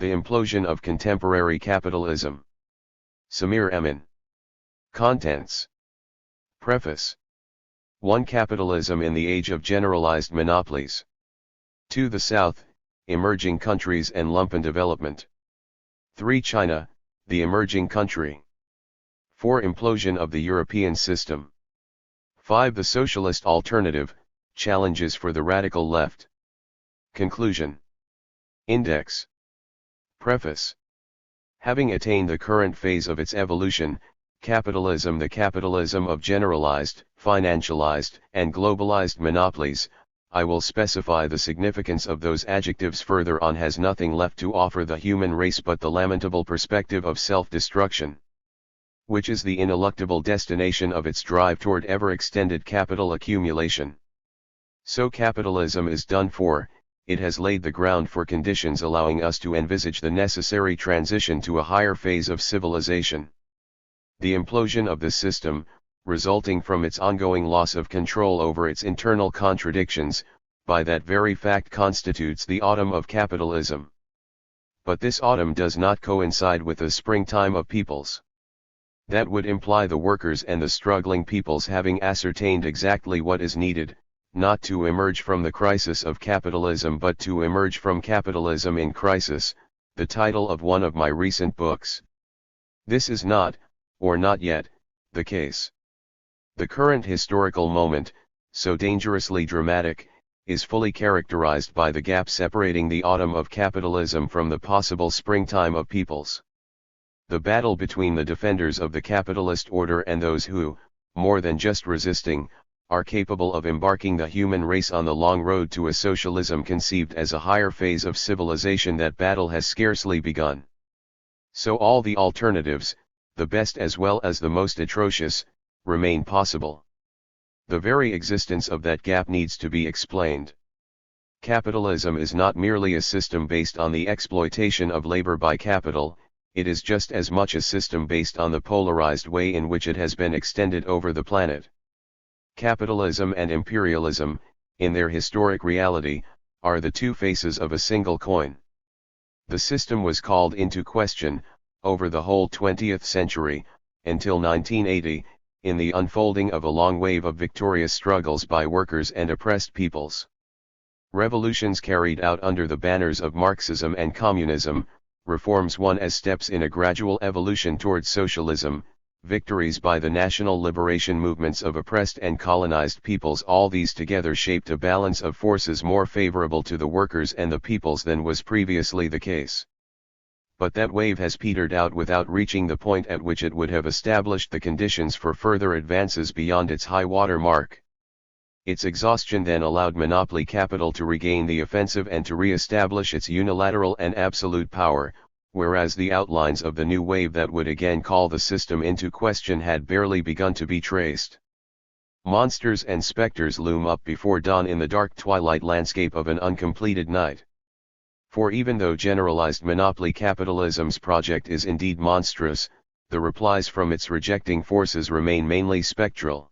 The Implosion of Contemporary Capitalism. Samir, Amin. Contents. Preface. 1. Capitalism in the age of generalized monopolies. 2. The South, emerging countries and lumpen development. 3. China, the emerging country. 4. Implosion of the European system. 5. The socialist alternative, challenges for the radical left. Conclusion. Index. Preface. Having attained the current phase of its evolution, capitalism, the capitalism of generalized, financialized, and globalized monopolies, I will specify the significance of those adjectives further on, has nothing left to offer the human race but the lamentable perspective of self-destruction, which is the ineluctable destination of its drive toward ever-extended capital accumulation. So capitalism is done for. It has laid the ground for conditions allowing us to envisage the necessary transition to a higher phase of civilization. The implosion of this system, resulting from its ongoing loss of control over its internal contradictions, by that very fact constitutes the autumn of capitalism. But this autumn does not coincide with the springtime of peoples. That would imply the workers and the struggling peoples having ascertained exactly what is needed, not to emerge from the crisis of capitalism but to emerge from capitalism in crisis, the title of one of my recent books. This is not, or not yet, the case. The current historical moment, so dangerously dramatic, is fully characterized by the gap separating the autumn of capitalism from the possible springtime of peoples. The battle between the defenders of the capitalist order and those who, more than just resisting, are capable of embarking the human race on the long road to a socialism conceived as a higher phase of civilization, that battle has scarcely begun. So all the alternatives, the best as well as the most atrocious, remain possible. The very existence of that gap needs to be explained. Capitalism is not merely a system based on the exploitation of labor by capital, it is just as much a system based on the polarized way in which it has been extended over the planet. Capitalism and imperialism, in their historic reality, are the two faces of a single coin. The system was called into question, over the whole 20th century, until 1980, in the unfolding of a long wave of victorious struggles by workers and oppressed peoples. Revolutions carried out under the banners of Marxism and communism, reforms won as steps in a gradual evolution towards socialism, victories by the national liberation movements of oppressed and colonized peoples, all these together shaped a balance of forces more favorable to the workers and the peoples than was previously the case. But that wave has petered out without reaching the point at which it would have established the conditions for further advances beyond its high water mark. Its exhaustion then allowed monopoly capital to regain the offensive and to re-establish its unilateral and absolute power, whereas the outlines of the new wave that would again call the system into question had barely begun to be traced. Monsters and specters loom up before dawn in the dark twilight landscape of an uncompleted night. For even though generalized monopoly capitalism's project is indeed monstrous, the replies from its rejecting forces remain mainly spectral.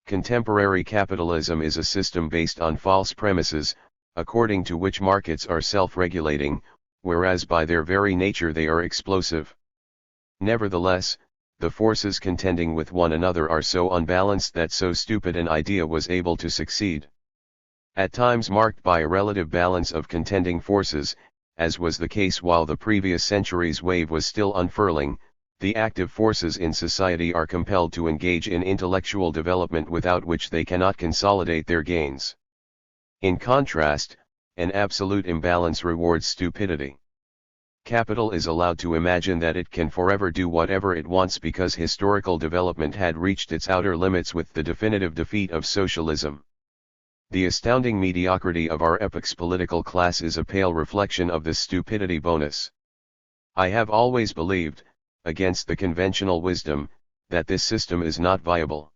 Contemporary capitalism is a system based on false premises, according to which markets are self-regulating, whereas by their very nature they are explosive. Nevertheless, the forces contending with one another are so unbalanced that so stupid an idea was able to succeed. At times marked by a relative balance of contending forces, as was the case while the previous century's wave was still unfurling, the active forces in society are compelled to engage in intellectual development without which they cannot consolidate their gains. In contrast, an absolute imbalance rewards stupidity. Capital is allowed to imagine that it can forever do whatever it wants because historical development had reached its outer limits with the definitive defeat of socialism. The astounding mediocrity of our epoch's political class is a pale reflection of this stupidity bonus. I have always believed, against the conventional wisdom, that this system is not viable.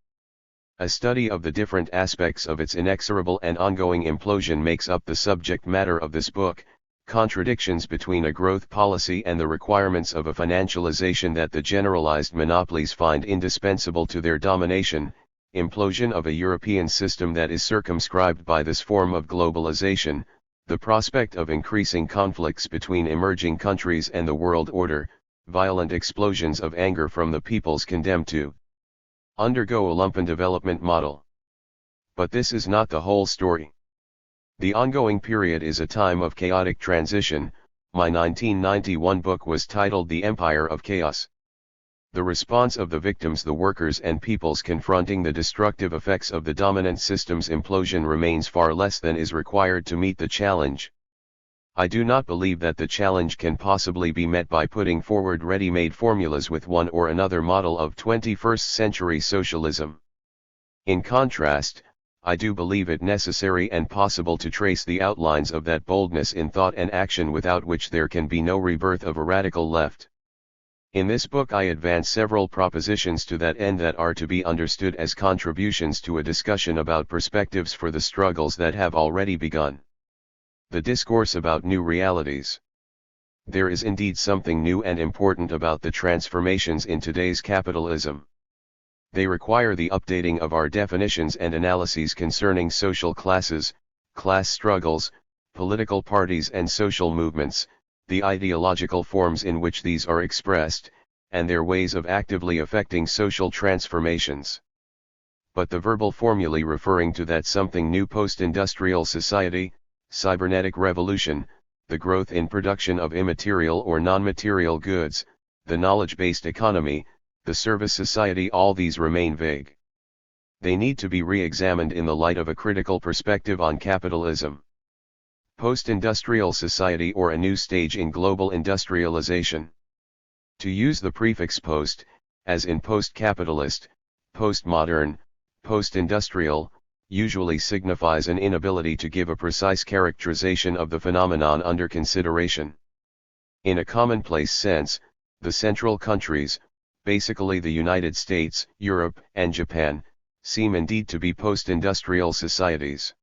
A study of the different aspects of its inexorable and ongoing implosion makes up the subject matter of this book, contradictions between a growth policy and the requirements of a financialization that the generalized monopolies find indispensable to their domination, implosion of a European system that is circumscribed by this form of globalization, The prospect of increasing conflicts between emerging countries and the world order, violent explosions of anger from the peoples condemned to undergo a lumpen development model. But this is not the whole story. The ongoing period is a time of chaotic transition. My 1991 book was titled The Empire of Chaos. The response of the victims, the workers and peoples confronting the destructive effects of the dominant system's implosion remains far less than is required to meet the challenge. I do not believe that the challenge can possibly be met by putting forward ready-made formulas with one or another model of 21st century socialism. In contrast, I do believe it necessary and possible to trace the outlines of that boldness in thought and action without which there can be no rebirth of a radical left. In this book I advance several propositions to that end that are to be understood as contributions to a discussion about perspectives for the struggles that have already begun. The discourse about new realities. There is indeed something new and important about the transformations in today's capitalism. They require the updating of our definitions and analyses concerning social classes, class struggles, political parties and social movements, the ideological forms in which these are expressed, and their ways of actively affecting social transformations. But the verbal formulae referring to that something new post-industrial society, cybernetic revolution, the growth in production of immaterial or non-material goods, the knowledge-based economy, the service society, all these remain vague. They need to be re-examined in the light of a critical perspective on capitalism. Post-industrial society or a new stage in global industrialization. To use the prefix post, as in post-capitalist, post-modern, post-industrial, usually signifies an inability to give a precise characterization of the phenomenon under consideration. In a commonplace sense, the central countries, basically the United States, Europe, and Japan, seem indeed to be post-industrial societies.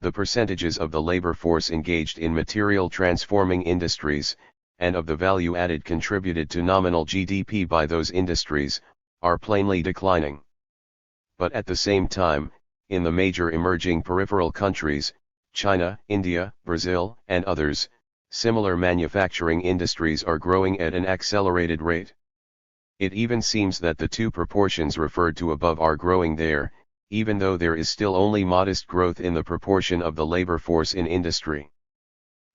The percentages of the labor force engaged in material transforming industries, and of the value added contributed to nominal GDP by those industries, are plainly declining. But at the same time, in the major emerging peripheral countries, China, India, Brazil, and others, similar manufacturing industries are growing at an accelerated rate. It even seems that the two proportions referred to above are growing there, even though there is still only modest growth in the proportion of the labor force in industry.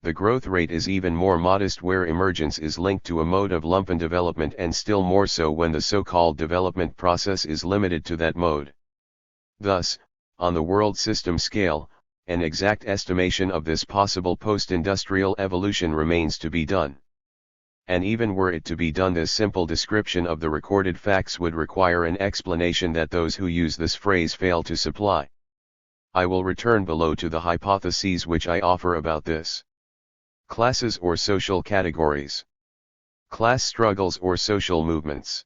The growth rate is even more modest where emergence is linked to a mode of lumpen development, and still more so when the so-called development process is limited to that mode. Thus, on the world system scale, an exact estimation of this possible post-industrial evolution remains to be done. And even were it to be done, this simple description of the recorded facts would require an explanation that those who use this phrase fail to supply. I will return below to the hypotheses which I offer about this. Classes or social categories. Class struggles or social movements.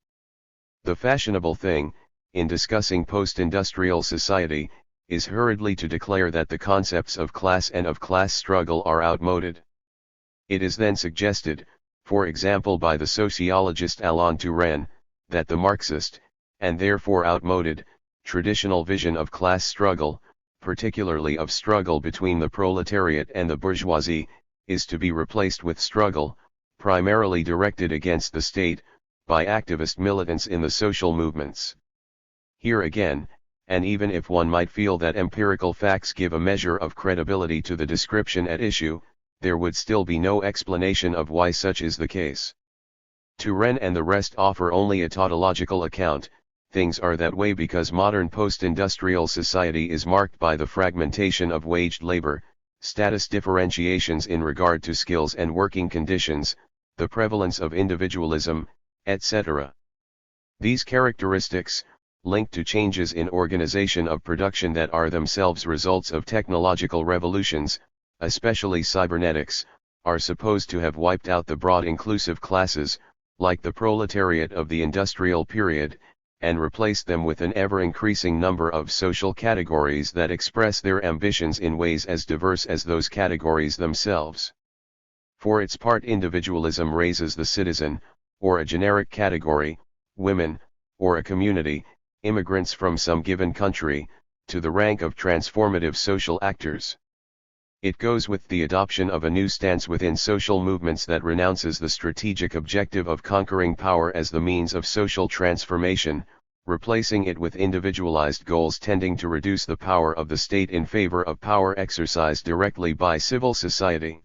The fashionable thing, in discussing post-industrial society, is hurriedly to declare that the concepts of class and of class struggle are outmoded. It is then suggested, for example by the sociologist Alain Touraine, that the Marxist, and therefore outmoded, traditional vision of class struggle, particularly of struggle between the proletariat and the bourgeoisie, is to be replaced with struggle, primarily directed against the state, by activist militants in the social movements. Here again, and even if one might feel that empirical facts give a measure of credibility to the description at issue, there would still be no explanation of why such is the case. Touraine and the rest offer only a tautological account. Things are that way because modern post-industrial society is marked by the fragmentation of waged labor, status differentiations in regard to skills and working conditions, the prevalence of individualism, etc. These characteristics, linked to changes in organization of production that are themselves results of technological revolutions, especially cybernetics, are supposed to have wiped out the broad inclusive classes, like the proletariat of the industrial period, and replaced them with an ever-increasing number of social categories that express their ambitions in ways as diverse as those categories themselves. For its part, individualism raises the citizen, or a generic category, women, or a community, immigrants from some given country, to the rank of transformative social actors. It goes with the adoption of a new stance within social movements that renounces the strategic objective of conquering power as the means of social transformation, replacing it with individualized goals tending to reduce the power of the state in favor of power exercised directly by civil society.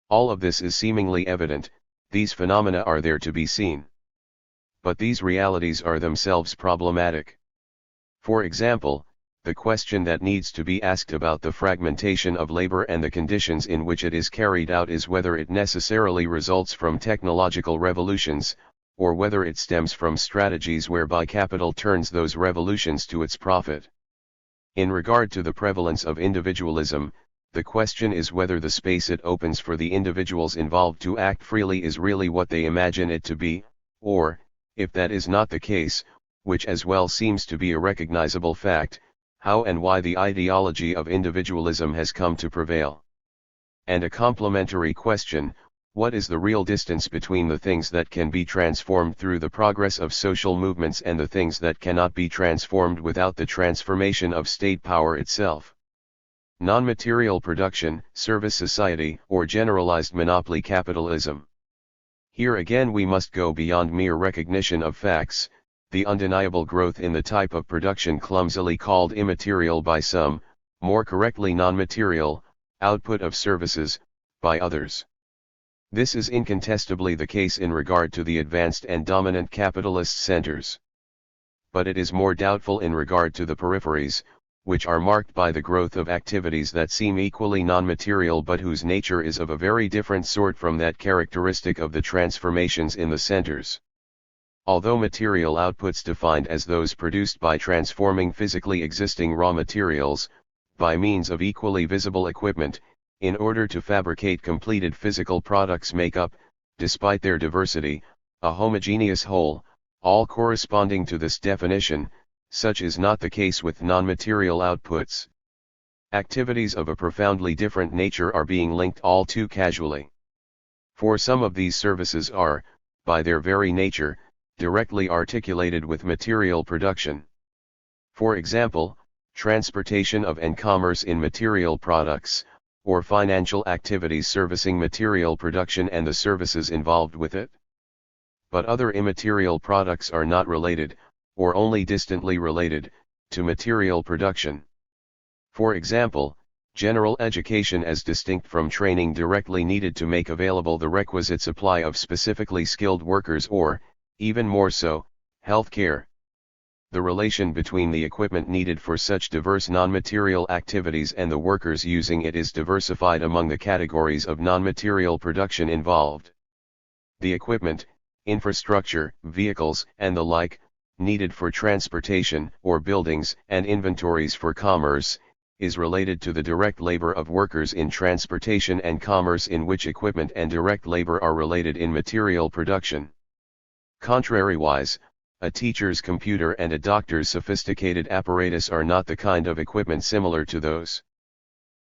All of this is seemingly evident, these phenomena are there to be seen. But these realities are themselves problematic. For example, the question that needs to be asked about the fragmentation of labor and the conditions in which it is carried out is whether it necessarily results from technological revolutions, or whether it stems from strategies whereby capital turns those revolutions to its profit. In regard to the prevalence of individualism, the question is whether the space it opens for the individuals involved to act freely is really what they imagine it to be, or, if that is not the case, which as well seems to be a recognizable fact, how and why the ideology of individualism has come to prevail. And a complementary question, what is the real distance between the things that can be transformed through the progress of social movements and the things that cannot be transformed without the transformation of state power itself? Non-material production, service society, or generalized monopoly capitalism. Here again we must go beyond mere recognition of facts, the undeniable growth in the type of production clumsily called immaterial by some, more correctly non-material, output of services, by others. This is incontestably the case in regard to the advanced and dominant capitalist centers. But it is more doubtful in regard to the peripheries, which are marked by the growth of activities that seem equally non-material but whose nature is of a very different sort from that characteristic of the transformations in the centers. Although material outputs defined as those produced by transforming physically existing raw materials, by means of equally visible equipment, in order to fabricate completed physical products make up, despite their diversity, a homogeneous whole, all corresponding to this definition, such is not the case with non-material outputs. Activities of a profoundly different nature are being linked all too casually. For some of these services are, by their very nature, directly articulated with material production. For example, transportation of and commerce in material products, or financial activities servicing material production and the services involved with it. But other immaterial products are not related, or only distantly related, to material production. For example, general education as distinct from training directly needed to make available the requisite supply of specifically skilled workers or, even more so, health care. The relation between the equipment needed for such diverse non-material activities and the workers using it is diversified among the categories of non-material production involved. The equipment, infrastructure, vehicles, and the like, needed for transportation, or buildings and inventories for commerce, is related to the direct labor of workers in transportation and commerce, in which equipment and direct labor are related in material production. Contrariwise, a teacher's computer and a doctor's sophisticated apparatus are not the kind of equipment similar to those.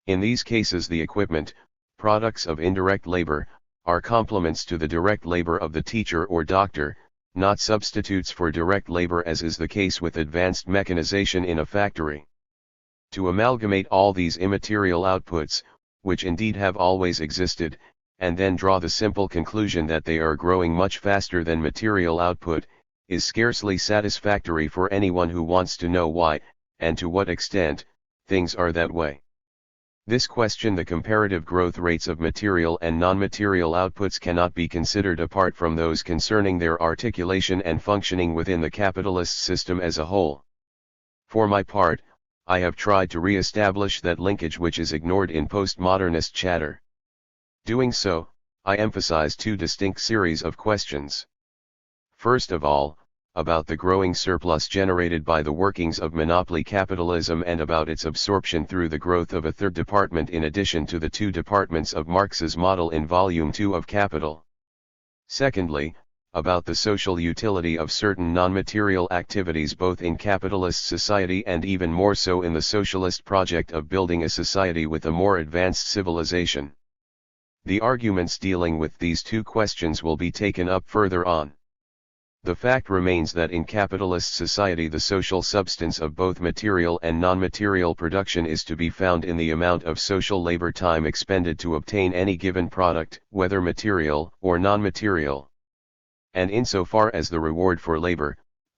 In these cases the equipment, products of indirect labor, are complements to the direct labor of the teacher or doctor, not substitutes for direct labor as is the case with advanced mechanization in a factory. To amalgamate all these immaterial outputs, which indeed have always existed, and then draw the simple conclusion that they are growing much faster than material output, is scarcely satisfactory for anyone who wants to know why, and to what extent, things are that way. This question, the comparative growth rates of material and non-material outputs, cannot be considered apart from those concerning their articulation and functioning within the capitalist system as a whole. For my part, I have tried to re-establish that linkage which is ignored in postmodernist chatter. Doing so, I emphasize two distinct series of questions. First of all, about the growing surplus generated by the workings of monopoly capitalism and about its absorption through the growth of a third department in addition to the two departments of Marx's model in Volume 2 of Capital. Secondly, about the social utility of certain non-material activities both in capitalist society and even more so in the socialist project of building a society with a more advanced civilization. The arguments dealing with these two questions will be taken up further on. The fact remains that in capitalist society the social substance of both material and non-material production is to be found in the amount of social labor time expended to obtain any given product, whether material or non-material. And insofar as the reward for labor,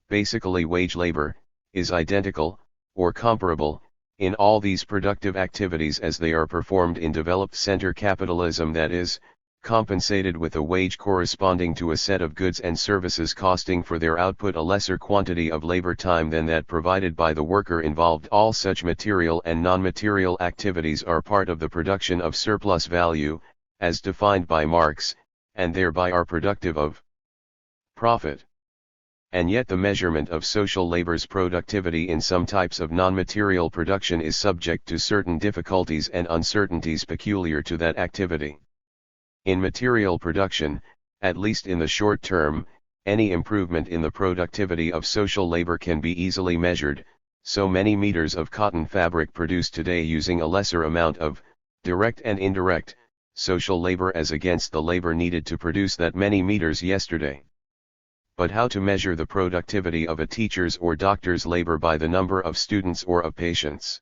basically wage labor, is identical, or comparable, in all these productive activities as they are performed in developed center capitalism, that is, compensated with a wage corresponding to a set of goods and services costing for their output a lesser quantity of labor time than that provided by the worker involved, all such material and non-material activities are part of the production of surplus value, as defined by Marx, and thereby are productive of profit. And yet the measurement of social labor's productivity in some types of non-material production is subject to certain difficulties and uncertainties peculiar to that activity. In material production, at least in the short term, any improvement in the productivity of social labor can be easily measured. So many meters of cotton fabric produced today using a lesser amount of direct and indirect social labor as against the labor needed to produce that many meters yesterday. But how to measure the productivity of a teacher's or doctor's labor by the number of students or of patients?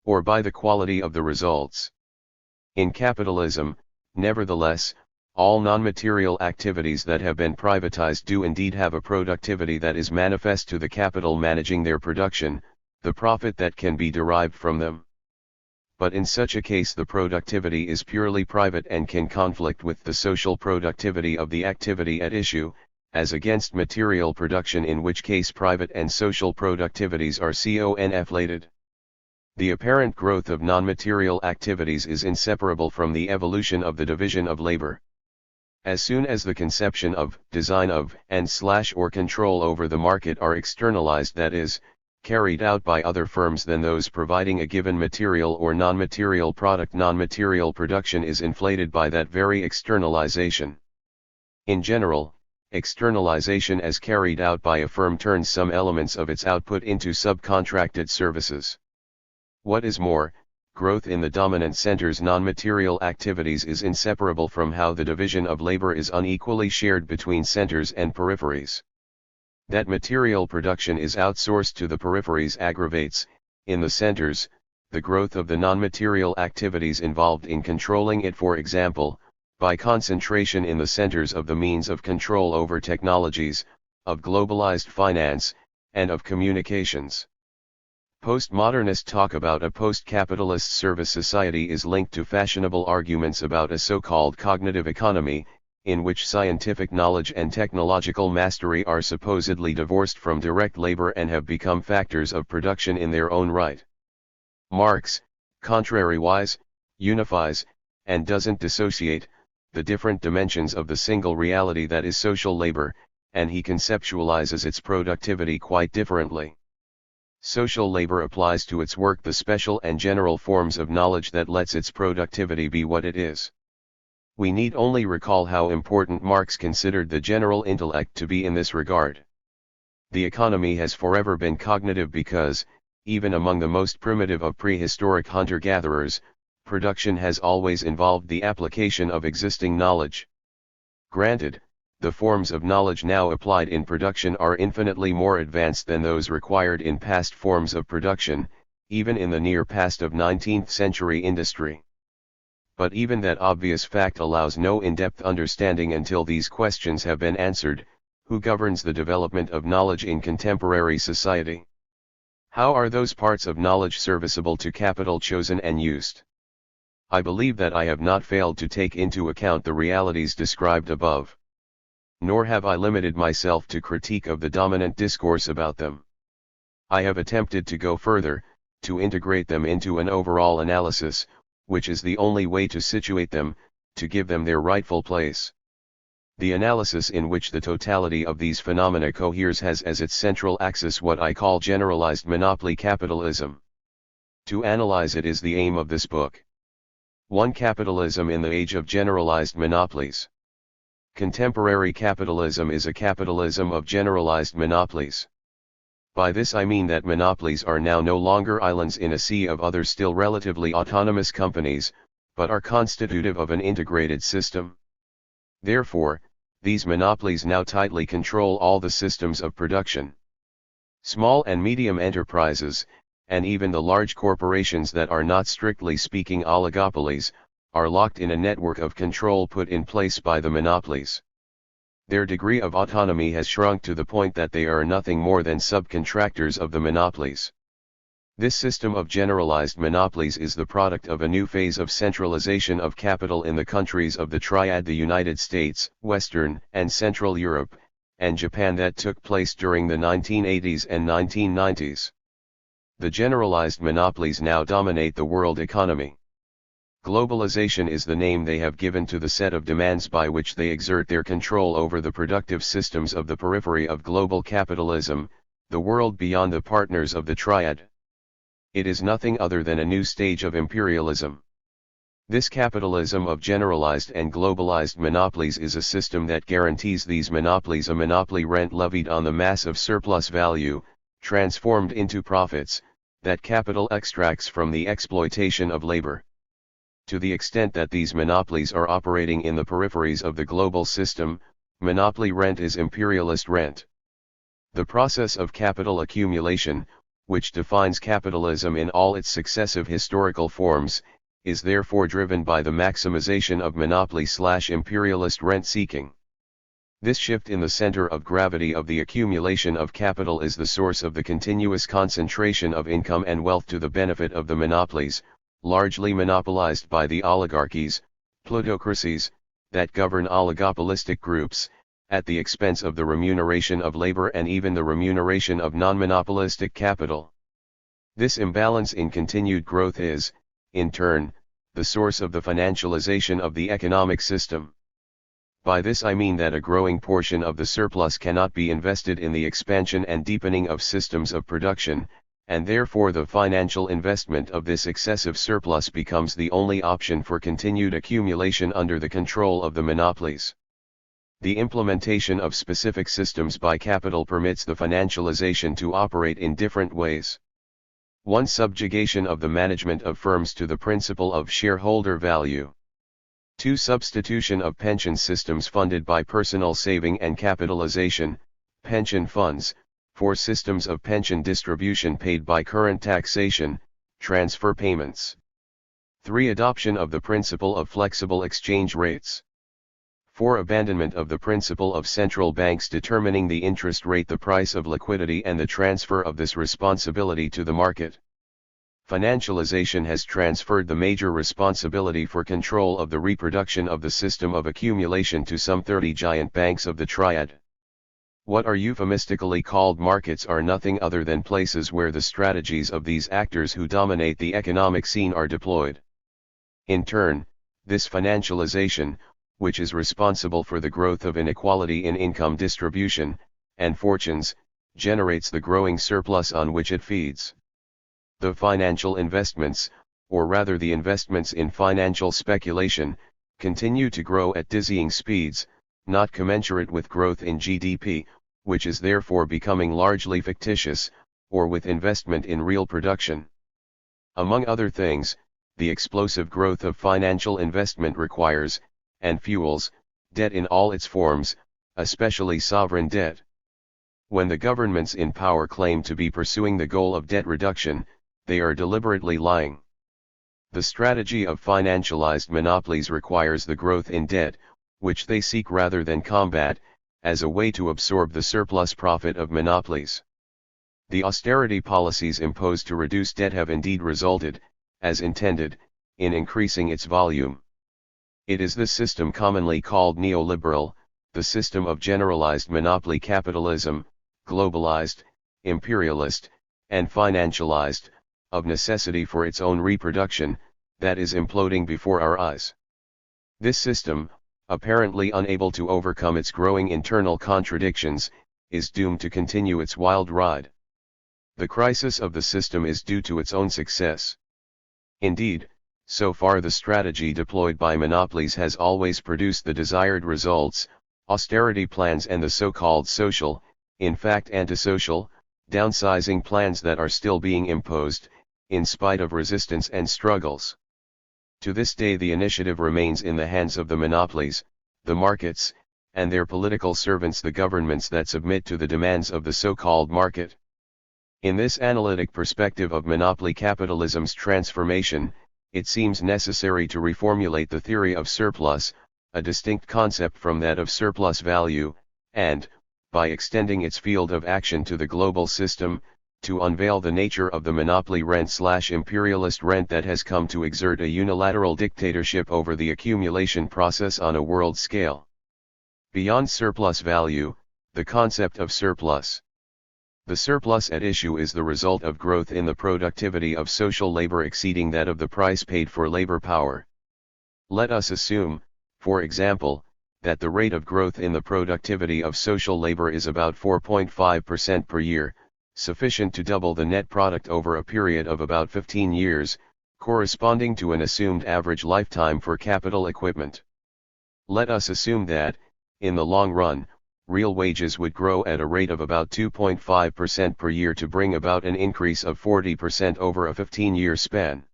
Or by the quality of the results? In capitalism, nevertheless, all non-material activities that have been privatized do indeed have a productivity that is manifest to the capital managing their production, the profit that can be derived from them. But in such a case the productivity is purely private and can conflict with the social productivity of the activity at issue, as against material production, in which case private and social productivities are conflated. The apparent growth of non-material activities is inseparable from the evolution of the division of labor. As soon as the conception of, design of, and/or control over the market are externalized, that is, carried out by other firms than those providing a given material or non-material product, non-material production is inflated by that very externalization. In general, externalization as carried out by a firm turns some elements of its output into subcontracted services. What is more, growth in the dominant center's non-material activities is inseparable from how the division of labor is unequally shared between centers and peripheries. That material production is outsourced to the peripheries aggravates, in the centers, the growth of the non-material activities involved in controlling it, for example, by concentration in the centers of the means of control over technologies, of globalized finance, and of communications. Postmodernist talk about a post-capitalist service society is linked to fashionable arguments about a so-called cognitive economy, in which scientific knowledge and technological mastery are supposedly divorced from direct labor and have become factors of production in their own right. Marx, contrariwise, unifies, and doesn't dissociate, the different dimensions of the single reality that is social labor, and he conceptualizes its productivity quite differently. Social labor applies to its work the special and general forms of knowledge that lets its productivity be what it is. We need only recall how important Marx considered the general intellect to be in this regard. The economy has forever been cognitive because, even among the most primitive of prehistoric hunter-gatherers, production has always involved the application of existing knowledge. Granted, the forms of knowledge now applied in production are infinitely more advanced than those required in past forms of production, even in the near past of 19th century industry. But even that obvious fact allows no in-depth understanding until these questions have been answered: who governs the development of knowledge in contemporary society? How are those parts of knowledge serviceable to capital chosen and used? I believe that I have not failed to take into account the realities described above. Nor have I limited myself to critique of the dominant discourse about them. I have attempted to go further, to integrate them into an overall analysis, which is the only way to situate them, to give them their rightful place. The analysis in which the totality of these phenomena coheres has as its central axis what I call generalized monopoly capitalism. To analyze it is the aim of this book. 1. Capitalism in the age of generalized monopolies. Contemporary capitalism is a capitalism of generalized monopolies. By this I mean that monopolies are now no longer islands in a sea of other still relatively autonomous companies, but are constitutive of an integrated system. Therefore, These monopolies now tightly control all the systems of production. Small and medium enterprises, and even the large corporations that are not strictly speaking oligopolies, are locked in a network of control put in place by the monopolies. Their degree of autonomy has shrunk to the point that they are nothing more than subcontractors of the monopolies. This system of generalized monopolies is the product of a new phase of centralization of capital in the countries of the Triad, the United States, Western and Central Europe, and Japan, that took place during the 1980s and 1990s. The generalized monopolies now dominate the world economy. Globalization is the name they have given to the set of demands by which they exert their control over the productive systems of the periphery of global capitalism, the world beyond the partners of the Triad. It is nothing other than a new stage of imperialism. This capitalism of generalized and globalized monopolies is a system that guarantees these monopolies a monopoly rent levied on the mass of surplus value, transformed into profits, that capital extracts from the exploitation of labor. To the extent that these monopolies are operating in the peripheries of the global system, monopoly rent is imperialist rent. The process of capital accumulation, which defines capitalism in all its successive historical forms, is therefore driven by the maximization of monopoly/imperialist rent-seeking. This shift in the center of gravity of the accumulation of capital is the source of the continuous concentration of income and wealth to the benefit of the monopolies, largely monopolized by the oligarchies, plutocracies, that govern oligopolistic groups, at the expense of the remuneration of labor and even the remuneration of non-monopolistic capital. This imbalance in continued growth is, in turn, the source of the financialization of the economic system. By this I mean that a growing portion of the surplus cannot be invested in the expansion and deepening of systems of production, and therefore the financial investment of this excessive surplus becomes the only option for continued accumulation under the control of the monopolies. The implementation of specific systems by capital permits the financialization to operate in different ways. 1. Subjugation of the management of firms to the principle of shareholder value. 2. Substitution of pension systems funded by personal saving and capitalization, pension funds, for systems of pension distribution paid by current taxation, transfer payments. 3. Adoption of the principle of flexible exchange rates. 4. Abandonment of the principle of central banks determining the interest rate, the price of liquidity, and the transfer of this responsibility to the market. Financialization has transferred the major responsibility for control of the reproduction of the system of accumulation to some 30 giant banks of the Triad. What are euphemistically called markets are nothing other than places where the strategies of these actors who dominate the economic scene are deployed. In turn, this financialization, which is responsible for the growth of inequality in income distribution and fortunes, generates the growing surplus on which it feeds. The financial investments, or rather the investments in financial speculation, continue to grow at dizzying speeds, not commensurate with growth in GDP, which is therefore becoming largely fictitious, or with investment in real production. Among other things, the explosive growth of financial investment requires, and fuels, debt in all its forms, especially sovereign debt. When the governments in power claim to be pursuing the goal of debt reduction, they are deliberately lying. The strategy of financialized monopolies requires the growth in debt, which they seek rather than combat, as a way to absorb the surplus profit of monopolies. The austerity policies imposed to reduce debt have indeed resulted, as intended, in increasing its volume. It is this system commonly called neoliberal, the system of generalized monopoly capitalism, globalized, imperialist, and financialized, of necessity for its own reproduction, that is imploding before our eyes. This system, apparently unable to overcome its growing internal contradictions, is doomed to continue its wild ride. The crisis of the system is due to its own success. Indeed, so far the strategy deployed by monopolies has always produced the desired results: austerity plans and the so-called social, in fact antisocial, downsizing plans that are still being imposed, in spite of resistance and struggles. To this day the initiative remains in the hands of the monopolies, the markets, and their political servants the governments that submit to the demands of the so-called market. In this analytic perspective of monopoly capitalism's transformation, it seems necessary to reformulate the theory of surplus, a distinct concept from that of surplus value, and, by extending its field of action to the global system, to unveil the nature of the monopoly rent/imperialist rent that has come to exert a unilateral dictatorship over the accumulation process on a world scale. Beyond surplus value, the concept of surplus. The surplus at issue is the result of growth in the productivity of social labor exceeding that of the price paid for labor power. Let us assume, for example, that the rate of growth in the productivity of social labor is about 4.5% per year, sufficient to double the net product over a period of about 15 years, corresponding to an assumed average lifetime for capital equipment. Let us assume that, in the long run, real wages would grow at a rate of about 2.5% per year to bring about an increase of 40% over a 15-year span.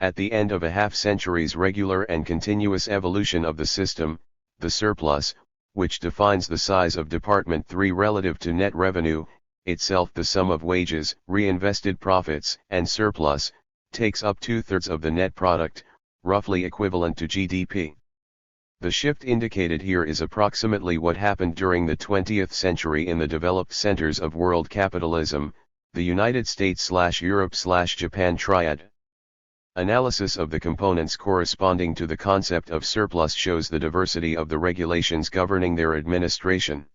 At the end of a half-century's regular and continuous evolution of the system, the surplus, which defines the size of Department 3 relative to net revenue, itself the sum of wages, reinvested profits, and surplus, takes up 2/3 of the net product, roughly equivalent to GDP. The shift indicated here is approximately what happened during the 20th century in the developed centers of world capitalism, the United States/Europe/Japan triad. Analysis of the components corresponding to the concept of surplus shows the diversity of the regulations governing their administration.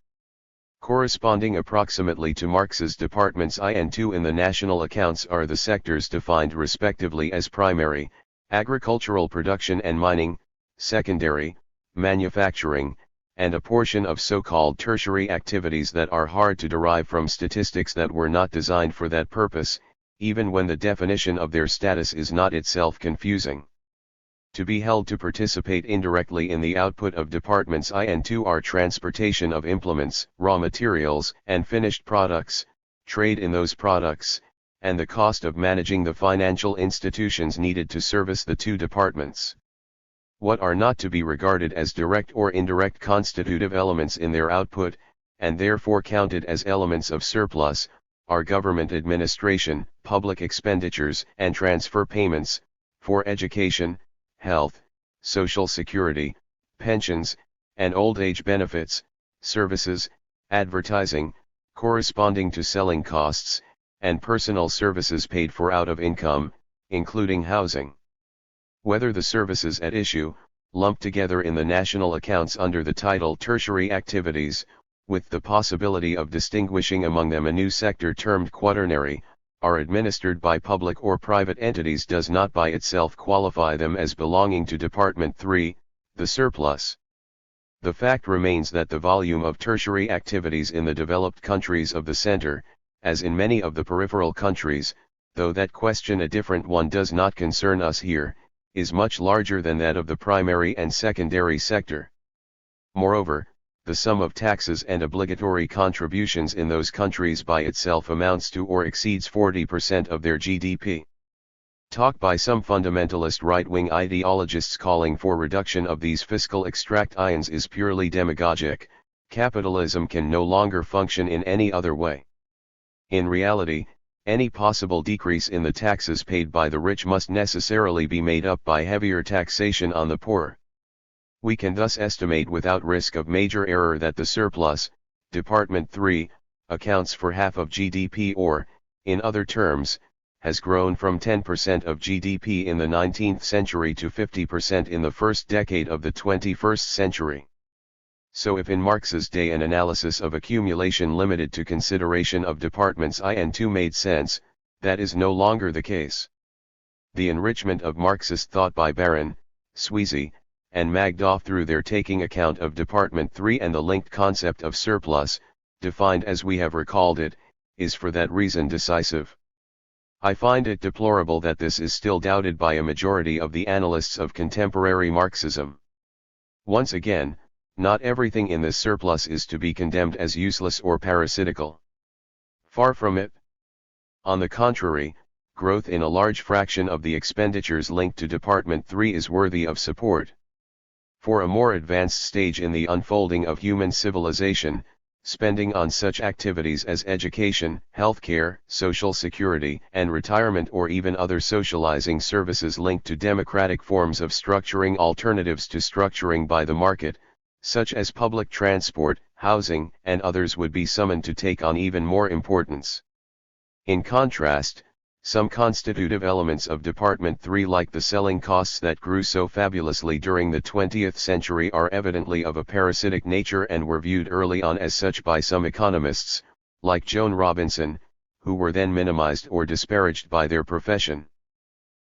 Corresponding approximately to Marx's departments I and II in the national accounts are the sectors defined respectively as primary, agricultural production and mining, secondary, manufacturing, and a portion of so-called tertiary activities that are hard to derive from statistics that were not designed for that purpose, even when the definition of their status is not itself confusing. To be held to participate indirectly in the output of departments I and II are transportation of implements, raw materials, and finished products, trade in those products, and the cost of managing the financial institutions needed to service the two departments. What are not to be regarded as direct or indirect constitutive elements in their output, and therefore counted as elements of surplus, are government administration, public expenditures and transfer payments, for education, health, social security, pensions, and old age benefits, services, advertising, corresponding to selling costs, and personal services paid for out of income, including housing. Whether the services at issue, lumped together in the national accounts under the title tertiary activities, with the possibility of distinguishing among them a new sector termed quaternary, are administered by public or private entities does not by itself qualify them as belonging to Department 3, the surplus. The fact remains that the volume of tertiary activities in the developed countries of the center, as in many of the peripheral countries, though that question a different one does not concern us here, is much larger than that of the primary and secondary sector. Moreover, the sum of taxes and obligatory contributions in those countries by itself amounts to or exceeds 40% of their GDP. Talk by some fundamentalist right-wing ideologists calling for reduction of these fiscal extractions is purely demagogic. Capitalism can no longer function in any other way. In reality, any possible decrease in the taxes paid by the rich must necessarily be made up by heavier taxation on the poor. We can thus estimate without risk of major error that the surplus, Department 3, accounts for half of GDP or, in other terms, has grown from 10% of GDP in the 19th century to 50% in the first decade of the 21st century. So if in Marx's day an analysis of accumulation limited to consideration of departments I and II made sense, that is no longer the case. The enrichment of Marxist thought by Baron, Sweezy, and Magdoff through their taking account of Department 3 and the linked concept of surplus, defined as we have recalled it, is for that reason decisive. I find it deplorable that this is still doubted by a majority of the analysts of contemporary Marxism. Once again, not everything in this surplus is to be condemned as useless or parasitical. Far from it. On the contrary, growth in a large fraction of the expenditures linked to Department 3 is worthy of support. For a more advanced stage in the unfolding of human civilization, spending on such activities as education, healthcare, social security, and retirement, or even other socializing services linked to democratic forms of structuring alternatives to structuring by the market, such as public transport, housing, and others, would be summoned to take on even more importance. In contrast, some constitutive elements of Department 3, like the selling costs that grew so fabulously during the 20th century, are evidently of a parasitic nature and were viewed early on as such by some economists, like Joan Robinson, who were then minimized or disparaged by their profession.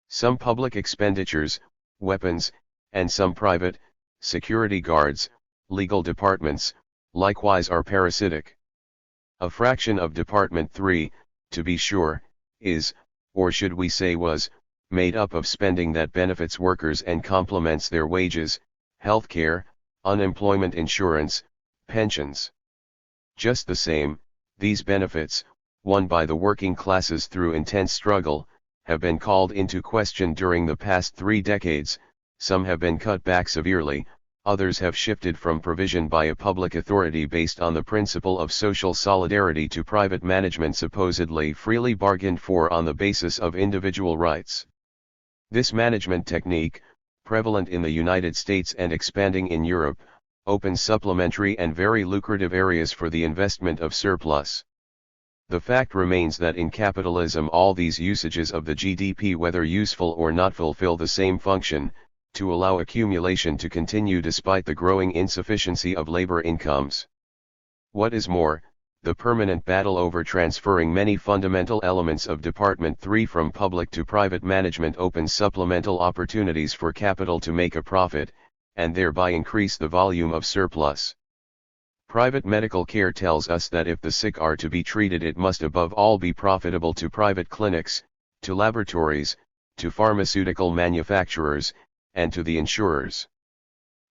Some public expenditures, weapons, and some private, security guards, legal departments, likewise are parasitic. A fraction of Department 3, to be sure, is, or should we say was, made up of spending that benefits workers and complements their wages, health care, unemployment insurance, pensions. Just the same, these benefits, won by the working classes through intense struggle, have been called into question during the past 3 decades. Some have been cut back severely, others have shifted from provision by a public authority based on the principle of social solidarity to private management supposedly freely bargained for on the basis of individual rights. This management technique, prevalent in the United States and expanding in Europe, opens supplementary and very lucrative areas for the investment of surplus. The fact remains that in capitalism all these usages of the GDP, whether useful or not, fulfill the same function: to allow accumulation to continue despite the growing insufficiency of labor incomes. What is more, the permanent battle over transferring many fundamental elements of Department 3 from public to private management opens supplemental opportunities for capital to make a profit, and thereby increase the volume of surplus. Private medical care tells us that if the sick are to be treated, it must above all be profitable to private clinics, to laboratories, to pharmaceutical manufacturers, and to the insurers.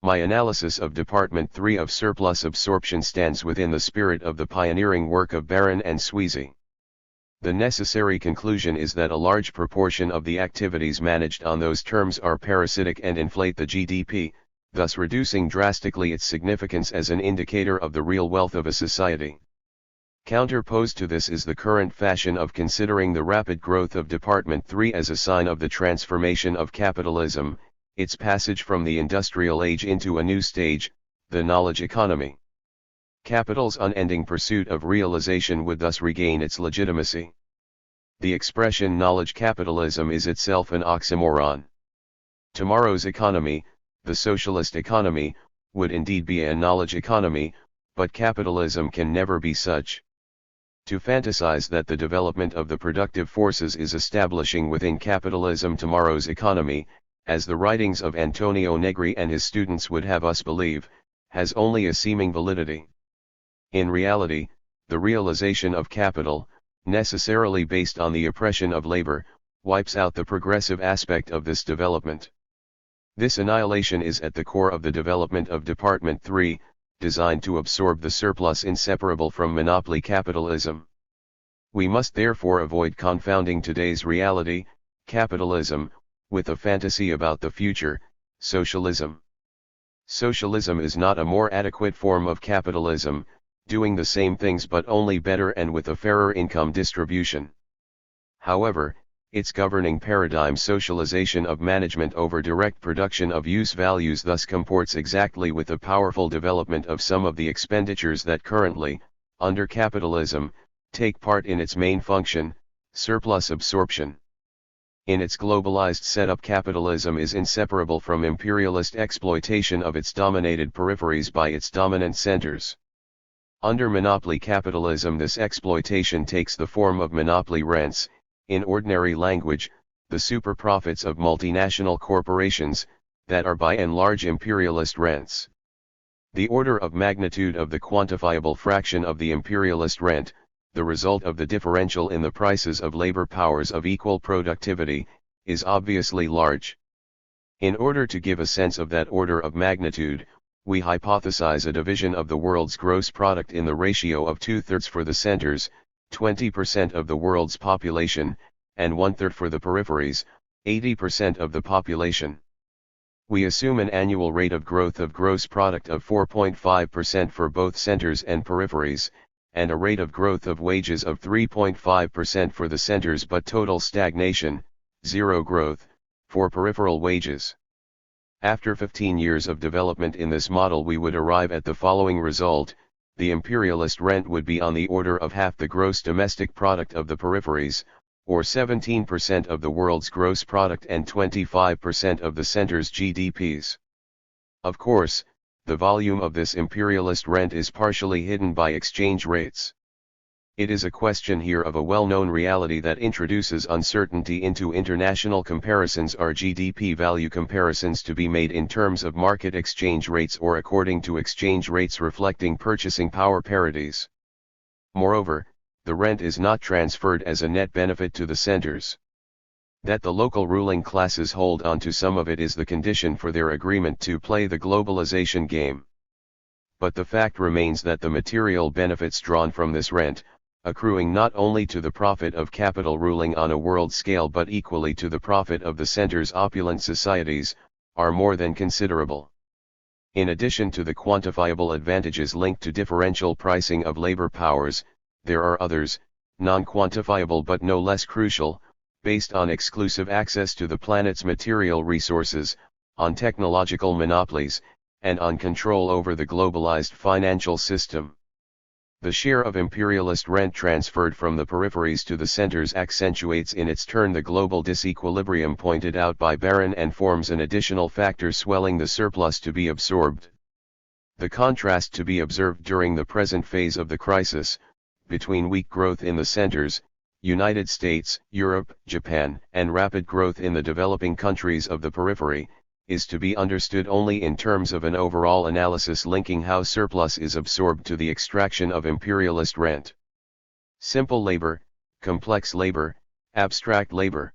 My analysis of Department 3 of surplus absorption stands within the spirit of the pioneering work of Baron and Sweezy. The necessary conclusion is that a large proportion of the activities managed on those terms are parasitic and inflate the GDP, thus reducing drastically its significance as an indicator of the real wealth of a society. Counterposed to this is the current fashion of considering the rapid growth of Department 3 as a sign of the transformation of capitalism, its passage from the industrial age into a new stage, the knowledge economy. Capital's unending pursuit of realization would thus regain its legitimacy. The expression knowledge capitalism is itself an oxymoron. Tomorrow's economy, the socialist economy, would indeed be a knowledge economy, but capitalism can never be such. To fantasize that the development of the productive forces is establishing within capitalism tomorrow's economy, as the writings of Antonio Negri and his students would have us believe, has only a seeming validity. In reality, the realization of capital, necessarily based on the oppression of labor, wipes out the progressive aspect of this development. This annihilation is at the core of the development of Department 3, designed to absorb the surplus inseparable from monopoly capitalism. We must therefore avoid confounding today's reality, capitalism, with a fantasy about the future, socialism. Socialism is not a more adequate form of capitalism, doing the same things but only better and with a fairer income distribution. However, its governing paradigm, socialization of management over direct production of use values, thus comports exactly with the powerful development of some of the expenditures that currently, under capitalism, take part in its main function, surplus absorption. In its globalized setup, capitalism is inseparable from imperialist exploitation of its dominated peripheries by its dominant centers. Under monopoly capitalism, this exploitation takes the form of monopoly rents, in ordinary language, the super profits of multinational corporations, that are by and large imperialist rents. The order of magnitude of the quantifiable fraction of the imperialist rent, the result of the differential in the prices of labor powers of equal productivity, is obviously large. In order to give a sense of that order of magnitude, we hypothesize a division of the world's gross product in the ratio of 2/3 for the centers, 20% of the world's population, and 1/3 for the peripheries, 80% of the population. We assume an annual rate of growth of gross product of 4.5% for both centers and peripheries, and a rate of growth of wages of 3.5% for the centers but total stagnation, zero growth, for peripheral wages. After 15 years of development in this model we would arrive at the following result: the imperialist rent would be on the order of half the gross domestic product of the peripheries, or 17% of the world's gross product and 25% of the center's GDPs. Of course, the volume of this imperialist rent is partially hidden by exchange rates. It is a question here of a well-known reality that introduces uncertainty into international comparisons. Are GDP value comparisons to be made in terms of market exchange rates or according to exchange rates reflecting purchasing power parities? Moreover, the rent is not transferred as a net benefit to the centers. That the local ruling classes hold on to some of it is the condition for their agreement to play the globalization game. But the fact remains that the material benefits drawn from this rent, accruing not only to the profit of capital ruling on a world scale but equally to the profit of the center's opulent societies, are more than considerable. In addition to the quantifiable advantages linked to differential pricing of labor powers, there are others, non-quantifiable but no less crucial, based on exclusive access to the planet's material resources, on technological monopolies, and on control over the globalized financial system. The share of imperialist rent transferred from the peripheries to the centers accentuates in its turn the global disequilibrium pointed out by Barron and forms an additional factor swelling the surplus to be absorbed. The contrast to be observed during the present phase of the crisis, between weak growth in the centers, United States, Europe, Japan, and rapid growth in the developing countries of the periphery, is to be understood only in terms of an overall analysis linking how surplus is absorbed to the extraction of imperialist rent. Simple labor, complex labor, abstract labor.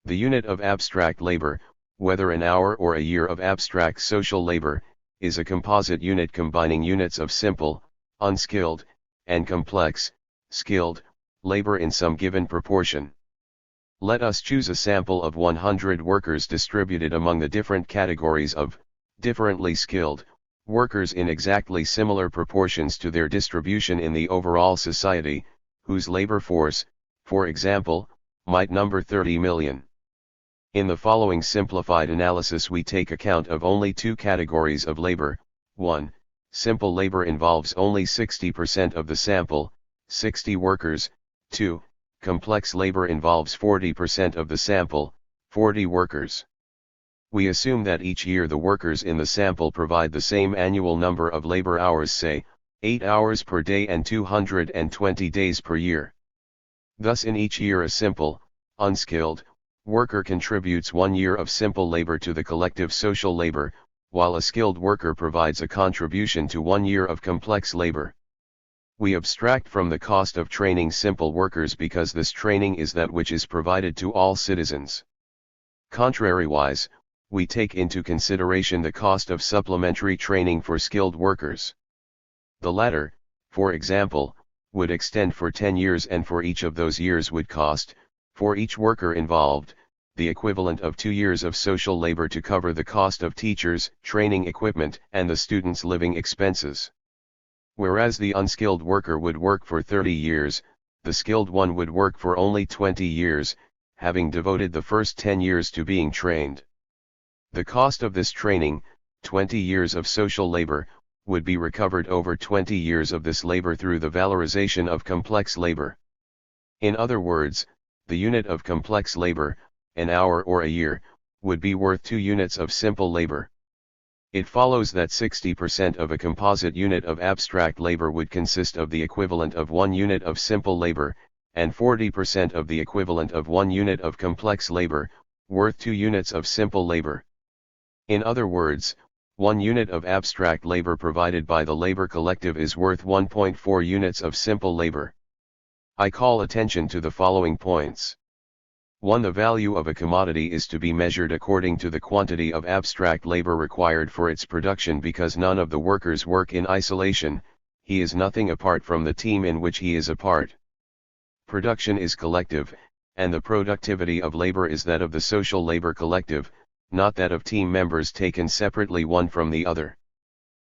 The unit of abstract labor, whether an hour or a year of abstract social labor, is a composite unit combining units of simple, unskilled, and complex, skilled, labor in some given proportion. Let us choose a sample of 100 workers distributed among the different categories of differently skilled workers in exactly similar proportions to their distribution in the overall society, whose labor force, for example, might number 30 million. In the following simplified analysis we take account of only two categories of labor. 1. Simple labor involves only 60% of the sample, 60 workers. 2. Complex labor involves 40% of the sample, 40 workers. We assume that each year the workers in the sample provide the same annual number of labor hours, say, 8 hours per day and 220 days per year. Thus in each year a simple, unskilled, worker contributes 1 year of simple labor to the collective social labor, while a skilled worker provides a contribution to 1 year of complex labor. We abstract from the cost of training simple workers because this training is that which is provided to all citizens. Contrariwise, we take into consideration the cost of supplementary training for skilled workers. The latter, for example, would extend for 10 years and for each of those years would cost, for each worker involved, the equivalent of 2 years of social labor to cover the cost of teachers, training equipment, and the students' living expenses. Whereas the unskilled worker would work for 30 years, the skilled one would work for only 20 years, having devoted the first 10 years to being trained. The cost of this training, 20 years of social labor, would be recovered over 20 years of this labor through the valorization of complex labor. In other words, the unit of complex labor, an hour or a year, would be worth 2 units of simple labor. It follows that 60% of a composite unit of abstract labor would consist of the equivalent of 1 unit of simple labor, and 40% of the equivalent of 1 unit of complex labor, worth 2 units of simple labor. In other words, 1 unit of abstract labor provided by the labor collective is worth 1.4 units of simple labor. I call attention to the following points. 1. The value of a commodity is to be measured according to the quantity of abstract labor required for its production because none of the workers work in isolation, he is nothing apart from the team in which he is a part. Production is collective, and the productivity of labor is that of the social labor collective, not that of team members taken separately one from the other.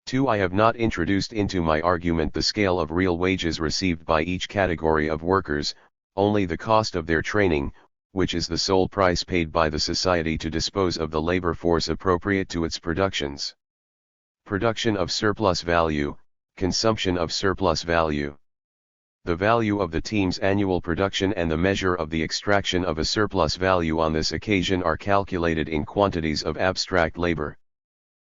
2. I have not introduced into my argument the scale of real wages received by each category of workers, only the cost of their training, which is the sole price paid by the society to dispose of the labor force appropriate to its productions. Production of surplus value, consumption of surplus value. The value of the team's annual production and the measure of the extraction of a surplus value on this occasion are calculated in quantities of abstract labor.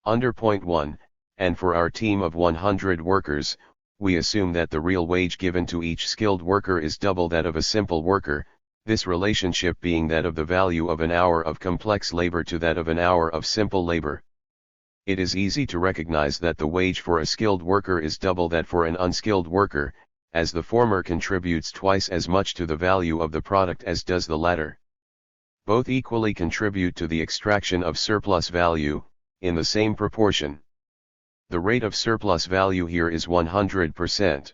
Under point 1, and for our team of 100 workers, we assume that the real wage given to each skilled worker is double that of a simple worker, this relationship being that of the value of an hour of complex labor to that of an hour of simple labor. It is easy to recognize that the wage for a skilled worker is double that for an unskilled worker, as the former contributes twice as much to the value of the product as does the latter. Both equally contribute to the extraction of surplus value, in the same proportion. The rate of surplus value here is 100%.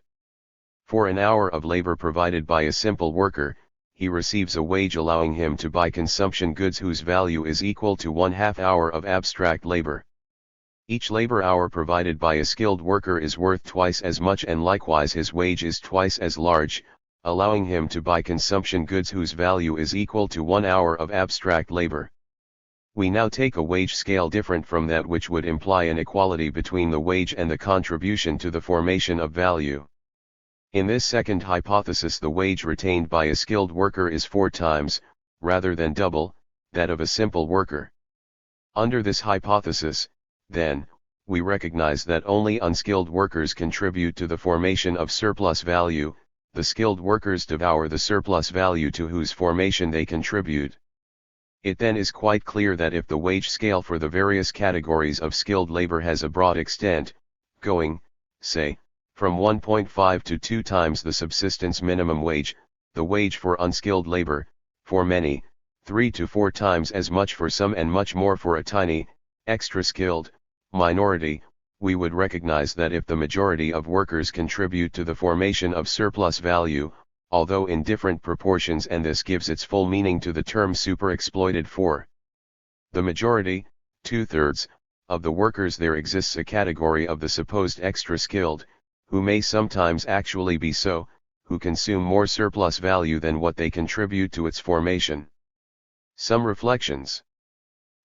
For an hour of labor provided by a simple worker, he receives a wage allowing him to buy consumption goods whose value is equal to 1/2 hour of abstract labor. Each labor hour provided by a skilled worker is worth twice as much, and likewise his wage is twice as large, allowing him to buy consumption goods whose value is equal to 1 hour of abstract labor. We now take a wage scale different from that which would imply an equality between the wage and the contribution to the formation of value. In this second hypothesis, the wage retained by a skilled worker is 4 times, rather than double, that of a simple worker. Under this hypothesis, then, we recognize that only unskilled workers contribute to the formation of surplus value, the skilled workers devour the surplus value to whose formation they contribute. It then is quite clear that if the wage scale for the various categories of skilled labor has a broad extent, going, say, from 1.5 to 2 times the subsistence minimum wage, the wage for unskilled labor, for many, 3 to 4 times as much for some and much more for a tiny, extra skilled, minority, we would recognize that if the majority of workers contribute to the formation of surplus value, although in different proportions, and this gives its full meaning to the term superexploited for the majority, 2/3, of the workers, there exists a category of the supposed extra skilled, who may sometimes actually be so, who consume more surplus value than what they contribute to its formation. Some reflections.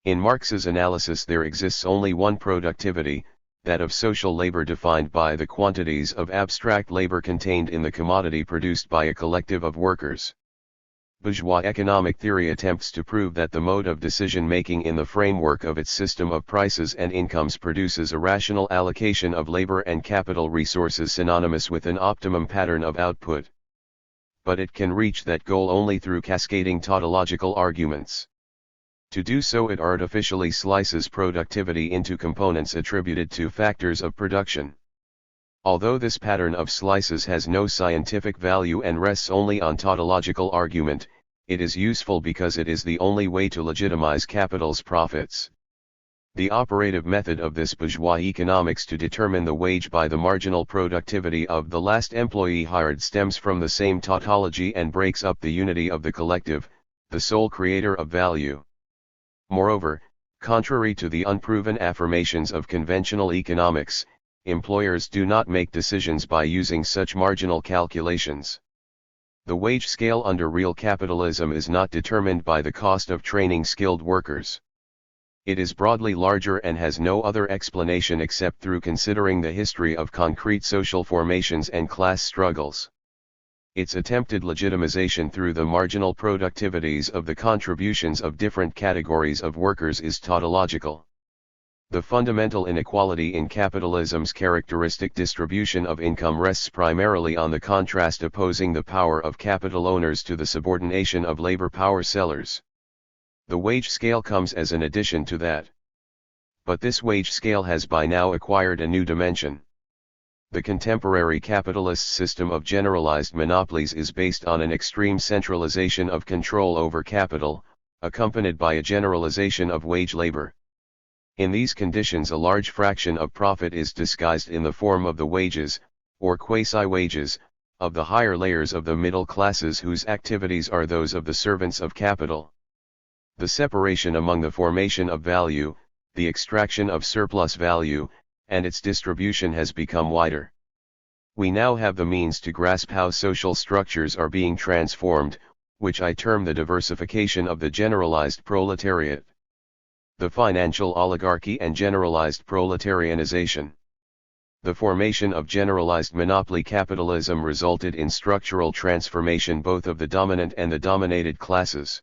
In Marx's analysis there exists only one productivity, that of social labor, defined by the quantities of abstract labor contained in the commodity produced by a collective of workers. Bourgeois economic theory attempts to prove that the mode of decision-making in the framework of its system of prices and incomes produces a rational allocation of labor and capital resources synonymous with an optimum pattern of output. But it can reach that goal only through cascading tautological arguments. To do so, it artificially slices productivity into components attributed to factors of production. Although this pattern of slices has no scientific value and rests only on tautological argument, it is useful because it is the only way to legitimize capital's profits. The operative method of this bourgeois economics to determine the wage by the marginal productivity of the last employee hired stems from the same tautology and breaks up the unity of the collective, the sole creator of value. Moreover, contrary to the unproven affirmations of conventional economics, employers do not make decisions by using such marginal calculations. The wage scale under real capitalism is not determined by the cost of training skilled workers. It is broadly larger and has no other explanation except through considering the history of concrete social formations and class struggles. Its attempted legitimization through the marginal productivities of the contributions of different categories of workers is tautological. The fundamental inequality in capitalism's characteristic distribution of income rests primarily on the contrast opposing the power of capital owners to the subordination of labor power sellers. The wage scale comes as an addition to that. But this wage scale has by now acquired a new dimension. The contemporary capitalist system of generalized monopolies is based on an extreme centralization of control over capital, accompanied by a generalization of wage labor. In these conditions, a large fraction of profit is disguised in the form of the wages, or quasi-wages, of the higher layers of the middle classes whose activities are those of the servants of capital. The separation among the formation of value, the extraction of surplus value, and its distribution has become wider. We now have the means to grasp how social structures are being transformed, which I term the diversification of the generalized proletariat. The financial oligarchy and generalized proletarianization. The formation of generalized monopoly capitalism resulted in structural transformation both of the dominant and the dominated classes.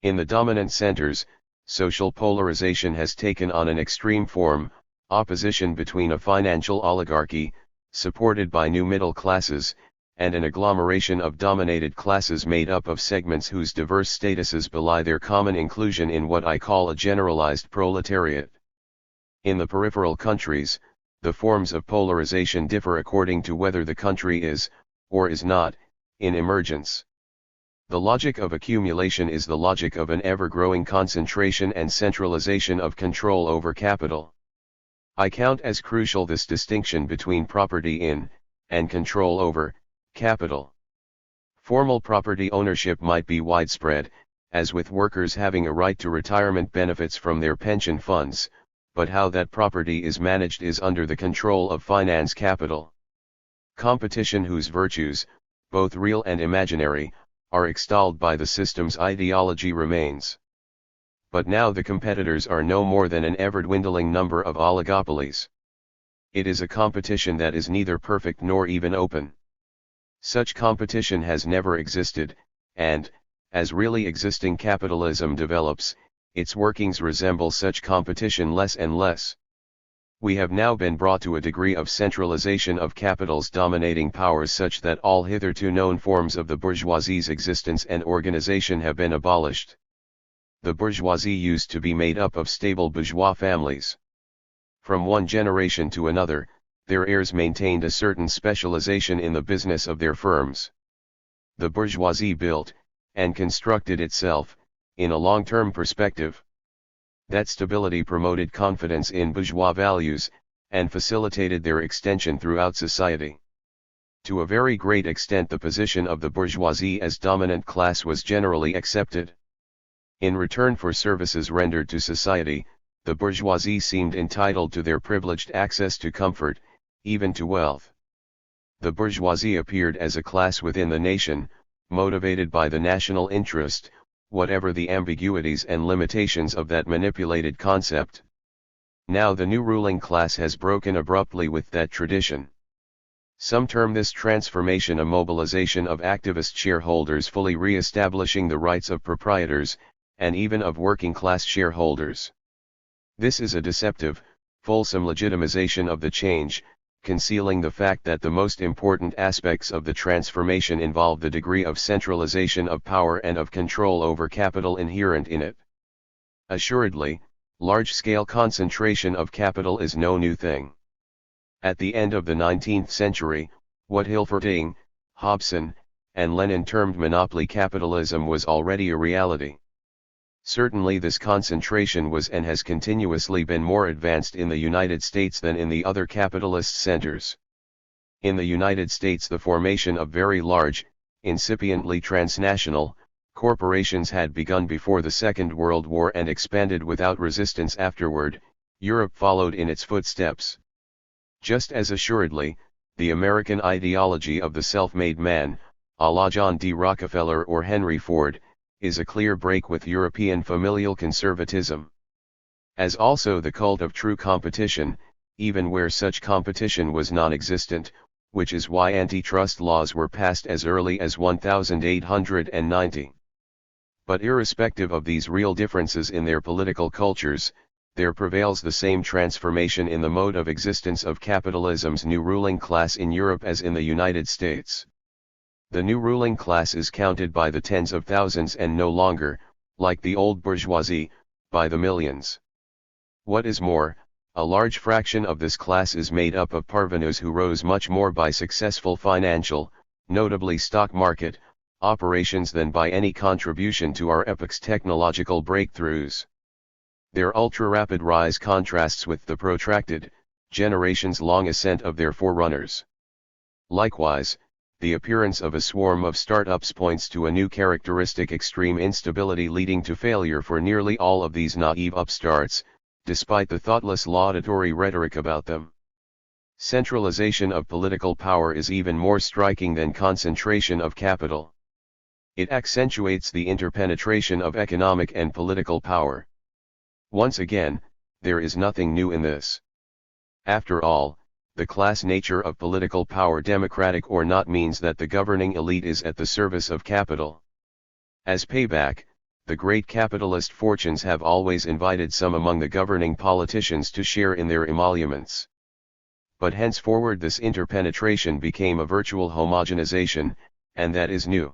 In the dominant centers, social polarization has taken on an extreme form, opposition between a financial oligarchy, supported by new middle classes, and an agglomeration of dominated classes made up of segments whose diverse statuses belie their common inclusion in what I call a generalized proletariat. In the peripheral countries, the forms of polarization differ according to whether the country is, or is not, in emergence. The logic of accumulation is the logic of an ever-growing concentration and centralization of control over capital. I count as crucial this distinction between property in, and control over, capital. Formal property ownership might be widespread, as with workers having a right to retirement benefits from their pension funds, but how that property is managed is under the control of finance capital. Competition whose virtues, both real and imaginary, are extolled by the system's ideology remains. But now the competitors are no more than an ever-dwindling number of oligopolies. It is a competition that is neither perfect nor even open. Such competition has never existed, and, as really existing capitalism develops, its workings resemble such competition less and less. We have now been brought to a degree of centralization of capital's dominating powers such that all hitherto known forms of the bourgeoisie's existence and organization have been abolished. The bourgeoisie used to be made up of stable bourgeois families. From one generation to another, their heirs maintained a certain specialization in the business of their firms. The bourgeoisie built, and constructed itself, in a long-term perspective. That stability promoted confidence in bourgeois values, and facilitated their extension throughout society. To a very great extent the position of the bourgeoisie as dominant class was generally accepted. In return for services rendered to society, the bourgeoisie seemed entitled to their privileged access to comfort, even to wealth. The bourgeoisie appeared as a class within the nation, motivated by the national interest, whatever the ambiguities and limitations of that manipulated concept. Now the new ruling class has broken abruptly with that tradition. Some term this transformation a mobilization of activist shareholders fully re-establishing the rights of proprietors, and even of working-class shareholders. This is a deceptive, fulsome legitimization of the change, concealing the fact that the most important aspects of the transformation involve the degree of centralization of power and of control over capital inherent in it. Assuredly, large-scale concentration of capital is no new thing. At the end of the 19th century, what Hilferding, Hobson, and Lenin termed monopoly capitalism was already a reality. Certainly this concentration was and has continuously been more advanced in the United States than in the other capitalist centers. In the United States the formation of very large, incipiently transnational, corporations had begun before the Second World War and expanded without resistance afterward. Europe followed in its footsteps. Just as assuredly, the American ideology of the self-made man, a la John D. Rockefeller or Henry Ford, is a clear break with European familial conservatism. As also the cult of true competition, even where such competition was non-existent, which is why antitrust laws were passed as early as 1890. But irrespective of these real differences in their political cultures, there prevails the same transformation in the mode of existence of capitalism's new ruling class in Europe as in the United States. The new ruling class is counted by the tens of thousands and no longer, like the old bourgeoisie, by the millions. What is more, a large fraction of this class is made up of parvenus who rose much more by successful financial, notably stock market, operations than by any contribution to our epoch's technological breakthroughs. Their ultra-rapid rise contrasts with the protracted, generations-long ascent of their forerunners. Likewise, the appearance of a swarm of startups points to a new characteristic: extreme instability leading to failure for nearly all of these naive upstarts, despite the thoughtless laudatory rhetoric about them. Centralization of political power is even more striking than concentration of capital. It accentuates the interpenetration of economic and political power. Once again, there is nothing new in this. After all, the class nature of political power, democratic or not, means that the governing elite is at the service of capital. As payback, the great capitalist fortunes have always invited some among the governing politicians to share in their emoluments. But henceforward this interpenetration became a virtual homogenization, and that is new.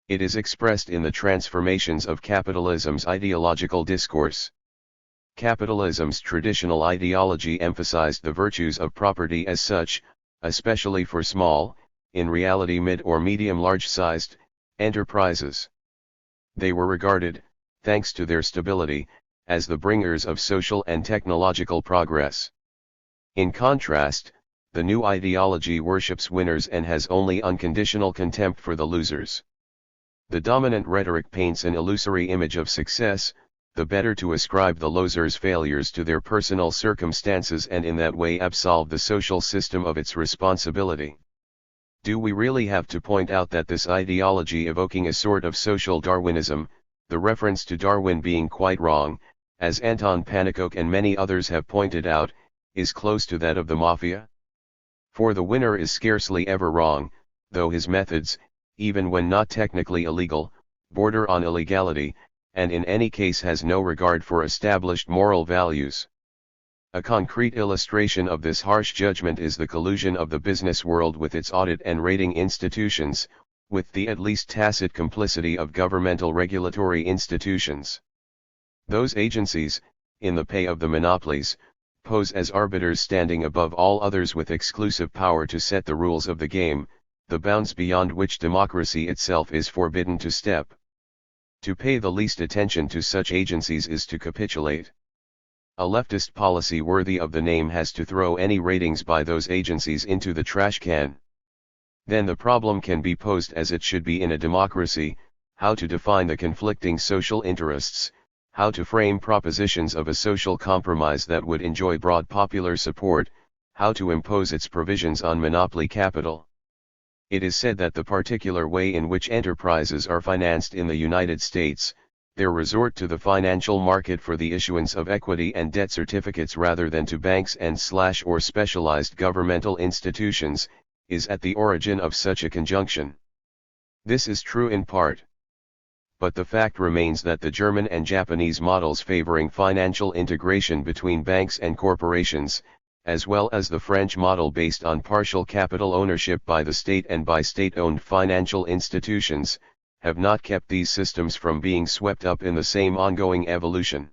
It is expressed in the transformations of capitalism's ideological discourse. Capitalism's traditional ideology emphasized the virtues of property as such, especially for small, in reality mid or medium-large-sized, enterprises. They were regarded, thanks to their stability, as the bringers of social and technological progress. In contrast, the new ideology worships winners and has only unconditional contempt for the losers. The dominant rhetoric paints an illusory image of success, the better to ascribe the losers' failures to their personal circumstances and in that way absolve the social system of its responsibility. Do we really have to point out that this ideology, evoking a sort of social Darwinism, the reference to Darwin being quite wrong, as Anton Pannekoek and many others have pointed out, is close to that of the mafia? For the winner is scarcely ever wrong, though his methods, even when not technically illegal, border on illegality, and in any case has no regard for established moral values. A concrete illustration of this harsh judgment is the collusion of the business world with its audit and rating institutions, with the at least tacit complicity of governmental regulatory institutions. Those agencies, in the pay of the monopolies, pose as arbiters standing above all others with exclusive power to set the rules of the game, the bounds beyond which democracy itself is forbidden to step. To pay the least attention to such agencies is to capitulate. A leftist policy worthy of the name has to throw any ratings by those agencies into the trash can. Then the problem can be posed as it should be in a democracy: how to define the conflicting social interests, how to frame propositions of a social compromise that would enjoy broad popular support, how to impose its provisions on monopoly capital. It is said that the particular way in which enterprises are financed in the United States, their resort to the financial market for the issuance of equity and debt certificates rather than to banks and or specialized governmental institutions, is at the origin of such a conjunction. This is true in part. But the fact remains that the German and Japanese models favoring financial integration between banks and corporations, as well as the French model based on partial capital ownership by the state and by state-owned financial institutions, have not kept these systems from being swept up in the same ongoing evolution.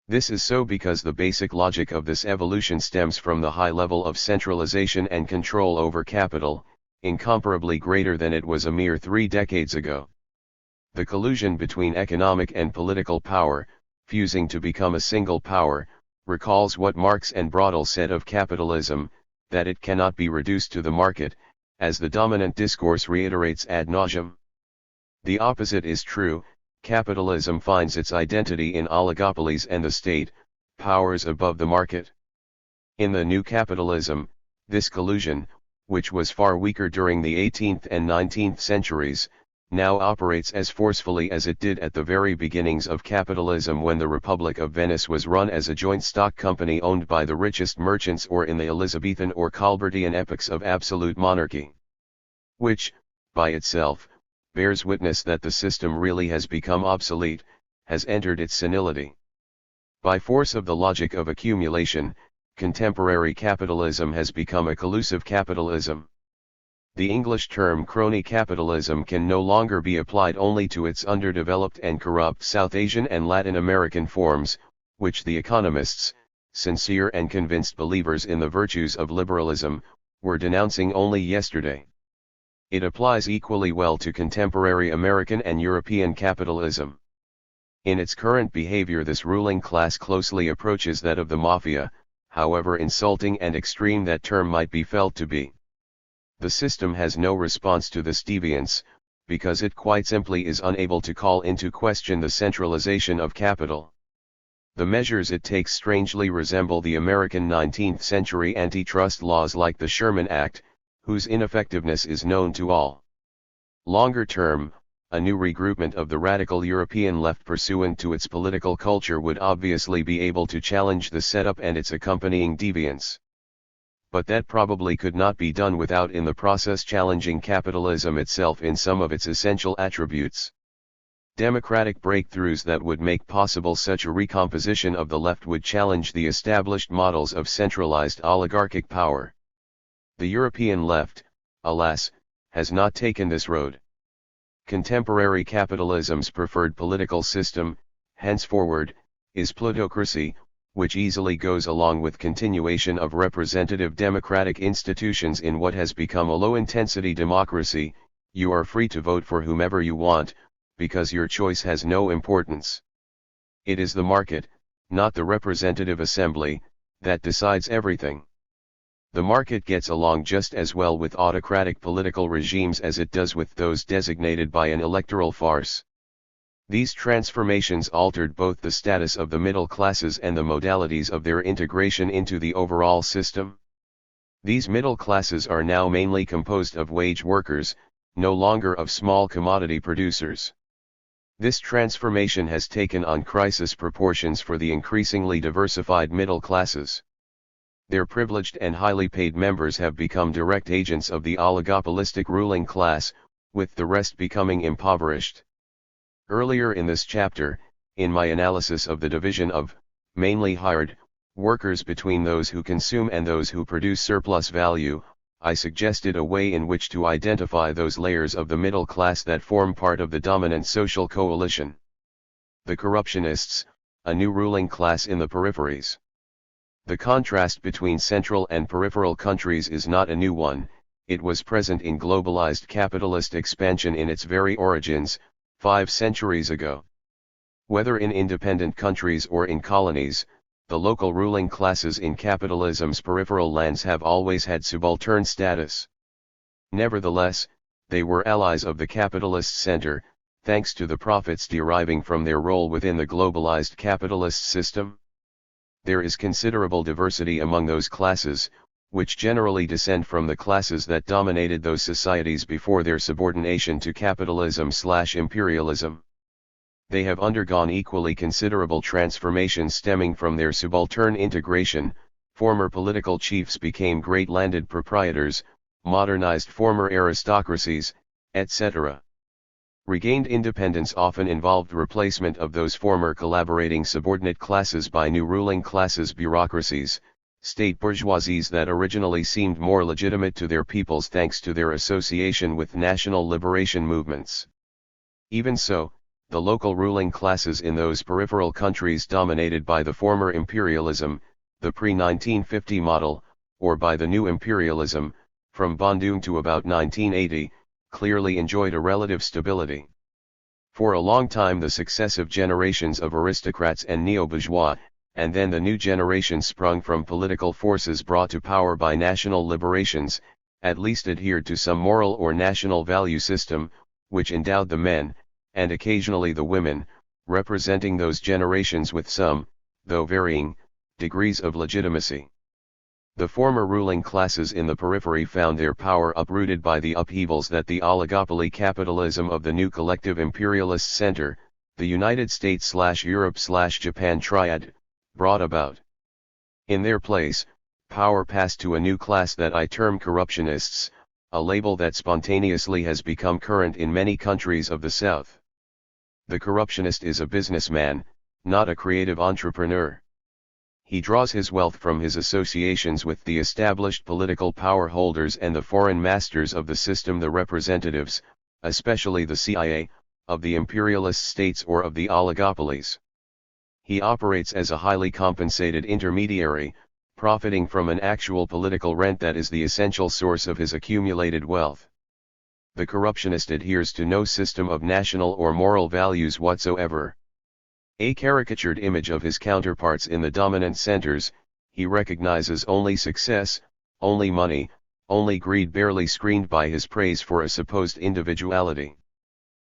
This is so because the basic logic of this evolution stems from the high level of centralization and control over capital, incomparably greater than it was a mere 3 decades ago. The collusion between economic and political power, fusing to become a single power, recalls what Marx and Brodel said of capitalism, that it cannot be reduced to the market, as the dominant discourse reiterates ad nauseam. The opposite is true: capitalism finds its identity in oligopolies and the state, powers above the market. In the new capitalism, this collusion, which was far weaker during the 18th and 19th centuries, now operates as forcefully as it did at the very beginnings of capitalism, when the Republic of Venice was run as a joint stock company owned by the richest merchants, or in the Elizabethan or Colbertian epochs of absolute monarchy. Which, by itself, bears witness that the system really has become obsolete, has entered its senility. By force of the logic of accumulation, contemporary capitalism has become a collusive capitalism. The English term crony capitalism can no longer be applied only to its underdeveloped and corrupt South Asian and Latin American forms, which the economists, sincere and convinced believers in the virtues of liberalism, were denouncing only yesterday. It applies equally well to contemporary American and European capitalism. In its current behavior, this ruling class closely approaches that of the mafia, however insulting and extreme that term might be felt to be. The system has no response to this deviance, because it quite simply is unable to call into question the centralization of capital. The measures it takes strangely resemble the American 19th century antitrust laws like the Sherman Act, whose ineffectiveness is known to all. Longer term, a new regroupment of the radical European left pursuant to its political culture would obviously be able to challenge the setup and its accompanying deviance. But that probably could not be done without in the process challenging capitalism itself in some of its essential attributes. Democratic breakthroughs that would make possible such a recomposition of the left would challenge the established models of centralized oligarchic power. The European left, alas, has not taken this road. Contemporary capitalism's preferred political system, henceforward, is plutocracy, which easily goes along with continuation of representative democratic institutions in what has become a low-intensity democracy. You are free to vote for whomever you want, because your choice has no importance. It is the market, not the representative assembly, that decides everything. The market gets along just as well with autocratic political regimes as it does with those designated by an electoral farce. These transformations altered both the status of the middle classes and the modalities of their integration into the overall system. These middle classes are now mainly composed of wage workers, no longer of small commodity producers. This transformation has taken on crisis proportions for the increasingly diversified middle classes. Their privileged and highly paid members have become direct agents of the oligopolistic ruling class, with the rest becoming impoverished. Earlier in this chapter, in my analysis of the division of, mainly hired, workers between those who consume and those who produce surplus value, I suggested a way in which to identify those layers of the middle class that form part of the dominant social coalition. The corruptionists, a new ruling class in the peripheries. The contrast between central and peripheral countries is not a new one, it was present in globalized capitalist expansion in its very origins, 5 centuries ago. Whether in independent countries or in colonies, the local ruling classes in capitalism's peripheral lands have always had subaltern status. Nevertheless, they were allies of the capitalist center, thanks to the profits deriving from their role within the globalized capitalist system. There is considerable diversity among those classes, which generally descend from the classes that dominated those societies before their subordination to capitalism/imperialism. They have undergone equally considerable transformations stemming from their subaltern integration. Former political chiefs became great landed proprietors, modernized former aristocracies, etc. Regained independence often involved replacement of those former collaborating subordinate classes by new ruling classes, bureaucracies, state bourgeoisies that originally seemed more legitimate to their peoples thanks to their association with national liberation movements. Even so, the local ruling classes in those peripheral countries dominated by the former imperialism, the pre-1950 model, or by the new imperialism, from Bandung to about 1980, clearly enjoyed a relative stability. For a long time the successive generations of aristocrats and neo-bourgeois, and then the new generation sprung from political forces brought to power by national liberations, at least adhered to some moral or national value system, which endowed the men, and occasionally the women, representing those generations with some, though varying, degrees of legitimacy. The former ruling classes in the periphery found their power uprooted by the upheavals that the oligopoly capitalism of the new collective imperialist center, the United States/Europe/Japan triad, brought about. In their place, power passed to a new class that I term corruptionists, a label that spontaneously has become current in many countries of the South. The corruptionist is a businessman, not a creative entrepreneur. He draws his wealth from his associations with the established political power holders and the foreign masters of the system, the representatives, especially the CIA, of the imperialist states or of the oligopolies. He operates as a highly compensated intermediary, profiting from an actual political rent that is the essential source of his accumulated wealth. The corruptionist adheres to no system of national or moral values whatsoever. A caricatured image of his counterparts in the dominant centers, he recognizes only success, only money, only greed barely screened by his praise for a supposed individuality.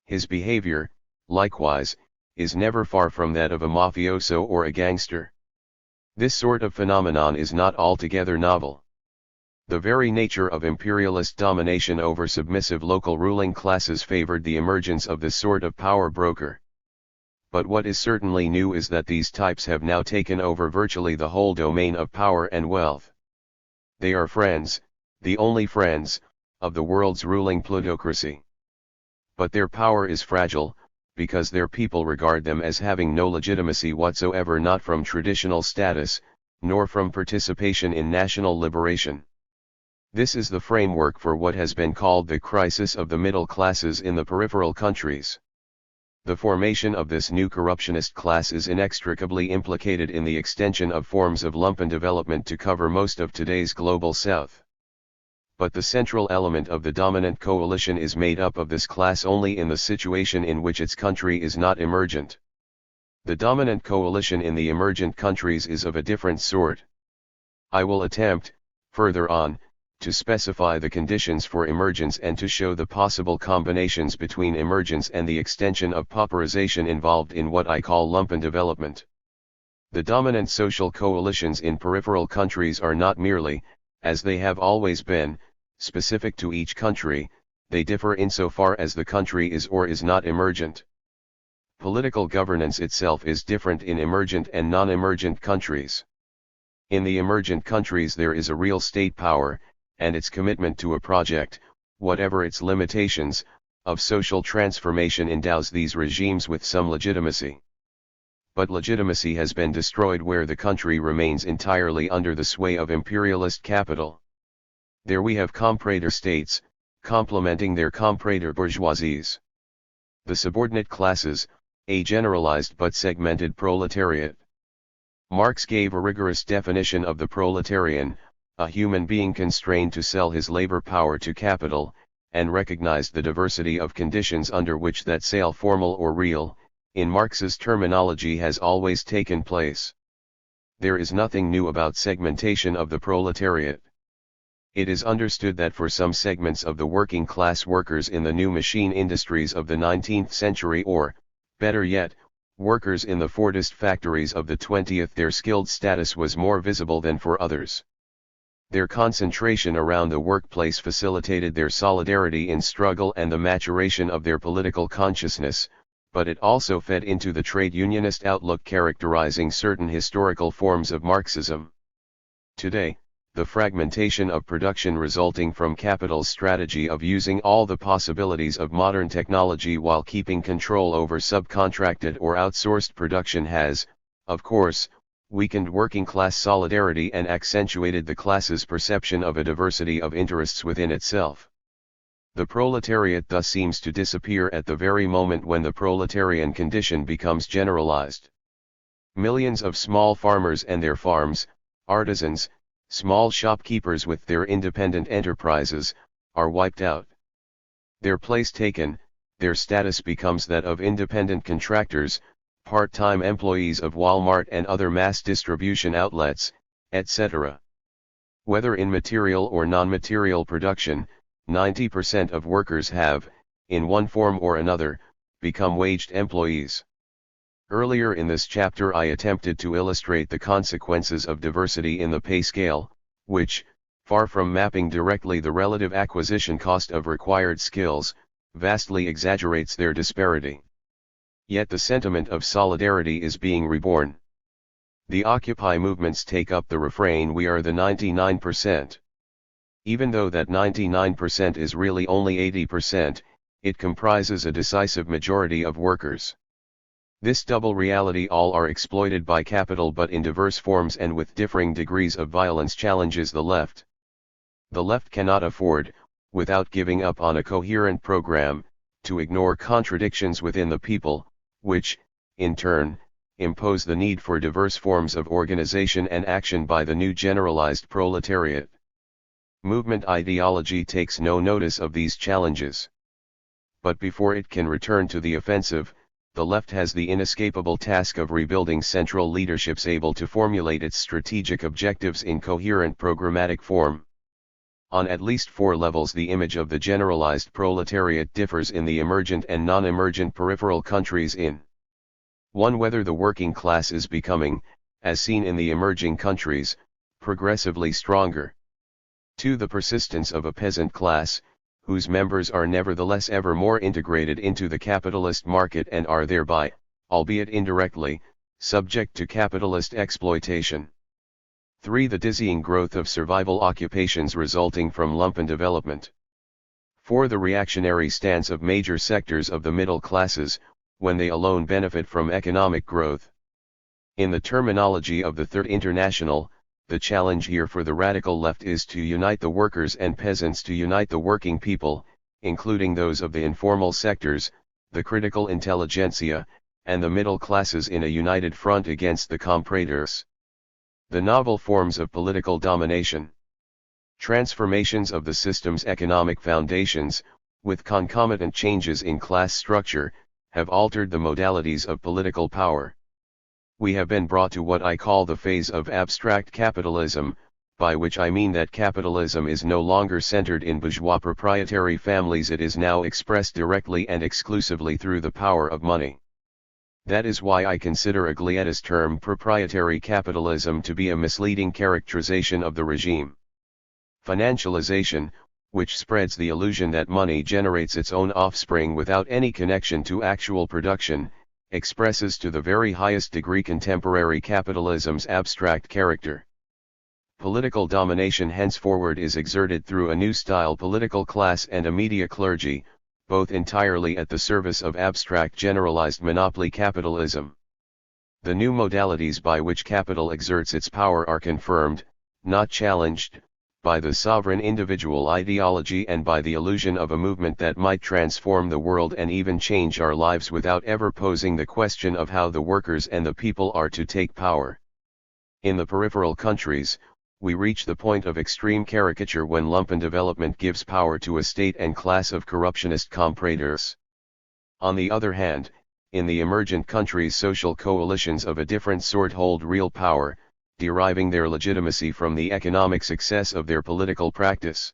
His behavior, likewise, is never far from that of a mafioso or a gangster. This sort of phenomenon is not altogether novel. The very nature of imperialist domination over submissive local ruling classes favored the emergence of this sort of power broker. But what is certainly new is that these types have now taken over virtually the whole domain of power and wealth. They are friends, the only friends, of the world's ruling plutocracy. But their power is fragile, because their people regard them as having no legitimacy whatsoever, not from traditional status, nor from participation in national liberation. This is the framework for what has been called the crisis of the middle classes in the peripheral countries. The formation of this new corruptionist class is inextricably implicated in the extension of forms of lumpen development to cover most of today's global south. But the central element of the dominant coalition is made up of this class only in the situation in which its country is not emergent. The dominant coalition in the emergent countries is of a different sort. I will attempt, further on, to specify the conditions for emergence and to show the possible combinations between emergence and the extension of pauperization involved in what I call lumpen development. The dominant social coalitions in peripheral countries are not merely, as they have always been, specific to each country, they differ insofar as the country is or is not emergent. Political governance itself is different in emergent and non-emergent countries. In the emergent countries there is a real state power, and its commitment to a project, whatever its limitations, of social transformation endows these regimes with some legitimacy. But legitimacy has been destroyed where the country remains entirely under the sway of imperialist capital. There we have comprador states, complementing their comprador bourgeoisies. The subordinate classes, a generalized but segmented proletariat. Marx gave a rigorous definition of the proletarian, a human being constrained to sell his labor power to capital, and recognized the diversity of conditions under which that sale, formal or real, in Marx's terminology, has always taken place. There is nothing new about segmentation of the proletariat. It is understood that for some segments of the working class workers in the new machine industries of the 19th century, or, better yet, workers in the Fordist factories of the 20th, their skilled status was more visible than for others. Their concentration around the workplace facilitated their solidarity in struggle and the maturation of their political consciousness, but it also fed into the trade unionist outlook characterizing certain historical forms of Marxism. Today, the fragmentation of production resulting from capital's strategy of using all the possibilities of modern technology while keeping control over subcontracted or outsourced production has, of course, weakened working-class solidarity and accentuated the class's perception of a diversity of interests within itself. The proletariat thus seems to disappear at the very moment when the proletarian condition becomes generalized. Millions of small farmers and their farms, artisans, small shopkeepers with their independent enterprises, are wiped out. Their place taken, their status becomes that of independent contractors, part-time employees of Walmart and other mass distribution outlets, etc. Whether in material or non-material production, 90% of workers have, in one form or another, become waged employees. Earlier in this chapter I attempted to illustrate the consequences of diversity in the pay scale, which, far from mapping directly the relative acquisition cost of required skills, vastly exaggerates their disparity. Yet the sentiment of solidarity is being reborn. The Occupy movements take up the refrain, "We are the 99%. Even though that 99% is really only 80%, it comprises a decisive majority of workers. This double reality, all are exploited by capital but in diverse forms and with differing degrees of violence, challenges the left. The left cannot afford, without giving up on a coherent program, to ignore contradictions within the people, which, in turn, impose the need for diverse forms of organization and action by the new generalized proletariat. Movement ideology takes no notice of these challenges. But before it can return to the offensive, the left has the inescapable task of rebuilding central leaderships able to formulate its strategic objectives in coherent programmatic form. On at least 4 levels the image of the generalized proletariat differs in the emergent and non-emergent peripheral countries in 1. Whether the working class is becoming, as seen in the emerging countries, progressively stronger. 2. The persistence of a peasant class, whose members are nevertheless ever more integrated into the capitalist market and are thereby, albeit indirectly, subject to capitalist exploitation. 3. The dizzying growth of survival occupations resulting from lumpen development. 4. The reactionary stance of major sectors of the middle classes, when they alone benefit from economic growth. In the terminology of the Third International, the challenge here for the radical left is to unite the workers and peasants, to unite the working people, including those of the informal sectors, the critical intelligentsia, and the middle classes in a united front against the compradors. The novel forms of political domination. Transformations of the system's economic foundations, with concomitant changes in class structure, have altered the modalities of political power. We have been brought to what I call the phase of abstract capitalism, by which I mean that capitalism is no longer centered in bourgeois proprietary families, it is now expressed directly and exclusively through the power of money. That is why I consider a Gliettis term proprietary capitalism to be a misleading characterization of the regime. Financialization, which spreads the illusion that money generates its own offspring without any connection to actual production, expresses to the very highest degree contemporary capitalism's abstract character. Political domination henceforward is exerted through a new style political class and a media clergy, both entirely at the service of abstract generalized monopoly capitalism. The new modalities by which capital exerts its power are confirmed, not challenged, by the sovereign individual ideology and by the illusion of a movement that might transform the world and even change our lives without ever posing the question of how the workers and the people are to take power. In the peripheral countries, we reach the point of extreme caricature when lumpen development gives power to a state and class of corruptionist compradors. On the other hand, in the emergent countries social coalitions of a different sort hold real power, deriving their legitimacy from the economic success of their political practice.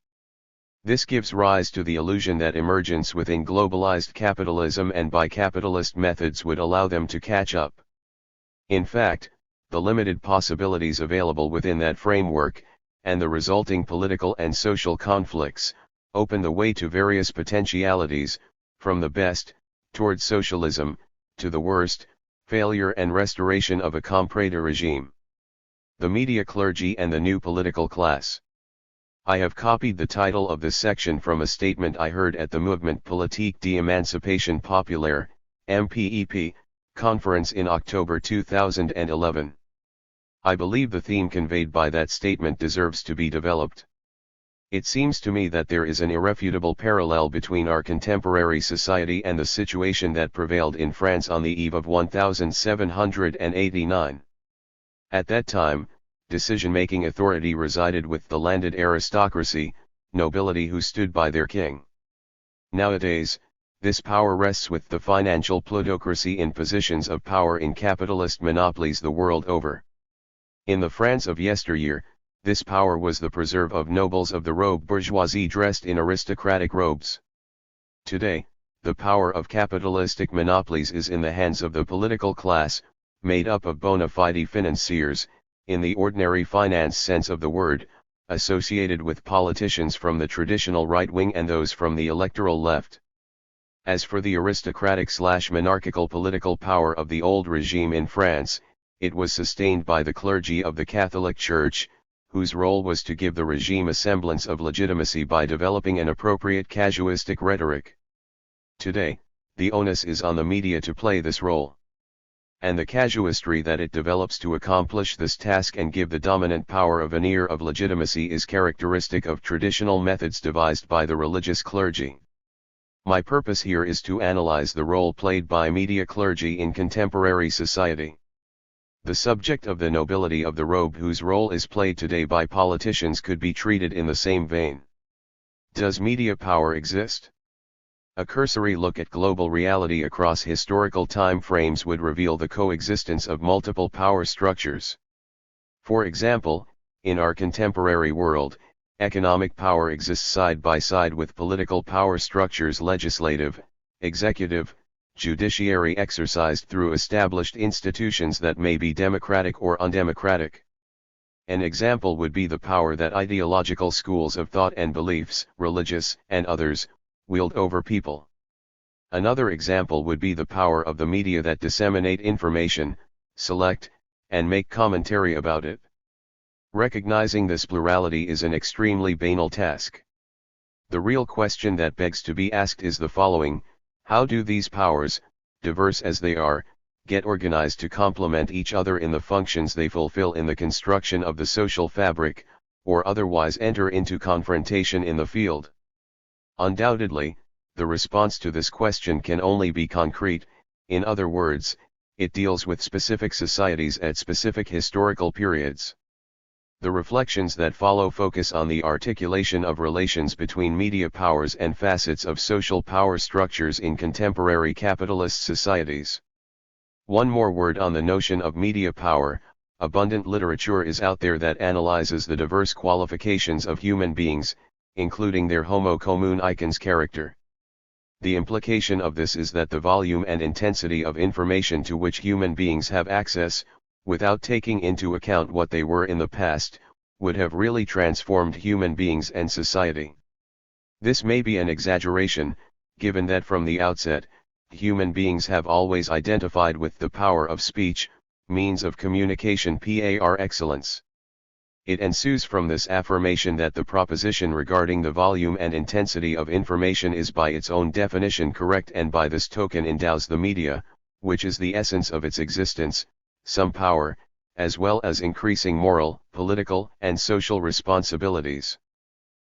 This gives rise to the illusion that emergence within globalized capitalism and by capitalist methods would allow them to catch up. In fact, the limited possibilities available within that framework, and the resulting political and social conflicts, open the way to various potentialities, from the best, towards socialism, to the worst, failure and restoration of a comprador regime. The media clergy and the new political class. I have copied the title of this section from a statement I heard at the Mouvement Politique d'Emancipation Populaire, MPEP, conference in October 2011. I believe the theme conveyed by that statement deserves to be developed. It seems to me that there is an irrefutable parallel between our contemporary society and the situation that prevailed in France on the eve of 1789. At that time, decision-making authority resided with the landed aristocracy, nobility who stood by their king. Nowadays, this power rests with the financial plutocracy in positions of power in capitalist monopolies the world over. In the France of yesteryear, this power was the preserve of nobles of the robe bourgeoisie dressed in aristocratic robes. Today, the power of capitalistic monopolies is in the hands of the political class, made up of bona fide financiers, in the ordinary finance sense of the word, associated with politicians from the traditional right wing and those from the electoral left. As for the aristocratic/monarchical political power of the old regime in France, it was sustained by the clergy of the Catholic Church, whose role was to give the regime a semblance of legitimacy by developing an appropriate casuistic rhetoric. Today, the onus is on the media to play this role. And the casuistry that it develops to accomplish this task and give the dominant power a veneer of legitimacy is characteristic of traditional methods devised by the religious clergy. My purpose here is to analyze the role played by media clergy in contemporary society. The subject of the nobility of the robe whose role is played today by politicians could be treated in the same vein. Does media power exist? A cursory look at global reality across historical time frames would reveal the coexistence of multiple power structures. For example, in our contemporary world, economic power exists side by side with political power structures, legislative, executive, judiciary, exercised through established institutions that may be democratic or undemocratic. An example would be the power that ideological schools of thought and beliefs, religious and others, wield over people. Another example would be the power of the media that disseminate information, select, and make commentary about it. Recognizing this plurality is an extremely banal task. The real question that begs to be asked is the following: how do these powers, diverse as they are, get organized to complement each other in the functions they fulfill in the construction of the social fabric, or otherwise enter into confrontation in the field? Undoubtedly, the response to this question can only be concrete. In other words, it deals with specific societies at specific historical periods. The reflections that follow focus on the articulation of relations between media powers and facets of social power structures in contemporary capitalist societies. One more word on the notion of media power. Abundant literature is out there that analyzes the diverse qualifications of human beings, including their homo communicans character. The implication of this is that the volume and intensity of information to which human beings have access, without taking into account what they were in the past, would have really transformed human beings and society. This may be an exaggeration, given that from the outset, human beings have always identified with the power of speech, means of communication par excellence. It ensues from this affirmation that the proposition regarding the volume and intensity of information is by its own definition correct, and by this token endows the media, which is the essence of its existence, some power, as well as increasing moral, political, and social responsibilities.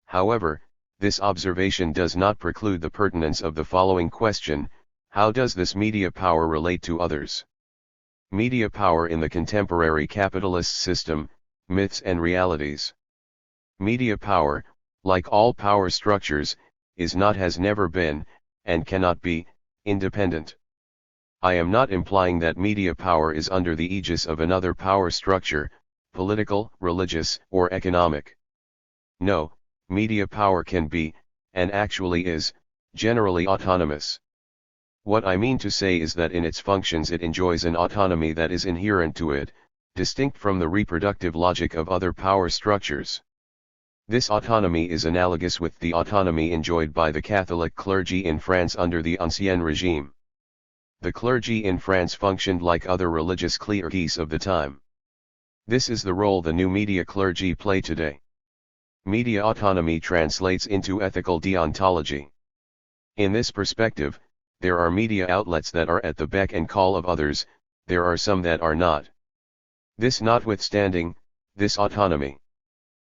However, this observation does not preclude the pertinence of the following question: how does this media power relate to others? Media power in the contemporary capitalist system, myths and realities. Media power, like all power structures, is not, has never been, and cannot be, independent. I am not implying that media power is under the aegis of another power structure, political, religious, or economic. No, media power can be, and actually is, generally autonomous. What I mean to say is that in its functions it enjoys an autonomy that is inherent to it, distinct from the reproductive logic of other power structures. This autonomy is analogous with the autonomy enjoyed by the Catholic clergy in France under the Ancien regime. The clergy in France functioned like other religious clergies of the time. This is the role the new media clergy play today. Media autonomy translates into ethical deontology. In this perspective, there are media outlets that are at the beck and call of others, there are some that are not. This notwithstanding, this autonomy,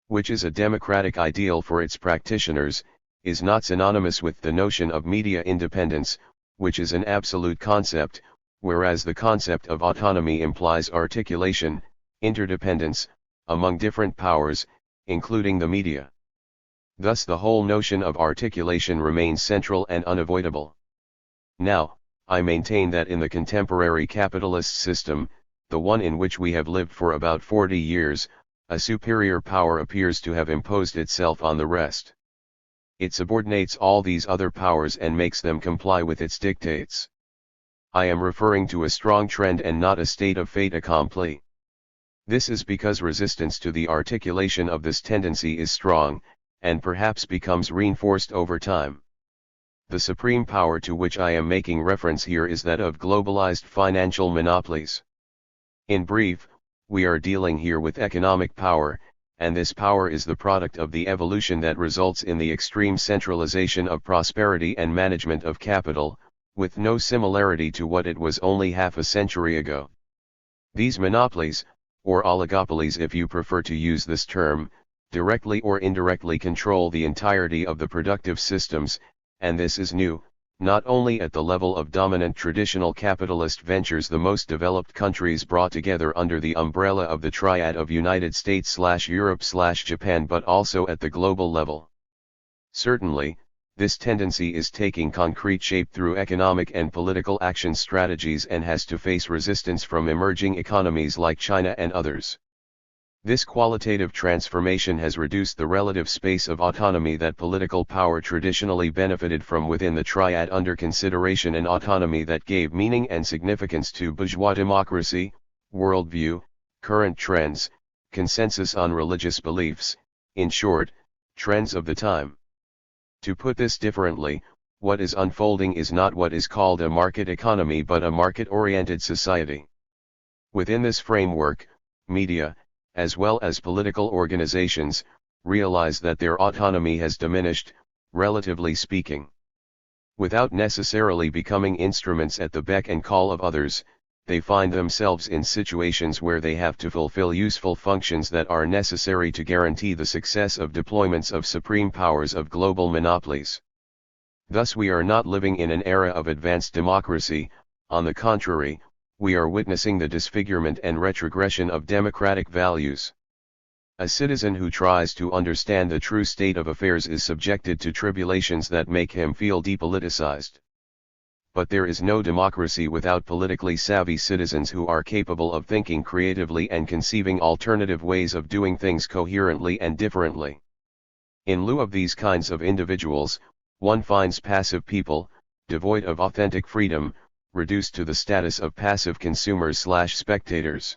which is a democratic ideal for its practitioners, is not synonymous with the notion of media independence, which is an absolute concept, whereas the concept of autonomy implies articulation, interdependence, among different powers, including the media. Thus the whole notion of articulation remains central and unavoidable. Now, I maintain that in the contemporary capitalist system, the one in which we have lived for about 40 years, a superior power appears to have imposed itself on the rest. It subordinates all these other powers and makes them comply with its dictates. I am referring to a strong trend and not a state of fait accompli. This is because resistance to the articulation of this tendency is strong, and perhaps becomes reinforced over time. The supreme power to which I am making reference here is that of globalized financial monopolies. In brief, we are dealing here with economic power, and this power is the product of the evolution that results in the extreme centralization of prosperity and management of capital, with no similarity to what it was only half a century ago. These monopolies, or oligopolies if you prefer to use this term, directly or indirectly control the entirety of the productive systems, and this is new, not only at the level of dominant traditional capitalist ventures the most developed countries brought together under the umbrella of the triad of United States/Europe/Japan, but also at the global level. Certainly, this tendency is taking concrete shape through economic and political action strategies and has to face resistance from emerging economies like China and others. This qualitative transformation has reduced the relative space of autonomy that political power traditionally benefited from within the triad under consideration, an autonomy that gave meaning and significance to bourgeois democracy, worldview, current trends, consensus on religious beliefs, in short, trends of the time. To put this differently, what is unfolding is not what is called a market economy but a market-oriented society. Within this framework, media, as well as political organizations, realize that their autonomy has diminished, relatively speaking. Without necessarily becoming instruments at the beck and call of others, they find themselves in situations where they have to fulfill useful functions that are necessary to guarantee the success of deployments of supreme powers of global monopolies. Thus we are not living in an era of advanced democracy, on the contrary, we are witnessing the disfigurement and retrogression of democratic values. A citizen who tries to understand the true state of affairs is subjected to tribulations that make him feel depoliticized. But there is no democracy without politically savvy citizens who are capable of thinking creatively and conceiving alternative ways of doing things coherently and differently. In lieu of these kinds of individuals, one finds passive people, devoid of authentic freedom, reduced to the status of passive consumers/spectators.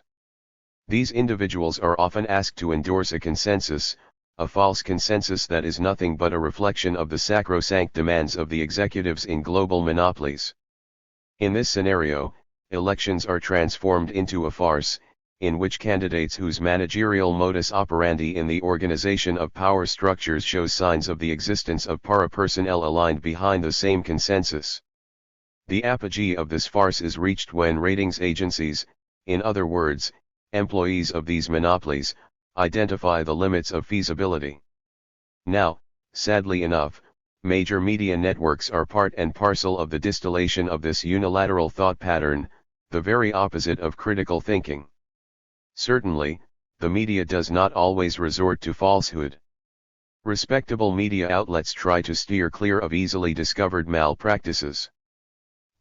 These individuals are often asked to endorse a consensus, a false consensus that is nothing but a reflection of the sacrosanct demands of the executives in global monopolies. In this scenario, elections are transformed into a farce, in which candidates whose managerial modus operandi in the organization of power structures shows signs of the existence of para-personnel aligned behind the same consensus. The apogee of this farce is reached when ratings agencies, in other words, employees of these monopolies, identify the limits of feasibility. Now, sadly enough, major media networks are part and parcel of the distillation of this unilateral thought pattern, the very opposite of critical thinking. Certainly, the media does not always resort to falsehood. Respectable media outlets try to steer clear of easily discovered malpractices.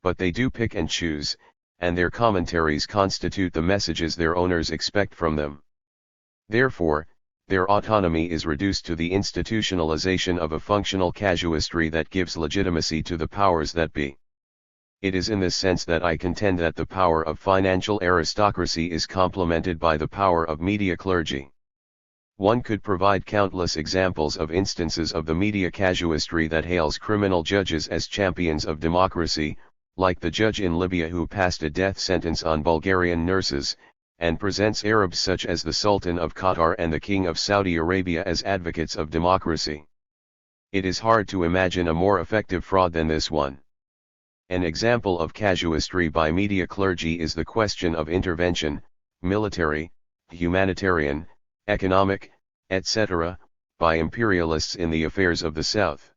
But they do pick and choose, and their commentaries constitute the messages their owners expect from them. Therefore, their autonomy is reduced to the institutionalization of a functional casuistry that gives legitimacy to the powers that be. It is in this sense that I contend that the power of financial aristocracy is complemented by the power of media clergy. One could provide countless examples of instances of the media casuistry that hails criminal judges as champions of democracy, like the judge in Libya who passed a death sentence on Bulgarian nurses, and presents Arabs such as the Sultan of Qatar and the King of Saudi Arabia as advocates of democracy. It is hard to imagine a more effective fraud than this one. An example of casuistry by media clergy is the question of intervention, military, humanitarian, economic, etc., by imperialists in the affairs of the South.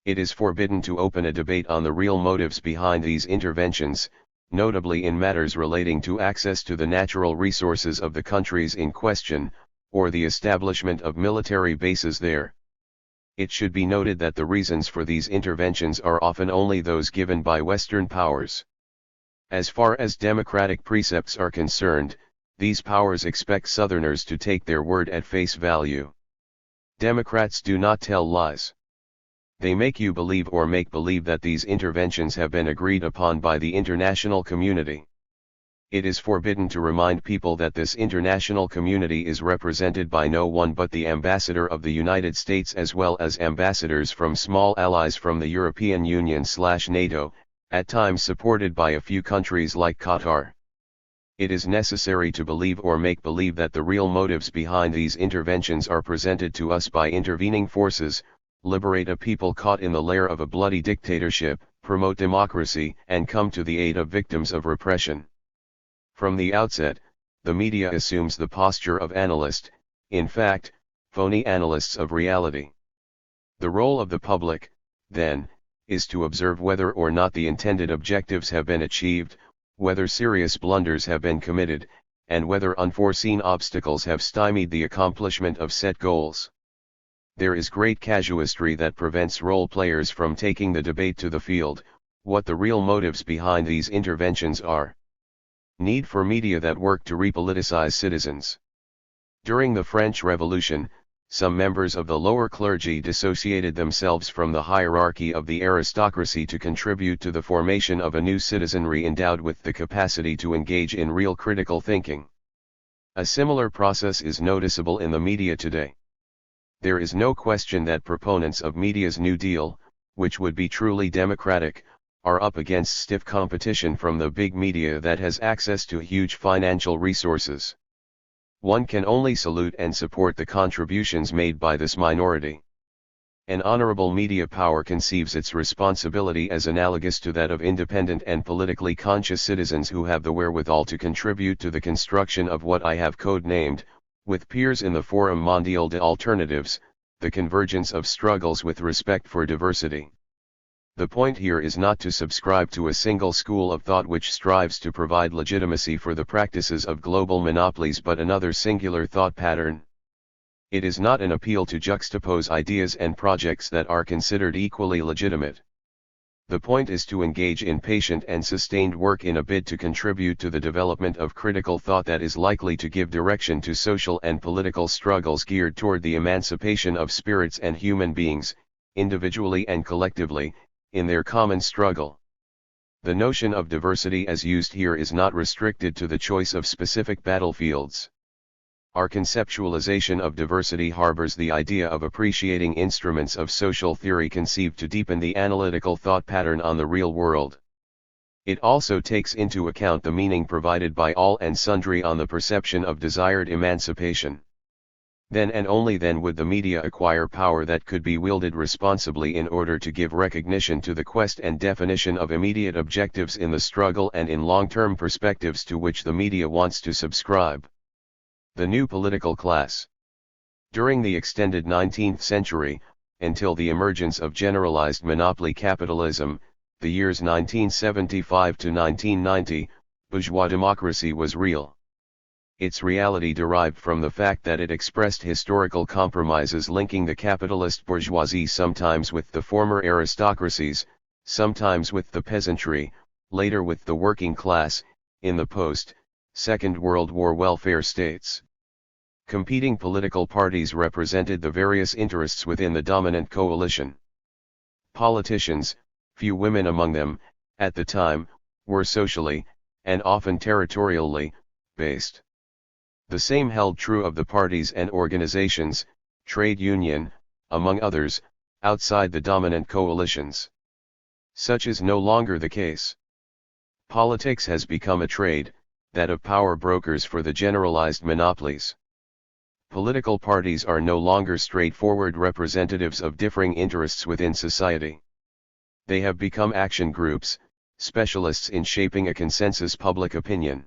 It is forbidden to open a debate on the real motives behind these interventions, notably in matters relating to access to the natural resources of the countries in question, or the establishment of military bases there. It should be noted that the reasons for these interventions are often only those given by Western powers. As far as democratic precepts are concerned, these powers expect Southerners to take their word at face value. Democrats do not tell lies. They make you believe or make believe that these interventions have been agreed upon by the international community. It is forbidden to remind people that this international community is represented by no one but the ambassador of the United States as well as ambassadors from small allies from the European Union/NATO, at times supported by a few countries like Qatar. It is necessary to believe or make believe that the real motives behind these interventions are presented to us by intervening forces, liberate a people caught in the lair of a bloody dictatorship, promote democracy, and come to the aid of victims of repression. From the outset, the media assumes the posture of analyst, in fact, phony analysts of reality. The role of the public, then, is to observe whether or not the intended objectives have been achieved, whether serious blunders have been committed, and whether unforeseen obstacles have stymied the accomplishment of set goals. There is great casuistry that prevents role players from taking the debate to the field, what the real motives behind these interventions are. Need for media that work to repoliticize citizens. During the French Revolution, some members of the lower clergy dissociated themselves from the hierarchy of the aristocracy to contribute to the formation of a new citizenry endowed with the capacity to engage in real critical thinking. A similar process is noticeable in the media today. There is no question that proponents of media's New Deal, which would be truly democratic, are up against stiff competition from the big media that has access to huge financial resources. One can only salute and support the contributions made by this minority. An honorable media power conceives its responsibility as analogous to that of independent and politically conscious citizens who have the wherewithal to contribute to the construction of what I have codenamed, with peers in the Forum Mondial de Alternatives, the convergence of struggles with respect for diversity. The point here is not to subscribe to a single school of thought which strives to provide legitimacy for the practices of global monopolies but another singular thought pattern. It is not an appeal to juxtapose ideas and projects that are considered equally legitimate. The point is to engage in patient and sustained work in a bid to contribute to the development of critical thought that is likely to give direction to social and political struggles geared toward the emancipation of spirits and human beings, individually and collectively, in their common struggle. The notion of diversity as used here is not restricted to the choice of specific battlefields. Our conceptualization of diversity harbors the idea of appreciating instruments of social theory conceived to deepen the analytical thought pattern on the real world. It also takes into account the meaning provided by all and sundry on the perception of desired emancipation. Then and only then would the media acquire power that could be wielded responsibly in order to give recognition to the quest and definition of immediate objectives in the struggle and in long-term perspectives to which the media wants to subscribe. The new political class. During the extended 19th century, until the emergence of generalized monopoly capitalism, the years 1975 to 1990, bourgeois democracy was real. Its reality derived from the fact that it expressed historical compromises linking the capitalist bourgeoisie sometimes with the former aristocracies, sometimes with the peasantry, later with the working class, in the post-Second World War welfare states. Competing political parties represented the various interests within the dominant coalition. Politicians, few women among them, at the time, were socially, and often territorially, based. The same held true of the parties and organizations, trade union, among others, outside the dominant coalitions. Such is no longer the case. Politics has become a trade, that of power brokers for the generalized monopolies. Political parties are no longer straightforward representatives of differing interests within society. They have become action groups, specialists in shaping a consensus public opinion.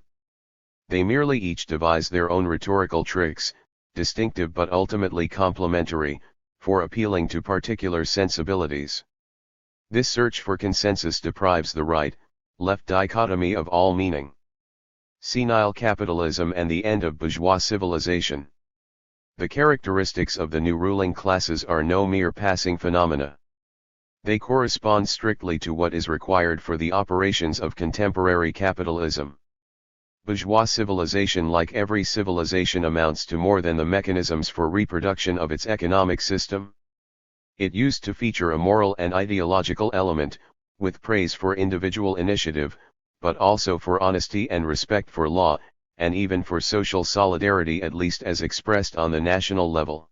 They merely each devise their own rhetorical tricks, distinctive but ultimately complementary, for appealing to particular sensibilities. This search for consensus deprives the right-left dichotomy of all meaning. Senile capitalism and the end of bourgeois civilization. The characteristics of the new ruling classes are no mere passing phenomena. They correspond strictly to what is required for the operations of contemporary capitalism. Bourgeois civilization, like every civilization, amounts to more than the mechanisms for reproduction of its economic system. It used to feature a moral and ideological element, with praise for individual initiative, but also for honesty and respect for law, and even for social solidarity, at least as expressed on the national level.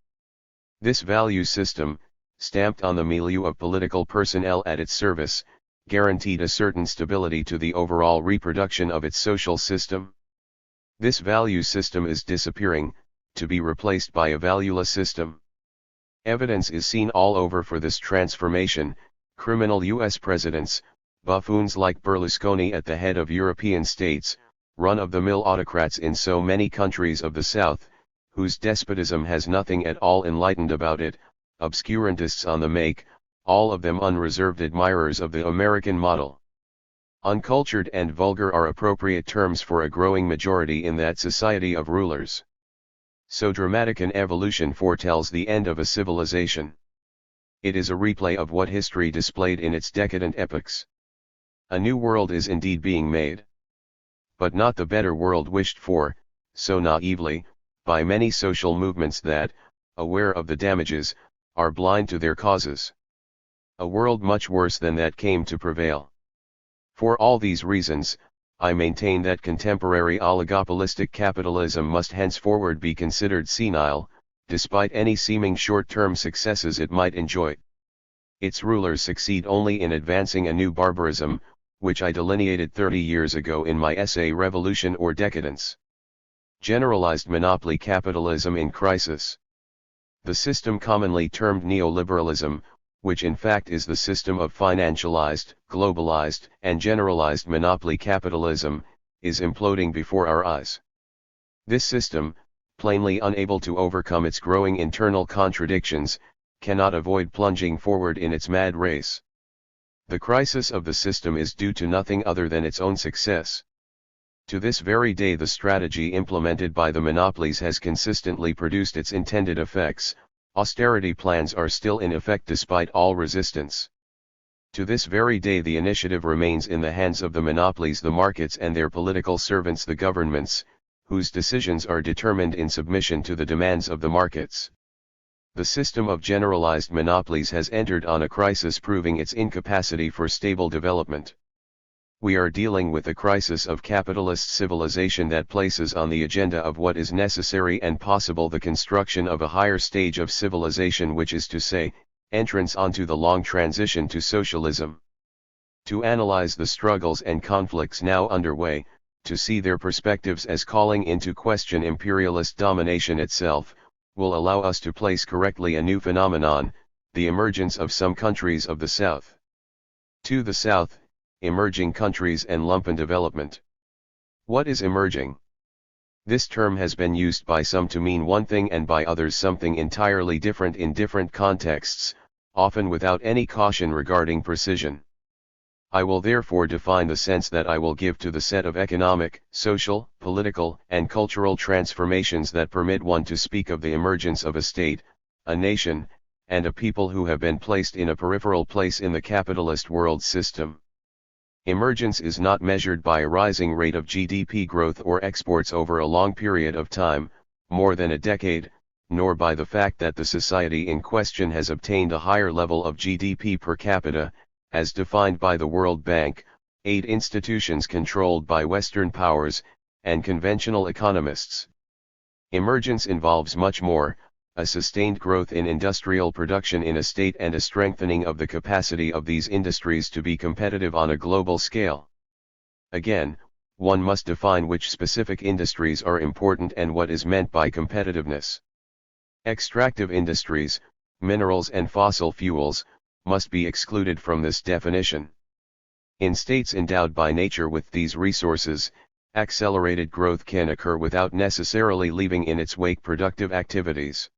This value system, stamped on the milieu of political personnel at its service, guaranteed a certain stability to the overall reproduction of its social system. This value system is disappearing, to be replaced by a valueless system. Evidence is seen all over for this transformation: criminal U.S. presidents, buffoons like Berlusconi at the head of European states, run-of-the-mill autocrats in so many countries of the South, whose despotism has nothing at all enlightened about it, obscurantists on the make, all of them unreserved admirers of the American model. Uncultured and vulgar are appropriate terms for a growing majority in that society of rulers. So dramatic an evolution foretells the end of a civilization. It is a replay of what history displayed in its decadent epochs. A new world is indeed being made. But not the better world wished for, so naively, by many social movements that, aware of the damages, are blind to their causes. A world much worse than that came to prevail. For all these reasons, I maintain that contemporary oligopolistic capitalism must henceforward be considered senile, despite any seeming short-term successes it might enjoy. Its rulers succeed only in advancing a new barbarism, which I delineated 30 years ago in my essay Revolution or Decadence. Generalized monopoly capitalism in crisis. The system commonly termed neoliberalism, which in fact is the system of financialized, globalized, and generalized monopoly capitalism, is imploding before our eyes. This system, plainly unable to overcome its growing internal contradictions, cannot avoid plunging forward in its mad race. The crisis of the system is due to nothing other than its own success. To this very day the strategy implemented by the monopolies has consistently produced its intended effects. Austerity plans are still in effect despite all resistance. To this very day the initiative remains in the hands of the monopolies, the markets, and their political servants, the governments, whose decisions are determined in submission to the demands of the markets. The system of generalized monopolies has entered on a crisis, proving its incapacity for stable development. We are dealing with a crisis of capitalist civilization that places on the agenda of what is necessary and possible the construction of a higher stage of civilization, which is to say, entrance onto the long transition to socialism. To analyze the struggles and conflicts now underway, to see their perspectives as calling into question imperialist domination itself, will allow us to place correctly a new phenomenon, the emergence of some countries of the South. To the South, emerging countries and lumpen development. What is emerging? This term has been used by some to mean one thing and by others something entirely different in different contexts, often without any caution regarding precision. I will therefore define the sense that I will give to the set of economic, social, political, and cultural transformations that permit one to speak of the emergence of a state, a nation, and a people who have been placed in a peripheral place in the capitalist world system. Emergence is not measured by a rising rate of GDP growth or exports over a long period of time, more than a decade, nor by the fact that the society in question has obtained a higher level of GDP per capita, as defined by the World Bank, aid institutions controlled by Western powers, and conventional economists. Emergence involves much more, a sustained growth in industrial production in a state and a strengthening of the capacity of these industries to be competitive on a global scale. Again, one must define which specific industries are important and what is meant by competitiveness. Extractive industries, minerals and fossil fuels, must be excluded from this definition. In states endowed by nature with these resources, accelerated growth can occur without necessarily leaving in its wake productive activities.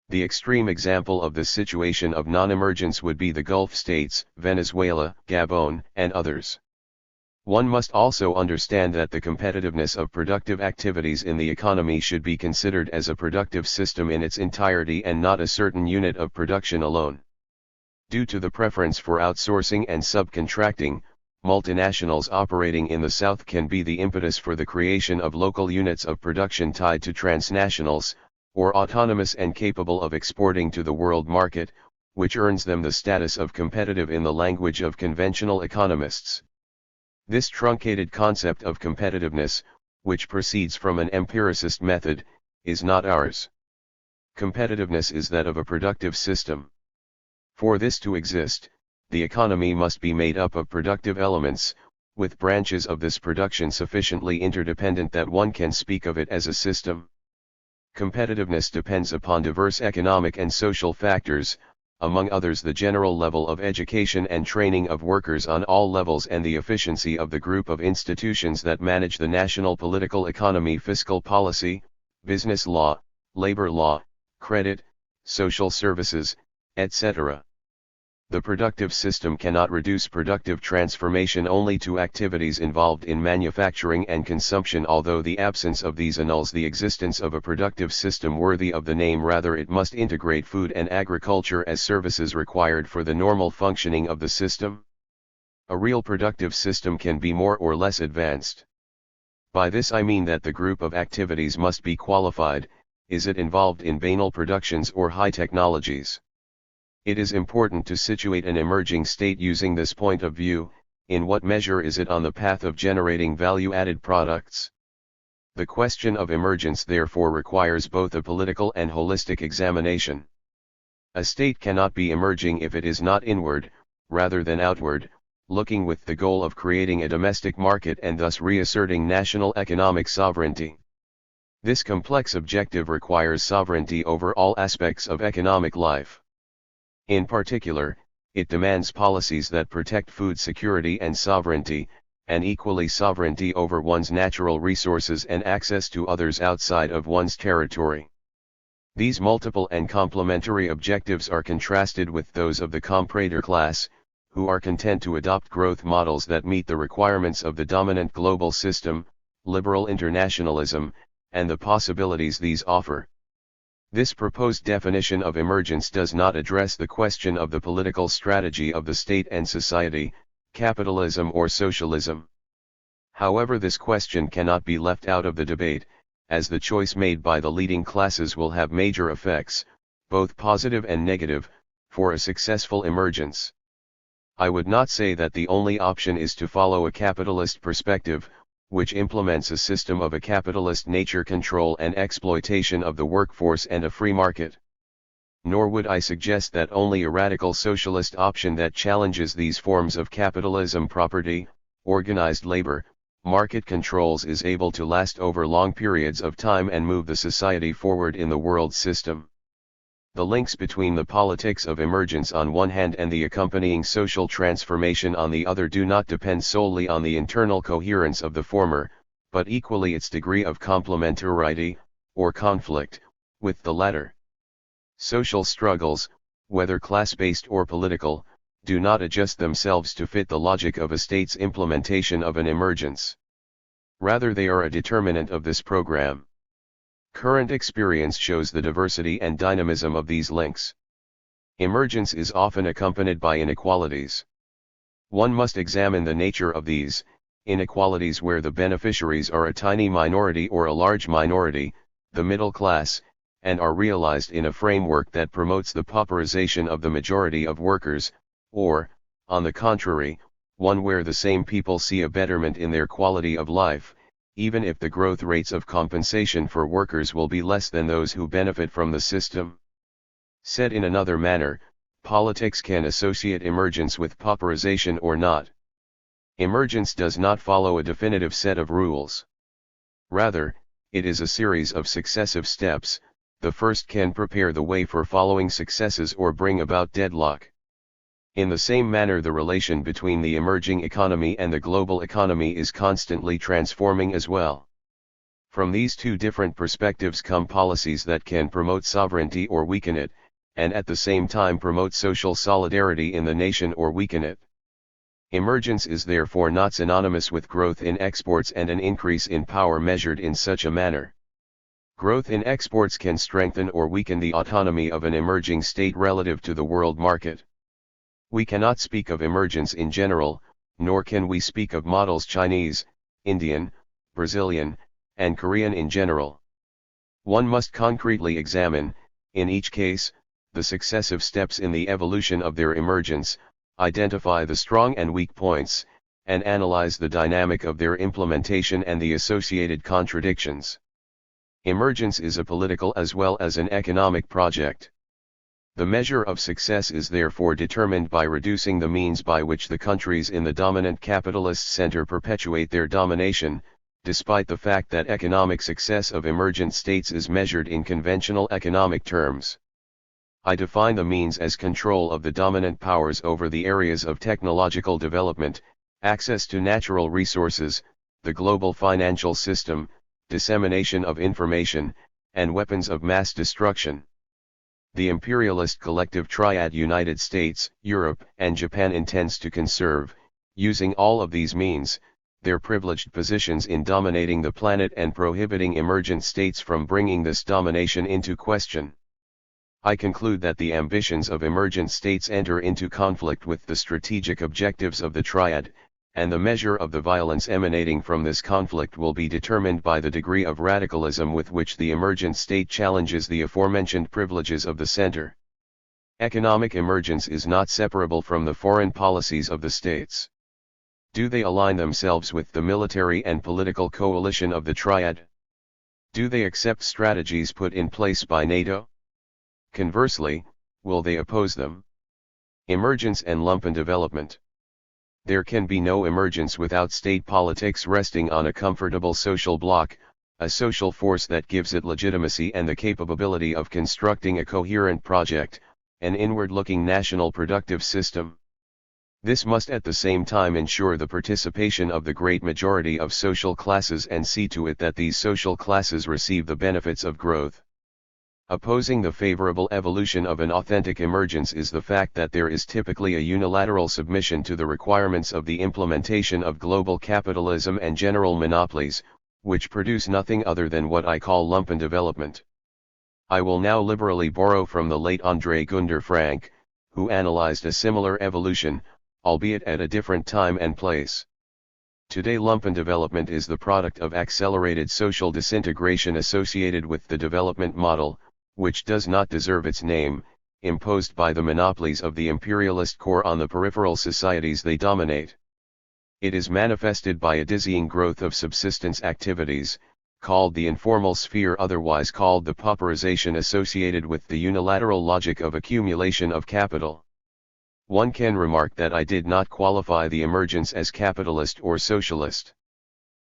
The extreme example of this situation of non-emergence would be the Gulf states, Venezuela, Gabon, and others. One must also understand that the competitiveness of productive activities in the economy should be considered as a productive system in its entirety and not a certain unit of production alone. Due to the preference for outsourcing and subcontracting, multinationals operating in the South can be the impetus for the creation of local units of production tied to transnationals, or autonomous and capable of exporting to the world market, which earns them the status of competitive in the language of conventional economists. This truncated concept of competitiveness, which proceeds from an empiricist method, is not ours. Competitiveness is that of a productive system. For this to exist, the economy must be made up of productive elements, with branches of this production sufficiently interdependent that one can speak of it as a system. Competitiveness depends upon diverse economic and social factors, among others the general level of education and training of workers on all levels and the efficiency of the group of institutions that manage the national political economy, fiscal policy, business law, labor law, credit, social services, etc. The productive system cannot reduce productive transformation only to activities involved in manufacturing and consumption, although the absence of these annuls the existence of a productive system worthy of the name. Rather, it must integrate food and agriculture as services required for the normal functioning of the system. A real productive system can be more or less advanced. By this I mean that the group of activities must be qualified. Is it involved in banal productions or high technologies? It is important to situate an emerging state using this point of view. In what measure is it on the path of generating value-added products? The question of emergence therefore requires both a political and holistic examination. A state cannot be emerging if it is not inward, rather than outward, looking with the goal of creating a domestic market and thus reasserting national economic sovereignty. This complex objective requires sovereignty over all aspects of economic life. In particular, it demands policies that protect food security and sovereignty, and equally sovereignty over one's natural resources and access to others outside of one's territory. These multiple and complementary objectives are contrasted with those of the comprador class, who are content to adopt growth models that meet the requirements of the dominant global system, liberal internationalism, and the possibilities these offer. This proposed definition of emergence does not address the question of the political strategy of the state and society, capitalism or socialism. However, this question cannot be left out of the debate, as the choice made by the leading classes will have major effects, both positive and negative, for a successful emergence. I would not say that the only option is to follow a capitalist perspective, which implements a system of a capitalist nature control and exploitation of the workforce and a free market. Nor would I suggest that only a radical socialist option that challenges these forms of capitalism, property, organized labor, market controls is able to last over long periods of time and move the society forward in the world system. The links between the politics of emergence on one hand and the accompanying social transformation on the other do not depend solely on the internal coherence of the former, but equally its degree of complementarity, or conflict, with the latter. Social struggles, whether class-based or political, do not adjust themselves to fit the logic of a state's implementation of an emergence. Rather, they are a determinant of this program. Current experience shows the diversity and dynamism of these links. Emergence is often accompanied by inequalities. One must examine the nature of these inequalities, where the beneficiaries are a tiny minority or a large minority, the middle class, and are realized in a framework that promotes the pauperization of the majority of workers, or, on the contrary, one where the same people see a betterment in their quality of life, even if the growth rates of compensation for workers will be less than those who benefit from the system. Said in another manner, politics can associate emergence with pauperization or not. Emergence does not follow a definitive set of rules. Rather, it is a series of successive steps. The first can prepare the way for following successes or bring about deadlock. In the same manner, the relation between the emerging economy and the global economy is constantly transforming as well. From these two different perspectives come policies that can promote sovereignty or weaken it, and at the same time promote social solidarity in the nation or weaken it. Emergence is therefore not synonymous with growth in exports and an increase in power measured in such a manner. Growth in exports can strengthen or weaken the autonomy of an emerging state relative to the world market. We cannot speak of emergence in general, nor can we speak of models Chinese, Indian, Brazilian, and Korean in general. One must concretely examine, in each case, the successive steps in the evolution of their emergence, identify the strong and weak points, and analyze the dynamic of their implementation and the associated contradictions. Emergence is a political as well as an economic project. The measure of success is therefore determined by reducing the means by which the countries in the dominant capitalist center perpetuate their domination, despite the fact that economic success of emergent states is measured in conventional economic terms. I define the means as control of the dominant powers over the areas of technological development, access to natural resources, the global financial system, dissemination of information, and weapons of mass destruction. The imperialist collective triad United States, Europe, and Japan intends to conserve, using all of these means, their privileged positions in dominating the planet and prohibiting emergent states from bringing this domination into question. I conclude that the ambitions of emergent states enter into conflict with the strategic objectives of the triad, and the measure of the violence emanating from this conflict will be determined by the degree of radicalism with which the emergent state challenges the aforementioned privileges of the center. Economic emergence is not separable from the foreign policies of the states. Do they align themselves with the military and political coalition of the Triad? Do they accept strategies put in place by NATO? Conversely, will they oppose them? Emergence and lumpen development. There can be no emergence without state politics resting on a comfortable social bloc, a social force that gives it legitimacy and the capability of constructing a coherent project, an inward-looking national productive system. This must at the same time ensure the participation of the great majority of social classes and see to it that these social classes receive the benefits of growth. Opposing the favorable evolution of an authentic emergence is the fact that there is typically a unilateral submission to the requirements of the implementation of global capitalism and general monopolies, which produce nothing other than what I call lumpen development. I will now liberally borrow from the late André Gunder Frank, who analyzed a similar evolution, albeit at a different time and place. Today lumpen development is the product of accelerated social disintegration associated with the development model, which does not deserve its name, imposed by the monopolies of the imperialist core on the peripheral societies they dominate. It is manifested by a dizzying growth of subsistence activities, called the informal sphere, otherwise called the pauperization, associated with the unilateral logic of accumulation of capital. One can remark that I did not qualify the emergence as capitalist or socialist.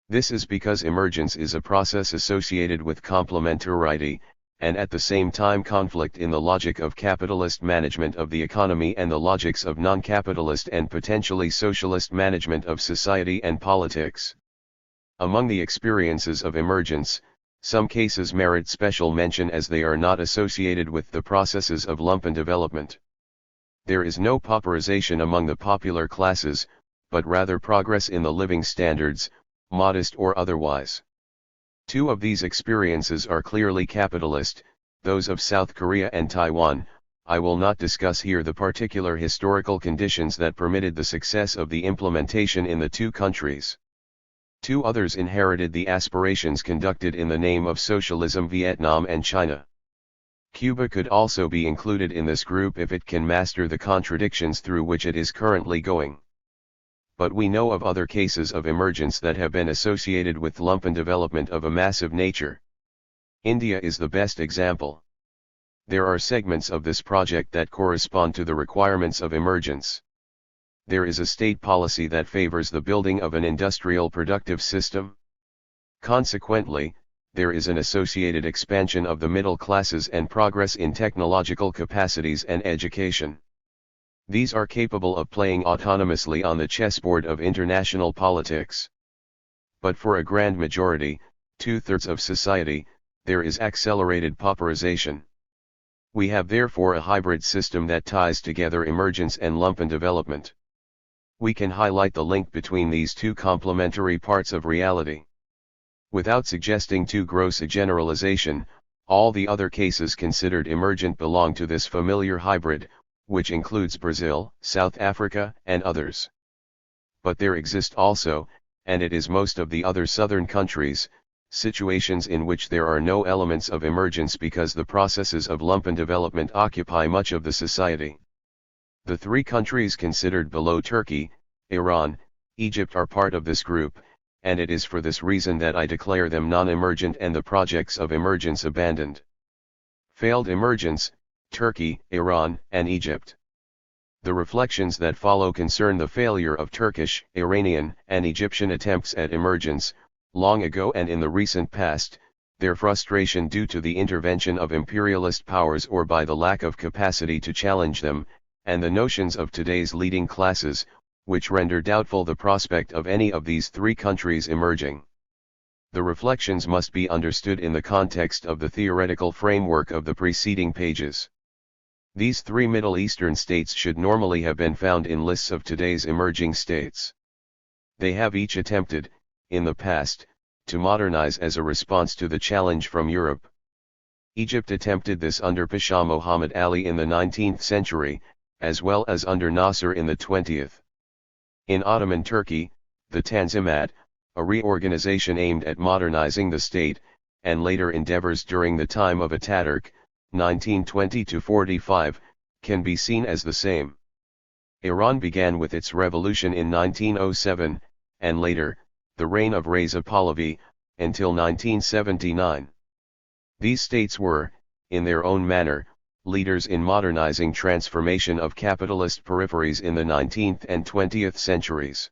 This is because emergence is a process associated with complementarity, and at the same time conflict in the logic of capitalist management of the economy and the logics of non-capitalist and potentially socialist management of society and politics. Among the experiences of emergence, some cases merit special mention as they are not associated with the processes of lumpen development. There is no pauperization among the popular classes, but rather progress in the living standards, modest or otherwise. Two of these experiences are clearly capitalist, those of South Korea and Taiwan. I will not discuss here the particular historical conditions that permitted the success of the implementation in the two countries. Two others inherited the aspirations conducted in the name of socialism: Vietnam and China. Cuba could also be included in this group if it can master the contradictions through which it is currently going. But we know of other cases of emergence that have been associated with lumpen development of a massive nature. India is the best example. There are segments of this project that correspond to the requirements of emergence. There is a state policy that favors the building of an industrial productive system. Consequently, there is an associated expansion of the middle classes and progress in technological capacities and education. These are capable of playing autonomously on the chessboard of international politics. But for a grand majority, 2/3 of society, there is accelerated pauperization. We have therefore a hybrid system that ties together emergence and lumpen development. We can highlight the link between these two complementary parts of reality. Without suggesting too gross a generalization, all the other cases considered emergent belong to this familiar hybrid, which includes Brazil, South Africa, and others. But there exist also, and it is most of the other southern countries, situations in which there are no elements of emergence because the processes of lumpen development occupy much of the society. The three countries considered below, Turkey, Iran, Egypt, are part of this group, and it is for this reason that I declare them non-emergent and the projects of emergence abandoned. Failed emergence: Turkey, Iran, and Egypt. The reflections that follow concern the failure of Turkish, Iranian, and Egyptian attempts at emergence, long ago and in the recent past, their frustration due to the intervention of imperialist powers or by the lack of capacity to challenge them, and the notions of today's leading classes, which render doubtful the prospect of any of these three countries emerging. The reflections must be understood in the context of the theoretical framework of the preceding pages. These three Middle Eastern states should normally have been found in lists of today's emerging states. They have each attempted, in the past, to modernize as a response to the challenge from Europe. Egypt attempted this under Pasha Muhammad Ali in the 19th century, as well as under Nasser in the 20th. In Ottoman Turkey, the Tanzimat, a reorganization aimed at modernizing the state, and later endeavors during the time of Ataturk, 1920–45, can be seen as the same. Iran began with its revolution in 1907, and later, the reign of Reza Pahlavi, until 1979. These states were, in their own manner, leaders in modernizing transformation of capitalist peripheries in the 19th and 20th centuries.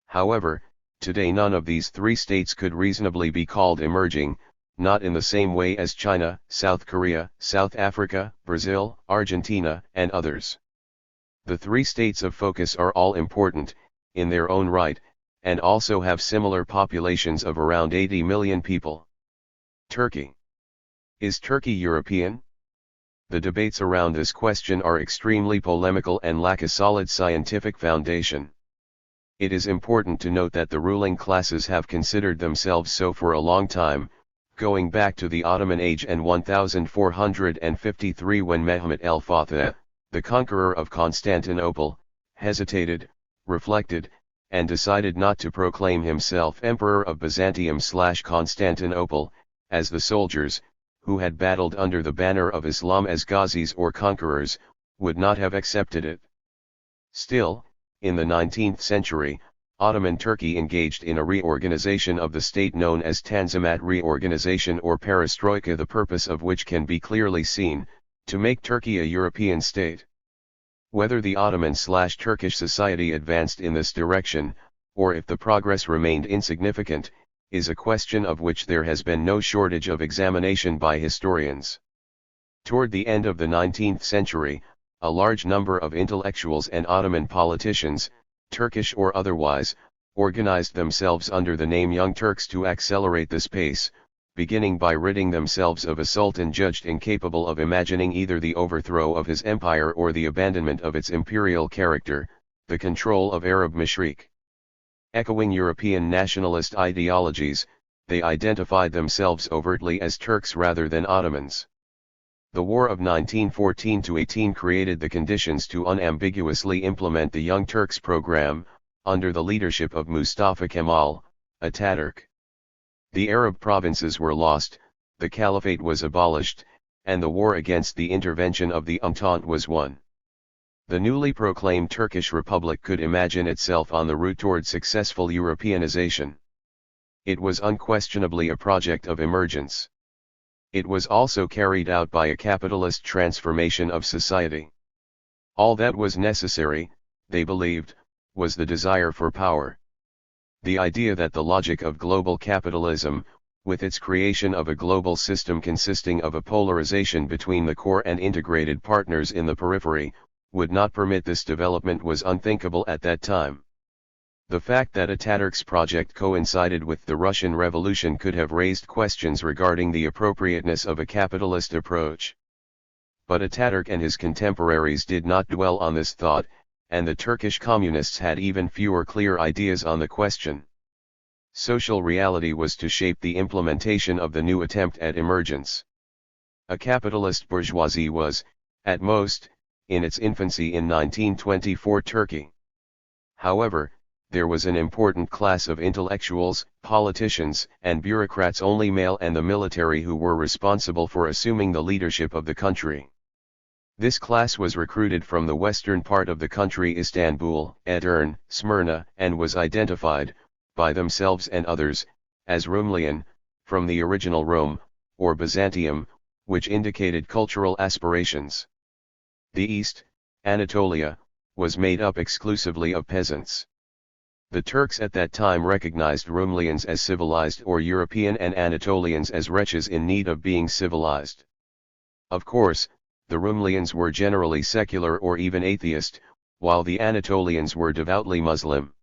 However, today none of these three states could reasonably be called emerging, not in the same way as China, South Korea, South Africa, Brazil, Argentina, and others. The three states of focus are all important, in their own right, and also have similar populations of around 80 million people. Turkey. Is Turkey European? The debates around this question are extremely polemical and lack a solid scientific foundation. It is important to note that the ruling classes have considered themselves so for a long time, going back to the Ottoman age and 1453 when Mehmet el-Fatih, the conqueror of Constantinople, hesitated, reflected, and decided not to proclaim himself Emperor of Byzantium/Constantinople, as the soldiers, who had battled under the banner of Islam as Ghazis or conquerors, would not have accepted it. Still, in the 19th century, Ottoman Turkey engaged in a reorganization of the state known as Tanzimat reorganization or perestroika, the purpose of which can be clearly seen, to make Turkey a European state. Whether the Ottoman/Turkish society advanced in this direction, or if the progress remained insignificant, is a question of which there has been no shortage of examination by historians. Toward the end of the 19th century, a large number of intellectuals and Ottoman politicians, Turkish or otherwise, organized themselves under the name Young Turks to accelerate this pace, beginning by ridding themselves of a sultan judged incapable of imagining either the overthrow of his empire or the abandonment of its imperial character, the control of Arab Mashriq. Echoing European nationalist ideologies, they identified themselves overtly as Turks rather than Ottomans. The War of 1914–18 created the conditions to unambiguously implement the Young Turks program, under the leadership of Mustafa Kemal Ataturk. The Arab provinces were lost, the caliphate was abolished, and the war against the intervention of the Entente was won. The newly proclaimed Turkish Republic could imagine itself on the route toward successful Europeanization. It was unquestionably a project of emergence. It was also carried out by a capitalist transformation of society. All that was necessary, they believed, was the desire for power. The idea that the logic of global capitalism, with its creation of a global system consisting of a polarization between the core and integrated partners in the periphery, would not permit this development was unthinkable at that time. The fact that Ataturk's project coincided with the Russian Revolution could have raised questions regarding the appropriateness of a capitalist approach. But Ataturk and his contemporaries did not dwell on this thought, and the Turkish communists had even fewer clear ideas on the question. Social reality was to shape the implementation of the new attempt at emergence. A capitalist bourgeoisie was, at most, in its infancy in 1924 Turkey. However, there was an important class of intellectuals, politicians, and bureaucrats, only male, and the military, who were responsible for assuming the leadership of the country. This class was recruited from the western part of the country, Istanbul, Edirne, Smyrna, and was identified, by themselves and others, as Rumelian, from the original Rome, or Byzantium, which indicated cultural aspirations. The East, Anatolia, was made up exclusively of peasants. The Turks at that time recognized Rumelians as civilized or European and Anatolians as wretches in need of being civilized. Of course, the Rumelians were generally secular or even atheist, while the Anatolians were devoutly Muslim.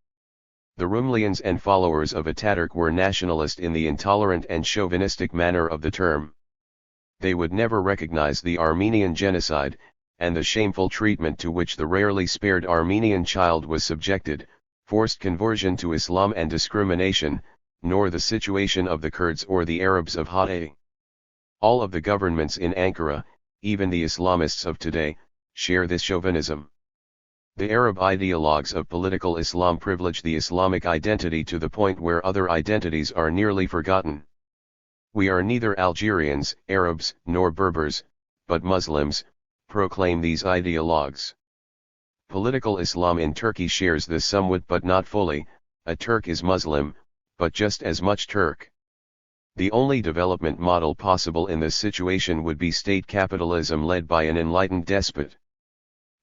The Rumelians and followers of Ataturk were nationalist in the intolerant and chauvinistic manner of the term. They would never recognize the Armenian genocide, and the shameful treatment to which the rarely spared Armenian child was subjected, forced conversion to Islam and discrimination, nor the situation of the Kurds or the Arabs of Hatay. All of the governments in Ankara, even the Islamists of today, share this chauvinism. The Arab ideologues of political Islam privilege the Islamic identity to the point where other identities are nearly forgotten. We are neither Algerians, Arabs, nor Berbers, but Muslims, proclaim these ideologues. Political Islam in Turkey shares this somewhat but not fully. A Turk is Muslim, but just as much Turk. The only development model possible in this situation would be state capitalism led by an enlightened despot.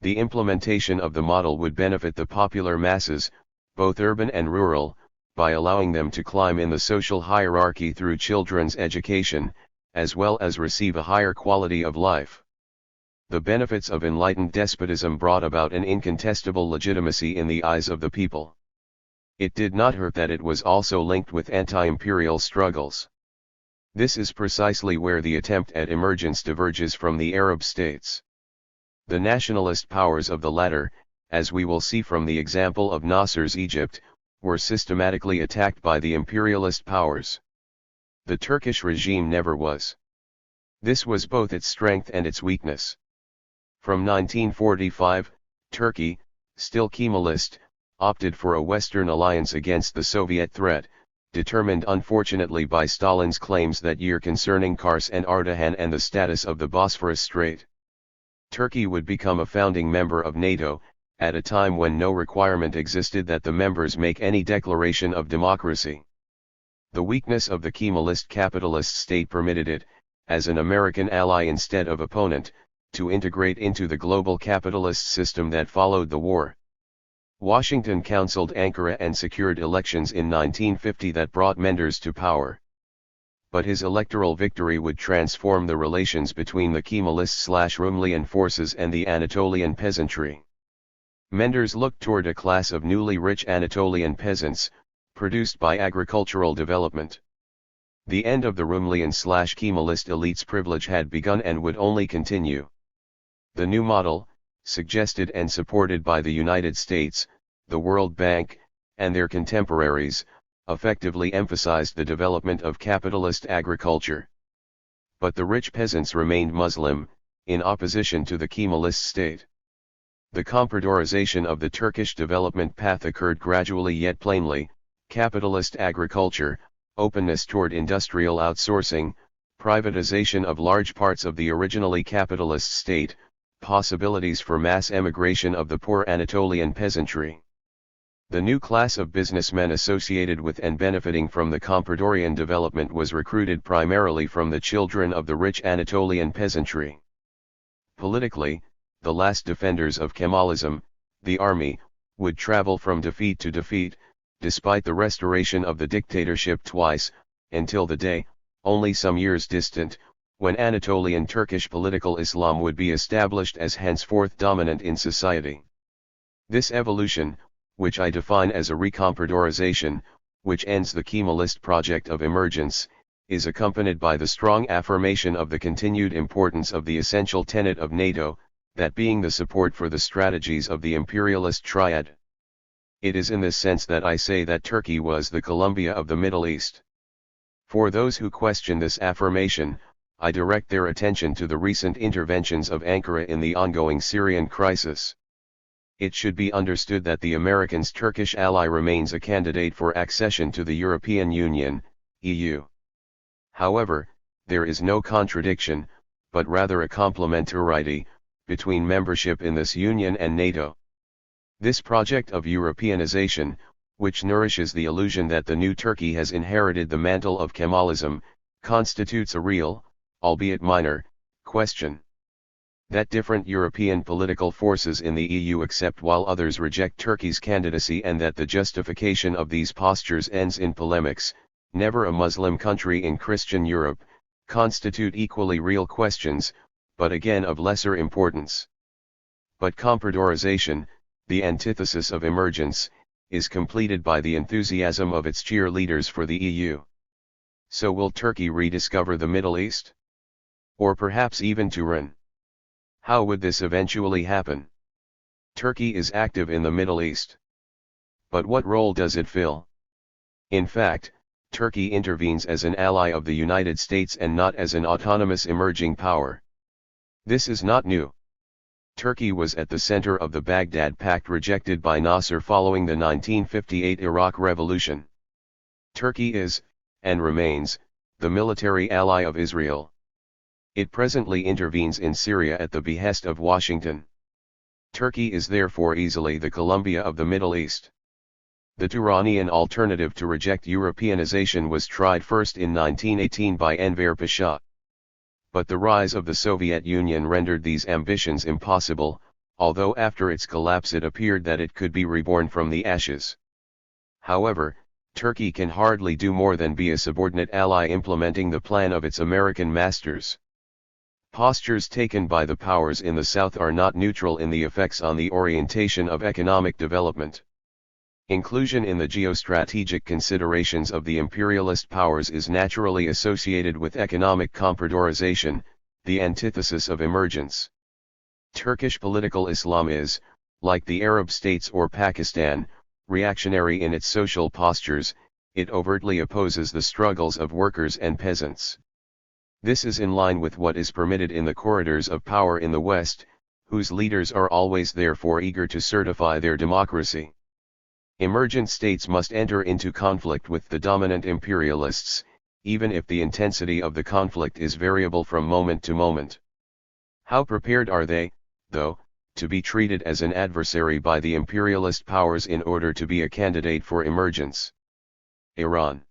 The implementation of the model would benefit the popular masses, both urban and rural, by allowing them to climb in the social hierarchy through children's education, as well as receive a higher quality of life. The benefits of enlightened despotism brought about an incontestable legitimacy in the eyes of the people. It did not hurt that it was also linked with anti-imperial struggles. This is precisely where the attempt at emergence diverges from the Arab states. The nationalist powers of the latter, as we will see from the example of Nasser's Egypt, were systematically attacked by the imperialist powers. The Turkish regime never was. This was both its strength and its weakness. From 1945, Turkey, still Kemalist, opted for a Western alliance against the Soviet threat, determined unfortunately by Stalin's claims that year concerning Kars and Ardahan and the status of the Bosphorus Strait. Turkey would become a founding member of NATO, at a time when no requirement existed that the members make any declaration of democracy. The weakness of the Kemalist capitalist state permitted it, as an American ally instead of opponent, to integrate into the global capitalist system that followed the war. Washington counseled Ankara and secured elections in 1950 that brought Menderes to power. But his electoral victory would transform the relations between the Kemalist/Rumelian forces and the Anatolian peasantry. Menderes looked toward a class of newly rich Anatolian peasants, produced by agricultural development. The end of the Rumelian/Kemalist elite's privilege had begun and would only continue. The new model, suggested and supported by the United States, the World Bank, and their contemporaries, effectively emphasized the development of capitalist agriculture. But the rich peasants remained Muslim, in opposition to the Kemalist state. The comprodorization of the Turkish development path occurred gradually yet plainly: capitalist agriculture, openness toward industrial outsourcing, privatization of large parts of the originally capitalist state, possibilities for mass emigration of the poor Anatolian peasantry. The new class of businessmen associated with and benefiting from the Compradorian development was recruited primarily from the children of the rich Anatolian peasantry. Politically, the last defenders of Kemalism, the army, would travel from defeat to defeat, despite the restoration of the dictatorship twice, until the day, only some years distant, when Anatolian Turkish political Islam would be established as henceforth dominant in society. This evolution, which I define as a recompradorization, which ends the Kemalist project of emergence, is accompanied by the strong affirmation of the continued importance of the essential tenet of NATO, that being the support for the strategies of the imperialist triad. It is in this sense that I say that Turkey was the Colombia of the Middle East. For those who question this affirmation, I direct their attention to the recent interventions of Ankara in the ongoing Syrian crisis. It should be understood that the Americans' Turkish ally remains a candidate for accession to the European Union, EU. However, there is no contradiction, but rather a complementarity, between membership in this union and NATO. This project of Europeanization, which nourishes the illusion that the new Turkey has inherited the mantle of Kemalism, constitutes a real, albeit minor, question. That different European political forces in the EU accept while others reject Turkey's candidacy, and that the justification of these postures ends in polemics, never a Muslim country in Christian Europe, constitute equally real questions, but again of lesser importance. But compradorization, the antithesis of emergence, is completed by the enthusiasm of its cheerleaders for the EU. So will Turkey rediscover the Middle East? Or perhaps even Turan? How would this eventually happen? Turkey is active in the Middle East. But what role does it fill? In fact, Turkey intervenes as an ally of the United States and not as an autonomous emerging power. This is not new. Turkey was at the center of the Baghdad Pact rejected by Nasser following the 1958 Iraq Revolution. Turkey is, and remains, the military ally of Israel. It presently intervenes in Syria at the behest of Washington. Turkey is therefore easily the Colombia of the Middle East. The Turanian alternative to reject Europeanization was tried first in 1918 by Enver Pasha. But the rise of the Soviet Union rendered these ambitions impossible, although after its collapse it appeared that it could be reborn from the ashes. However, Turkey can hardly do more than be a subordinate ally implementing the plan of its American masters. Postures taken by the powers in the South are not neutral in the effects on the orientation of economic development. Inclusion in the geostrategic considerations of the imperialist powers is naturally associated with economic comprodorization, the antithesis of emergence. Turkish political Islam is, like the Arab states or Pakistan, reactionary in its social postures. It overtly opposes the struggles of workers and peasants. This is in line with what is permitted in the corridors of power in the West, whose leaders are always therefore eager to certify their democracy. Emergent states must enter into conflict with the dominant imperialists, even if the intensity of the conflict is variable from moment to moment. How prepared are they, though, to be treated as an adversary by the imperialist powers in order to be a candidate for emergence? Iran.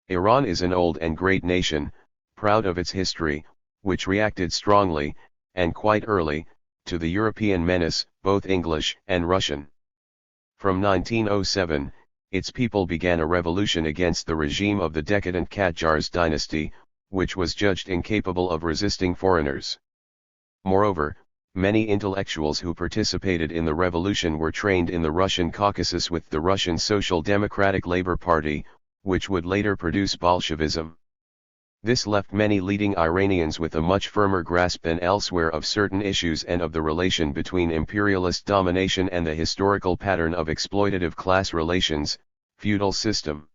Iran is an old and great nation, proud of its history, which reacted strongly, and quite early, to the European menace, both English and Russian. From 1907, its people began a revolution against the regime of the decadent Qajars dynasty, which was judged incapable of resisting foreigners. Moreover, many intellectuals who participated in the revolution were trained in the Russian Caucasus with the Russian Social Democratic Labor Party, which would later produce Bolshevism. This left many leading Iranians with a much firmer grasp than elsewhere of certain issues and of the relation between imperialist domination and the historical pattern of exploitative class relations, feudal system.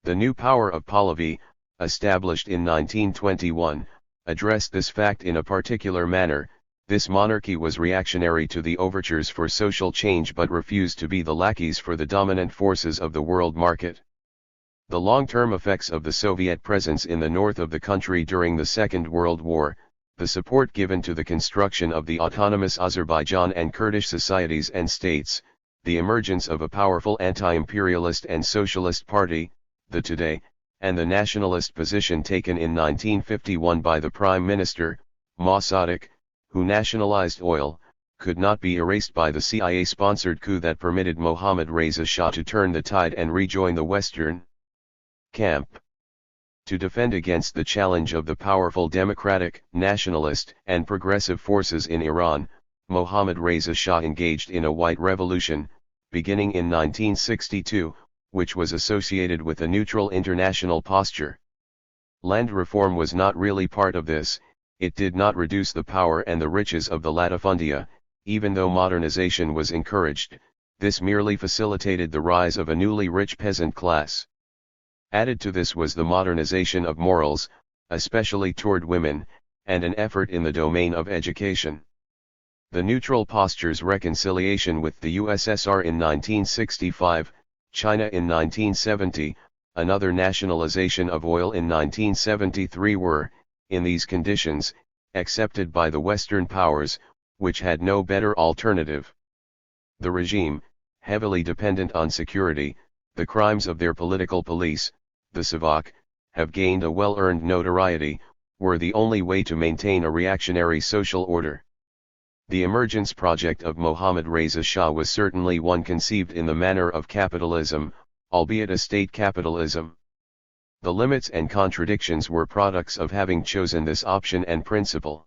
The new power of Pahlavi, established in 1921, addressed this fact in a particular manner. This monarchy was reactionary to the overtures for social change but refused to be the lackeys for the dominant forces of the world market. The long-term effects of the Soviet presence in the north of the country during the Second World War, the support given to the construction of the autonomous Azerbaijan and Kurdish societies and states, the emergence of a powerful anti-imperialist and socialist party, the Today, and the nationalist position taken in 1951 by the Prime Minister, Mossadegh, who nationalized oil, could not be erased by the CIA-sponsored coup that permitted Mohammad Reza Shah to turn the tide and rejoin the Western camp. To defend against the challenge of the powerful democratic, nationalist, and progressive forces in Iran, Mohammad Reza Shah engaged in a white revolution, beginning in 1962, which was associated with a neutral international posture. Land reform was not really part of this. It did not reduce the power and the riches of the latifundia, even though modernization was encouraged. This merely facilitated the rise of a newly rich peasant class. Added to this was the modernization of morals, especially toward women, and an effort in the domain of education. The neutral posture's reconciliation with the USSR in 1965, China in 1970, another nationalization of oil in 1973 were, in these conditions, accepted by the Western powers, which had no better alternative. The regime, heavily dependent on security, the crimes of their political police, the Savak, have gained a well-earned notoriety, were the only way to maintain a reactionary social order. The emergence project of Mohammad Reza Shah was certainly one conceived in the manner of capitalism, albeit a state capitalism. The limits and contradictions were products of having chosen this option and principle.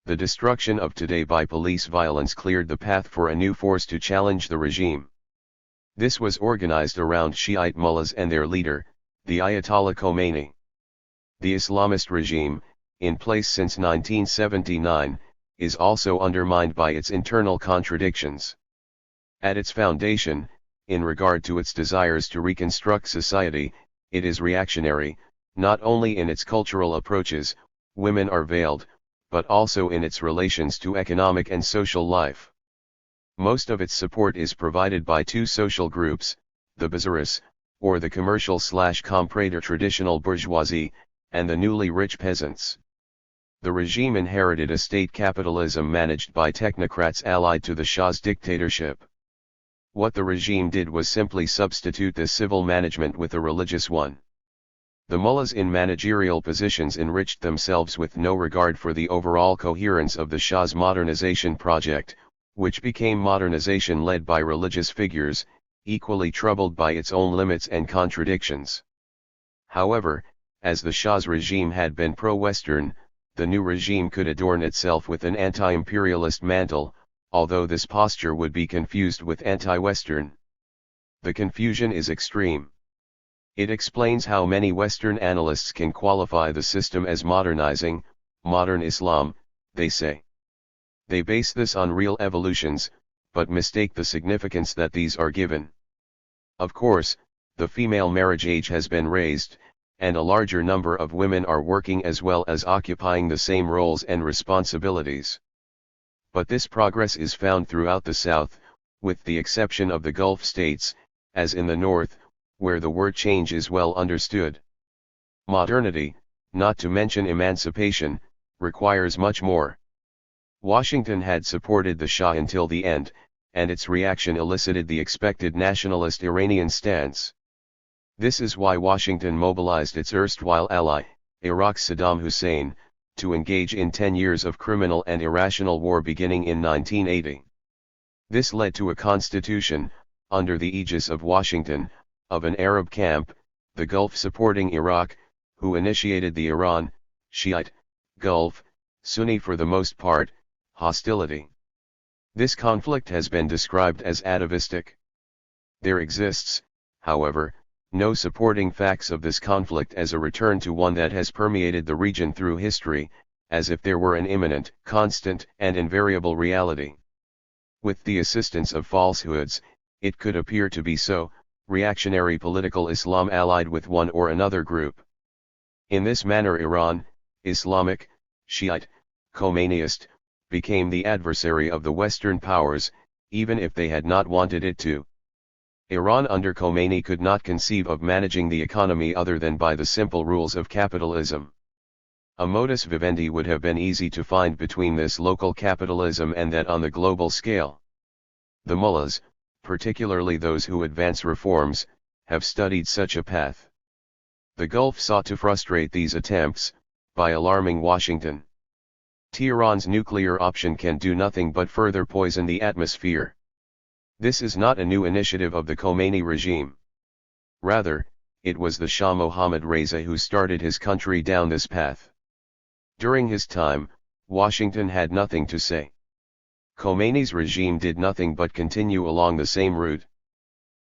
The destruction of Today by police violence cleared the path for a new force to challenge the regime. This was organized around Shiite mullahs and their leader, the Ayatollah Khomeini. The Islamist regime, in place since 1979, is also undermined by its internal contradictions. At its foundation, in regard to its desires to reconstruct society, it is reactionary, not only in its cultural approaches, women are veiled, but also in its relations to economic and social life. Most of its support is provided by two social groups, the bazaars, or the commercial/comprador traditional bourgeoisie, and the newly rich peasants. The regime inherited a state capitalism managed by technocrats allied to the Shah's dictatorship. What the regime did was simply substitute the civil management with a religious one. The mullahs in managerial positions enriched themselves with no regard for the overall coherence of the Shah's modernization project, which became modernization led by religious figures, equally troubled by its own limits and contradictions. However, as the Shah's regime had been pro-Western, the new regime could adorn itself with an anti-imperialist mantle, although this posture would be confused with anti-Western. The confusion is extreme. It explains how many Western analysts can qualify the system as modernizing, modern Islam, they say. They base this on real evolutions, but mistake the significance that these are given. Of course, the female marriage age has been raised, and a larger number of women are working as well as occupying the same roles and responsibilities. But this progress is found throughout the South, with the exception of the Gulf states, as in the North, where the word change is well understood. Modernity, not to mention emancipation, requires much more. Washington had supported the Shah until the end, and its reaction elicited the expected nationalist Iranian stance. This is why Washington mobilized its erstwhile ally, Iraq's Saddam Hussein, to engage in 10 years of criminal and irrational war beginning in 1980. This led to a constitution, under the aegis of Washington, of an Arab camp, the Gulf supporting Iraq, who initiated the Iran, Shiite, Gulf, Sunni for the most part, hostility. This conflict has been described as atavistic. There exists, however, no supporting facts of this conflict as a return to one that has permeated the region through history, as if there were an imminent, constant, and invariable reality. With the assistance of falsehoods, it could appear to be so, reactionary political Islam allied with one or another group. In this manner Iran, Islamic, Shiite, Khomeiniist, became the adversary of the Western powers, even if they had not wanted it to. Iran under Khomeini could not conceive of managing the economy other than by the simple rules of capitalism. A modus vivendi would have been easy to find between this local capitalism and that on the global scale. The mullahs, particularly those who advance reforms, have studied such a path. The Gulf sought to frustrate these attempts, by alarming Washington. Tehran's nuclear option can do nothing but further poison the atmosphere. This is not a new initiative of the Khomeini regime. Rather, it was the Shah Mohammad Reza who started his country down this path. During his time, Washington had nothing to say. Khomeini's regime did nothing but continue along the same route.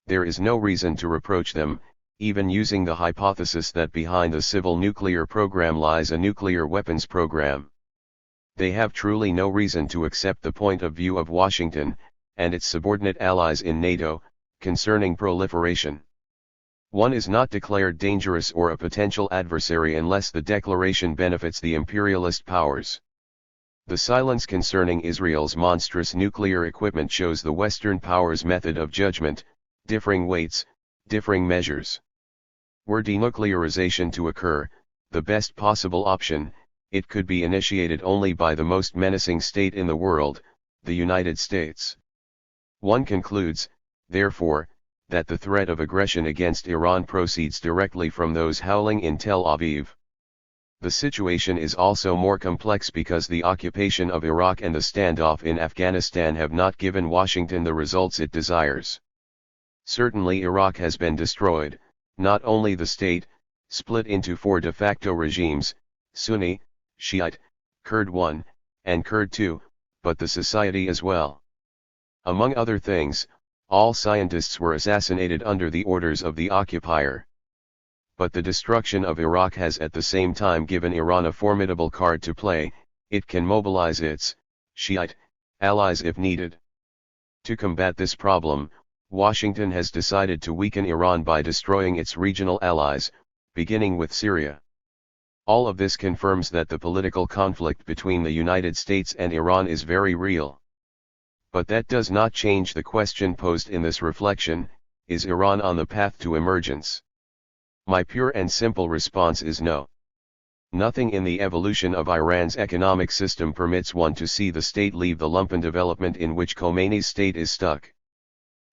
There is no reason to reproach them, even using the hypothesis that behind the civil nuclear program lies a nuclear weapons program. They have truly no reason to accept the point of view of Washington, and its subordinate allies in NATO, concerning proliferation. One is not declared dangerous or a potential adversary unless the declaration benefits the imperialist powers. The silence concerning Israel's monstrous nuclear equipment shows the Western powers' method of judgment, differing weights, differing measures. Were denuclearization to occur, the best possible option, it could be initiated only by the most menacing state in the world, the United States. One concludes, therefore, that the threat of aggression against Iran proceeds directly from those howling in Tel Aviv. The situation is also more complex because the occupation of Iraq and the standoff in Afghanistan have not given Washington the results it desires. Certainly Iraq has been destroyed, not only the state, split into 4 de facto regimes, Sunni, Shiite, Kurd I, and Kurd II, but the society as well. Among other things, all scientists were assassinated under the orders of the occupier. But the destruction of Iraq has at the same time given Iran a formidable card to play. It can mobilize its Shiite allies if needed. To combat this problem, Washington has decided to weaken Iran by destroying its regional allies, beginning with Syria. All of this confirms that the political conflict between the United States and Iran is very real. But that does not change the question posed in this reflection: is Iran on the path to emergence? My pure and simple response is no. Nothing in the evolution of Iran's economic system permits one to see the state leave the lumpen development in which Khomeini's state is stuck.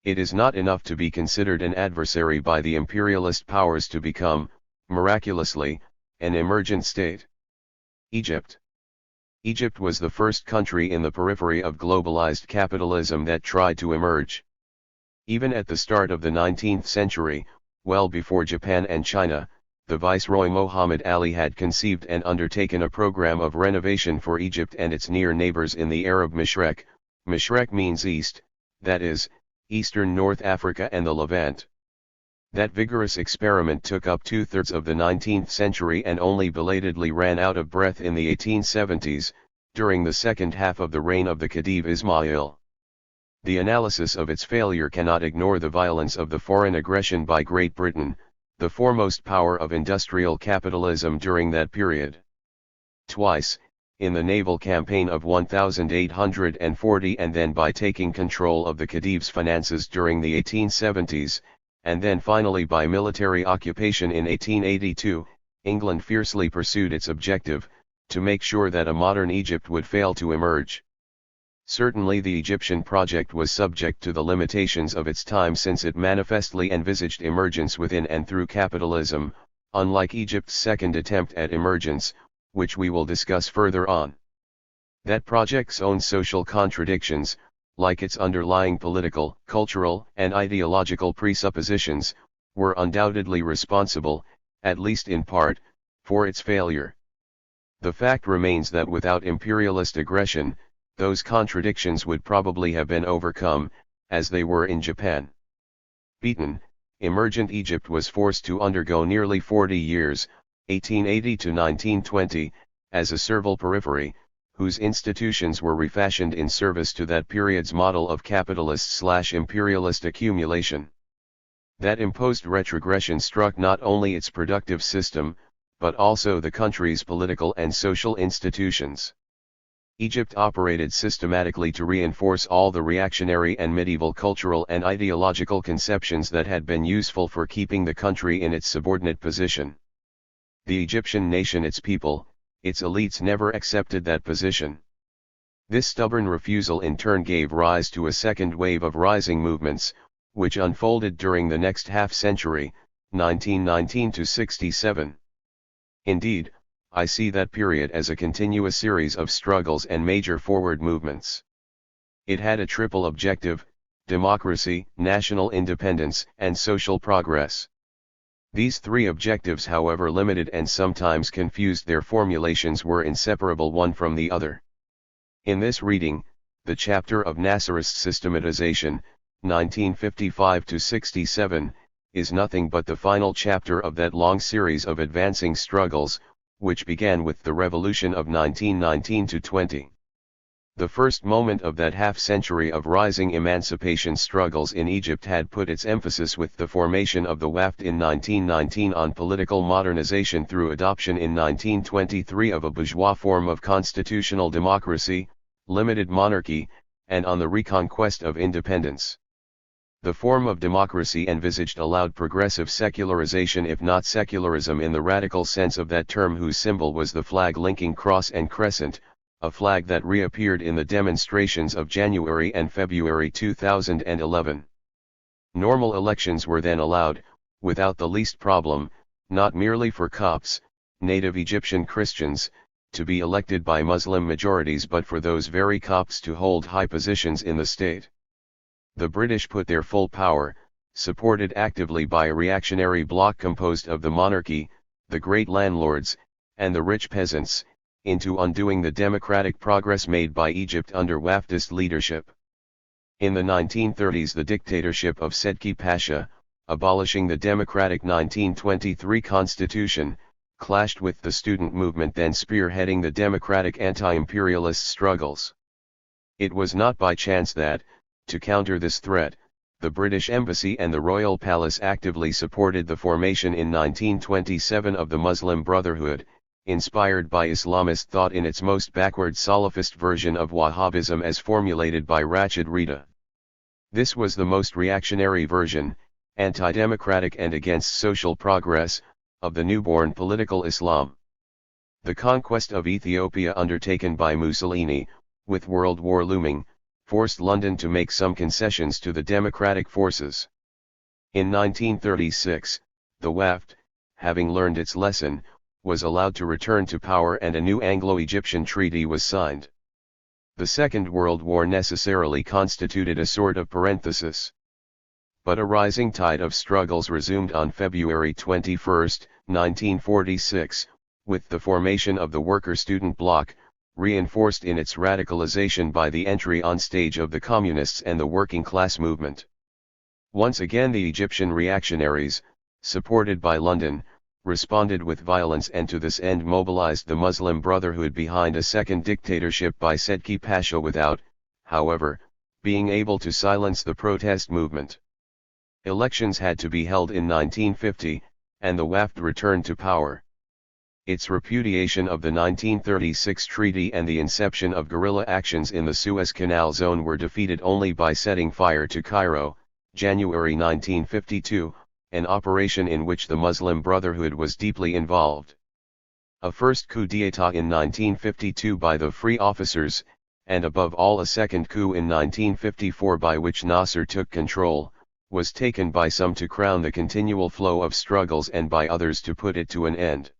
It is not enough to be considered an adversary by the imperialist powers to become, miraculously, an emergent state. Egypt. Egypt was the first country in the periphery of globalized capitalism that tried to emerge. Even at the start of the 19th century, well before Japan and China, the Viceroy Muhammad Ali had conceived and undertaken a program of renovation for Egypt and its near neighbors in the Arab Mashreq. Mashreq means east, that is, eastern North Africa and the Levant. That vigorous experiment took up 2/3 of the 19th century and only belatedly ran out of breath in the 1870s, during the second half of the reign of the Khedive Ismail. The analysis of its failure cannot ignore the violence of the foreign aggression by Great Britain, the foremost power of industrial capitalism during that period. Twice, in the naval campaign of 1840 and then by taking control of the Khedive's finances during the 1870s, and then finally by military occupation in 1882, England fiercely pursued its objective, to make sure that a modern Egypt would fail to emerge. Certainly the Egyptian project was subject to the limitations of its time, since it manifestly envisaged emergence within and through capitalism, unlike Egypt's second attempt at emergence, which we will discuss further on. That project's own social contradictions, like its underlying political, cultural, and ideological presuppositions, were undoubtedly responsible, at least in part, for its failure. The fact remains that without imperialist aggression, those contradictions would probably have been overcome, as they were in Japan. Beaten, emergent Egypt was forced to undergo nearly 40 years, 1880 to 1920, as a servile periphery, whose institutions were refashioned in service to that period's model of capitalist/imperialist accumulation. That imposed retrogression struck not only its productive system, but also the country's political and social institutions. Egypt operated systematically to reinforce all the reactionary and medieval cultural and ideological conceptions that had been useful for keeping the country in its subordinate position. The Egyptian nation, its people, its elites never accepted that position. This stubborn refusal in turn gave rise to a second wave of rising movements, which unfolded during the next half-century, 1919 to 67. Indeed, I see that period as a continuous series of struggles and major forward movements. It had a triple objective: democracy, national independence, and social progress. These three objectives, however limited and sometimes confused their formulations, were inseparable one from the other. In this reading, the chapter of Nasserist systematization, 1955 to 67, is nothing but the final chapter of that long series of advancing struggles, which began with the revolution of 1919 to 20. The first moment of that half-century of rising emancipation struggles in Egypt had put its emphasis with the formation of the Wafd in 1919 on political modernization through adoption in 1923 of a bourgeois form of constitutional democracy, limited monarchy, and on the reconquest of independence. The form of democracy envisaged allowed progressive secularization, if not secularism in the radical sense of that term, whose symbol was the flag linking cross and crescent, a flag that reappeared in the demonstrations of January and February 2011. Normal elections were then allowed, without the least problem, not merely for Copts, native Egyptian Christians, to be elected by Muslim majorities, but for those very Copts to hold high positions in the state. The British put their full power, supported actively by a reactionary bloc composed of the monarchy, the great landlords, and the rich peasants, into undoing the democratic progress made by Egypt under Wafdist leadership. In the 1930s, the dictatorship of Sedki Pasha, abolishing the democratic 1923 constitution, clashed with the student movement then spearheading the democratic anti-imperialist struggles. It was not by chance that, to counter this threat, the British Embassy and the Royal Palace actively supported the formation in 1927 of the Muslim Brotherhood, inspired by Islamist thought in its most backward Salafist version of Wahhabism as formulated by Rashid Rida. This was the most reactionary version, anti-democratic and against social progress, of the newborn political Islam. The conquest of Ethiopia undertaken by Mussolini, with World War looming, forced London to make some concessions to the democratic forces. In 1936, the Wafd, having learned its lesson, was allowed to return to power and a new Anglo-Egyptian treaty was signed. The Second World War necessarily constituted a sort of parenthesis. But a rising tide of struggles resumed on February 21, 1946, with the formation of the Worker-Student Bloc, reinforced in its radicalization by the entry on stage of the Communists and the working class movement. Once again the Egyptian reactionaries, supported by London, responded with violence and to this end mobilized the Muslim Brotherhood behind a second dictatorship by Sedki Pasha without, however, being able to silence the protest movement. Elections had to be held in 1950, and the Wafd returned to power. Its repudiation of the 1936 treaty and the inception of guerrilla actions in the Suez Canal zone were defeated only by setting fire to Cairo, January 1952, an operation in which the Muslim Brotherhood was deeply involved. A first coup d'état in 1952 by the Free Officers, and above all a second coup in 1954 by which Nasser took control, was taken by some to crown the continual flow of struggles and by others to put it to an end.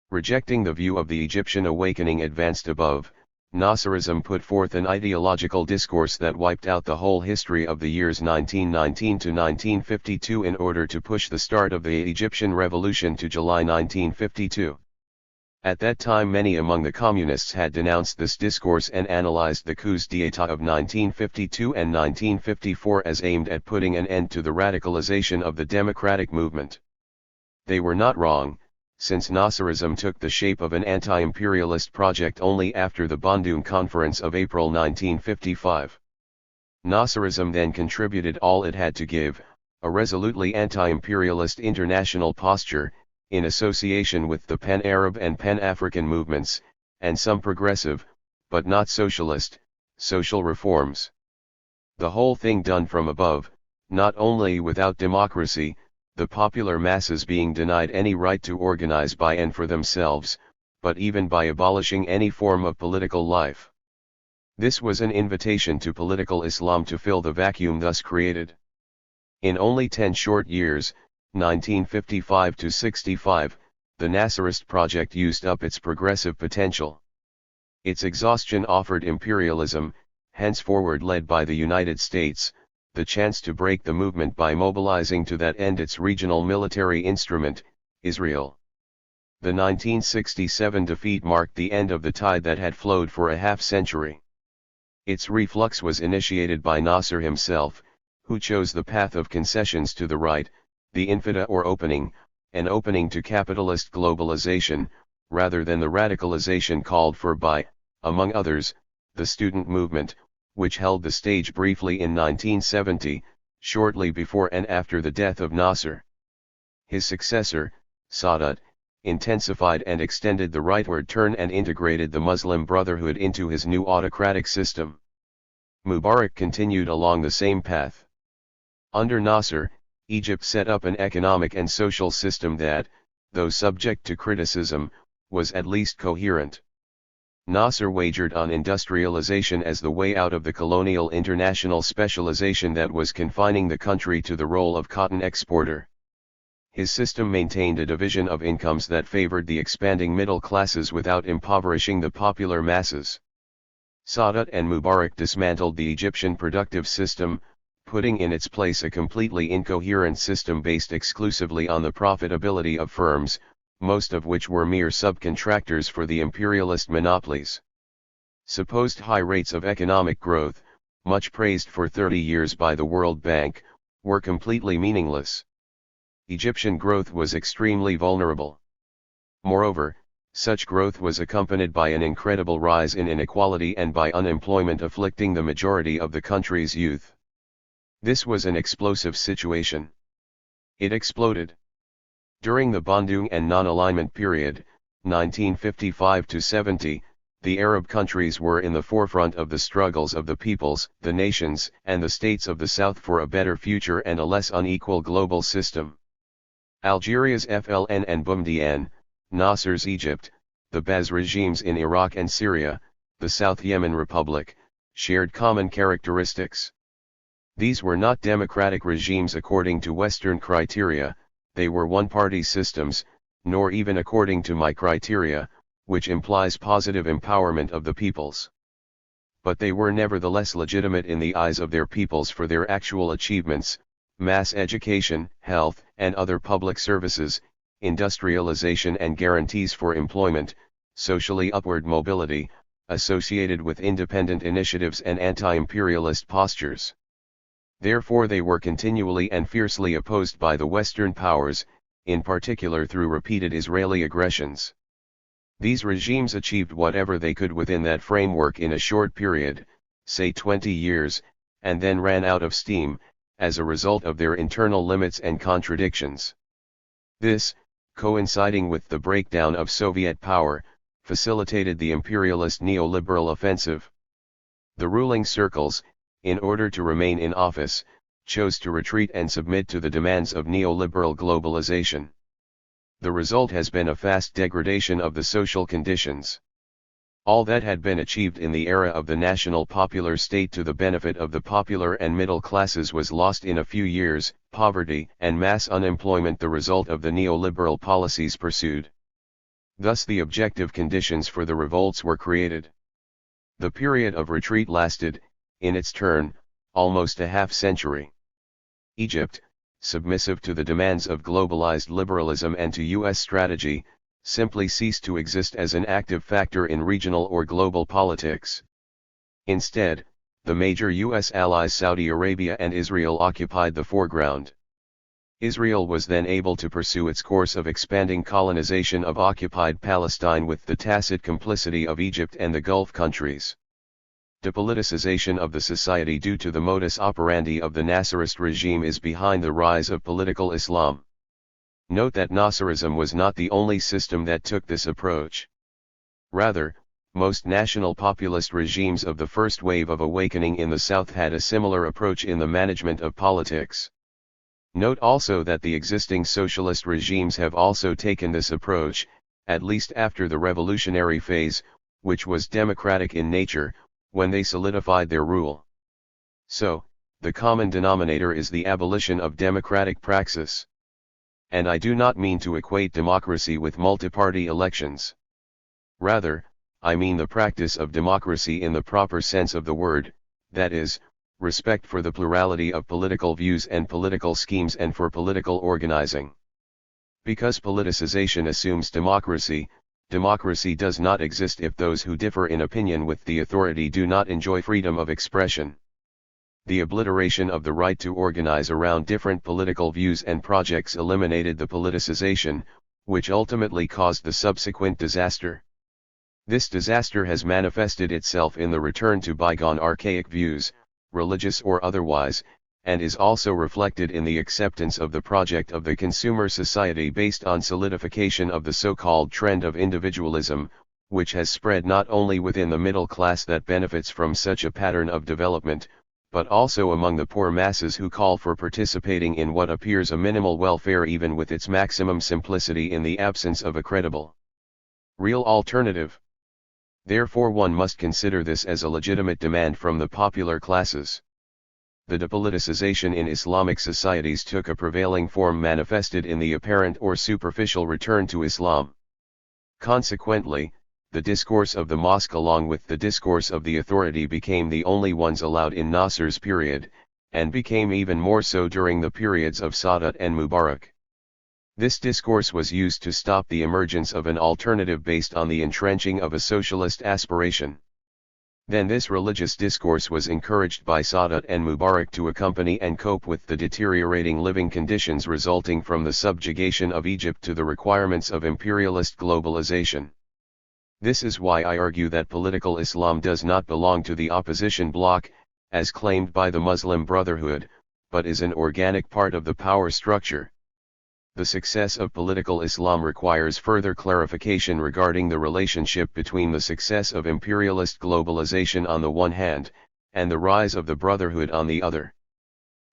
Rejecting the view of the Egyptian awakening advanced above, Nasserism put forth an ideological discourse that wiped out the whole history of the years 1919 to 1952 in order to push the start of the Egyptian Revolution to July 1952. At that time many among the communists had denounced this discourse and analyzed the coups d'état of 1952 and 1954 as aimed at putting an end to the radicalization of the democratic movement. They were not wrong, since Nasserism took the shape of an anti-imperialist project only after the Bandung Conference of April 1955. Nasserism then contributed all it had to give, a resolutely anti-imperialist international posture, in association with the pan-Arab and pan-African movements, and some progressive, but not socialist, social reforms. The whole thing done from above, not only without democracy, the popular masses being denied any right to organize by and for themselves, but even by abolishing any form of political life. This was an invitation to political Islam to fill the vacuum thus created. In only 10 short years, 1955 to 65, the Nasserist project used up its progressive potential. Its exhaustion offered imperialism, henceforward led by the United States, the chance to break the movement by mobilizing to that end its regional military instrument, Israel. The 1967 defeat marked the end of the tide that had flowed for a half-century. Its reflux was initiated by Nasser himself, who chose the path of concessions to the right, the infida or opening, an opening to capitalist globalization, rather than the radicalization called for by, among others, the student movement, which held the stage briefly in 1970, shortly before and after the death of Nasser. His successor, Sadat, intensified and extended the rightward turn and integrated the Muslim Brotherhood into his new autocratic system. Mubarak continued along the same path. Under Nasser, Egypt set up an economic and social system that, though subject to criticism, was at least coherent. Nasser wagered on industrialization as the way out of the colonial international specialization that was confining the country to the role of cotton exporter. His system maintained a division of incomes that favored the expanding middle classes without impoverishing the popular masses. Sadat and Mubarak dismantled the Egyptian productive system, putting in its place a completely incoherent system based exclusively on the profitability of firms, most of which were mere subcontractors for the imperialist monopolies. Supposed high rates of economic growth, much praised for 30 years by the World Bank, were completely meaningless. Egyptian growth was extremely vulnerable. Moreover, such growth was accompanied by an incredible rise in inequality and by unemployment afflicting the majority of the country's youth. This was an explosive situation. It exploded. During the Bandung and non-alignment period, 1955–70, the Arab countries were in the forefront of the struggles of the peoples, the nations, and the states of the South for a better future and a less unequal global system. Algeria's FLN and Boumediene, Nasser's Egypt, the Baz regimes in Iraq and Syria, the South Yemen Republic, shared common characteristics. These were not democratic regimes according to Western criteria, they were one-party systems, nor even according to my criteria, which implies positive empowerment of the peoples. But they were nevertheless legitimate in the eyes of their peoples for their actual achievements, mass education, health, and other public services, industrialization and guarantees for employment, socially upward mobility, associated with independent initiatives and anti-imperialist postures. Therefore they were continually and fiercely opposed by the Western powers, in particular through repeated Israeli aggressions. These regimes achieved whatever they could within that framework in a short period, say 20 years, and then ran out of steam, as a result of their internal limits and contradictions. This, coinciding with the breakdown of Soviet power, facilitated the imperialist neoliberal offensive. The ruling circles, in order to remain in office, chose to retreat and submit to the demands of neoliberal globalization. The result has been a fast degradation of the social conditions. All that had been achieved in the era of the national popular state to the benefit of the popular and middle classes was lost in a few years, poverty and mass unemployment the result of the neoliberal policies pursued. Thus the objective conditions for the revolts were created. The period of retreat lasted, in its turn, almost a half-century. Egypt, submissive to the demands of globalized liberalism and to U.S. strategy, simply ceased to exist as an active factor in regional or global politics. Instead, the major U.S. allies Saudi Arabia and Israel occupied the foreground. Israel was then able to pursue its course of expanding colonization of occupied Palestine with the tacit complicity of Egypt and the Gulf countries. Depoliticization of the society due to the modus operandi of the Nasserist regime is behind the rise of political Islam. Note that Nasserism was not the only system that took this approach. Rather, most national populist regimes of the first wave of awakening in the South had a similar approach in the management of politics. Note also that the existing socialist regimes have also taken this approach, at least after the revolutionary phase, which was democratic in nature, when they solidified their rule. So, the common denominator is the abolition of democratic praxis. And I do not mean to equate democracy with multi-party elections. Rather, I mean the practice of democracy in the proper sense of the word, that is, respect for the plurality of political views and political schemes and for political organizing. Because politicization assumes democracy, democracy does not exist if those who differ in opinion with the authority do not enjoy freedom of expression. The obliteration of the right to organize around different political views and projects eliminated the politicization, which ultimately caused the subsequent disaster. This disaster has manifested itself in the return to bygone archaic views, religious or otherwise, and is also reflected in the acceptance of the project of the consumer society based on solidification of the so-called trend of individualism, which has spread not only within the middle class that benefits from such a pattern of development, but also among the poor masses who call for participating in what appears a minimal welfare even with its maximum simplicity in the absence of a credible, real alternative. Therefore one must consider this as a legitimate demand from the popular classes. The depoliticization in Islamic societies took a prevailing form manifested in the apparent or superficial return to Islam. Consequently, the discourse of the mosque along with the discourse of the authority became the only ones allowed in Nasser's period, and became even more so during the periods of Sadat and Mubarak. This discourse was used to stop the emergence of an alternative based on the entrenching of a socialist aspiration. Then this religious discourse was encouraged by Sadat and Mubarak to accompany and cope with the deteriorating living conditions resulting from the subjugation of Egypt to the requirements of imperialist globalization. This is why I argue that political Islam does not belong to the opposition bloc, as claimed by the Muslim Brotherhood, but is an organic part of the power structure. The success of political Islam requires further clarification regarding the relationship between the success of imperialist globalization on the one hand, and the rise of the Brotherhood on the other.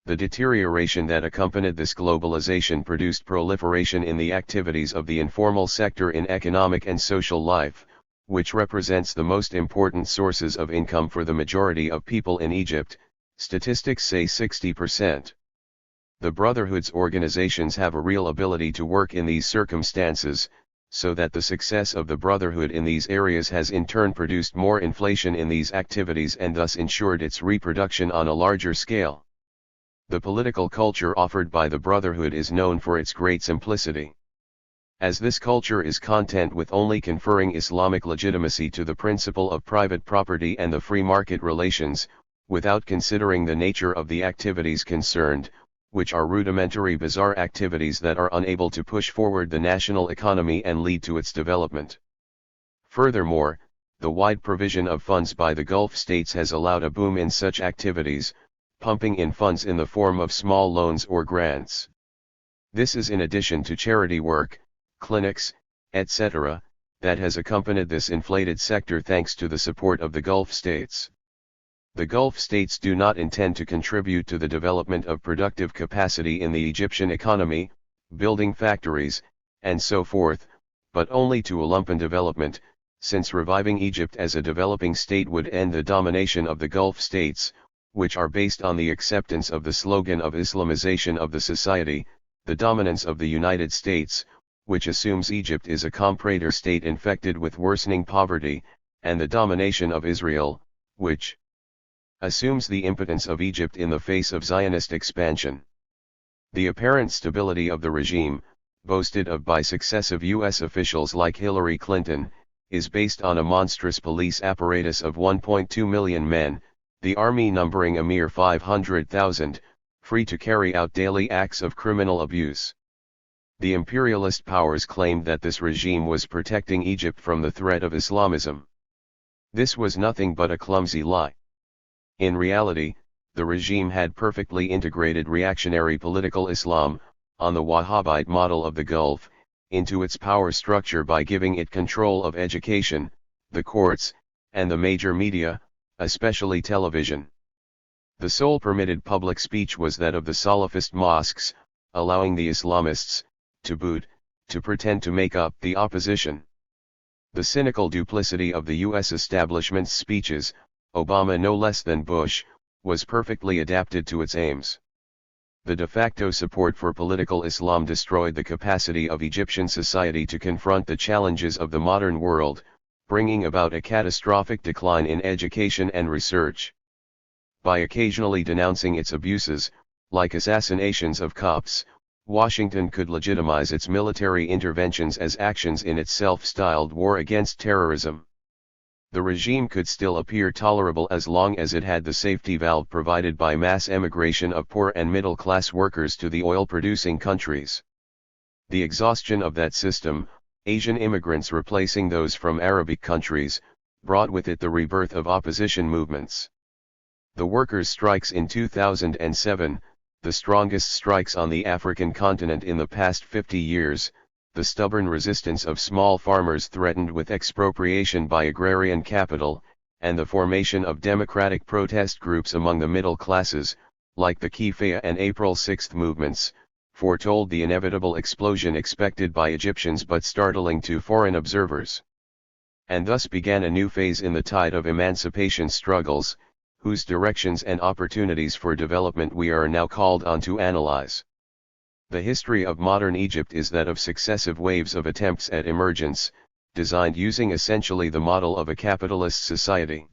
The deterioration that accompanied this globalization produced proliferation in the activities of the informal sector in economic and social life, which represents the most important sources of income for the majority of people in Egypt. Statistics say 60%. The Brotherhood's organizations have a real ability to work in these circumstances, so that the success of the Brotherhood in these areas has in turn produced more inflation in these activities and thus ensured its reproduction on a larger scale. The political culture offered by the Brotherhood is known for its great simplicity. As this culture is content with only conferring Islamic legitimacy to the principle of private property and the free market relations, without considering the nature of the activities concerned, which are rudimentary bizarre activities that are unable to push forward the national economy and lead to its development. Furthermore, the wide provision of funds by the Gulf states has allowed a boom in such activities, pumping in funds in the form of small loans or grants. This is in addition to charity work, clinics, etc., that has accompanied this inflated sector thanks to the support of the Gulf states. The Gulf states do not intend to contribute to the development of productive capacity in the Egyptian economy, building factories, and so forth, but only to a lumpen development, since reviving Egypt as a developing state would end the domination of the Gulf states, which are based on the acceptance of the slogan of Islamization of the society, the dominance of the United States, which assumes Egypt is a comprador state infected with worsening poverty, and the domination of Israel, which assumes the impotence of Egypt in the face of Zionist expansion. The apparent stability of the regime, boasted of by successive U.S. officials like Hillary Clinton, is based on a monstrous police apparatus of 1.2 million men, the army numbering a mere 500,000, free to carry out daily acts of criminal abuse. The imperialist powers claimed that this regime was protecting Egypt from the threat of Islamism. This was nothing but a clumsy lie. In reality, the regime had perfectly integrated reactionary political Islam, on the Wahhabite model of the Gulf, into its power structure by giving it control of education, the courts, and the major media, especially television. The sole permitted public speech was that of the Salafist mosques, allowing the Islamists, to boot, to pretend to make up the opposition. The cynical duplicity of the U.S. establishment's speeches, Obama no less than Bush, was perfectly adapted to its aims. The de facto support for political Islam destroyed the capacity of Egyptian society to confront the challenges of the modern world, bringing about a catastrophic decline in education and research. By occasionally denouncing its abuses, like assassinations of Copts, Washington could legitimize its military interventions as actions in its self-styled war against terrorism. The regime could still appear tolerable as long as it had the safety valve provided by mass emigration of poor and middle-class workers to the oil-producing countries. The exhaustion of that system, Asian immigrants replacing those from Arabic countries, brought with it the rebirth of opposition movements. The workers' strikes in 2007, the strongest strikes on the African continent in the past 50 years, the stubborn resistance of small farmers threatened with expropriation by agrarian capital, and the formation of democratic protest groups among the middle classes, like the Kifaya and April 6 movements, foretold the inevitable explosion expected by Egyptians but startling to foreign observers. And thus began a new phase in the tide of emancipation struggles, whose directions and opportunities for development we are now called on to analyze. The history of modern Egypt is that of successive waves of attempts at emergence, designed using essentially the model of a capitalist society.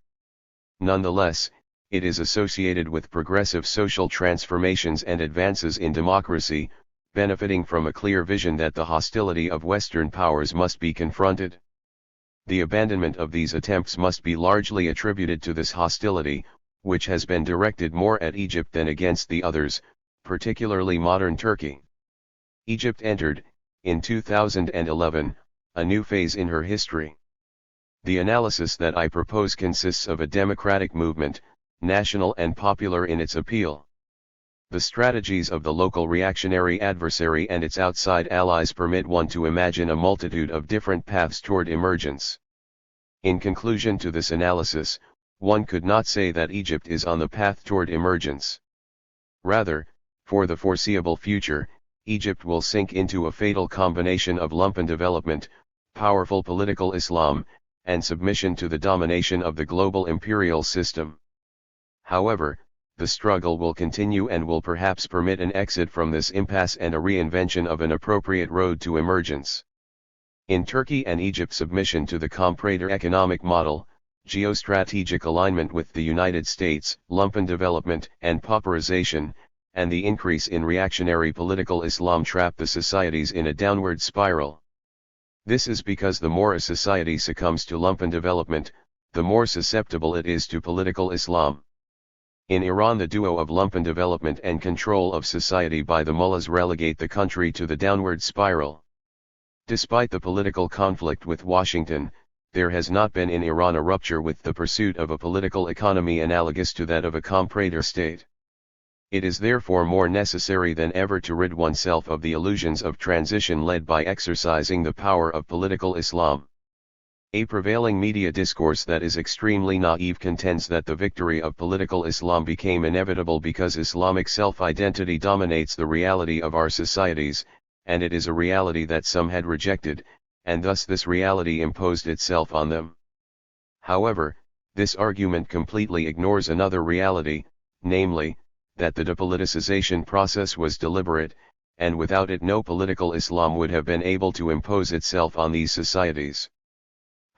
Nonetheless, it is associated with progressive social transformations and advances in democracy, benefiting from a clear vision that the hostility of Western powers must be confronted. The abandonment of these attempts must be largely attributed to this hostility, which has been directed more at Egypt than against the others, particularly modern Turkey. Egypt entered, in 2011, a new phase in her history. The analysis that I propose consists of a democratic movement, national and popular in its appeal. The strategies of the local reactionary adversary and its outside allies permit one to imagine a multitude of different paths toward emergence. In conclusion to this analysis, one could not say that Egypt is on the path toward emergence. Rather, for the foreseeable future, Egypt will sink into a fatal combination of lumpen development, powerful political Islam, and submission to the domination of the global imperial system. However, the struggle will continue and will perhaps permit an exit from this impasse and a reinvention of an appropriate road to emergence. In Turkey and Egypt, submission to the comprador economic model, geostrategic alignment with the United States, lumpen development and pauperization, and the increase in reactionary political Islam trap the societies in a downward spiral. This is because the more a society succumbs to lumpen development, the more susceptible it is to political Islam. In Iran, the duo of lumpen development and control of society by the mullahs relegate the country to the downward spiral. Despite the political conflict with Washington, there has not been in Iran a rupture with the pursuit of a political economy analogous to that of a comprador state. It is therefore more necessary than ever to rid oneself of the illusions of transition led by exercising the power of political Islam. A prevailing media discourse that is extremely naive contends that the victory of political Islam became inevitable because Islamic self-identity dominates the reality of our societies, and it is a reality that some had rejected, and thus this reality imposed itself on them. However, this argument completely ignores another reality, namely, that the depoliticization process was deliberate, and without it no political Islam would have been able to impose itself on these societies.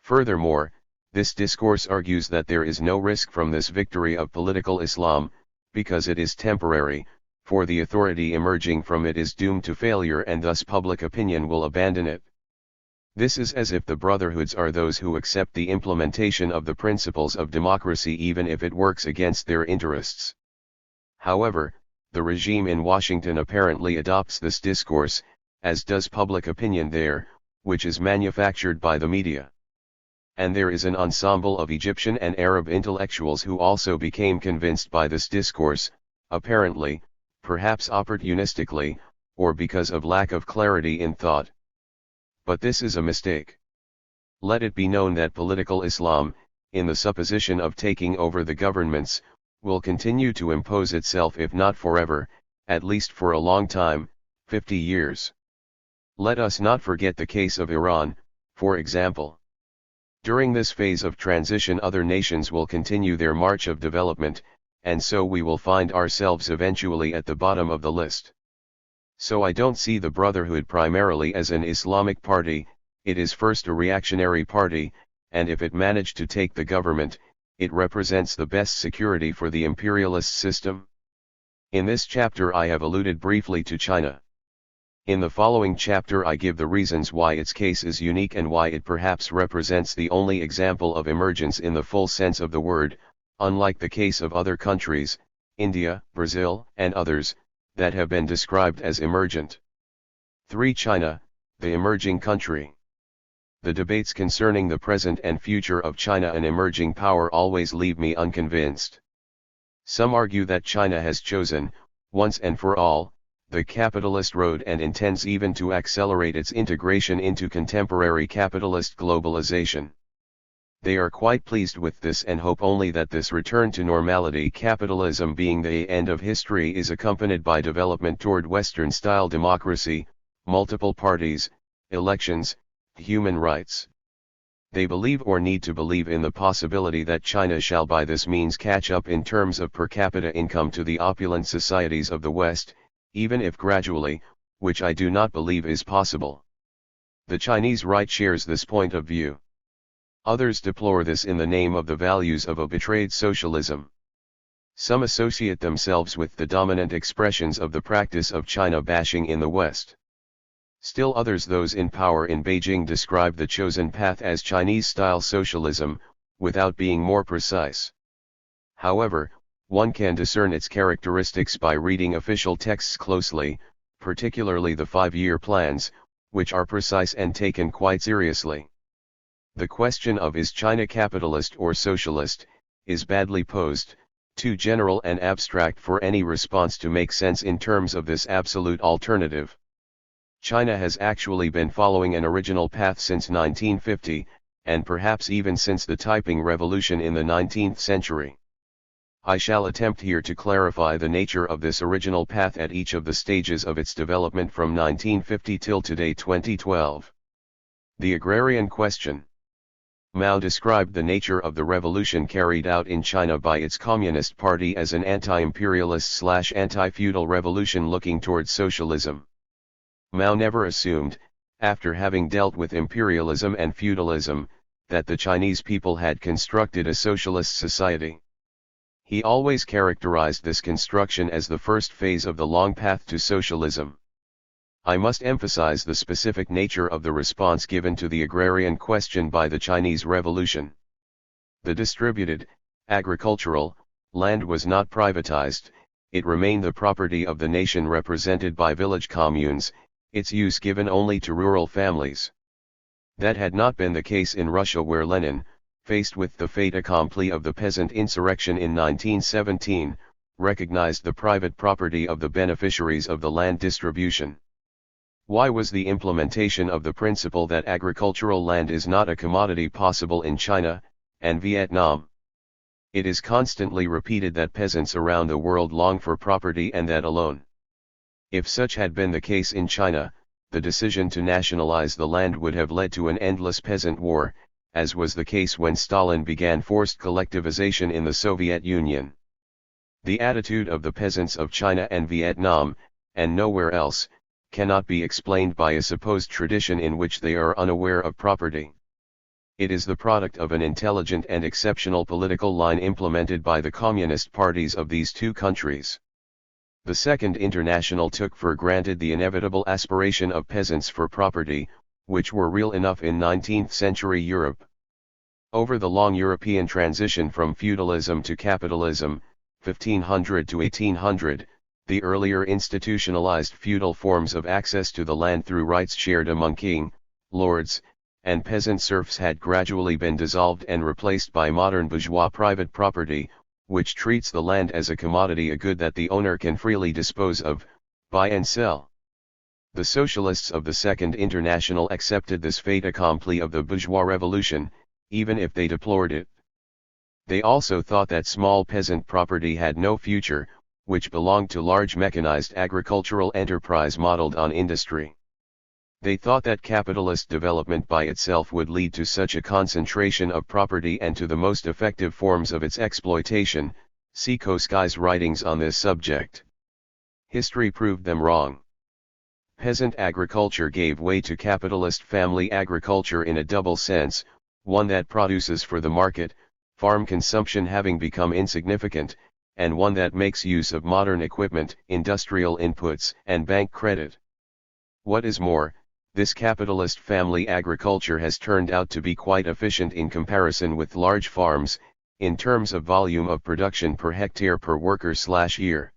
Furthermore, this discourse argues that there is no risk from this victory of political Islam, because it is temporary, for the authority emerging from it is doomed to failure and thus public opinion will abandon it. This is as if the brotherhoods are those who accept the implementation of the principles of democracy even if it works against their interests. However, the regime in Washington apparently adopts this discourse, as does public opinion there, which is manufactured by the media. And there is an ensemble of Egyptian and Arab intellectuals who also became convinced by this discourse, apparently, perhaps opportunistically, or because of lack of clarity in thought. But this is a mistake. Let it be known that political Islam, in the supposition of taking over the governments, will continue to impose itself if not forever, at least for a long time, 50 years. Let us not forget the case of Iran, for example. During this phase of transition other nations will continue their march of development, and so we will find ourselves eventually at the bottom of the list. So I don't see the Brotherhood primarily as an Islamic party, it is first a reactionary party, and if it managed to take the government, it represents the best security for the imperialist system. In this chapter I have alluded briefly to China. In the following chapter I give the reasons why its case is unique and why it perhaps represents the only example of emergence in the full sense of the word, unlike the case of other countries, India, Brazil, and others, that have been described as emergent. 3. China, the emerging country. The debates concerning the present and future of China, an emerging power, always leave me unconvinced. Some argue that China has chosen, once and for all, the capitalist road and intends even to accelerate its integration into contemporary capitalist globalization. They are quite pleased with this and hope only that this return to normality, capitalism being the end of history, is accompanied by development toward Western-style democracy, multiple parties, elections, human rights. They believe or need to believe in the possibility that China shall by this means catch up in terms of per capita income to the opulent societies of the West, even if gradually, which I do not believe is possible. The Chinese right shares this point of view. Others deplore this in the name of the values of a betrayed socialism. Some associate themselves with the dominant expressions of the practice of China bashing in the West. Still others, those in power in Beijing, describe the chosen path as Chinese-style socialism, without being more precise. However, one can discern its characteristics by reading official texts closely, particularly the 5-year plans, which are precise and taken quite seriously. The question of is China capitalist or socialist, is badly posed, Too general and abstract for any response to make sense in terms of this absolute alternative. China has actually been following an original path since 1950, and perhaps even since the typing revolution in the 19th century. I shall attempt here to clarify the nature of this original path at each of the stages of its development from 1950 till today 2012. The agrarian question. Mao described the nature of the revolution carried out in China by its Communist Party as an anti-imperialist/anti-feudal revolution looking towards socialism. Mao never assumed, after having dealt with imperialism and feudalism, that the Chinese people had constructed a socialist society. He always characterized this construction as the first phase of the long path to socialism. I must emphasize the specific nature of the response given to the agrarian question by the Chinese Revolution. The distributed, agricultural, land was not privatized, it remained the property of the nation represented by village communes, its use given only to rural families. That had not been the case in Russia, where Lenin, faced with the fait accompli of the peasant insurrection in 1917, recognized the private property of the beneficiaries of the land distribution. Why was the implementation of the principle that agricultural land is not a commodity possible in China and Vietnam? It is constantly repeated that peasants around the world long for property and that alone. If such had been the case in China, the decision to nationalize the land would have led to an endless peasant war, as was the case when Stalin began forced collectivization in the Soviet Union. The attitude of the peasants of China and Vietnam, and nowhere else, cannot be explained by a supposed tradition in which they are unaware of property. It is the product of an intelligent and exceptional political line implemented by the communist parties of these two countries. The Second International took for granted the inevitable aspiration of peasants for property, which were real enough in 19th-century Europe. Over the long European transition from feudalism to capitalism, 1500 to 1800, the earlier institutionalized feudal forms of access to the land through rights shared among king, lords, and peasant serfs had gradually been dissolved and replaced by modern bourgeois private property, which treats the land as a commodity, a good that the owner can freely dispose of, buy and sell. The socialists of the Second International accepted this fait accompli of the bourgeois revolution, even if they deplored it. They also thought that small peasant property had no future, which belonged to large mechanized agricultural enterprise modeled on industry. They thought that capitalist development by itself would lead to such a concentration of property and to the most effective forms of its exploitation. See Koskai's writings on this subject. History proved them wrong. Peasant agriculture gave way to capitalist family agriculture in a double sense, one that produces for the market, farm consumption having become insignificant, and one that makes use of modern equipment, industrial inputs, and bank credit. What is more, this capitalist family agriculture has turned out to be quite efficient in comparison with large farms, in terms of volume of production per hectare per worker/year.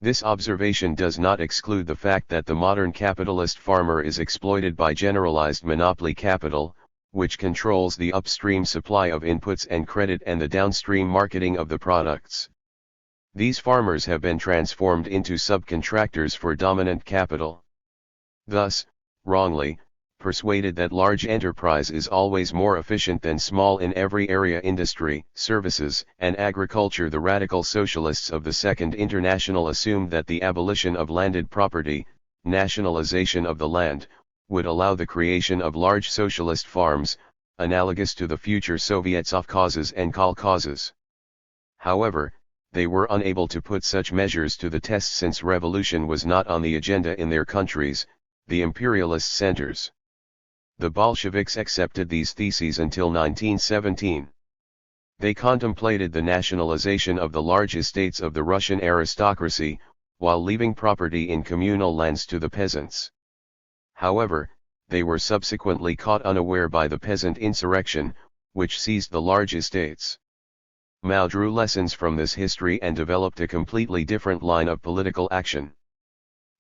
This observation does not exclude the fact that the modern capitalist farmer is exploited by generalized monopoly capital, which controls the upstream supply of inputs and credit and the downstream marketing of the products. These farmers have been transformed into subcontractors for dominant capital. Thus, wrongly, persuaded that large enterprise is always more efficient than small in every area, industry, services, and agriculture, the radical socialists of the Second International assumed that the abolition of landed property, nationalization of the land, would allow the creation of large socialist farms, analogous to the future Soviet sovkhozes and kolkhozes. However, they were unable to put such measures to the test since revolution was not on the agenda in their countries, the imperialist centers. The Bolsheviks accepted these theses until 1917. They contemplated the nationalization of the large estates of the Russian aristocracy, while leaving property in communal lands to the peasants. However, they were subsequently caught unaware by the peasant insurrection, which seized the large estates. Mao drew lessons from this history and developed a completely different line of political action.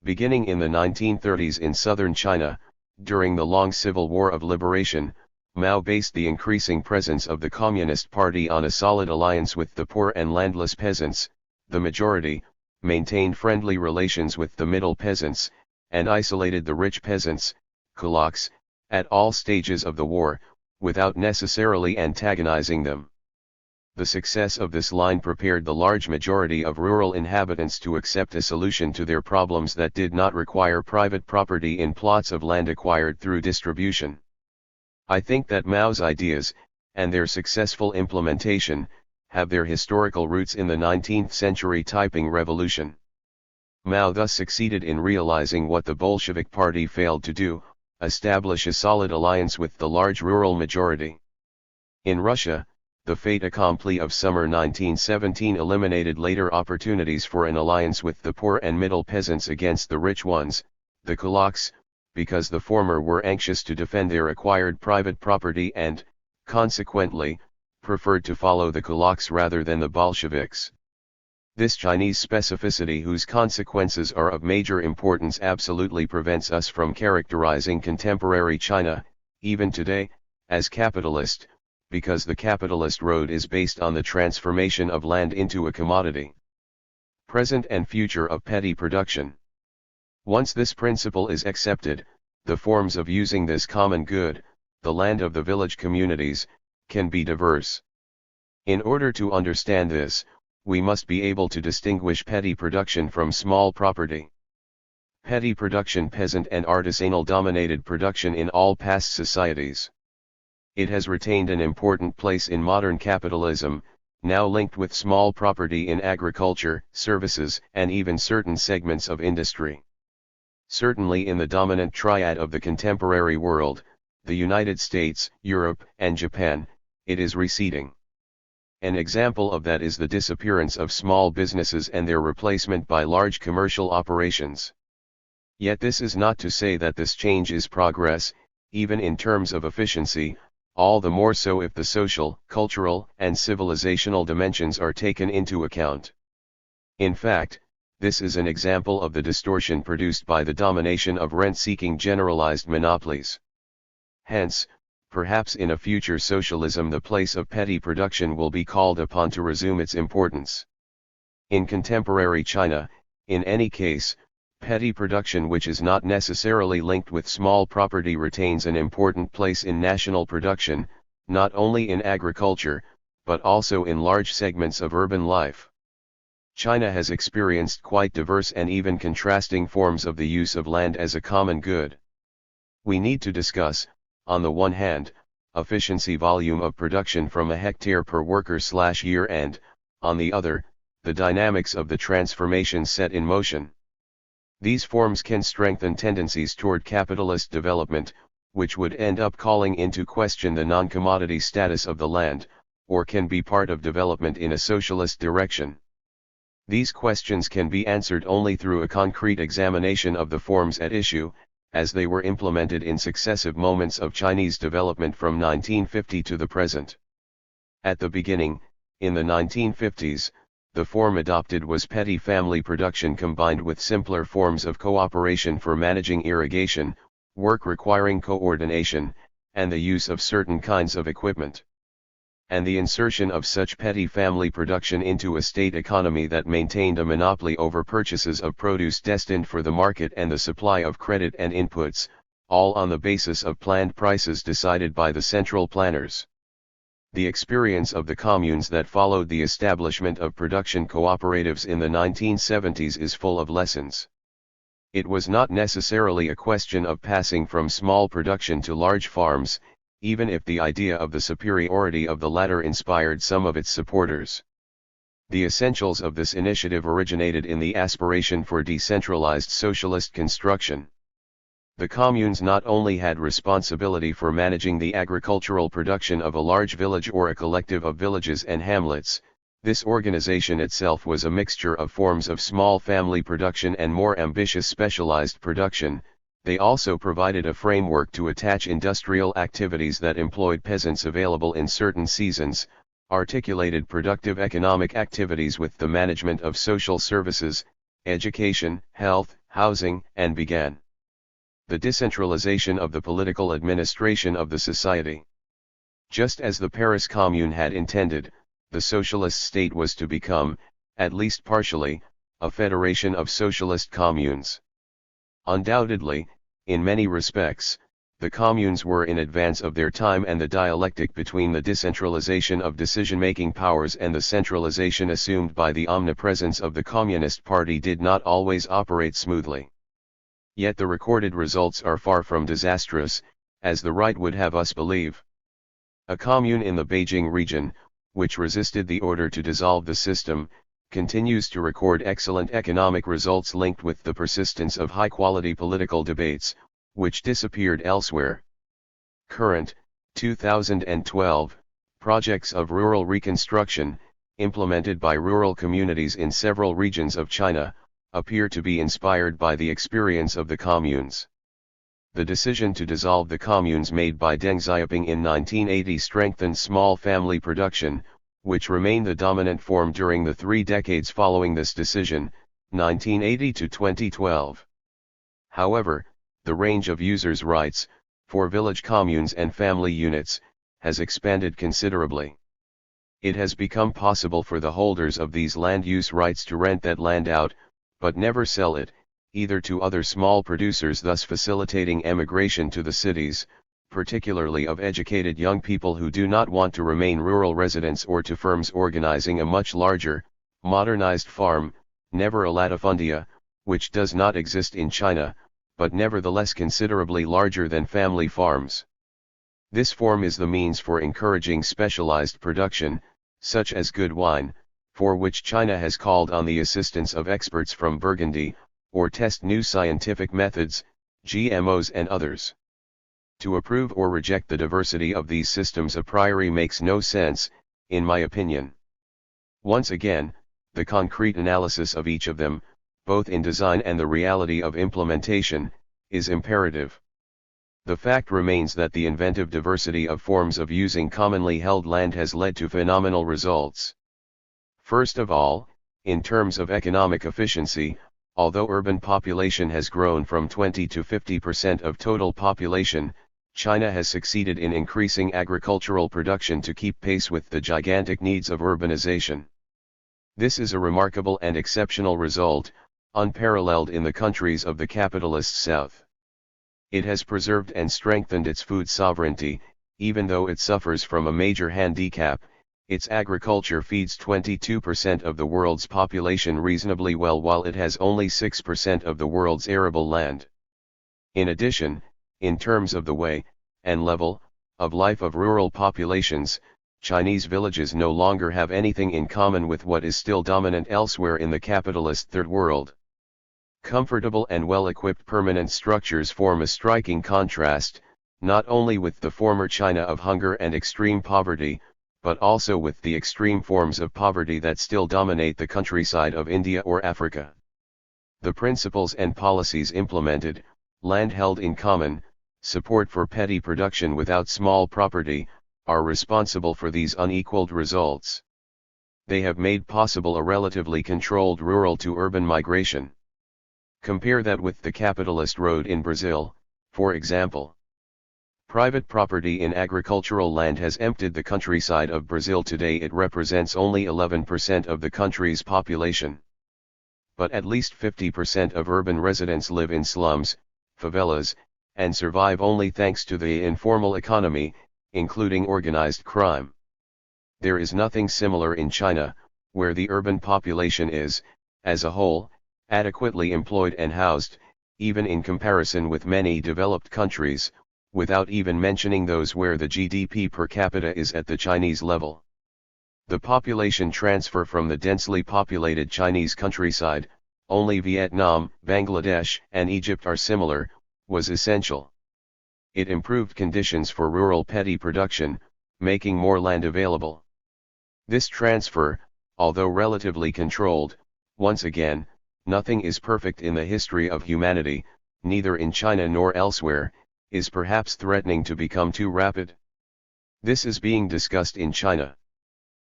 Beginning in the 1930s in southern China, during the long civil war of liberation, Mao based the increasing presence of the Communist Party on a solid alliance with the poor and landless peasants, the majority, maintained friendly relations with the middle peasants, and isolated the rich peasants, kulaks, at all stages of the war, without necessarily antagonizing them. The success of this line prepared the large majority of rural inhabitants to accept a solution to their problems that did not require private property in plots of land acquired through distribution. I think that Mao's ideas, and their successful implementation, have their historical roots in the 19th century typing revolution. Mao thus succeeded in realizing what the Bolshevik Party failed to do, establish a solid alliance with the large rural majority. In Russia, the fait accompli of summer 1917 eliminated later opportunities for an alliance with the poor and middle peasants against the rich ones, the kulaks, because the former were anxious to defend their acquired private property and, consequently, preferred to follow the kulaks rather than the Bolsheviks. This Chinese specificity, whose consequences are of major importance, absolutely prevents us from characterizing contemporary China, even today, as capitalist, because the capitalist road is based on the transformation of land into a commodity. Present and future of petty production. Once this principle is accepted, the forms of using this common good, the land of the village communities, can be diverse. In order to understand this, we must be able to distinguish petty production from small property. Petty production, peasant and artisanal dominated production in all past societies. It has retained an important place in modern capitalism, now linked with small property in agriculture, services, and even certain segments of industry. Certainly in the dominant triad of the contemporary world, the United States, Europe, and Japan, it is receding. An example of that is the disappearance of small businesses and their replacement by large commercial operations. Yet this is not to say that this change is progress, even in terms of efficiency, all the more so if the social, cultural, and civilizational dimensions are taken into account. In fact, this is an example of the distortion produced by the domination of rent-seeking generalized monopolies. Hence, perhaps in a future socialism the place of petty production will be called upon to resume its importance. In contemporary China, in any case, petty production which is not necessarily linked with small property retains an important place in national production, not only in agriculture, but also in large segments of urban life. China has experienced quite diverse and even contrasting forms of the use of land as a common good. We need to discuss, on the one hand, efficiency volume of production from a hectare per worker/year and, on the other, the dynamics of the transformation set in motion. These forms can strengthen tendencies toward capitalist development, which would end up calling into question the non-commodity status of the land, or can be part of development in a socialist direction. These questions can be answered only through a concrete examination of the forms at issue, as they were implemented in successive moments of Chinese development from 1950 to the present. At the beginning, in the 1950s, the form adopted was petty family production combined with simpler forms of cooperation for managing irrigation, work requiring coordination, and the use of certain kinds of equipment. And the insertion of such petty family production into a state economy that maintained a monopoly over purchases of produce destined for the market and the supply of credit and inputs, all on the basis of planned prices decided by the central planners. The experience of the communes that followed the establishment of production cooperatives in the 1970s is full of lessons. It was not necessarily a question of passing from small production to large farms, even if the idea of the superiority of the latter inspired some of its supporters. The essentials of this initiative originated in the aspiration for decentralized socialist construction. The communes not only had responsibility for managing the agricultural production of a large village or a collective of villages and hamlets, this organization itself was a mixture of forms of small family production and more ambitious specialized production. They also provided a framework to attach industrial activities that employed peasants available in certain seasons, articulated productive economic activities with the management of social services, education, health, housing, and began the decentralization of the political administration of the society. Just as the Paris Commune had intended, the socialist state was to become, at least partially, a federation of socialist communes. Undoubtedly, in many respects, the communes were in advance of their time, and the dialectic between the decentralization of decision-making powers and the centralization assumed by the omnipresence of the Communist Party did not always operate smoothly. Yet the recorded results are far from disastrous, as the right would have us believe. A commune in the Beijing region, which resisted the order to dissolve the system, continues to record excellent economic results linked with the persistence of high-quality political debates, which disappeared elsewhere. Current, 2012, projects of rural reconstruction, implemented by rural communities in several regions of China, appear to be inspired by the experience of the communes. The decision to dissolve the communes made by Deng Xiaoping in 1980 strengthened small family production, which remained the dominant form during the 3 decades following this decision, 1980 to 2012. However, the range of users' rights, for village communes and family units, has expanded considerably. It has become possible for the holders of these land use rights to rent that land out, but never sell it, either to other small producers, thus facilitating emigration to the cities, particularly of educated young people who do not want to remain rural residents, or to firms organizing a much larger, modernized farm, never a latifundia, which does not exist in China, but nevertheless considerably larger than family farms. This form is the means for encouraging specialized production, such as good wine, for which China has called on the assistance of experts from Burgundy, or test new scientific methods, GMOs and others. To approve or reject the diversity of these systems a priori makes no sense, in my opinion. Once again, the concrete analysis of each of them, both in design and the reality of implementation, is imperative. The fact remains that the inventive diversity of forms of using commonly held land has led to phenomenal results. First of all, in terms of economic efficiency, although urban population has grown from 20 to 50% of total population, China has succeeded in increasing agricultural production to keep pace with the gigantic needs of urbanization. This is a remarkable and exceptional result, unparalleled in the countries of the capitalist South. It has preserved and strengthened its food sovereignty, even though it suffers from a major handicap. Its agriculture feeds 22% of the world's population reasonably well, while it has only 6% of the world's arable land. In addition, in terms of the way, and level, of life of rural populations, Chinese villages no longer have anything in common with what is still dominant elsewhere in the capitalist Third World. Comfortable and well-equipped permanent structures form a striking contrast, not only with the former China of hunger and extreme poverty, but also with the extreme forms of poverty that still dominate the countryside of India or Africa. The principles and policies implemented, land held in common, support for petty production without small property, are responsible for these unequaled results. They have made possible a relatively controlled rural to urban migration. Compare that with the capitalist road in Brazil, for example. Private property in agricultural land has emptied the countryside of Brazil. Today it represents only 11% of the country's population. But at least 50% of urban residents live in slums, favelas, and survive only thanks to the informal economy, including organized crime. There is nothing similar in China, where the urban population is, as a whole, adequately employed and housed, even in comparison with many developed countries, without even mentioning those where the GDP per capita is at the Chinese level. The population transfer from the densely populated Chinese countryside, only Vietnam, Bangladesh, and Egypt are similar, was essential. It improved conditions for rural petty production, making more land available. This transfer, although relatively controlled, once again, nothing is perfect in the history of humanity, neither in China nor elsewhere, is perhaps threatening to become too rapid. This is being discussed in China.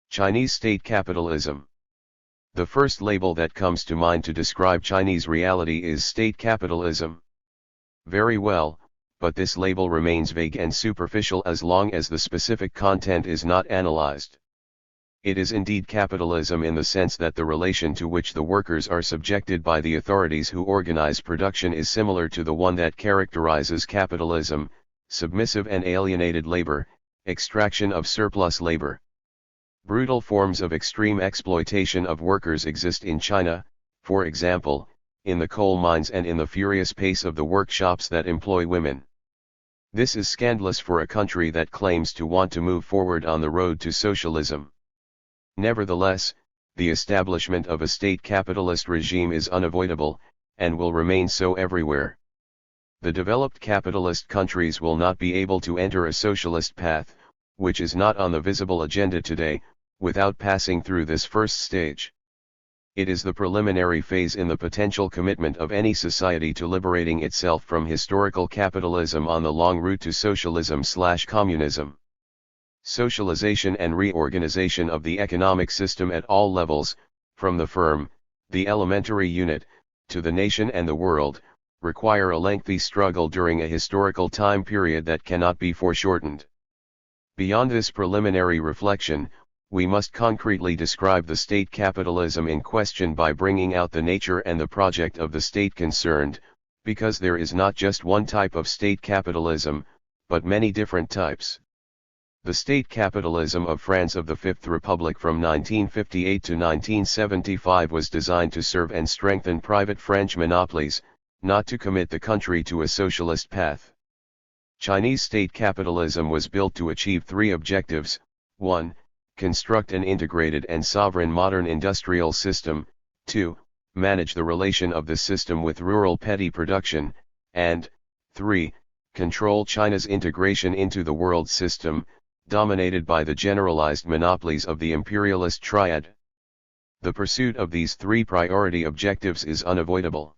Chinese state capitalism. The first label that comes to mind to describe Chinese reality is state capitalism. Very well, but this label remains vague and superficial as long as the specific content is not analyzed. It is indeed capitalism in the sense that the relation to which the workers are subjected by the authorities who organize production is similar to the one that characterizes capitalism: submissive and alienated labor, extraction of surplus labor. Brutal forms of extreme exploitation of workers exist in China, for example, in the coal mines and in the furious pace of the workshops that employ women. This is scandalous for a country that claims to want to move forward on the road to socialism. Nevertheless, the establishment of a state capitalist regime is unavoidable, and will remain so everywhere. The developed capitalist countries will not be able to enter a socialist path, which is not on the visible agenda today, without passing through this first stage. It is the preliminary phase in the potential commitment of any society to liberating itself from historical capitalism on the long route to socialism/communism. Socialization and reorganization of the economic system at all levels, from the firm, the elementary unit, to the nation and the world, require a lengthy struggle during a historical time period that cannot be foreshortened. Beyond this preliminary reflection, we must concretely describe the state capitalism in question by bringing out the nature and the project of the state concerned, because there is not just one type of state capitalism, but many different types. The state capitalism of France of the Fifth Republic from 1958 to 1975 was designed to serve and strengthen private French monopolies, not to commit the country to a socialist path. Chinese state capitalism was built to achieve three objectives: 1. Construct an integrated and sovereign modern industrial system, 2. Manage the relation of the system with rural petty production, and 3. Control China's integration into the world system, dominated by the generalized monopolies of the imperialist triad. The pursuit of these three priority objectives is unavoidable.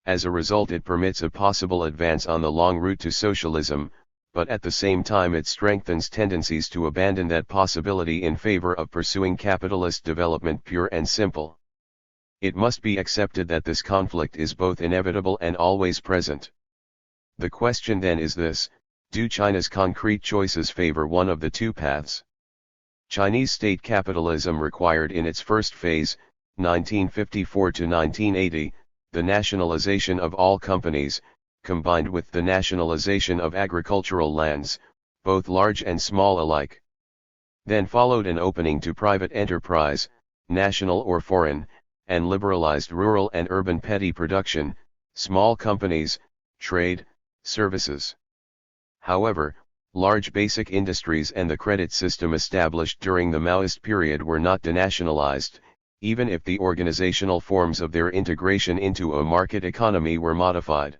As a result, it permits a possible advance on the long route to socialism, but at the same time it strengthens tendencies to abandon that possibility in favor of pursuing capitalist development pure and simple. It must be accepted that this conflict is both inevitable and always present. The question then is this: do China's concrete choices favor one of the two paths? Chinese state capitalism required in its first phase, 1954 to 1980, the nationalization of all companies, combined with the nationalization of agricultural lands, both large and small alike. Then followed an opening to private enterprise, national or foreign, and liberalized rural and urban petty production, small companies, trade, services. However, large basic industries and the credit system established during the Maoist period were not denationalized, even if the organizational forms of their integration into a market economy were modified.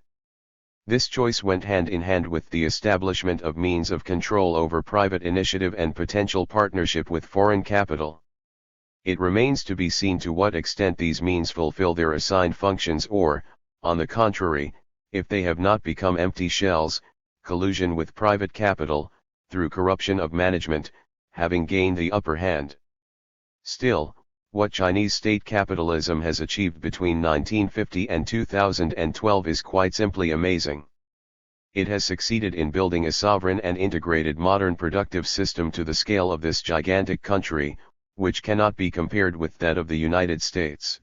This choice went hand in hand with the establishment of means of control over private initiative and potential partnership with foreign capital. It remains to be seen to what extent these means fulfill their assigned functions or, on the contrary, if they have not become empty shells, collusion with private capital, through corruption of management, having gained the upper hand. Still, what Chinese state capitalism has achieved between 1950 and 2012 is quite simply amazing. It has succeeded in building a sovereign and integrated modern productive system to the scale of this gigantic country, which cannot be compared with that of the United States.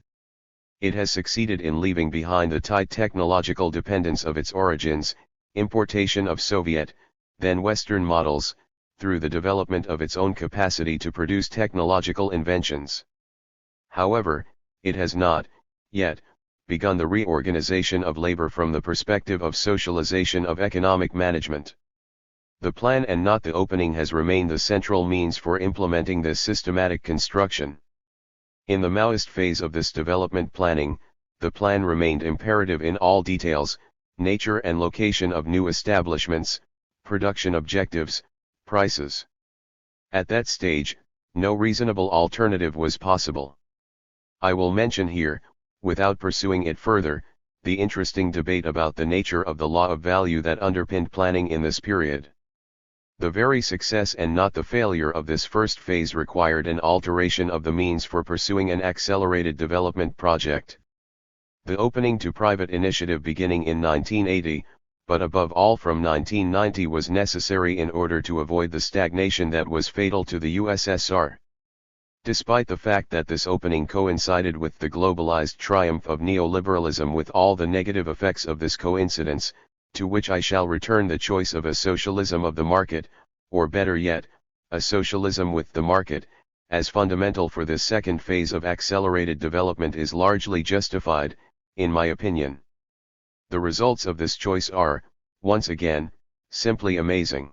It has succeeded in leaving behind the tight technological dependence of its origins, importation of Soviet, then Western models, through the development of its own capacity to produce technological inventions. However, it has not, yet, begun the reorganization of labor from the perspective of socialization of economic management. The plan and not the opening has remained the central means for implementing this systematic construction. In the Maoist phase of this development planning, the plan remained imperative in all details: nature and location of new establishments, production objectives, prices. At that stage, no reasonable alternative was possible. I will mention here, without pursuing it further, the interesting debate about the nature of the law of value that underpinned planning in this period. The very success and not the failure of this first phase required an alteration of the means for pursuing an accelerated development project. The opening to private initiative beginning in 1980, but above all from 1990 was necessary in order to avoid the stagnation that was fatal to the USSR. Despite the fact that this opening coincided with the globalized triumph of neoliberalism with all the negative effects of this coincidence, to which I shall return, the choice of a socialism of the market, or better yet, a socialism with the market, as fundamental for this second phase of accelerated development is largely justified, in my opinion. The results of this choice are, once again, simply amazing.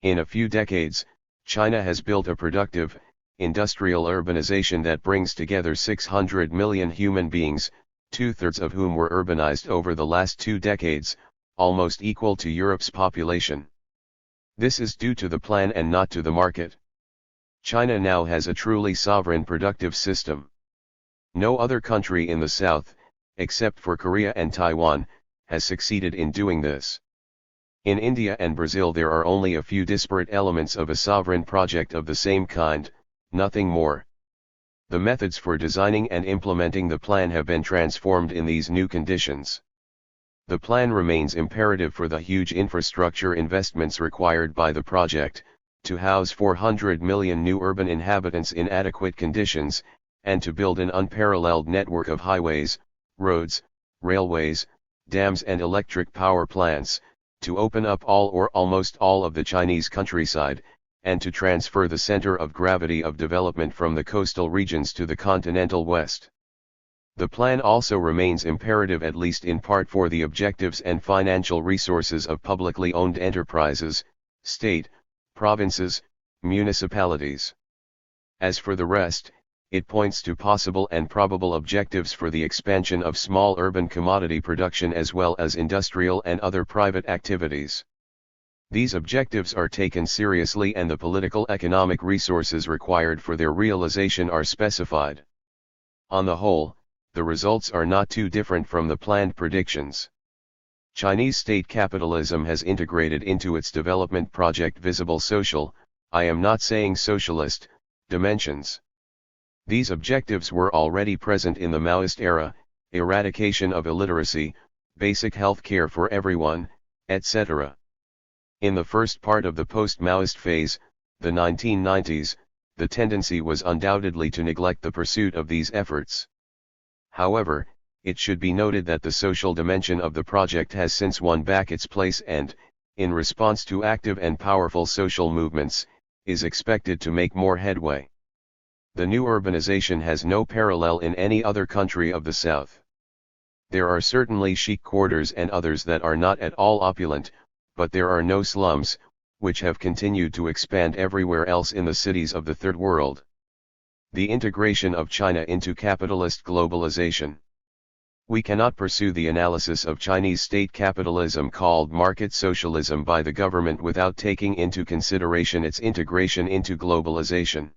In a few decades, China has built a productive, industrial urbanization that brings together 600 million human beings, 2/3 of whom were urbanized over the last 2 decades, almost equal to Europe's population. This is due to the plan and not to the market. China now has a truly sovereign productive system. No other country in the South, except for Korea and Taiwan, has succeeded in doing this. In India and Brazil there are only a few disparate elements of a sovereign project of the same kind, nothing more. The methods for designing and implementing the plan have been transformed in these new conditions. The plan remains imperative for the huge infrastructure investments required by the project, to house 400 million new urban inhabitants in adequate conditions, and to build an unparalleled network of highways, roads, railways, dams and electric power plants, to open up all or almost all of the Chinese countryside, and to transfer the center of gravity of development from the coastal regions to the continental West. The plan also remains imperative at least in part for the objectives and financial resources of publicly owned enterprises, state, provinces, municipalities. As for the rest, it points to possible and probable objectives for the expansion of small urban commodity production as well as industrial and other private activities. These objectives are taken seriously and the political economic resources required for their realization are specified. On the whole, the results are not too different from the planned predictions. Chinese state capitalism has integrated into its development project visible social, I am not saying socialist, dimensions. These objectives were already present in the Maoist era: eradication of illiteracy, basic health care for everyone, etc. In the first part of the post-Maoist phase, the 1990s, the tendency was undoubtedly to neglect the pursuit of these efforts. However, it should be noted that the social dimension of the project has since won back its place and, in response to active and powerful social movements, is expected to make more headway. The new urbanization has no parallel in any other country of the South. There are certainly chic quarters and others that are not at all opulent, but there are no slums, which have continued to expand everywhere else in the cities of the Third World. The integration of China into capitalist globalization. We cannot pursue the analysis of Chinese state capitalism called market socialism by the government without taking into consideration its integration into globalization.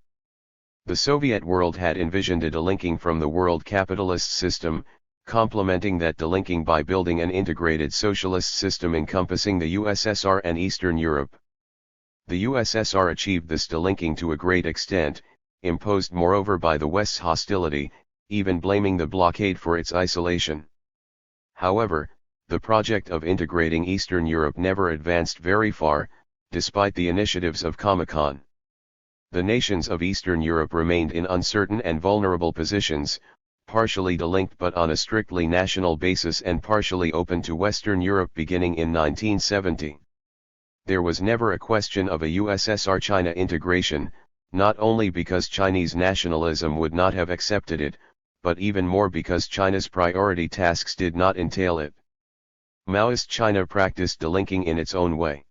The Soviet world had envisioned a delinking from the world capitalist system, complementing that delinking by building an integrated socialist system encompassing the USSR and Eastern Europe. The USSR achieved this delinking to a great extent, imposed moreover by the West's hostility, even blaming the blockade for its isolation. However, the project of integrating Eastern Europe never advanced very far, despite the initiatives of Comecon. The nations of Eastern Europe remained in uncertain and vulnerable positions, partially delinked but on a strictly national basis and partially open to Western Europe beginning in 1970. There was never a question of a USSR-China integration, not only because Chinese nationalism would not have accepted it, but even more because China's priority tasks did not entail it. Maoist China practiced delinking in its own way.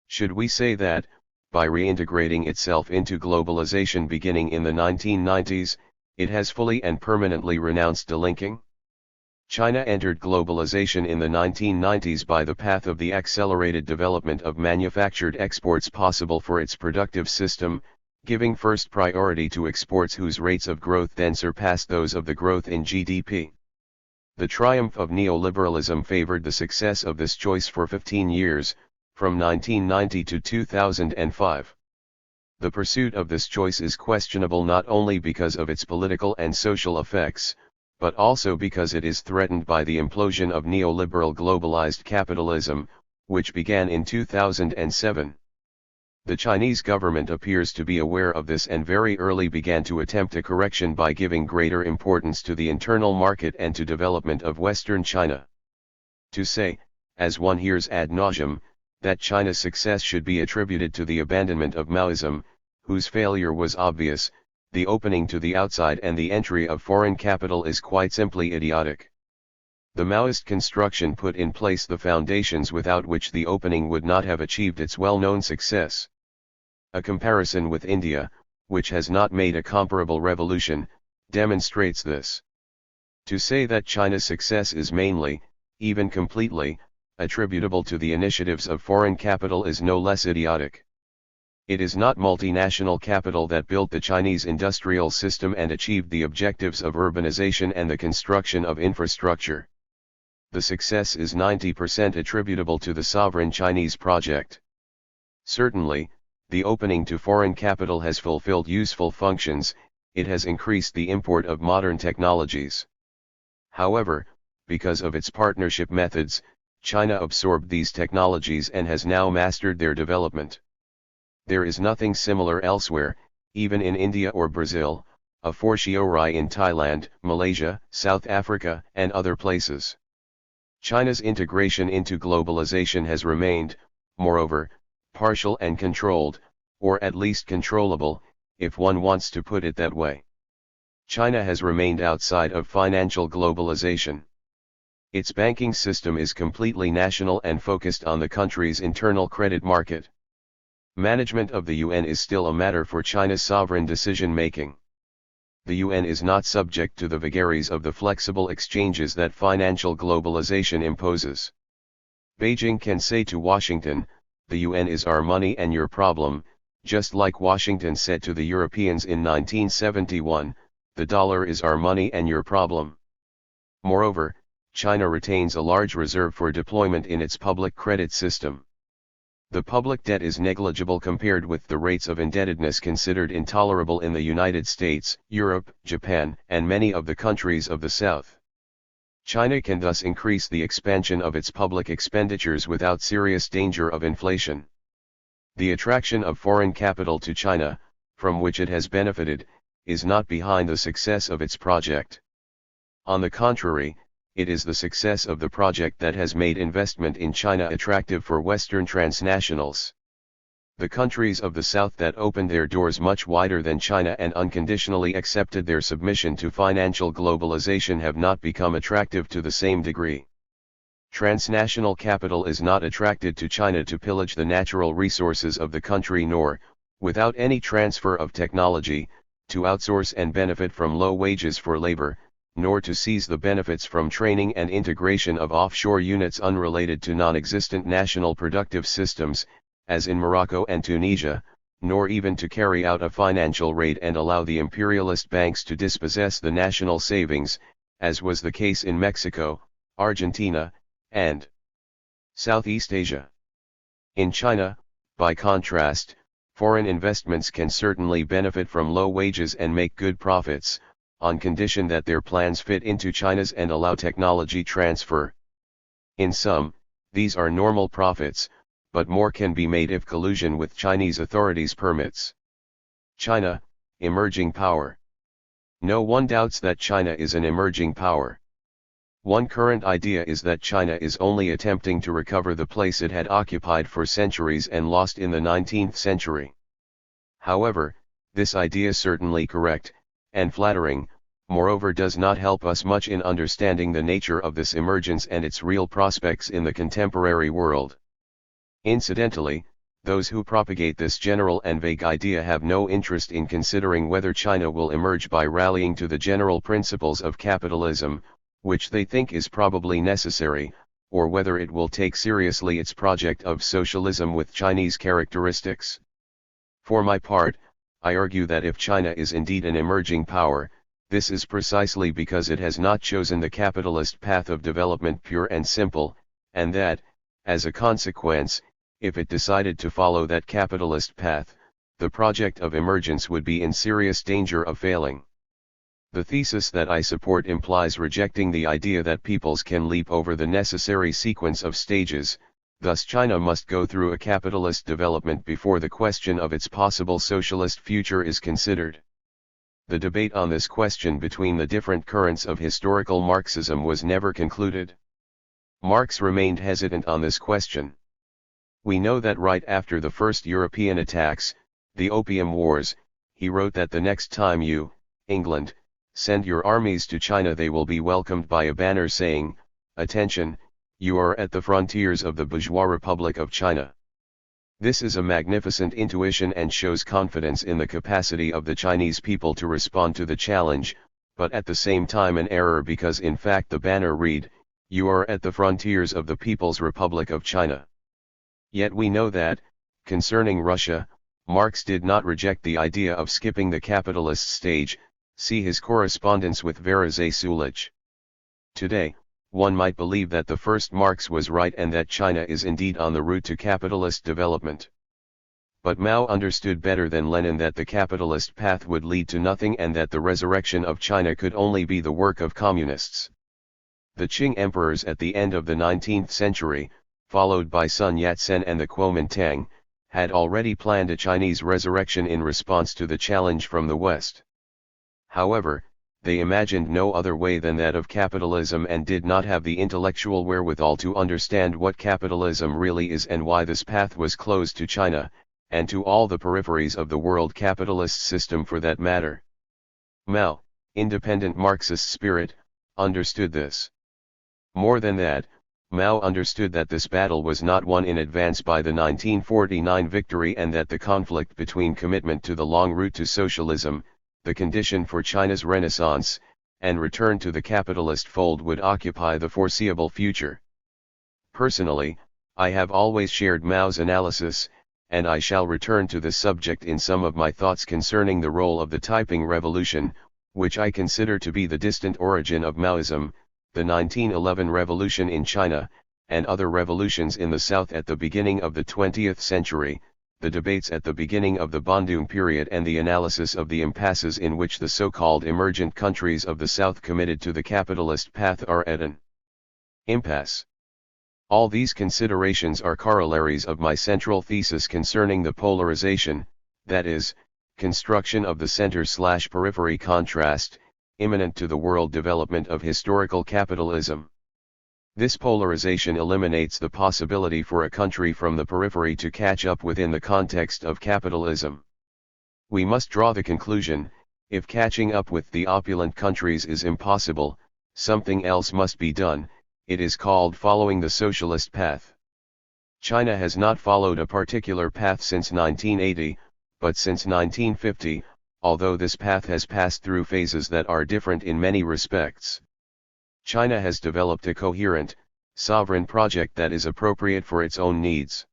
Should we say that, by reintegrating itself into globalization beginning in the 1990s, it has fully and permanently renounced delinking? China entered globalization in the 1990s by the path of the accelerated development of manufactured exports possible for its productive system, giving first priority to exports whose rates of growth then surpassed those of the growth in GDP. The triumph of neoliberalism favored the success of this choice for 15 years, from 1990 to 2005. The pursuit of this choice is questionable not only because of its political and social effects, but also because it is threatened by the implosion of neoliberal globalized capitalism, which began in 2007. The Chinese government appears to be aware of this and very early began to attempt a correction by giving greater importance to the internal market and to development of Western China. To say, as one hears ad nauseum, that China's success should be attributed to the abandonment of Maoism, whose failure was obvious, the opening to the outside and the entry of foreign capital is quite simply idiotic. The Maoist construction put in place the foundations without which the opening would not have achieved its well-known success. A comparison with India, which has not made a comparable revolution, demonstrates this. To say that China's success is mainly, even completely, attributable to the initiatives of foreign capital is no less idiotic. It is not multinational capital that built the Chinese industrial system and achieved the objectives of urbanization and the construction of infrastructure. The success is 90% attributable to the sovereign Chinese project. Certainly, the opening to foreign capital has fulfilled useful functions, it has increased the import of modern technologies. However, because of its partnership methods, China absorbed these technologies and has now mastered their development. There is nothing similar elsewhere, even in India or Brazil, a fortiori in Thailand, Malaysia, South Africa, and other places. China's integration into globalization has remained, moreover, partial and controlled, or at least controllable, if one wants to put it that way. China has remained outside of financial globalization. Its banking system is completely national and focused on the country's internal credit market. Management of the UN is still a matter for China's sovereign decision-making. The UN is not subject to the vagaries of the flexible exchanges that financial globalization imposes. Beijing can say to Washington, "The UN is our money and your problem," just like Washington said to the Europeans in 1971, "The dollar is our money and your problem." Moreover, China retains a large reserve for deployment in its public credit system. The public debt is negligible compared with the rates of indebtedness considered intolerable in the United States, Europe, Japan, and many of the countries of the South. China can thus increase the expansion of its public expenditures without serious danger of inflation. The attraction of foreign capital to China, from which it has benefited, is not behind the success of its project. On the contrary, it is the success of the project that has made investment in China attractive for Western transnationals. The countries of the South that opened their doors much wider than China and unconditionally accepted their submission to financial globalization have not become attractive to the same degree. Transnational capital is not attracted to China to pillage the natural resources of the country nor, without any transfer of technology, to outsource and benefit from low wages for labor, nor to seize the benefits from training and integration of offshore units unrelated to non-existent national productive systems, as in Morocco and Tunisia, nor even to carry out a financial raid and allow the imperialist banks to dispossess the national savings, as was the case in Mexico, Argentina, and Southeast Asia. In China, by contrast, foreign investments can certainly benefit from low wages and make good profits, on condition that their plans fit into China's and allow technology transfer. In sum, these are normal profits, but more can be made if collusion with Chinese authorities permits. China, emerging power. No one doubts that China is an emerging power. One current idea is that China is only attempting to recover the place it had occupied for centuries and lost in the 19th century. However, this idea is certainly correct, and flattering, moreover does not help us much in understanding the nature of this emergence and its real prospects in the contemporary world. Incidentally, those who propagate this general and vague idea have no interest in considering whether China will emerge by rallying to the general principles of capitalism, which they think is probably necessary, or whether it will take seriously its project of socialism with Chinese characteristics. For my part, I argue that if China is indeed an emerging power, this is precisely because it has not chosen the capitalist path of development pure and simple, and that, as a consequence, if it decided to follow that capitalist path, the project of emergence would be in serious danger of failing. The thesis that I support implies rejecting the idea that peoples can leap over the necessary sequence of stages, thus China must go through a capitalist development before the question of its possible socialist future is considered. The debate on this question between the different currents of historical Marxism was never concluded. Marx remained hesitant on this question. We know that right after the first European attacks, the Opium Wars, he wrote that the next time you, England, send your armies to China they will be welcomed by a banner saying, "Attention, you are at the frontiers of the bourgeois Republic of China." This is a magnificent intuition and shows confidence in the capacity of the Chinese people to respond to the challenge, but at the same time an error because in fact the banner read, "You are at the frontiers of the People's Republic of China." Yet we know that, concerning Russia, Marx did not reject the idea of skipping the capitalist stage, see his correspondence with Varazé Sulich. Today, one might believe that the first Marx was right and that China is indeed on the route to capitalist development. But Mao understood better than Lenin that the capitalist path would lead to nothing and that the resurrection of China could only be the work of communists. The Qing emperors at the end of the 19th century, followed by Sun Yat-sen and the Kuomintang, had already planned a Chinese resurrection in response to the challenge from the West. However, they imagined no other way than that of capitalism and did not have the intellectual wherewithal to understand what capitalism really is and why this path was closed to China, and to all the peripheries of the world capitalist system for that matter. Mao, independent Marxist spirit, understood this. More than that, Mao understood that this battle was not won in advance by the 1949 victory and that the conflict between commitment to the long route to socialism, the condition for China's renaissance, and return to the capitalist fold would occupy the foreseeable future. Personally, I have always shared Mao's analysis, and I shall return to this subject in some of my thoughts concerning the role of the typing revolution, which I consider to be the distant origin of Maoism, the 1911 revolution in China, and other revolutions in the South at the beginning of the 20th century, the debates at the beginning of the Bandung period and the analysis of the impasses in which the so-called emergent countries of the South committed to the capitalist path are at an impasse. All these considerations are corollaries of my central thesis concerning the polarization, that is, construction of the center/periphery contrast, imminent to the world development of historical capitalism. This polarization eliminates the possibility for a country from the periphery to catch up within the context of capitalism. We must draw the conclusion, if catching up with the opulent countries is impossible, something else must be done, it is called following the socialist path. China has not followed a particular path since 1980, but since 1950, although this path has passed through phases that are different in many respects. China has developed a coherent, sovereign project that is appropriate for its own needs.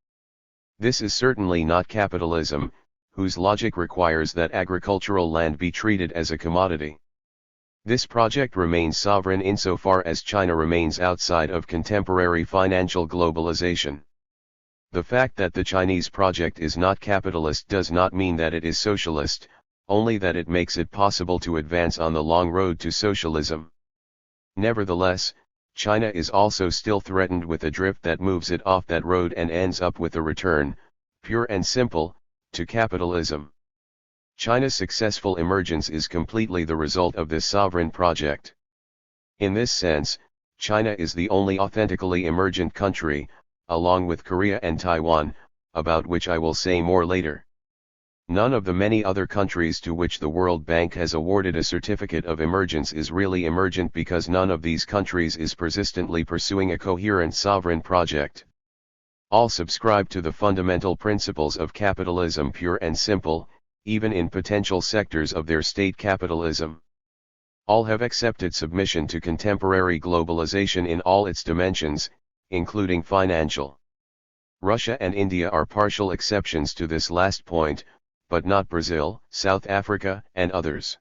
This is certainly not capitalism, whose logic requires that agricultural land be treated as a commodity. This project remains sovereign insofar as China remains outside of contemporary financial globalization. The fact that the Chinese project is not capitalist does not mean that it is socialist, only that it makes it possible to advance on the long road to socialism. Nevertheless, China is also still threatened with a drift that moves it off that road and ends up with a return, pure and simple, to capitalism. China's successful emergence is completely the result of this sovereign project. In this sense, China is the only authentically emergent country, along with Korea and Taiwan, about which I will say more later. None of the many other countries to which the World Bank has awarded a certificate of emergence is really emergent because none of these countries is persistently pursuing a coherent sovereign project. All subscribe to the fundamental principles of capitalism pure and simple, even in potential sectors of their state capitalism. All have accepted submission to contemporary globalization in all its dimensions, including financial. Russia and India are partial exceptions to this last point, but not Brazil, South Africa, and others.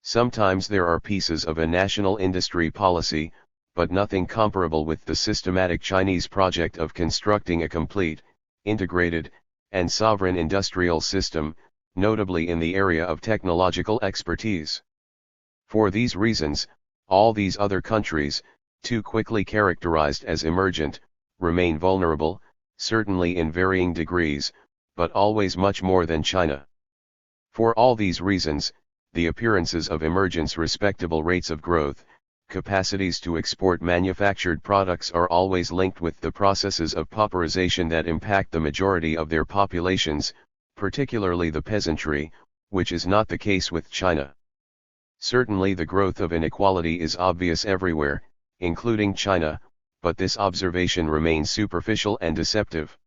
Sometimes there are pieces of a national industry policy, but nothing comparable with the systematic Chinese project of constructing a complete, integrated, and sovereign industrial system, notably in the area of technological expertise. For these reasons, all these other countries, too quickly characterized as emergent, remain vulnerable, certainly in varying degrees, but always much more than China. For all these reasons, the appearances of emergence, respectable rates of growth, capacities to export manufactured products are always linked with the processes of pauperization that impact the majority of their populations, particularly the peasantry, which is not the case with China. Certainly the growth of inequality is obvious everywhere, including China, but this observation remains superficial and deceptive.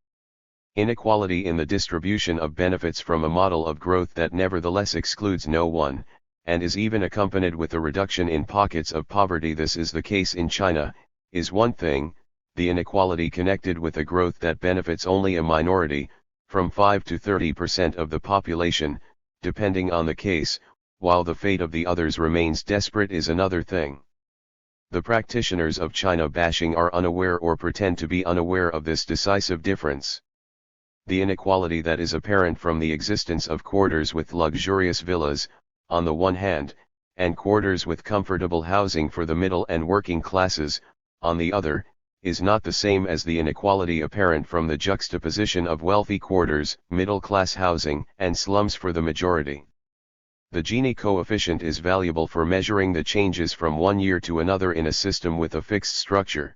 Inequality in the distribution of benefits from a model of growth that nevertheless excludes no one, and is even accompanied with a reduction in pockets of poverty, this is the case in China, is one thing. The inequality connected with a growth that benefits only a minority, from 5 to 30% of the population, depending on the case, while the fate of the others remains desperate, is another thing. The practitioners of China bashing are unaware or pretend to be unaware of this decisive difference. The inequality that is apparent from the existence of quarters with luxurious villas, on the one hand, and quarters with comfortable housing for the middle and working classes, on the other, is not the same as the inequality apparent from the juxtaposition of wealthy quarters, middle-class housing, and slums for the majority. The Gini coefficient is valuable for measuring the changes from one year to another in a system with a fixed structure.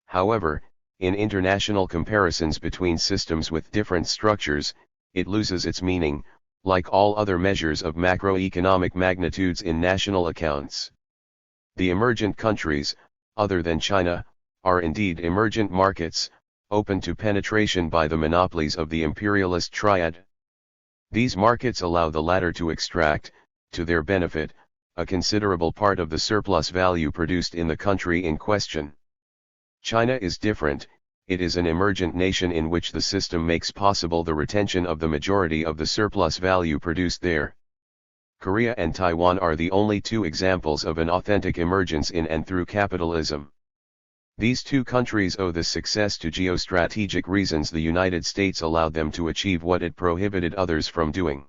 However, in international comparisons between systems with different structures, it loses its meaning, like all other measures of macroeconomic magnitudes in national accounts. The emergent countries, other than China, are indeed emergent markets, open to penetration by the monopolies of the imperialist triad. These markets allow the latter to extract, to their benefit, a considerable part of the surplus value produced in the country in question. China is different. It is an emergent nation in which the system makes possible the retention of the majority of the surplus value produced there. Korea and Taiwan are the only two examples of an authentic emergence in and through capitalism. These two countries owe this success to geostrategic reasons. The United States allowed them to achieve what it prohibited others from doing.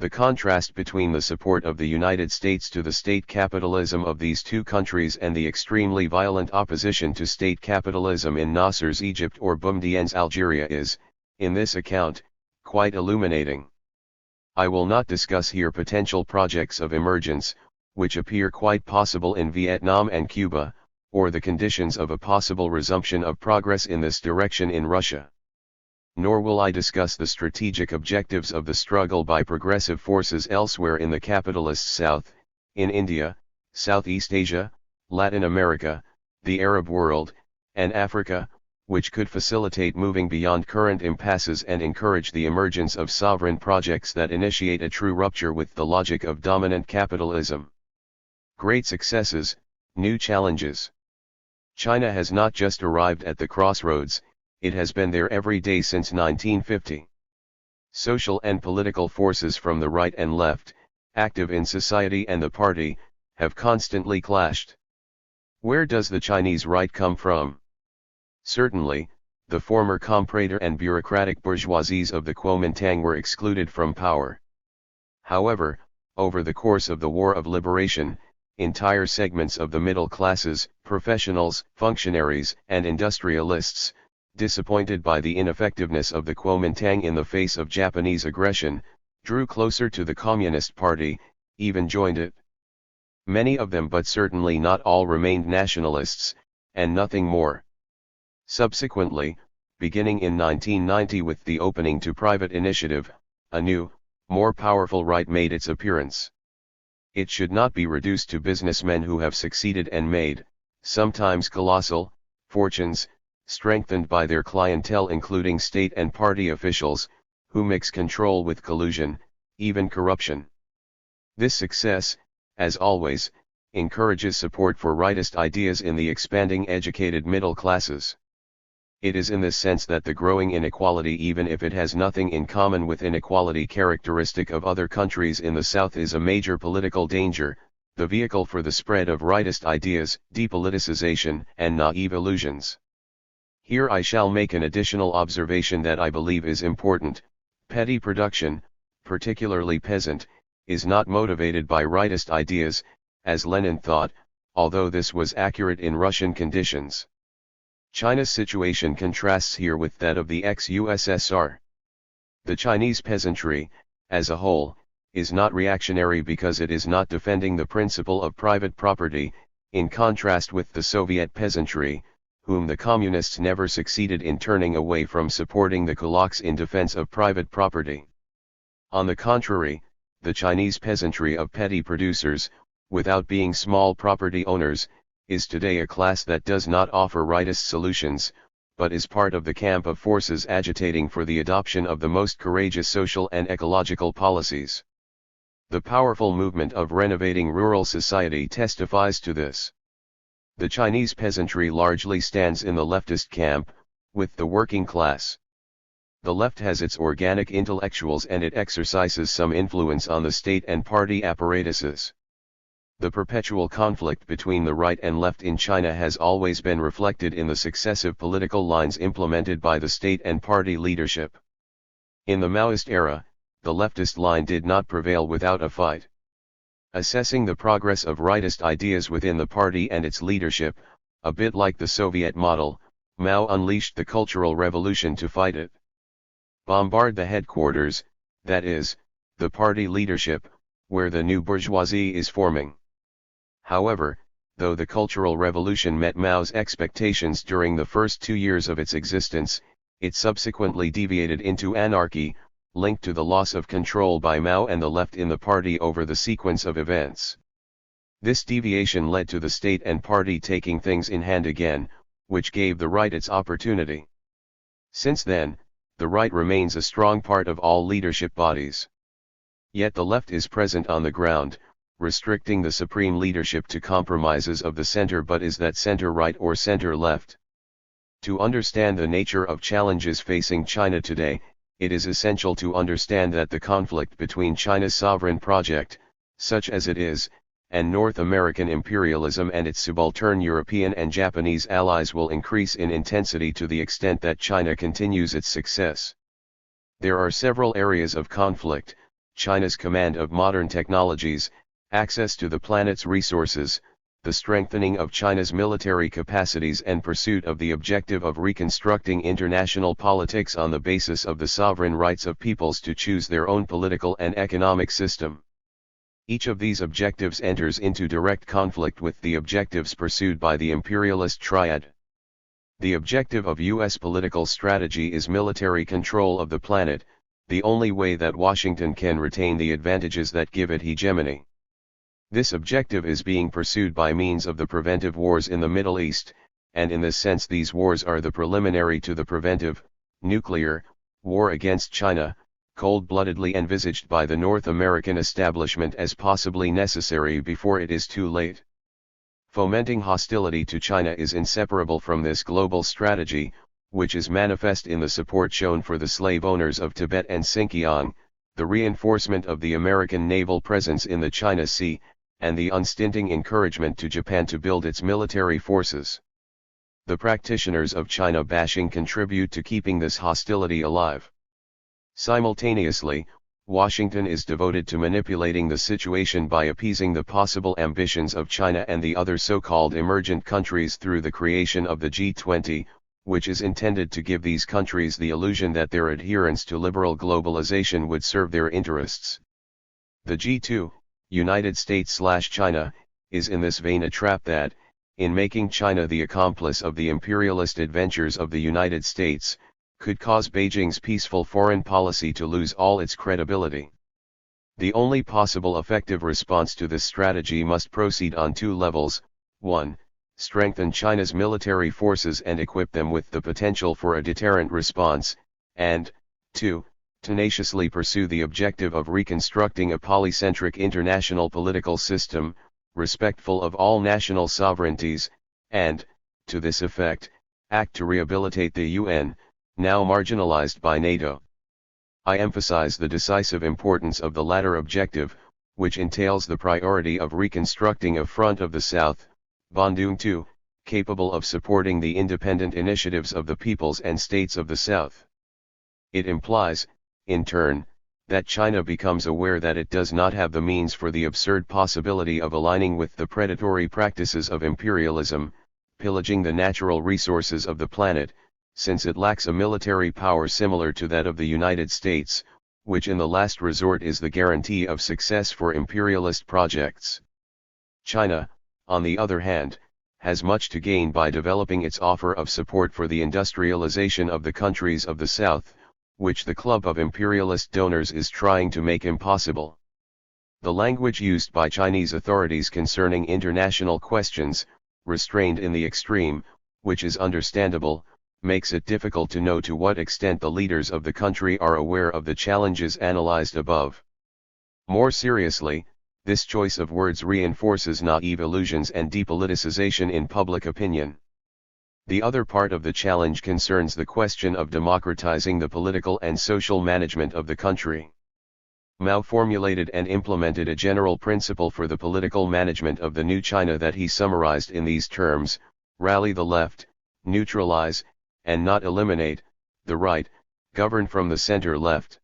The contrast between the support of the United States to the state capitalism of these two countries and the extremely violent opposition to state capitalism in Nasser's Egypt or Boumedienne's Algeria is, in this account, quite illuminating. I will not discuss here potential projects of emergence, which appear quite possible in Vietnam and Cuba, or the conditions of a possible resumption of progress in this direction in Russia. Nor will I discuss the strategic objectives of the struggle by progressive forces elsewhere in the capitalist South, in India, Southeast Asia, Latin America, the Arab world, and Africa, which could facilitate moving beyond current impasses and encourage the emergence of sovereign projects that initiate a true rupture with the logic of dominant capitalism. Great successes, new challenges. China has not just arrived at the crossroads, it has been there every day since 1950. Social and political forces from the right and left, active in society and the party, have constantly clashed. Where does the Chinese right come from? Certainly, the former comprador and bureaucratic bourgeoisies of the Kuomintang were excluded from power. However, over the course of the War of Liberation, entire segments of the middle classes, professionals, functionaries, and industrialists, disappointed by the ineffectiveness of the Kuomintang in the face of Japanese aggression, drew closer to the Communist Party, even joined it. Many of them, but certainly not all, remained nationalists, and nothing more. Subsequently, beginning in 1990 with the opening to private initiative, a new, more powerful right made its appearance. It should not be reduced to businessmen who have succeeded and made, sometimes colossal, fortunes, strengthened by their clientele including state and party officials, who mix control with collusion, even corruption. This success, as always, encourages support for rightist ideas in the expanding educated middle classes. It is in this sense that the growing inequality, even if it has nothing in common with inequality characteristic of other countries in the South, is a major political danger, the vehicle for the spread of rightist ideas, depoliticization, and naive illusions. Here I shall make an additional observation that I believe is important. Petty production, particularly peasant, is not motivated by rightist ideas, as Lenin thought, although this was accurate in Russian conditions. China's situation contrasts here with that of the ex-USSR. The Chinese peasantry, as a whole, is not reactionary because it is not defending the principle of private property, in contrast with the Soviet peasantry, whom the communists never succeeded in turning away from supporting the kulaks in defense of private property. On the contrary, the Chinese peasantry of petty producers, without being small property owners, is today a class that does not offer rightist solutions, but is part of the camp of forces agitating for the adoption of the most courageous social and ecological policies. The powerful movement of renovating rural society testifies to this. The Chinese peasantry largely stands in the leftist camp, with the working class. The left has its organic intellectuals and it exercises some influence on the state and party apparatuses. The perpetual conflict between the right and left in China has always been reflected in the successive political lines implemented by the state and party leadership. In the Maoist era, the leftist line did not prevail without a fight. Assessing the progress of rightist ideas within the party and its leadership, a bit like the Soviet model, Mao unleashed the Cultural Revolution to fight it. Bombard the headquarters, that is, the party leadership, where the new bourgeoisie is forming. However, though the Cultural Revolution met Mao's expectations during the first 2 years of its existence, it subsequently deviated into anarchy, linked to the loss of control by Mao and the left in the party over the sequence of events. This deviation led to the state and party taking things in hand again, which gave the right its opportunity. Since then, the right remains a strong part of all leadership bodies. Yet the left is present on the ground, restricting the supreme leadership to compromises of the center, but is that center right or center left? To understand the nature of challenges facing China today, it is essential to understand that the conflict between China's sovereign project, such as it is, and North American imperialism and its subaltern European and Japanese allies will increase in intensity to the extent that China continues its success. There are several areas of conflict: China's command of modern technologies, access to the planet's resources, the strengthening of China's military capacities and pursuit of the objective of reconstructing international politics on the basis of the sovereign rights of peoples to choose their own political and economic system. Each of these objectives enters into direct conflict with the objectives pursued by the imperialist triad. The objective of U.S. political strategy is military control of the planet, the only way that Washington can retain the advantages that give it hegemony. This objective is being pursued by means of the preventive wars in the Middle East, and in this sense these wars are the preliminary to the preventive, nuclear, war against China, cold-bloodedly envisaged by the North American establishment as possibly necessary before it is too late. Fomenting hostility to China is inseparable from this global strategy, which is manifest in the support shown for the slave owners of Tibet and Xinjiang, the reinforcement of the American naval presence in the China Sea, and the unstinting encouragement to Japan to build its military forces. The practitioners of China bashing contribute to keeping this hostility alive. Simultaneously, Washington is devoted to manipulating the situation by appeasing the possible ambitions of China and the other so-called emergent countries through the creation of the G20, which is intended to give these countries the illusion that their adherence to liberal globalization would serve their interests. The G2, United States/China, is in this vein a trap that, in making China the accomplice of the imperialist adventures of the United States, could cause Beijing's peaceful foreign policy to lose all its credibility. The only possible effective response to this strategy must proceed on 2 levels: 1. Strengthen China's military forces and equip them with the potential for a deterrent response, and, 2. Tenaciously pursue the objective of reconstructing a polycentric international political system, respectful of all national sovereignties, and, to this effect, act to rehabilitate the UN, now marginalized by NATO. I emphasize the decisive importance of the latter objective, which entails the priority of reconstructing a front of the South, Bandung II, capable of supporting the independent initiatives of the peoples and states of the South. It implies, in turn, that China becomes aware that it does not have the means for the absurd possibility of aligning with the predatory practices of imperialism, pillaging the natural resources of the planet, since it lacks a military power similar to that of the United States, which in the last resort is the guarantee of success for imperialist projects. China, on the other hand, has much to gain by developing its offer of support for the industrialization of the countries of the South, which the club of imperialist donors is trying to make impossible. The language used by Chinese authorities concerning international questions, restrained in the extreme, which is understandable, makes it difficult to know to what extent the leaders of the country are aware of the challenges analyzed above. More seriously, this choice of words reinforces naive illusions and depoliticization in public opinion. The other part of the challenge concerns the question of democratizing the political and social management of the country. Mao formulated and implemented a general principle for the political management of the new China that he summarized in these terms: rally the left, neutralize, and not eliminate, the right, govern from the center left.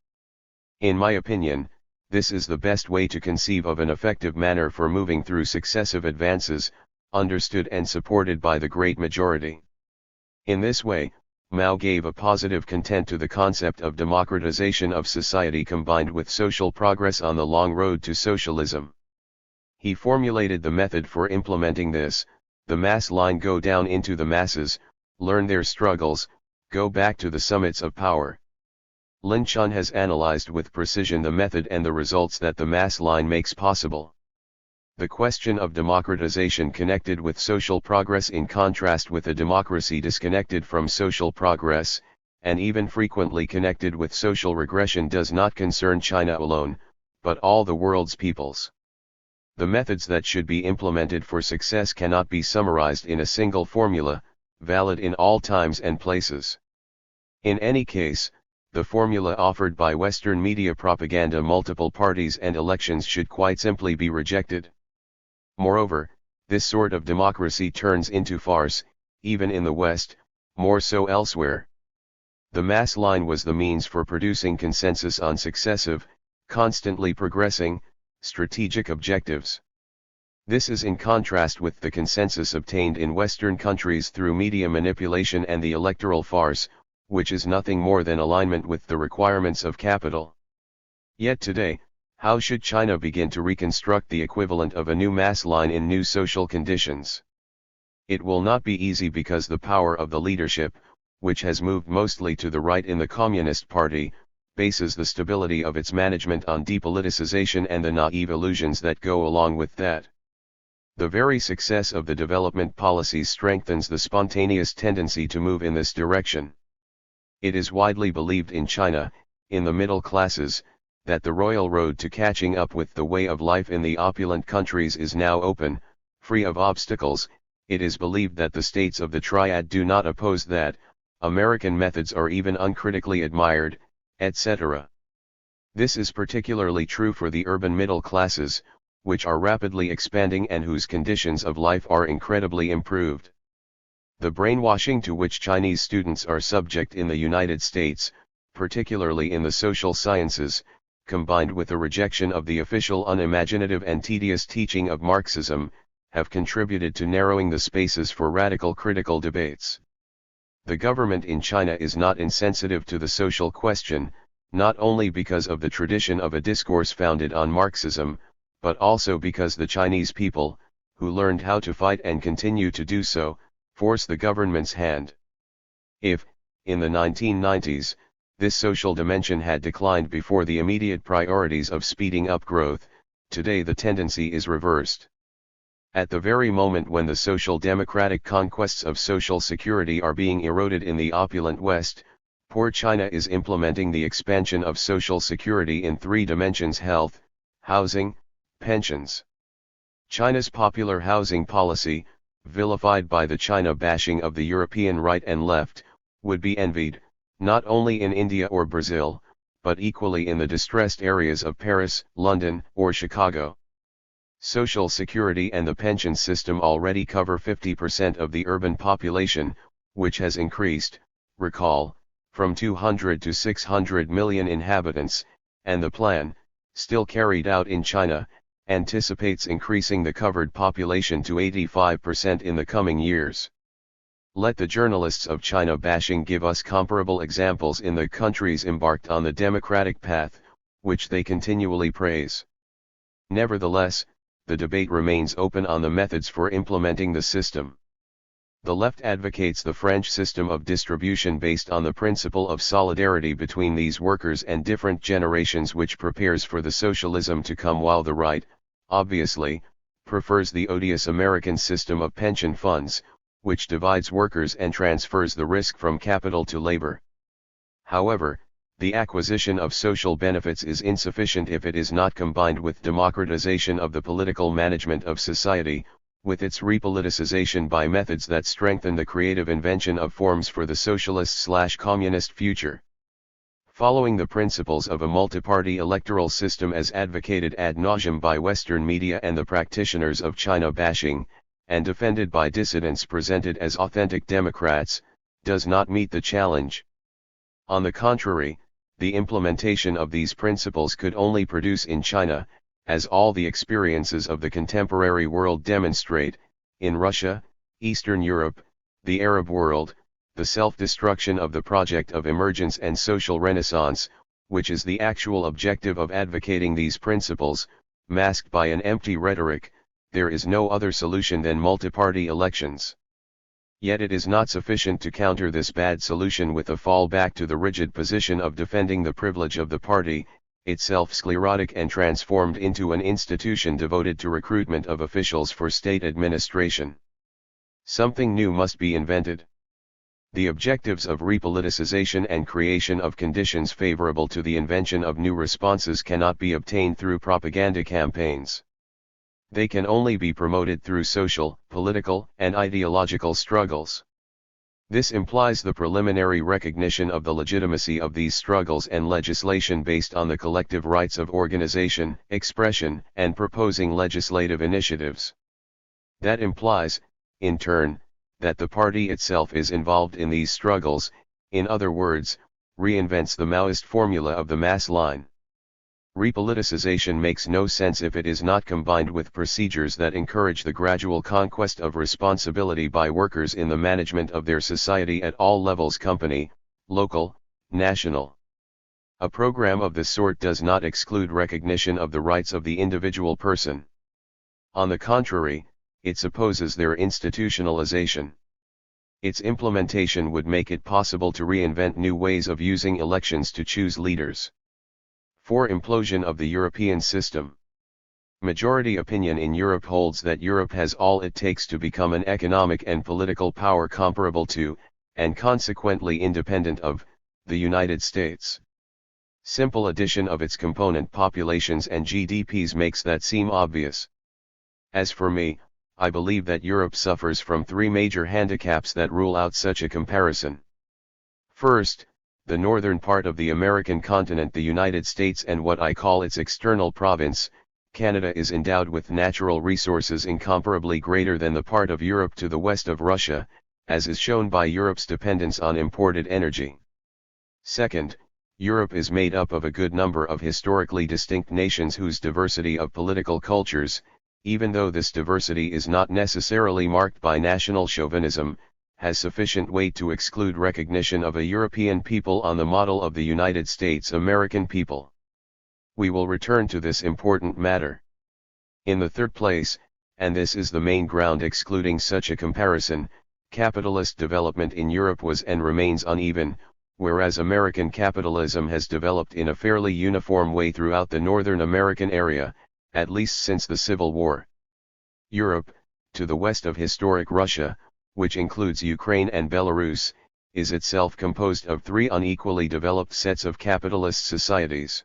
In my opinion, this is the best way to conceive of an effective manner for moving through successive advances, understood and supported by the great majority. In this way, Mao gave a positive content to the concept of democratization of society combined with social progress on the long road to socialism. He formulated the method for implementing this: the mass line, go down into the masses, learn their struggles, go back to the summits of power. Lin Chun has analyzed with precision the method and the results that the mass line makes possible. The question of democratization connected with social progress in contrast with a democracy disconnected from social progress, and even frequently connected with social regression, does not concern China alone, but all the world's peoples. The methods that should be implemented for success cannot be summarized in a single formula, valid in all times and places. In any case, the formula offered by Western media propaganda, multiple parties and elections, should quite simply be rejected. Moreover, this sort of democracy turns into farce, even in the West, more so elsewhere. The mass line was the means for producing consensus on successive, constantly progressing, strategic objectives. This is in contrast with the consensus obtained in Western countries through media manipulation and the electoral farce, which is nothing more than alignment with the requirements of capital. Yet today, how should China begin to reconstruct the equivalent of a new mass line in new social conditions? It will not be easy, because the power of the leadership, which has moved mostly to the right in the Communist Party, bases the stability of its management on depoliticization and the naive illusions that go along with that. The very success of the development policies strengthens the spontaneous tendency to move in this direction. It is widely believed in China, in the middle classes, that the royal road to catching up with the way of life in the opulent countries is now open, free of obstacles. It is believed that the states of the triad do not oppose that, American methods are even uncritically admired, etc. This is particularly true for the urban middle classes, which are rapidly expanding and whose conditions of life are incredibly improved. The brainwashing to which Chinese students are subject in the United States, particularly in the social sciences, combined with a rejection of the official unimaginative and tedious teaching of Marxism, have contributed to narrowing the spaces for radical critical debates. The government in China is not insensitive to the social question, not only because of the tradition of a discourse founded on Marxism, but also because the Chinese people, who learned how to fight and continue to do so, force the government's hand. If, in the 1990s, this social dimension had declined before the immediate priorities of speeding up growth, today the tendency is reversed. At the very moment when the social democratic conquests of social security are being eroded in the opulent West, poor China is implementing the expansion of social security in three dimensions: health, housing, pensions. China's popular housing policy, vilified by the China bashing of the European right and left, would be envied, not only in India or Brazil, but equally in the distressed areas of Paris, London, or Chicago. Social security and the pension system already cover 50% of the urban population, which has increased, recall, from 200 to 600 million inhabitants, and the plan, still carried out in China, anticipates increasing the covered population to 85% in the coming years. Let the journalists of China bashing give us comparable examples in the countries embarked on the democratic path, which they continually praise. Nevertheless, the debate remains open on the methods for implementing the system. The left advocates the French system of distribution based on the principle of solidarity between these workers and different generations, which prepares for the socialism to come, while the right, obviously, prefers the odious American system of pension funds, which divides workers and transfers the risk from capital to labor. However, the acquisition of social benefits is insufficient if it is not combined with democratization of the political management of society, with its repoliticization by methods that strengthen the creative invention of forms for the socialist/communist future. Following the principles of a multi-party electoral system as advocated ad nauseum by Western media and the practitioners of China bashing, and defended by dissidents presented as authentic Democrats, does not meet the challenge. On the contrary, the implementation of these principles could only produce in China, as all the experiences of the contemporary world demonstrate, in Russia, Eastern Europe, the Arab world, the self-destruction of the project of emergence and social renaissance, which is the actual objective of advocating these principles, masked by an empty rhetoric. There is no other solution than multi-party elections. Yet it is not sufficient to counter this bad solution with a fallback to the rigid position of defending the privilege of the party, itself sclerotic and transformed into an institution devoted to recruitment of officials for state administration. Something new must be invented. The objectives of repoliticization and creation of conditions favorable to the invention of new responses cannot be obtained through propaganda campaigns. They can only be promoted through social, political, and ideological struggles. This implies the preliminary recognition of the legitimacy of these struggles and legislation based on the collective rights of organization, expression, and proposing legislative initiatives. That implies, in turn, that the party itself is involved in these struggles, in other words, reinvents the Maoist formula of the mass line. Repoliticization makes no sense if it is not combined with procedures that encourage the gradual conquest of responsibility by workers in the management of their society at all levels: company, local, national. A program of this sort does not exclude recognition of the rights of the individual person. On the contrary, it supposes their institutionalization. Its implementation would make it possible to reinvent new ways of using elections to choose leaders. 4. Implosion of the European system. Majority opinion in Europe holds that Europe has all it takes to become an economic and political power comparable to, and consequently independent of, the United States. Simple addition of its component populations and GDPs makes that seem obvious. As for me, I believe that Europe suffers from three major handicaps that rule out such a comparison. First, the northern part of the American continent, the United States, and what I call its external province, Canada, is endowed with natural resources incomparably greater than the part of Europe to the west of Russia, as is shown by Europe's dependence on imported energy. Second, Europe is made up of a good number of historically distinct nations whose diversity of political cultures, even though this diversity is not necessarily marked by national chauvinism, has sufficient weight to exclude recognition of a European people on the model of the United States American people. We will return to this important matter. In the third place, and this is the main ground excluding such a comparison, capitalist development in Europe was and remains uneven, whereas American capitalism has developed in a fairly uniform way throughout the Northern American area, at least since the Civil War. Europe, to the west of historic Russia, which includes Ukraine and Belarus, is itself composed of three unequally developed sets of capitalist societies.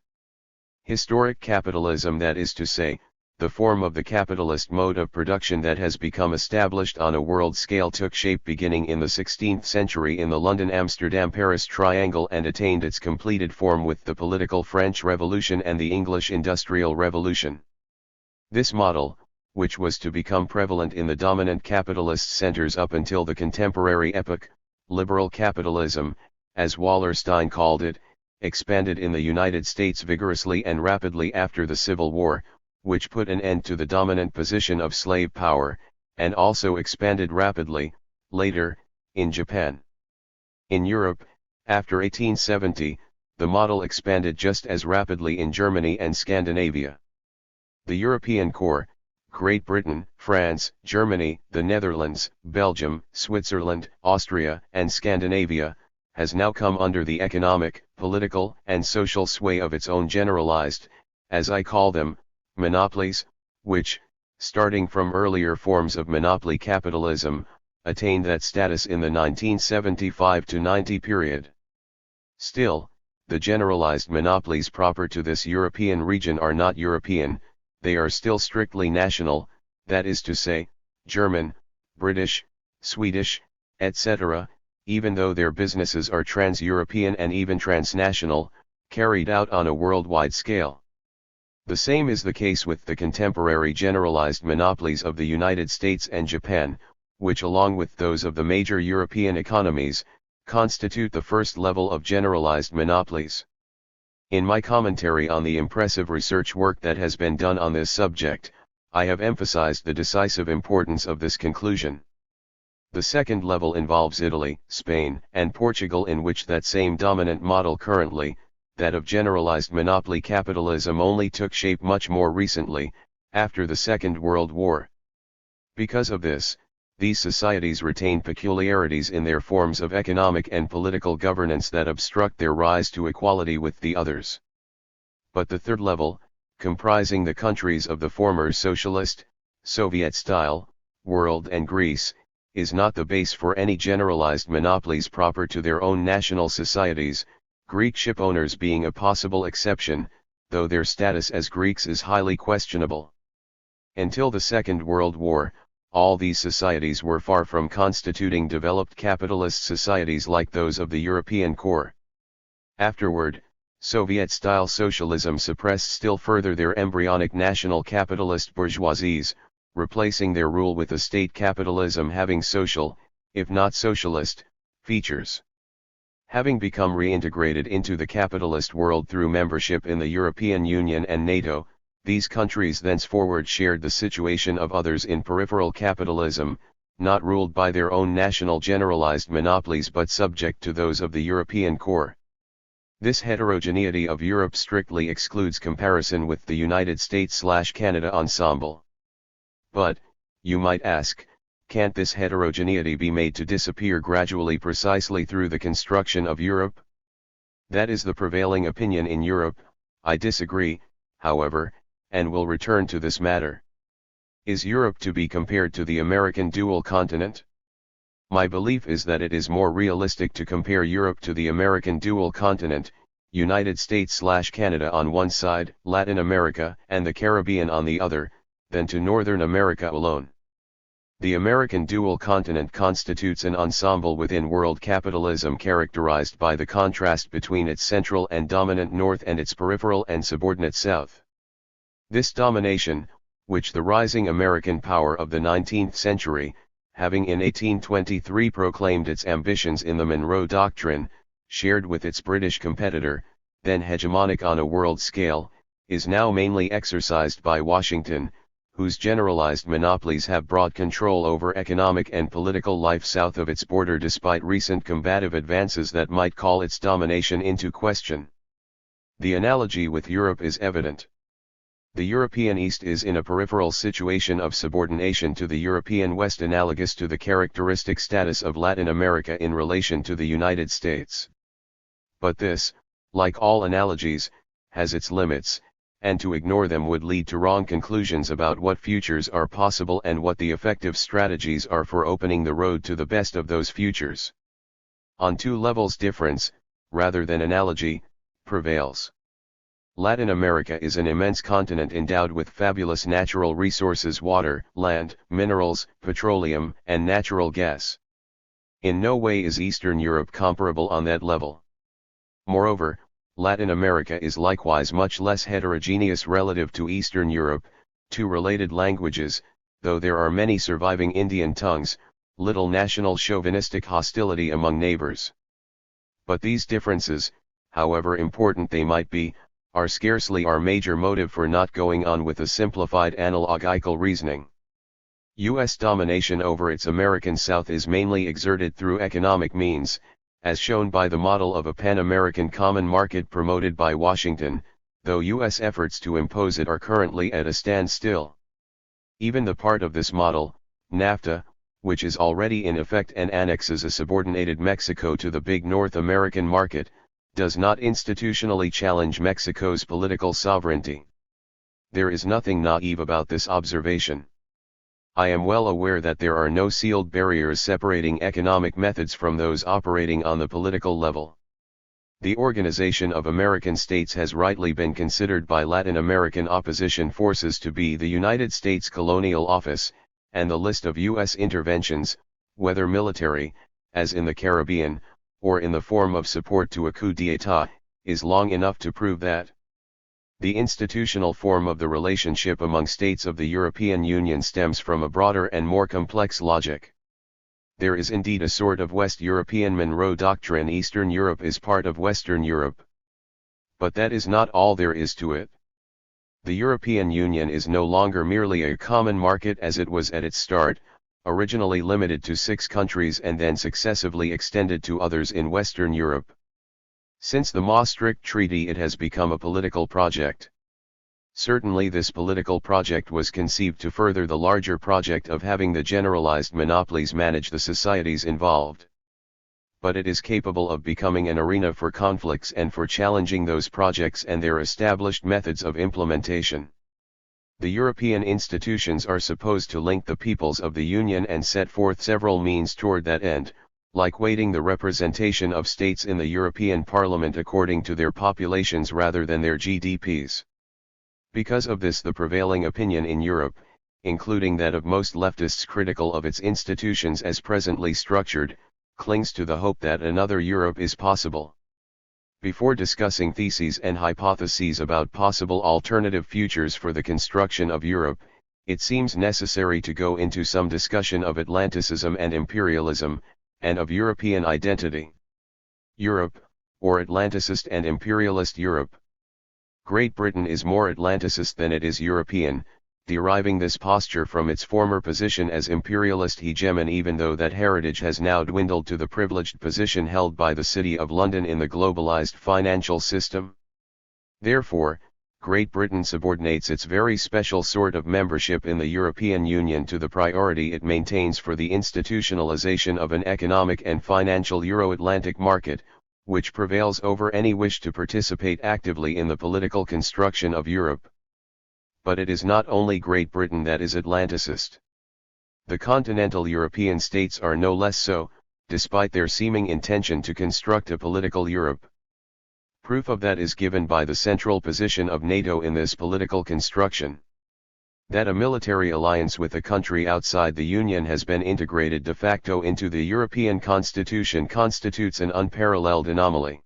Historic capitalism, that is to say, the form of the capitalist mode of production that has become established on a world scale, took shape beginning in the 16th century in the London-Amsterdam-Paris triangle and attained its completed form with the political French Revolution and the English Industrial Revolution. This model, which was to become prevalent in the dominant capitalist centers up until the contemporary epoch, liberal capitalism, as Wallerstein called it, expanded in the United States vigorously and rapidly after the Civil War, which put an end to the dominant position of slave power, and also expanded rapidly, later, in Japan. In Europe, after 1870, the model expanded just as rapidly in Germany and Scandinavia. The European core, Great Britain, France, Germany, the Netherlands, Belgium, Switzerland, Austria, and Scandinavia, has now come under the economic, political, and social sway of its own generalized, as I call them, monopolies, which, starting from earlier forms of monopoly capitalism, attained that status in the 1975-90 period. Still, the generalized monopolies proper to this European region are not European, they are still strictly national, that is to say, German, British, Swedish, etc., even though their businesses are trans-European and even transnational, carried out on a worldwide scale. The same is the case with the contemporary generalized monopolies of the United States and Japan, which along with those of the major European economies, constitute the first level of generalized monopolies. In my commentary on the impressive research work that has been done on this subject, I have emphasized the decisive importance of this conclusion. The second level involves Italy, Spain, and Portugal, in which that same dominant model currently, that of generalized monopoly capitalism, only took shape much more recently, after the Second World War. Because of this, these societies retain peculiarities in their forms of economic and political governance that obstruct their rise to equality with the others. But the third level, comprising the countries of the former socialist, Soviet-style, world and Greece, is not the base for any generalized monopolies proper to their own national societies, Greek shipowners being a possible exception, though their status as Greeks is highly questionable. Until the Second World War, all these societies were far from constituting developed capitalist societies like those of the European core. Afterward, Soviet-style socialism suppressed still further their embryonic national capitalist bourgeoisies, replacing their rule with a state capitalism having social, if not socialist, features. Having become reintegrated into the capitalist world through membership in the European Union and NATO, these countries thenceforward shared the situation of others in peripheral capitalism, not ruled by their own national generalized monopolies but subject to those of the European core. This heterogeneity of Europe strictly excludes comparison with the United States/Canada ensemble. But, you might ask, can't this heterogeneity be made to disappear gradually precisely through the construction of Europe? That is the prevailing opinion in Europe. I disagree, however, and will return to this matter. Is Europe to be compared to the American dual continent? My belief is that it is more realistic to compare Europe to the American dual continent, United States/Canada on one side, Latin America and the Caribbean on the other, than to Northern America alone. The American dual continent constitutes an ensemble within world capitalism characterized by the contrast between its central and dominant North and its peripheral and subordinate South. This domination, which the rising American power of the 19th century, having in 1823 proclaimed its ambitions in the Monroe Doctrine, shared with its British competitor, then hegemonic on a world scale, is now mainly exercised by Washington, whose generalized monopolies have broad control over economic and political life south of its border despite recent combative advances that might call its domination into question. The analogy with Europe is evident. The European East is in a peripheral situation of subordination to the European West, analogous to the characteristic status of Latin America in relation to the United States. But this, like all analogies, has its limits, and to ignore them would lead to wrong conclusions about what futures are possible and what the effective strategies are for opening the road to the best of those futures. On two levels difference, rather than analogy, prevails. Latin America is an immense continent endowed with fabulous natural resources: water, land, minerals, petroleum, and natural gas. In no way is Eastern Europe comparable on that level. Moreover, Latin America is likewise much less heterogeneous relative to Eastern Europe, to related languages, though there are many surviving Indian tongues, little national chauvinistic hostility among neighbors. But these differences, however important they might be, are scarcely our major motive for not going on with a simplified analogical reasoning. U.S. domination over its American South is mainly exerted through economic means, as shown by the model of a Pan-American common market promoted by Washington, though U.S. efforts to impose it are currently at a standstill. Even the part of this model, NAFTA, which is already in effect and annexes a subordinated Mexico to the big North American market, does not institutionally challenge Mexico's political sovereignty. There is nothing naive about this observation. I am well aware that there are no sealed barriers separating economic methods from those operating on the political level. The Organization of American States has rightly been considered by Latin American opposition forces to be the United States Colonial Office, and the list of U.S. interventions, whether military, as in the Caribbean, or in the form of support to a coup d'état, is long enough to prove that. The institutional form of the relationship among states of the European Union stems from a broader and more complex logic. There is indeed a sort of West European Monroe doctrine: Eastern Europe is part of Western Europe. But that is not all there is to it. The European Union is no longer merely a common market as it was at its start, originally limited to 6 countries and then successively extended to others in Western Europe. Since the Maastricht Treaty it has become a political project. Certainly this political project was conceived to further the larger project of having the generalized monopolies manage the societies involved. But it is capable of becoming an arena for conflicts and for challenging those projects and their established methods of implementation. The European institutions are supposed to link the peoples of the Union and set forth several means toward that end, like weighting the representation of states in the European Parliament according to their populations rather than their GDPs. Because of this, the prevailing opinion in Europe, including that of most leftists critical of its institutions as presently structured, clings to the hope that another Europe is possible. Before discussing theses and hypotheses about possible alternative futures for the construction of Europe, it seems necessary to go into some discussion of Atlanticism and imperialism, and of European identity. Europe, or Atlanticist and imperialist Europe. Great Britain is more Atlanticist than it is European, deriving this posture from its former position as imperialist hegemon, even though that heritage has now dwindled to the privileged position held by the City of London in the globalized financial system. Therefore, Great Britain subordinates its very special sort of membership in the European Union to the priority it maintains for the institutionalization of an economic and financial Euro-Atlantic market, which prevails over any wish to participate actively in the political construction of Europe. But it is not only Great Britain that is Atlanticist. The continental European states are no less so, despite their seeming intention to construct a political Europe. Proof of that is given by the central position of NATO in this political construction. That a military alliance with a country outside the Union has been integrated de facto into the European Constitution constitutes an unparalleled anomaly.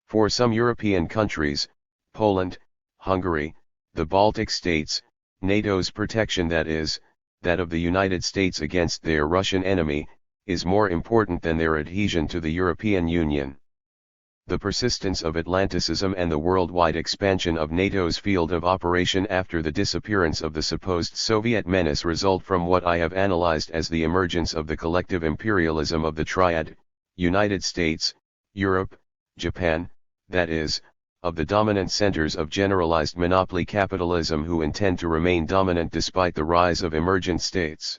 For some European countries, Poland, Hungary, the Baltic states, NATO's protection, that is, that of the United States against their Russian enemy, is more important than their adhesion to the European Union. The persistence of Atlanticism and the worldwide expansion of NATO's field of operation after the disappearance of the supposed Soviet menace result from what I have analyzed as the emergence of the collective imperialism of the Triad, United States, Europe, Japan, that is, of the dominant centers of generalized monopoly capitalism who intend to remain dominant despite the rise of emergent states.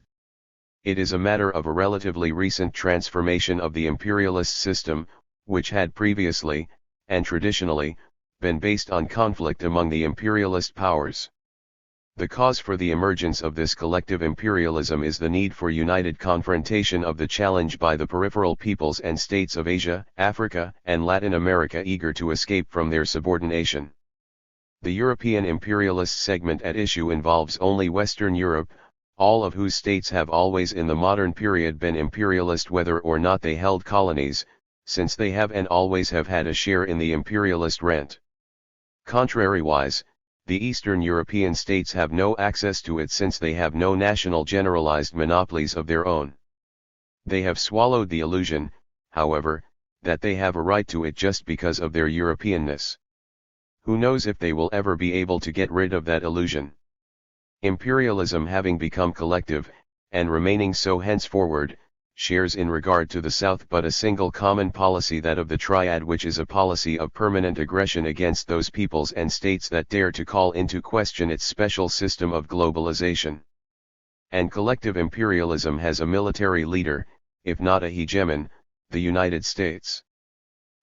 It is a matter of a relatively recent transformation of the imperialist system, which had previously, and traditionally, been based on conflict among the imperialist powers. The cause for the emergence of this collective imperialism is the need for united confrontation of the challenge by the peripheral peoples and states of Asia, Africa, and Latin America eager to escape from their subordination. The European imperialist segment at issue involves only Western Europe, all of whose states have always in the modern period been imperialist whether or not they held colonies, since they have and always have had a share in the imperialist rent. Contrariwise, the Eastern European states have no access to it since they have no national generalized monopolies of their own. They have swallowed the illusion, however, that they have a right to it just because of their Europeanness. Who knows if they will ever be able to get rid of that illusion? Imperialism having become collective, and remaining so henceforward, shares in regard to the South but a single common policy, that of the Triad, which is a policy of permanent aggression against those peoples and states that dare to call into question its special system of globalization. And collective imperialism has a military leader, if not a hegemon, the United States.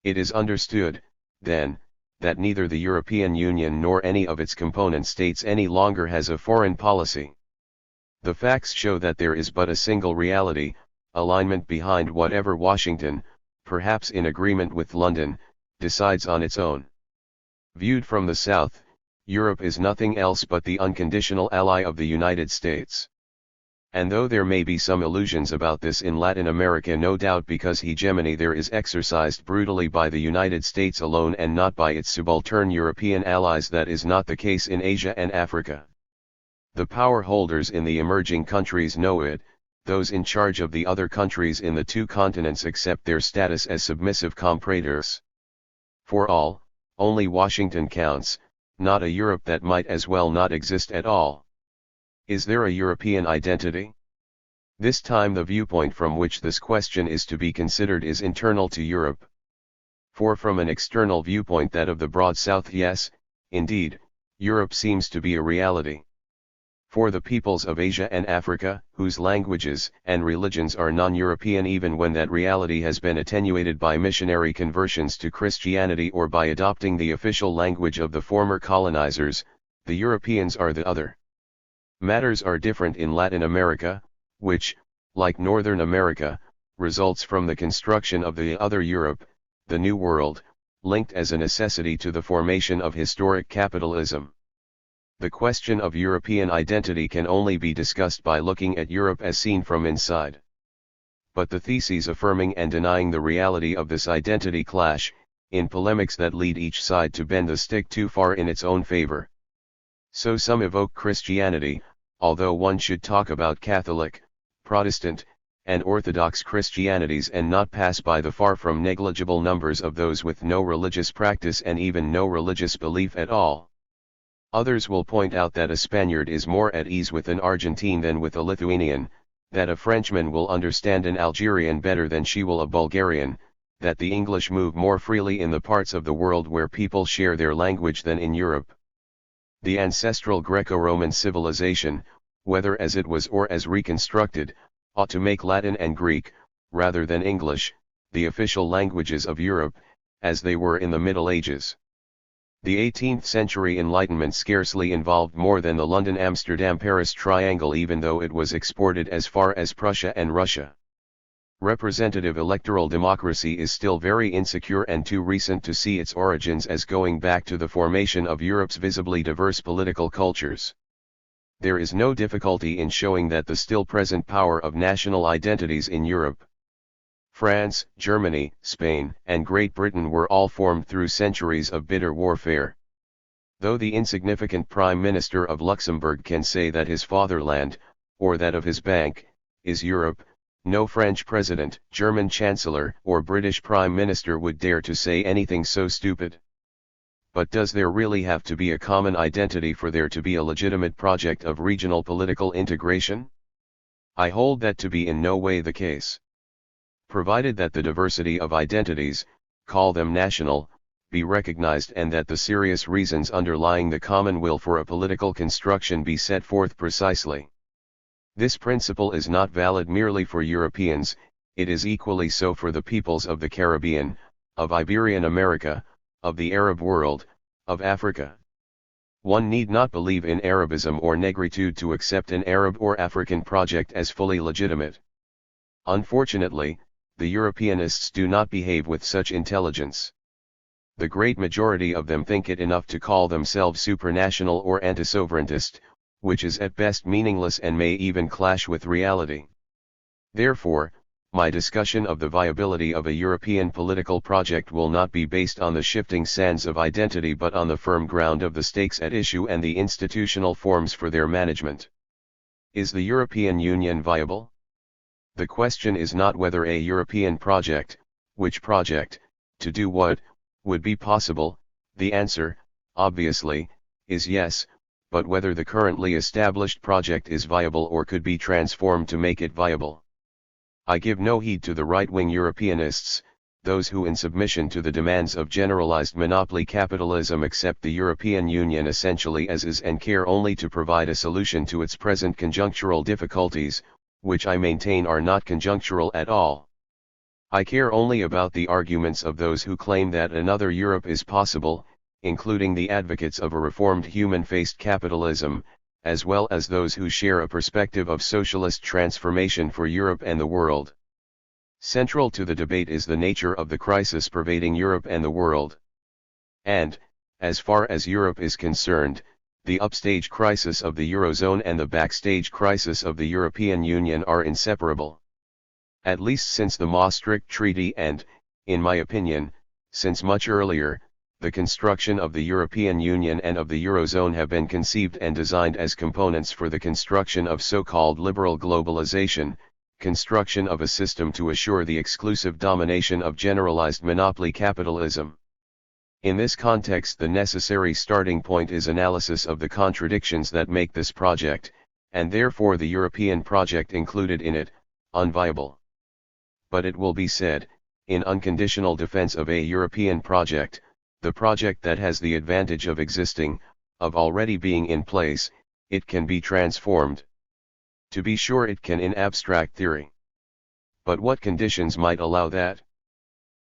It is understood, then, that neither the European Union nor any of its component states any longer has a foreign policy. The facts show that there is but a single reality, alignment behind whatever Washington, perhaps in agreement with London, decides on its own. Viewed from the South, Europe is nothing else but the unconditional ally of the United States. And though there may be some illusions about this in Latin America, no doubt because hegemony there is exercised brutally by the United States alone and not by its subaltern European allies, that is not the case in Asia and Africa. The power holders in the emerging countries know it. Those in charge of the other countries in the two continents accept their status as submissive compradors. For all, only Washington counts, not a Europe that might as well not exist at all. Is there a European identity? This time the viewpoint from which this question is to be considered is internal to Europe. For from an external viewpoint, that of the broad South, yes, indeed, Europe seems to be a reality. For the peoples of Asia and Africa, whose languages and religions are non-European, even when that reality has been attenuated by missionary conversions to Christianity or by adopting the official language of the former colonizers, the Europeans are the other. Matters are different in Latin America, which, like Northern America, results from the construction of the other Europe, the New World, linked as a necessity to the formation of historic capitalism. The question of European identity can only be discussed by looking at Europe as seen from inside. But the theses affirming and denying the reality of this identity clash, in polemics that lead each side to bend the stick too far in its own favor. So some evoke Christianity, although one should talk about Catholic, Protestant, and Orthodox Christianities and not pass by the far from negligible numbers of those with no religious practice and even no religious belief at all. Others will point out that a Spaniard is more at ease with an Argentine than with a Lithuanian, that a Frenchman will understand an Algerian better than she will a Bulgarian, that the English move more freely in the parts of the world where people share their language than in Europe. The ancestral Greco-Roman civilization, whether as it was or as reconstructed, ought to make Latin and Greek, rather than English, the official languages of Europe, as they were in the Middle Ages. The 18th century Enlightenment scarcely involved more than the London-Amsterdam-Paris triangle, even though it was exported as far as Prussia and Russia. Representative electoral democracy is still very insecure and too recent to see its origins as going back to the formation of Europe's visibly diverse political cultures. There is no difficulty in showing that the still present power of national identities in Europe, France, Germany, Spain, and Great Britain were all formed through centuries of bitter warfare. Though the insignificant Prime Minister of Luxembourg can say that his fatherland, or that of his bank, is Europe, no French President, German Chancellor, or British Prime Minister would dare to say anything so stupid. But does there really have to be a common identity for there to be a legitimate project of regional political integration? I hold that to be in no way the case. Provided that the diversity of identities, call them national, be recognized, and that the serious reasons underlying the common will for a political construction be set forth precisely. This principle is not valid merely for Europeans, it is equally so for the peoples of the Caribbean, of Iberian America, of the Arab world, of Africa. One need not believe in Arabism or negritude to accept an Arab or African project as fully legitimate. Unfortunately, the Europeanists do not behave with such intelligence. The great majority of them think it enough to call themselves supranational or anti-sovereigntist, which is at best meaningless and may even clash with reality. Therefore, my discussion of the viability of a European political project will not be based on the shifting sands of identity but on the firm ground of the stakes at issue and the institutional forms for their management. Is the European Union viable? The question is not whether a European project, which project, to do what, would be possible? The answer, obviously, is yes, but whether the currently established project is viable or could be transformed to make it viable. I give no heed to the right-wing Europeanists, those who in submission to the demands of generalized monopoly capitalism accept the European Union essentially as is and care only to provide a solution to its present conjunctural difficulties, which I maintain are not conjunctural at all. I care only about the arguments of those who claim that another Europe is possible, including the advocates of a reformed human-faced capitalism, as well as those who share a perspective of socialist transformation for Europe and the world. Central to the debate is the nature of the crisis pervading Europe and the world. And, as far as Europe is concerned, the upstage crisis of the Eurozone and the backstage crisis of the European Union are inseparable. At least since the Maastricht Treaty and, in my opinion, since much earlier, the construction of the European Union and of the Eurozone have been conceived and designed as components for the construction of so-called liberal globalization, construction of a system to assure the exclusive domination of generalized monopoly capitalism. In this context, the necessary starting point is analysis of the contradictions that make this project, and therefore the European project included in it, unviable. But it will be said, in unconditional defense of a European project, the project that has the advantage of existing, of already being in place, it can be transformed. To be sure, it can in abstract theory. But what conditions might allow that?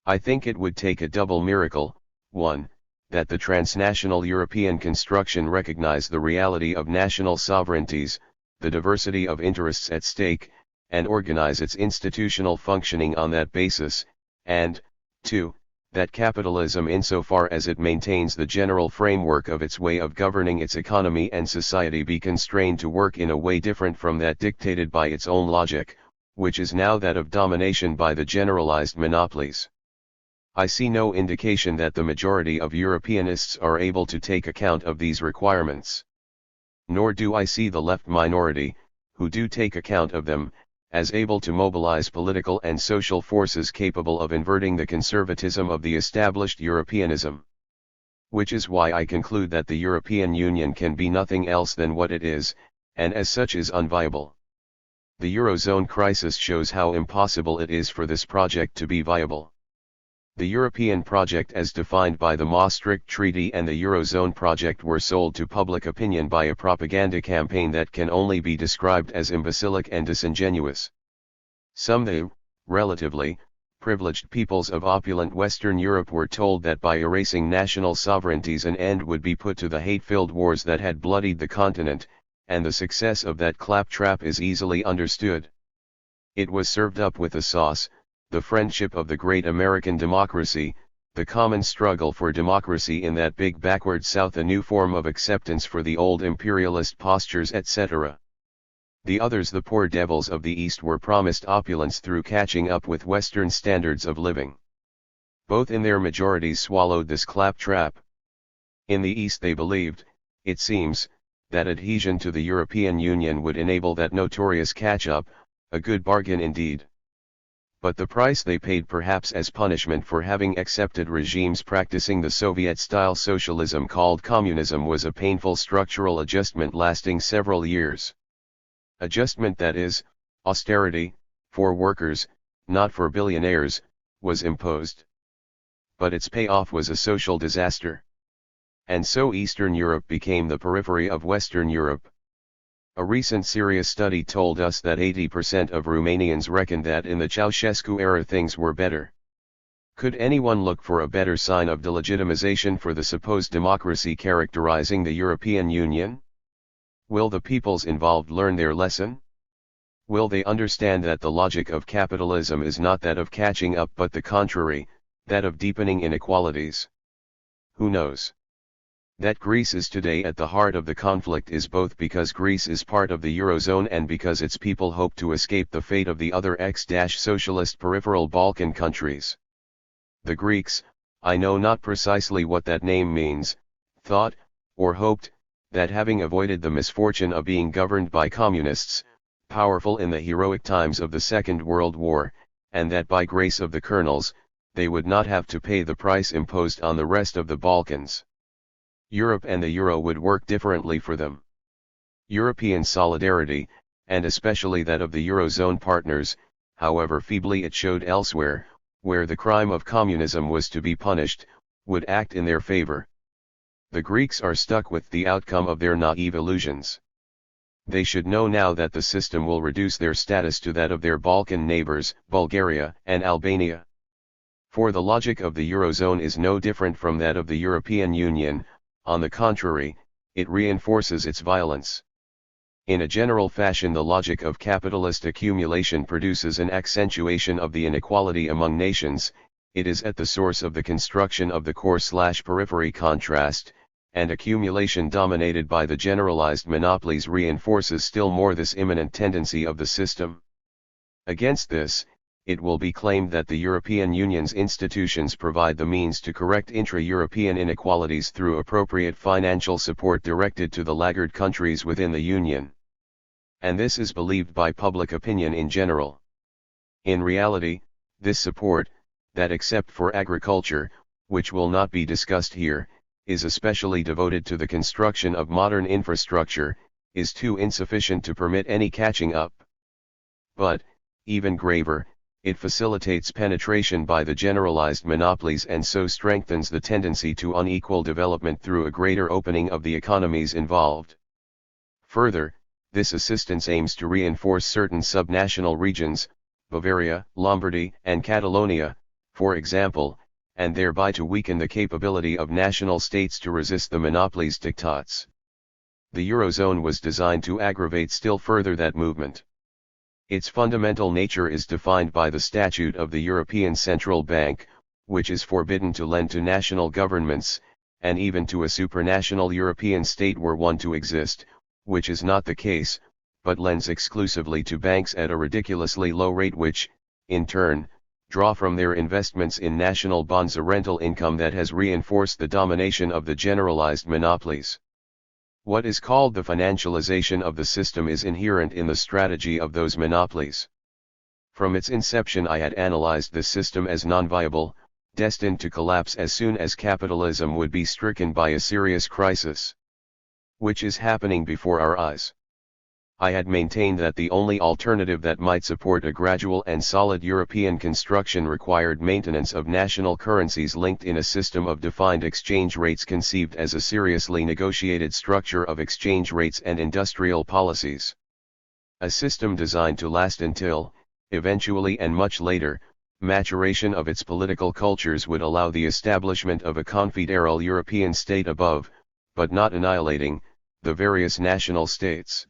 I think it would take a double miracle: 1, that the transnational European construction recognize the reality of national sovereignties, the diversity of interests at stake, and organize its institutional functioning on that basis, and, 2, that capitalism, insofar as it maintains the general framework of its way of governing its economy and society, be constrained to work in a way different from that dictated by its own logic, which is now that of domination by the generalized monopolies. I see no indication that the majority of Europeanists are able to take account of these requirements. Nor do I see the left minority, who do take account of them, as able to mobilize political and social forces capable of inverting the conservatism of the established Europeanism. Which is why I conclude that the European Union can be nothing else than what it is, and as such is unviable. The Eurozone crisis shows how impossible it is for this project to be viable. The European project as defined by the Maastricht Treaty and the Eurozone project were sold to public opinion by a propaganda campaign that can only be described as imbecilic and disingenuous. Some relatively, privileged peoples of opulent Western Europe were told that by erasing national sovereignties an end would be put to the hate-filled wars that had bloodied the continent, and the success of that claptrap is easily understood. It was served up with a sauce: the friendship of the great American democracy, the common struggle for democracy in that big backward South, a new form of acceptance for the old imperialist postures, etc. The others, the poor devils of the East, were promised opulence through catching up with Western standards of living. Both in their majorities swallowed this claptrap. In the East they believed, it seems, that adhesion to the European Union would enable that notorious catch-up, a good bargain indeed. But the price they paid, perhaps as punishment for having accepted regimes practicing the Soviet-style socialism called communism, was a painful structural adjustment lasting several years. Adjustment, that is, austerity, for workers, not for billionaires, was imposed. But its payoff was a social disaster. And so Eastern Europe became the periphery of Western Europe. A recent serious study told us that 80% of Romanians reckoned that in the Ceausescu era things were better. Could anyone look for a better sign of delegitimization for the supposed democracy characterizing the European Union? Will the peoples involved learn their lesson? Will they understand that the logic of capitalism is not that of catching up but the contrary, that of deepening inequalities? Who knows? That Greece is today at the heart of the conflict is both because Greece is part of the Eurozone and because its people hope to escape the fate of the other ex-socialist peripheral Balkan countries. The Greeks, I know not precisely what that name means, thought, or hoped, that having avoided the misfortune of being governed by communists, powerful in the heroic times of the Second World War, and that by grace of the colonels, they would not have to pay the price imposed on the rest of the Balkans. Europe and the euro would work differently for them. European solidarity, and especially that of the Eurozone partners, however feebly it showed elsewhere, where the crime of communism was to be punished, would act in their favor. The Greeks are stuck with the outcome of their naive illusions. They should know now that the system will reduce their status to that of their Balkan neighbors, Bulgaria and Albania. For the logic of the Eurozone is no different from that of the European Union, on the contrary, it reinforces its violence. In a general fashion, the logic of capitalist accumulation produces an accentuation of the inequality among nations. It is at the source of the construction of the core/periphery contrast, and accumulation dominated by the generalized monopolies reinforces still more this immanent tendency of the system. Against this, it will be claimed that the European Union's institutions provide the means to correct intra-European inequalities through appropriate financial support directed to the laggard countries within the Union. And this is believed by public opinion in general. In reality, this support, that except for agriculture, which will not be discussed here, is especially devoted to the construction of modern infrastructure, is too insufficient to permit any catching up. But, even graver, it facilitates penetration by the generalized monopolies and so strengthens the tendency to unequal development through a greater opening of the economies involved. Further, this assistance aims to reinforce certain subnational regions, Bavaria, Lombardy, and Catalonia, for example, and thereby to weaken the capability of national states to resist the monopolies' diktats. The Eurozone was designed to aggravate still further that movement. Its fundamental nature is defined by the Statute of the European Central Bank, which is forbidden to lend to national governments, and even to a supranational European state were one to exist, which is not the case, but lends exclusively to banks at a ridiculously low rate which, in turn, draw from their investments in national bonds a rental income that has reinforced the domination of the generalized monopolies. What is called the financialization of the system is inherent in the strategy of those monopolies. From its inception I had analyzed this system as non-viable, destined to collapse as soon as capitalism would be stricken by a serious crisis, which is happening before our eyes. I had maintained that the only alternative that might support a gradual and solid European construction required maintenance of national currencies linked in a system of defined exchange rates conceived as a seriously negotiated structure of exchange rates and industrial policies. A system designed to last until, eventually and much later, maturation of its political cultures would allow the establishment of a confederal European state above, but not annihilating, the various national states.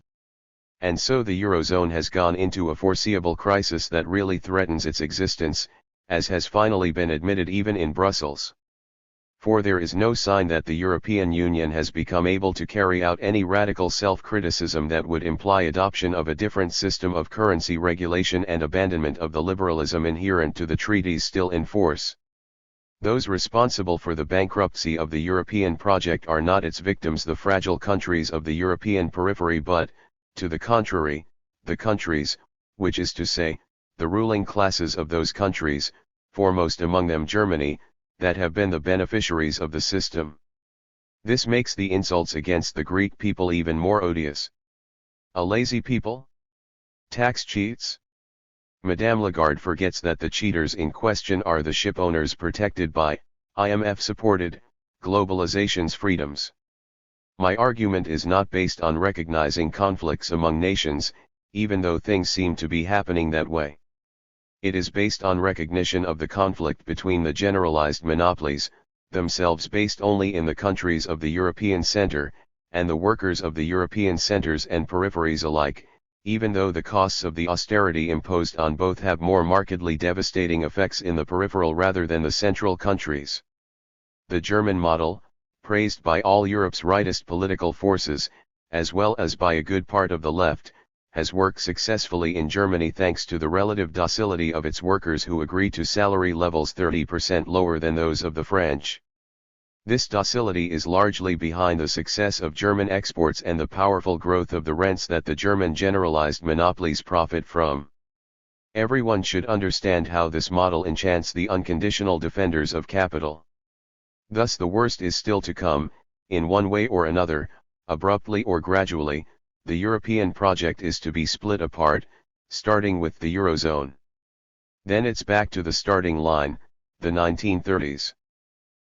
And so the Eurozone has gone into a foreseeable crisis that really threatens its existence, as has finally been admitted even in Brussels. For there is no sign that the European Union has become able to carry out any radical self-criticism that would imply adoption of a different system of currency regulation and abandonment of the liberalism inherent to the treaties still in force. Those responsible for the bankruptcy of the European project are not its victims, the fragile countries of the European periphery, but, to the contrary, the countries, which is to say, the ruling classes of those countries, foremost among them Germany, that have been the beneficiaries of the system. This makes the insults against the Greek people even more odious. A lazy people? Tax cheats? Madame Lagarde forgets that the cheaters in question are the ship owners protected by, IMF-supported, globalization's freedoms. My argument is not based on recognizing conflicts among nations, even though things seem to be happening that way. It is based on recognition of the conflict between the generalized monopolies, themselves based only in the countries of the European center, and the workers of the European centers and peripheries alike, even though the costs of the austerity imposed on both have more markedly devastating effects in the peripheral rather than the central countries. The German model, praised by all Europe's rightist political forces, as well as by a good part of the left, has worked successfully in Germany thanks to the relative docility of its workers who agree to salary levels 30% lower than those of the French. This docility is largely behind the success of German exports and the powerful growth of the rents that the German generalized monopolies profit from. Everyone should understand how this model enchants the unconditional defenders of capital. Thus the worst is still to come, in one way or another, abruptly or gradually, the European project is to be split apart, starting with the Eurozone. Then it's back to the starting line, the 1930s.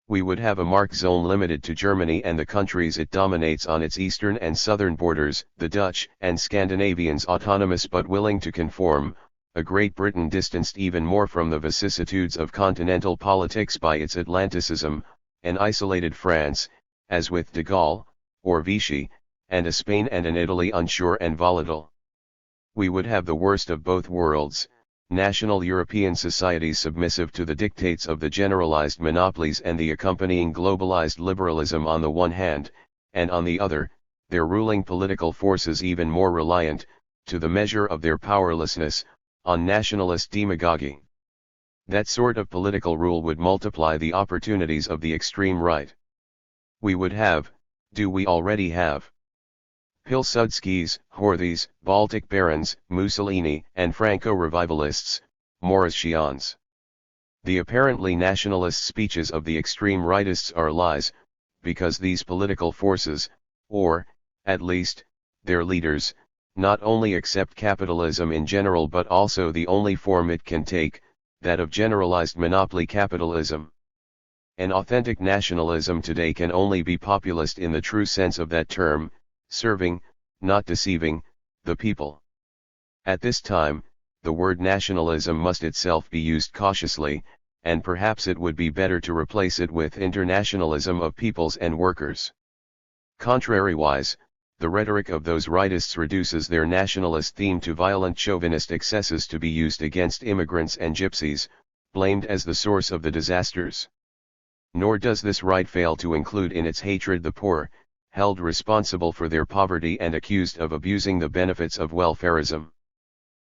We would have a mark zone limited to Germany and the countries it dominates on its eastern and southern borders, the Dutch and Scandinavians autonomous but willing to conform, a Great Britain distanced even more from the vicissitudes of continental politics by its Atlanticism, an isolated France, as with de Gaulle, or Vichy, and a Spain and an Italy unsure and volatile. We would have the worst of both worlds, national European societies submissive to the dictates of the generalized monopolies and the accompanying globalized liberalism on the one hand, and on the other, their ruling political forces even more reliant, to the measure of their powerlessness, on nationalist demagoguery. That sort of political rule would multiply the opportunities of the extreme right. We would have, do we already have, Pilsudskis, Horthys, Baltic barons, Mussolini, and Franco-revivalists, Mauritians. The apparently nationalist speeches of the extreme rightists are lies, because these political forces, or, at least, their leaders, not only accept capitalism in general but also the only form it can take, that of generalized monopoly capitalism. An authentic nationalism today can only be populist in the true sense of that term, serving, not deceiving, the people. At this time, the word nationalism must itself be used cautiously, and perhaps it would be better to replace it with internationalism of peoples and workers. Contrariwise, the rhetoric of those rightists reduces their nationalist theme to violent chauvinist excesses to be used against immigrants and gypsies, blamed as the source of the disasters. Nor does this right fail to include in its hatred the poor, held responsible for their poverty and accused of abusing the benefits of welfarism.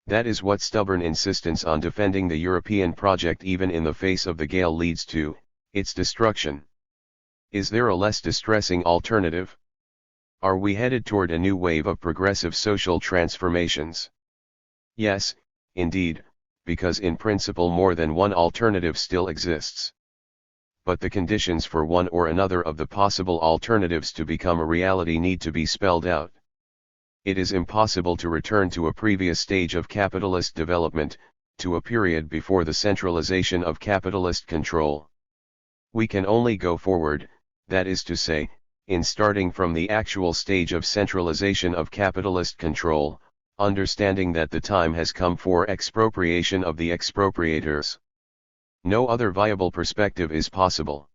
That is what stubborn insistence on defending the European project even in the face of the gale leads to, its destruction. Is there a less distressing alternative? Are we headed toward a new wave of progressive social transformations? Yes, indeed, because in principle more than one alternative still exists. But the conditions for one or another of the possible alternatives to become a reality need to be spelled out. It is impossible to return to a previous stage of capitalist development, to a period before the centralization of capitalist control. We can only go forward, that is to say, in starting from the actual stage of centralization of capitalist control, understanding that the time has come for expropriation of the expropriators. No other viable perspective is possible.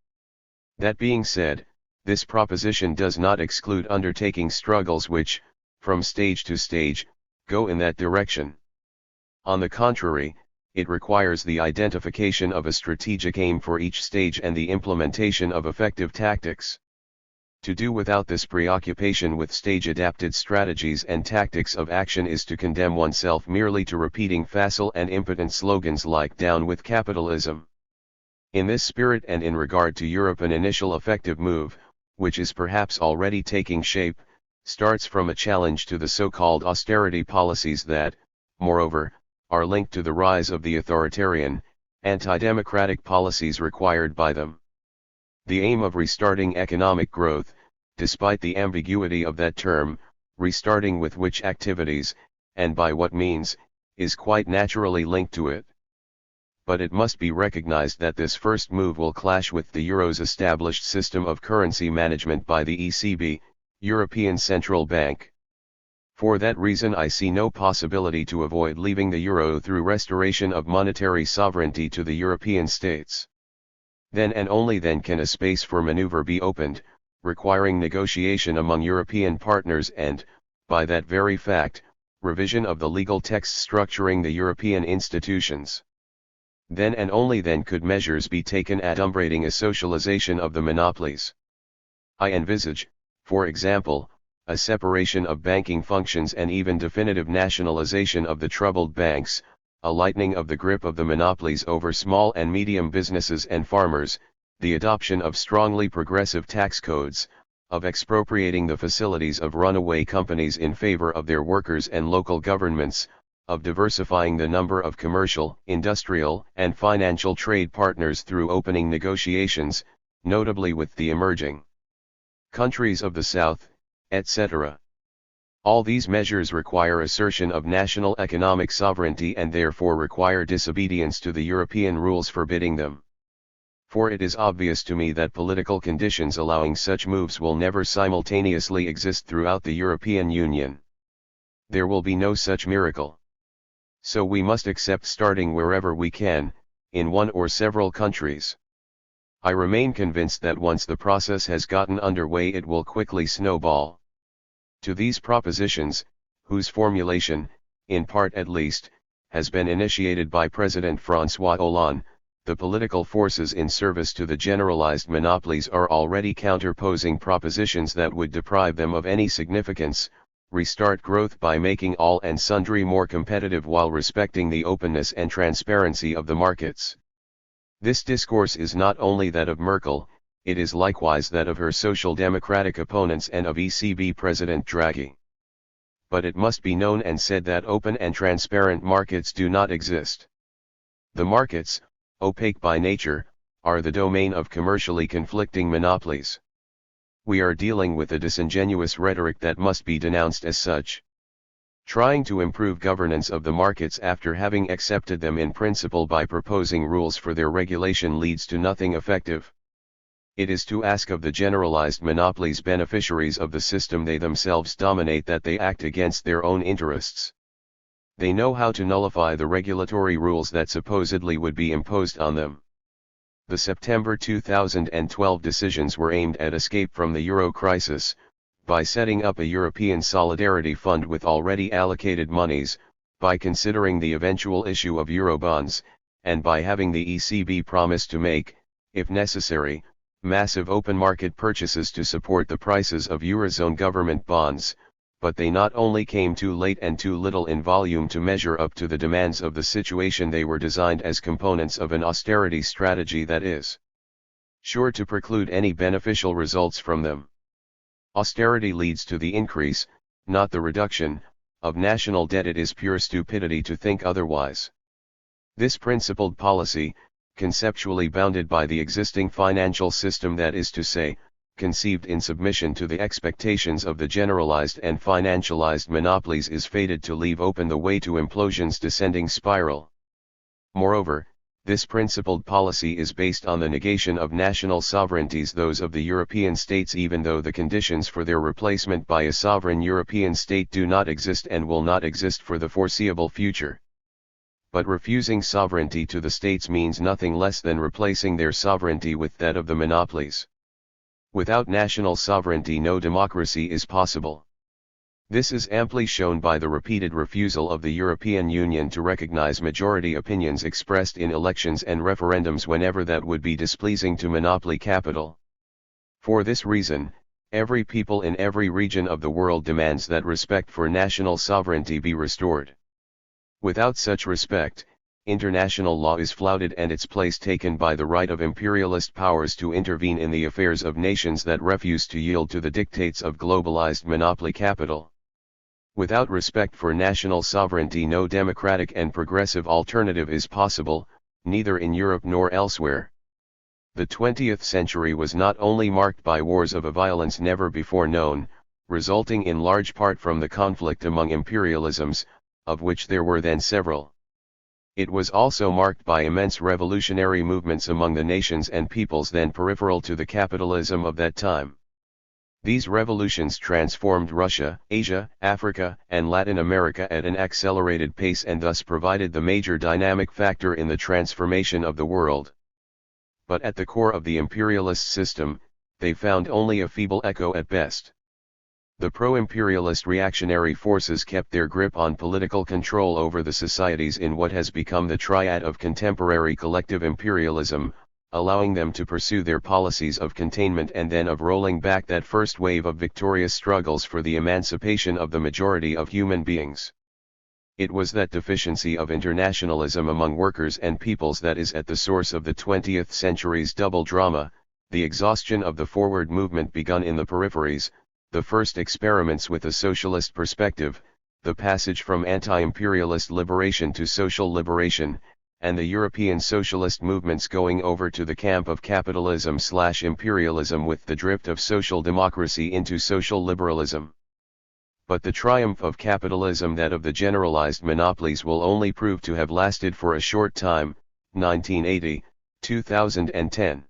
That being said, this proposition does not exclude undertaking struggles which, from stage to stage, go in that direction. On the contrary, it requires the identification of a strategic aim for each stage and the implementation of effective tactics. To do without this preoccupation with stage-adapted strategies and tactics of action is to condemn oneself merely to repeating facile and impotent slogans like "Down with capitalism." In this spirit and in regard to Europe, an initial effective move, which is perhaps already taking shape, starts from a challenge to the so-called austerity policies that, moreover, are linked to the rise of the authoritarian, anti-democratic policies required by them. The aim of restarting economic growth, despite the ambiguity of that term, restarting with which activities, and by what means, is quite naturally linked to it. But it must be recognized that this first move will clash with the Euro's established system of currency management by the ECB, European Central Bank. For that reason I see no possibility to avoid leaving the euro through restoration of monetary sovereignty to the European states. Then and only then can a space for maneuver be opened, requiring negotiation among European partners and, by that very fact, revision of the legal texts structuring the European institutions. Then and only then could measures be taken adumbrating a socialization of the monopolies. I envisage, for example, a separation of banking functions and even definitive nationalization of the troubled banks, a lightening of the grip of the monopolies over small and medium businesses and farmers, the adoption of strongly progressive tax codes, of expropriating the facilities of runaway companies in favor of their workers and local governments, of diversifying the number of commercial, industrial, and financial trade partners through opening negotiations, notably with the emerging countries of the South, etc. All these measures require assertion of national economic sovereignty and therefore require disobedience to the European rules forbidding them. For it is obvious to me that political conditions allowing such moves will never simultaneously exist throughout the European Union. There will be no such miracle. So we must accept starting wherever we can, in one or several countries. I remain convinced that once the process has gotten underway it will quickly snowball. To these propositions, whose formulation, in part at least, has been initiated by President François Hollande, the political forces in service to the generalized monopolies are already counterposing propositions that would deprive them of any significance, restart growth by making all and sundry more competitive while respecting the openness and transparency of the markets. This discourse is not only that of Merkel, it is likewise that of her social democratic opponents and of ECB President Draghi. But it must be known and said that open and transparent markets do not exist. The markets, opaque by nature, are the domain of commercially conflicting monopolies. We are dealing with a disingenuous rhetoric that must be denounced as such. Trying to improve governance of the markets after having accepted them in principle by proposing rules for their regulation leads to nothing effective. It is to ask of the generalized monopolies beneficiaries of the system they themselves dominate that they act against their own interests. They know how to nullify the regulatory rules that supposedly would be imposed on them. The September 2012 decisions were aimed at escape from the euro crisis, by setting up a European Solidarity Fund with already allocated monies, by considering the eventual issue of Eurobonds, and by having the ECB promise to make, if necessary, massive open market purchases to support the prices of Eurozone government bonds, but they not only came too late and too little in volume to measure up to the demands of the situation, they were designed as components of an austerity strategy that is sure to preclude any beneficial results from them. Austerity leads to the increase, not the reduction, of national debt. It is pure stupidity to think otherwise. This principled policy, conceptually bounded by the existing financial system, that is to say, conceived in submission to the expectations of the generalized and financialized monopolies, is fated to leave open the way to implosion's descending spiral. Moreover, this principled policy is based on the negation of national sovereignties, those of the European states, even though the conditions for their replacement by a sovereign European state do not exist and will not exist for the foreseeable future. But refusing sovereignty to the states means nothing less than replacing their sovereignty with that of the monopolies. Without national sovereignty no democracy is possible. This is amply shown by the repeated refusal of the European Union to recognize majority opinions expressed in elections and referendums whenever that would be displeasing to monopoly capital. For this reason, every people in every region of the world demands that respect for national sovereignty be restored. Without such respect, international law is flouted and its place taken by the right of imperialist powers to intervene in the affairs of nations that refuse to yield to the dictates of globalized monopoly capital. Without respect for national sovereignty no democratic and progressive alternative is possible, neither in Europe nor elsewhere. The 20th century was not only marked by wars of a violence never before known, resulting in large part from the conflict among imperialisms, of which there were then several. It was also marked by immense revolutionary movements among the nations and peoples then peripheral to the capitalism of that time. These revolutions transformed Russia, Asia, Africa, and Latin America at an accelerated pace and thus provided the major dynamic factor in the transformation of the world. But at the core of the imperialist system, they found only a feeble echo at best. The pro-imperialist reactionary forces kept their grip on political control over the societies in what has become the triad of contemporary collective imperialism, allowing them to pursue their policies of containment and then of rolling back that first wave of victorious struggles for the emancipation of the majority of human beings. It was that deficiency of internationalism among workers and peoples that is at the source of the 20th century's double drama, the exhaustion of the forward movement begun in the peripheries, the first experiments with a socialist perspective, the passage from anti-imperialist liberation to social liberation, and the European socialist movements going over to the camp of capitalism/imperialism with the drift of social democracy into social liberalism. But the triumph of capitalism, that of the generalized monopolies, will only prove to have lasted for a short time, 1980, 2010.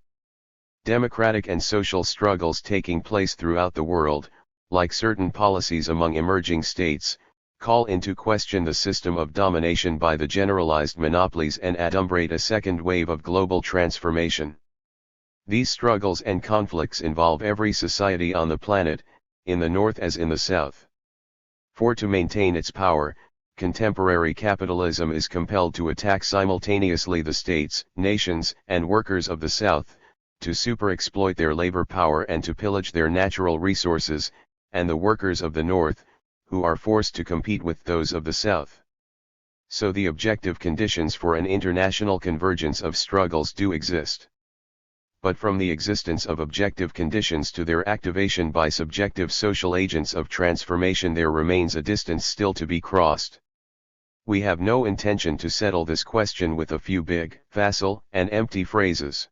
Democratic and social struggles taking place throughout the world, like certain policies among emerging states, call into question the system of domination by the generalized monopolies and adumbrate a second wave of global transformation. These struggles and conflicts involve every society on the planet, in the North as in the South. For to maintain its power, contemporary capitalism is compelled to attack simultaneously the states, nations, and workers of the South, to superexploit their labor power and to pillage their natural resources, and the workers of the North, who are forced to compete with those of the South. So the objective conditions for an international convergence of struggles do exist. But from the existence of objective conditions to their activation by subjective social agents of transformation there remains a distance still to be crossed. We have no intention to settle this question with a few big, facile, and empty phrases.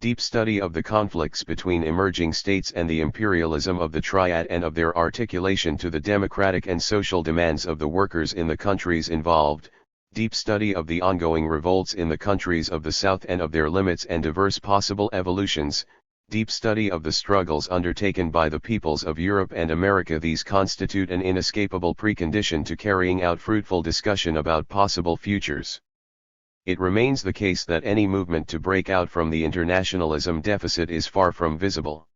Deep study of the conflicts between emerging states and the imperialism of the triad and of their articulation to the democratic and social demands of the workers in the countries involved, deep study of the ongoing revolts in the countries of the South and of their limits and diverse possible evolutions, deep study of the struggles undertaken by the peoples of Europe and America. These constitute an inescapable precondition to carrying out fruitful discussion about possible futures. It remains the case that any movement to break out from the internationalism deficit is far from visible.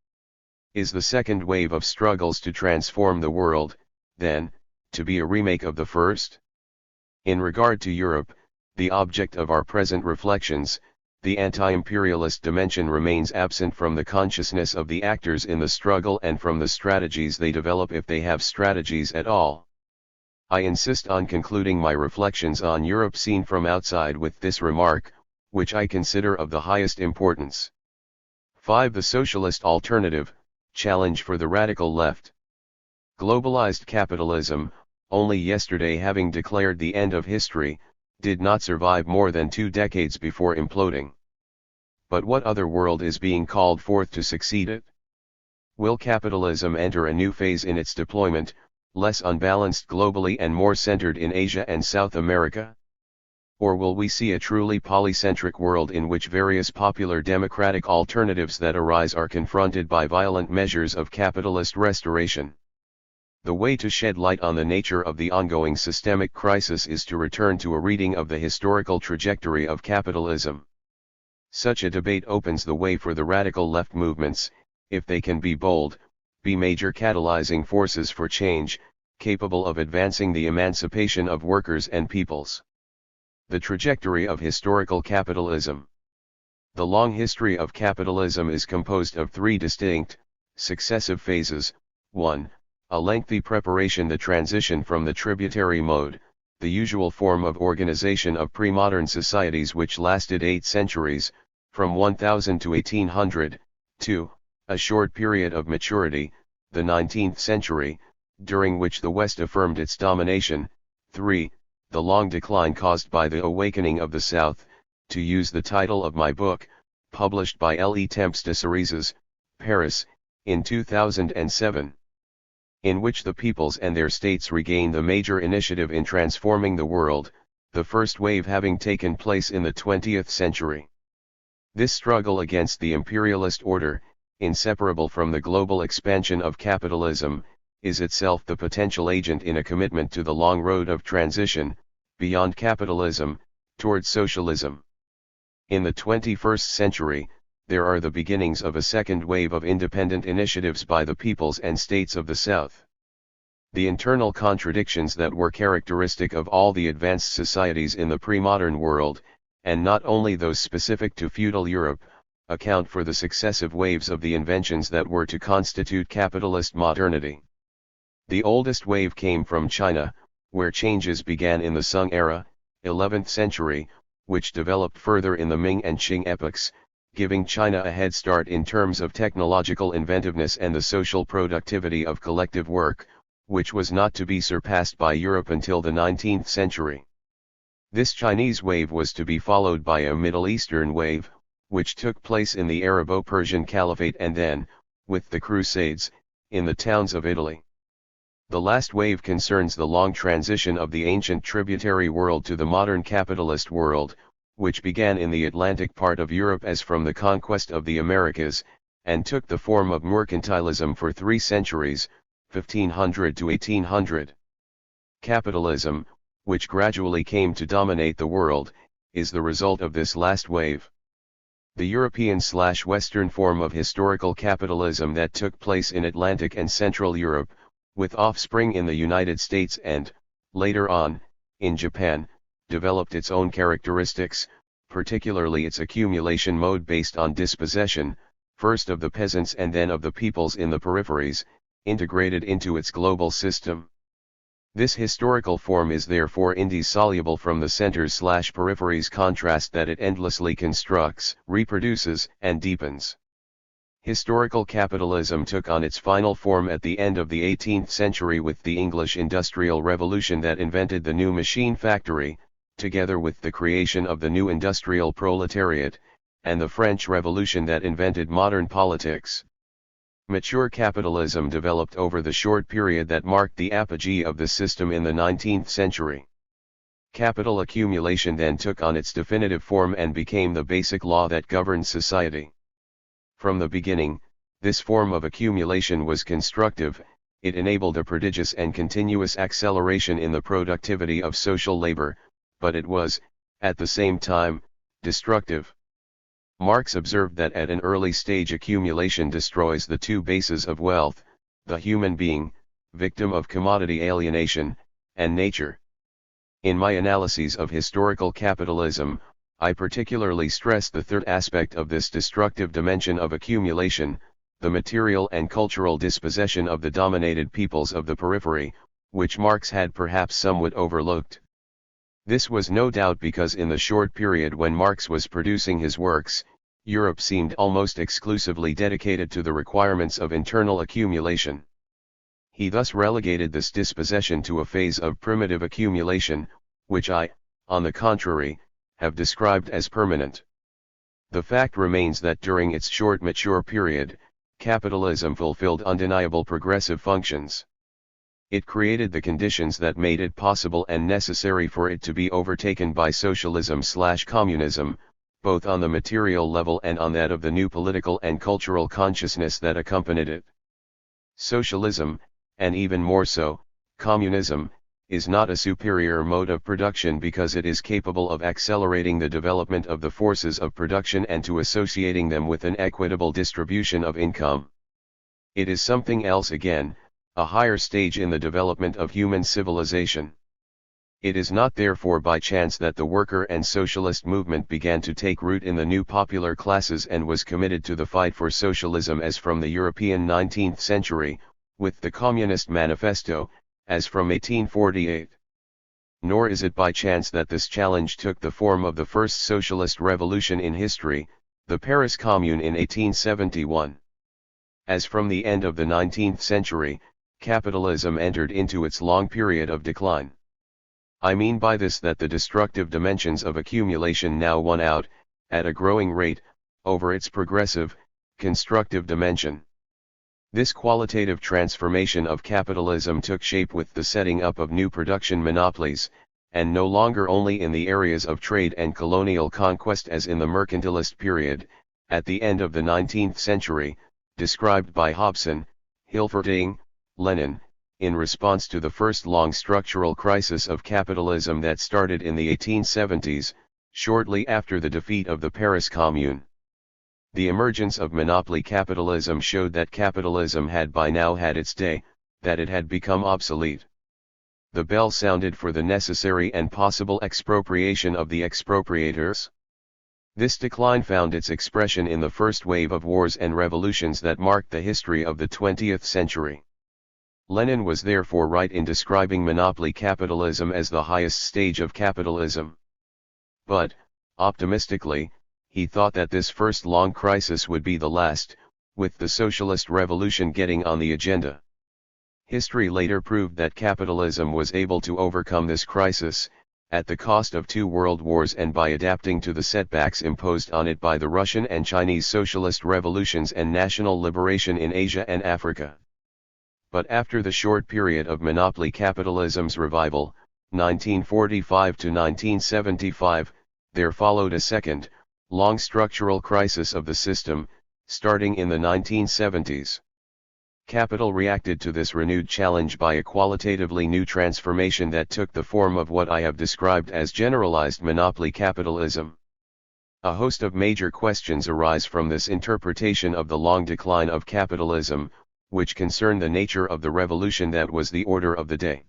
Is the second wave of struggles to transform the world, then, to be a remake of the first? In regard to Europe, the object of our present reflections, the anti-imperialist dimension remains absent from the consciousness of the actors in the struggle and from the strategies they develop, if they have strategies at all. I insist on concluding my reflections on Europe seen from outside with this remark, which I consider of the highest importance. 5. The socialist alternative, challenge for the radical left. Globalized capitalism, only yesterday having declared the end of history, did not survive more than 2 decades before imploding. But what other world is being called forth to succeed it? Will capitalism enter a new phase in its deployment, less unbalanced globally and more centered in Asia and South America? Or will we see a truly polycentric world in which various popular democratic alternatives that arise are confronted by violent measures of capitalist restoration? The way to shed light on the nature of the ongoing systemic crisis is to return to a reading of the historical trajectory of capitalism. Such a debate opens the way for the radical left movements, if they can be bold, be major catalyzing forces for change, capable of advancing the emancipation of workers and peoples. The trajectory of historical capitalism. The long history of capitalism is composed of 3 distinct, successive phases. 1. A lengthy preparation, the transition from the tributary mode, the usual form of organization of pre-modern societies which lasted 8 centuries, from 1000 to 1800. 2. A short period of maturity, the 19th century, during which the West affirmed its domination. 3. The long decline caused by the awakening of the South, to use the title of my book, published by Le Temps de Cerises, Paris, in 2007. In which the peoples and their states regain the major initiative in transforming the world, the first wave having taken place in the 20th century. This struggle against the imperialist order, inseparable from the global expansion of capitalism, is itself the potential agent in a commitment to the long road of transition, beyond capitalism, towards socialism. In the 21st century, there are the beginnings of a second wave of independent initiatives by the peoples and states of the South. The internal contradictions that were characteristic of all the advanced societies in the pre-modern world, and not only those specific to feudal Europe, account for the successive waves of the inventions that were to constitute capitalist modernity. The oldest wave came from China, where changes began in the Sung era, 11th century, which developed further in the Ming and Qing epochs, giving China a head start in terms of technological inventiveness and the social productivity of collective work, which was not to be surpassed by Europe until the 19th century. This Chinese wave was to be followed by a Middle Eastern wave, which took place in the Arabo-Persian Caliphate and then, with the Crusades, in the towns of Italy. The last wave concerns the long transition of the ancient tributary world to the modern capitalist world, which began in the Atlantic part of Europe as from the conquest of the Americas, and took the form of mercantilism for 3 centuries, 1500 to 1800. Capitalism, which gradually came to dominate the world, is the result of this last wave. The European/Western form of historical capitalism that took place in Atlantic and Central Europe, with offspring in the United States and, later on, in Japan, developed its own characteristics, particularly its accumulation mode based on dispossession, first of the peasants and then of the peoples in the peripheries, integrated into its global system. This historical form is therefore indissoluble from the centers/peripheries contrast that it endlessly constructs, reproduces, and deepens. Historical capitalism took on its final form at the end of the 18th century with the English Industrial Revolution that invented the new machine factory, together with the creation of the new industrial proletariat, and the French Revolution that invented modern politics. Mature capitalism developed over the short period that marked the apogee of the system in the 19th century. Capital accumulation then took on its definitive form and became the basic law that governed society. From the beginning, this form of accumulation was constructive, it enabled a prodigious and continuous acceleration in the productivity of social labor, but it was, at the same time, destructive. Marx observed that at an early stage accumulation destroys the 2 bases of wealth, the human being, victim of commodity alienation, and nature. In my analyses of historical capitalism, I particularly stress the third aspect of this destructive dimension of accumulation, the material and cultural dispossession of the dominated peoples of the periphery, which Marx had perhaps somewhat overlooked. This was no doubt because in the short period when Marx was producing his works, Europe seemed almost exclusively dedicated to the requirements of internal accumulation. He thus relegated this dispossession to a phase of primitive accumulation, which I, on the contrary, have described as permanent. The fact remains that during its short mature period, capitalism fulfilled undeniable progressive functions. It created the conditions that made it possible and necessary for it to be overtaken by socialism/communism, both on the material level and on that of the new political and cultural consciousness that accompanied it. Socialism, and even more so, communism, is not a superior mode of production because it is capable of accelerating the development of the forces of production and to associating them with an equitable distribution of income. It is something else again, a higher stage in the development of human civilization. It is not therefore by chance that the worker and socialist movement began to take root in the new popular classes and was committed to the fight for socialism as from the European 19th century, with the Communist Manifesto, as from 1848. Nor is it by chance that this challenge took the form of the first socialist revolution in history, the Paris Commune in 1871. As from the end of the 19th century, capitalism entered into its long period of decline. I mean by this that the destructive dimensions of accumulation now won out, at a growing rate, over its progressive, constructive dimension. This qualitative transformation of capitalism took shape with the setting up of new production monopolies, and no longer only in the areas of trade and colonial conquest as in the mercantilist period, at the end of the 19th century, described by Hobson, Hilferding, Lenin, in response to the first long structural crisis of capitalism that started in the 1870s, shortly after the defeat of the Paris Commune. The emergence of monopoly capitalism showed that capitalism had by now had its day, that it had become obsolete. The bell sounded for the necessary and possible expropriation of the expropriators. This decline found its expression in the first wave of wars and revolutions that marked the history of the 20th century. Lenin was therefore right in describing monopoly capitalism as the highest stage of capitalism. But, optimistically, he thought that this first long crisis would be the last, with the socialist revolution getting on the agenda. History later proved that capitalism was able to overcome this crisis, at the cost of 2 world wars and by adapting to the setbacks imposed on it by the Russian and Chinese socialist revolutions and national liberation in Asia and Africa. But after the short period of monopoly capitalism's revival, 1945 to 1975, there followed a second, long structural crisis of the system, starting in the 1970s. Capital reacted to this renewed challenge by a qualitatively new transformation that took the form of what I have described as generalized monopoly capitalism. A host of major questions arise from this interpretation of the long decline of capitalism, which concern the nature of the revolution that was the order of the day.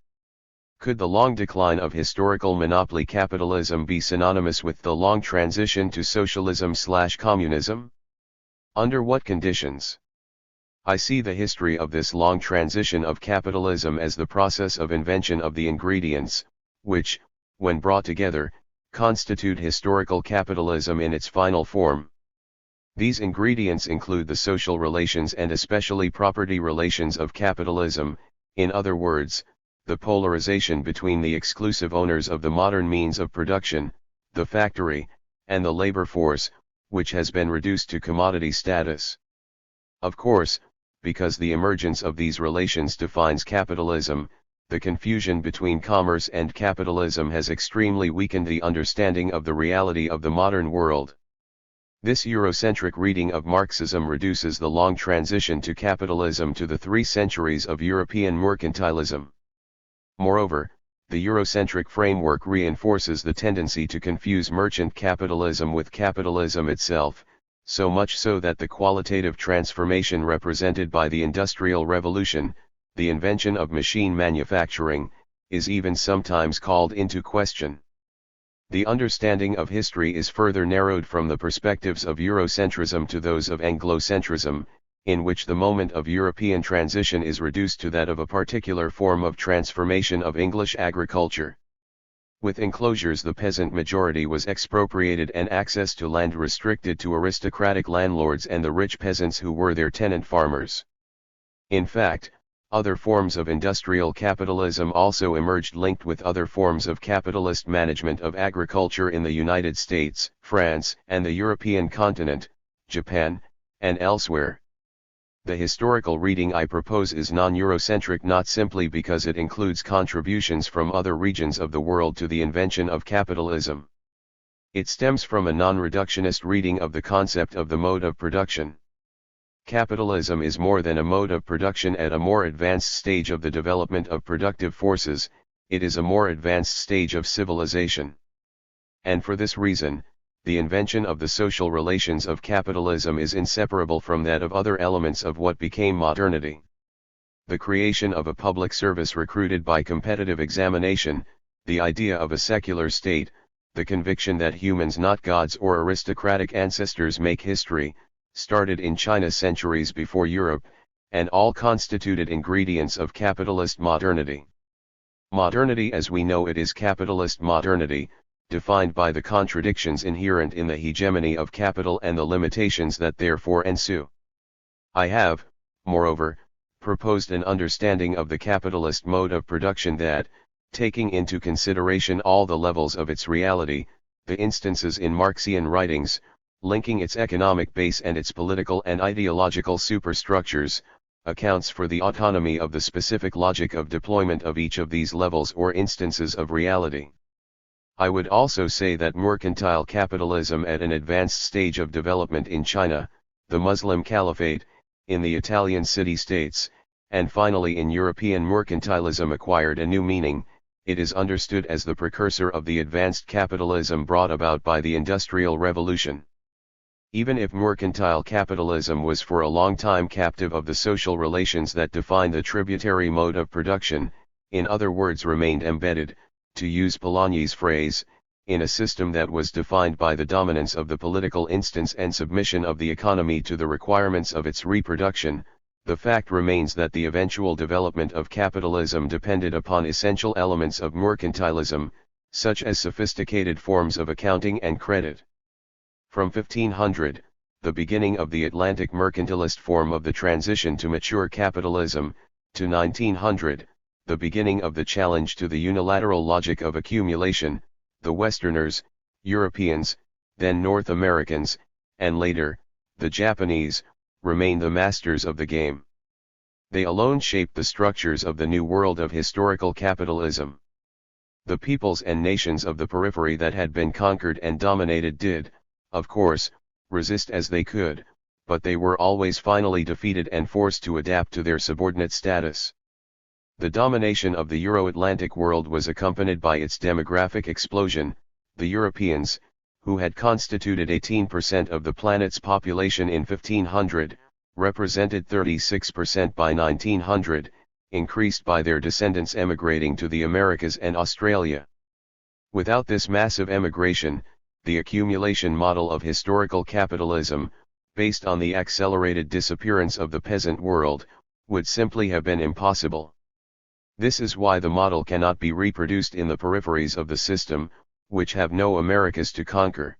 Could the long decline of historical monopoly capitalism be synonymous with the long transition to socialism/communism? Under what conditions? I see the history of this long transition of capitalism as the process of invention of the ingredients, which, when brought together, constitute historical capitalism in its final form. These ingredients include the social relations and especially property relations of capitalism, in other words, the polarization between the exclusive owners of the modern means of production, the factory, and the labor force, which has been reduced to commodity status. Of course, because the emergence of these relations defines capitalism, the confusion between commerce and capitalism has extremely weakened the understanding of the reality of the modern world. This Eurocentric reading of Marxism reduces the long transition to capitalism to the 3 centuries of European mercantilism. Moreover, the Eurocentric framework reinforces the tendency to confuse merchant capitalism with capitalism itself, so much so that the qualitative transformation represented by the Industrial Revolution, the invention of machine manufacturing, is even sometimes called into question. The understanding of history is further narrowed from the perspectives of Eurocentrism to those of Anglocentrism, in which the moment of European transition is reduced to that of a particular form of transformation of English agriculture. With enclosures, the peasant majority was expropriated and access to land restricted to aristocratic landlords and the rich peasants who were their tenant farmers. In fact, other forms of industrial capitalism also emerged linked with other forms of capitalist management of agriculture in the United States, France, and the European continent, Japan, and elsewhere. The historical reading I propose is non-Eurocentric not simply because it includes contributions from other regions of the world to the invention of capitalism. It stems from a non-reductionist reading of the concept of the mode of production. Capitalism is more than a mode of production at a more advanced stage of the development of productive forces, it is a more advanced stage of civilization. And for this reason, the invention of the social relations of capitalism is inseparable from that of other elements of what became modernity. The creation of a public service recruited by competitive examination, the idea of a secular state, the conviction that humans not gods or aristocratic ancestors make history, started in China centuries before Europe, and all constituted ingredients of capitalist modernity. Modernity as we know it is capitalist modernity, defined by the contradictions inherent in the hegemony of capital and the limitations that therefore ensue. I have, moreover, proposed an understanding of the capitalist mode of production that, taking into consideration all the levels of its reality, the instances in Marxian writings, linking its economic base and its political and ideological superstructures, accounts for the autonomy of the specific logic of deployment of each of these levels or instances of reality. I would also say that mercantile capitalism at an advanced stage of development in China, the Muslim Caliphate, in the Italian city-states, and finally in European mercantilism acquired a new meaning. It is understood as the precursor of the advanced capitalism brought about by the Industrial Revolution. Even if mercantile capitalism was for a long time captive of the social relations that define the tributary mode of production, in other words remained embedded, to use Polanyi's phrase, in a system that was defined by the dominance of the political instance and submission of the economy to the requirements of its reproduction, the fact remains that the eventual development of capitalism depended upon essential elements of mercantilism, such as sophisticated forms of accounting and credit. From 1500, the beginning of the Atlantic mercantilist form of the transition to mature capitalism, to 1900, the beginning of the challenge to the unilateral logic of accumulation, the Westerners, Europeans, then North Americans, and later, the Japanese, remain the masters of the game. They alone shape the structures of the new world of historical capitalism. The peoples and nations of the periphery that had been conquered and dominated did, of course, resist as they could, but they were always finally defeated and forced to adapt to their subordinate status. The domination of the Euro-Atlantic world was accompanied by its demographic explosion. The Europeans, who had constituted 18% of the planet's population in 1500, represented 36% by 1900, increased by their descendants emigrating to the Americas and Australia. Without this massive emigration, the accumulation model of historical capitalism, based on the accelerated disappearance of the peasant world, would simply have been impossible. This is why the model cannot be reproduced in the peripheries of the system, which have no Americas to conquer.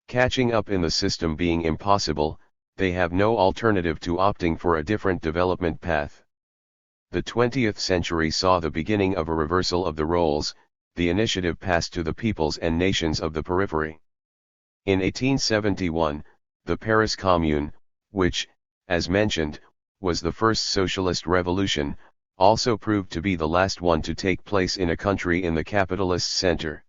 Catching up in the system being impossible, they have no alternative to opting for a different development path. The 20th century saw the beginning of a reversal of the roles, the initiative passed to the peoples and nations of the periphery. In 1871, the Paris Commune, which, as mentioned, was the first socialist revolution, also proved to be the last one to take place in a country in the capitalist center.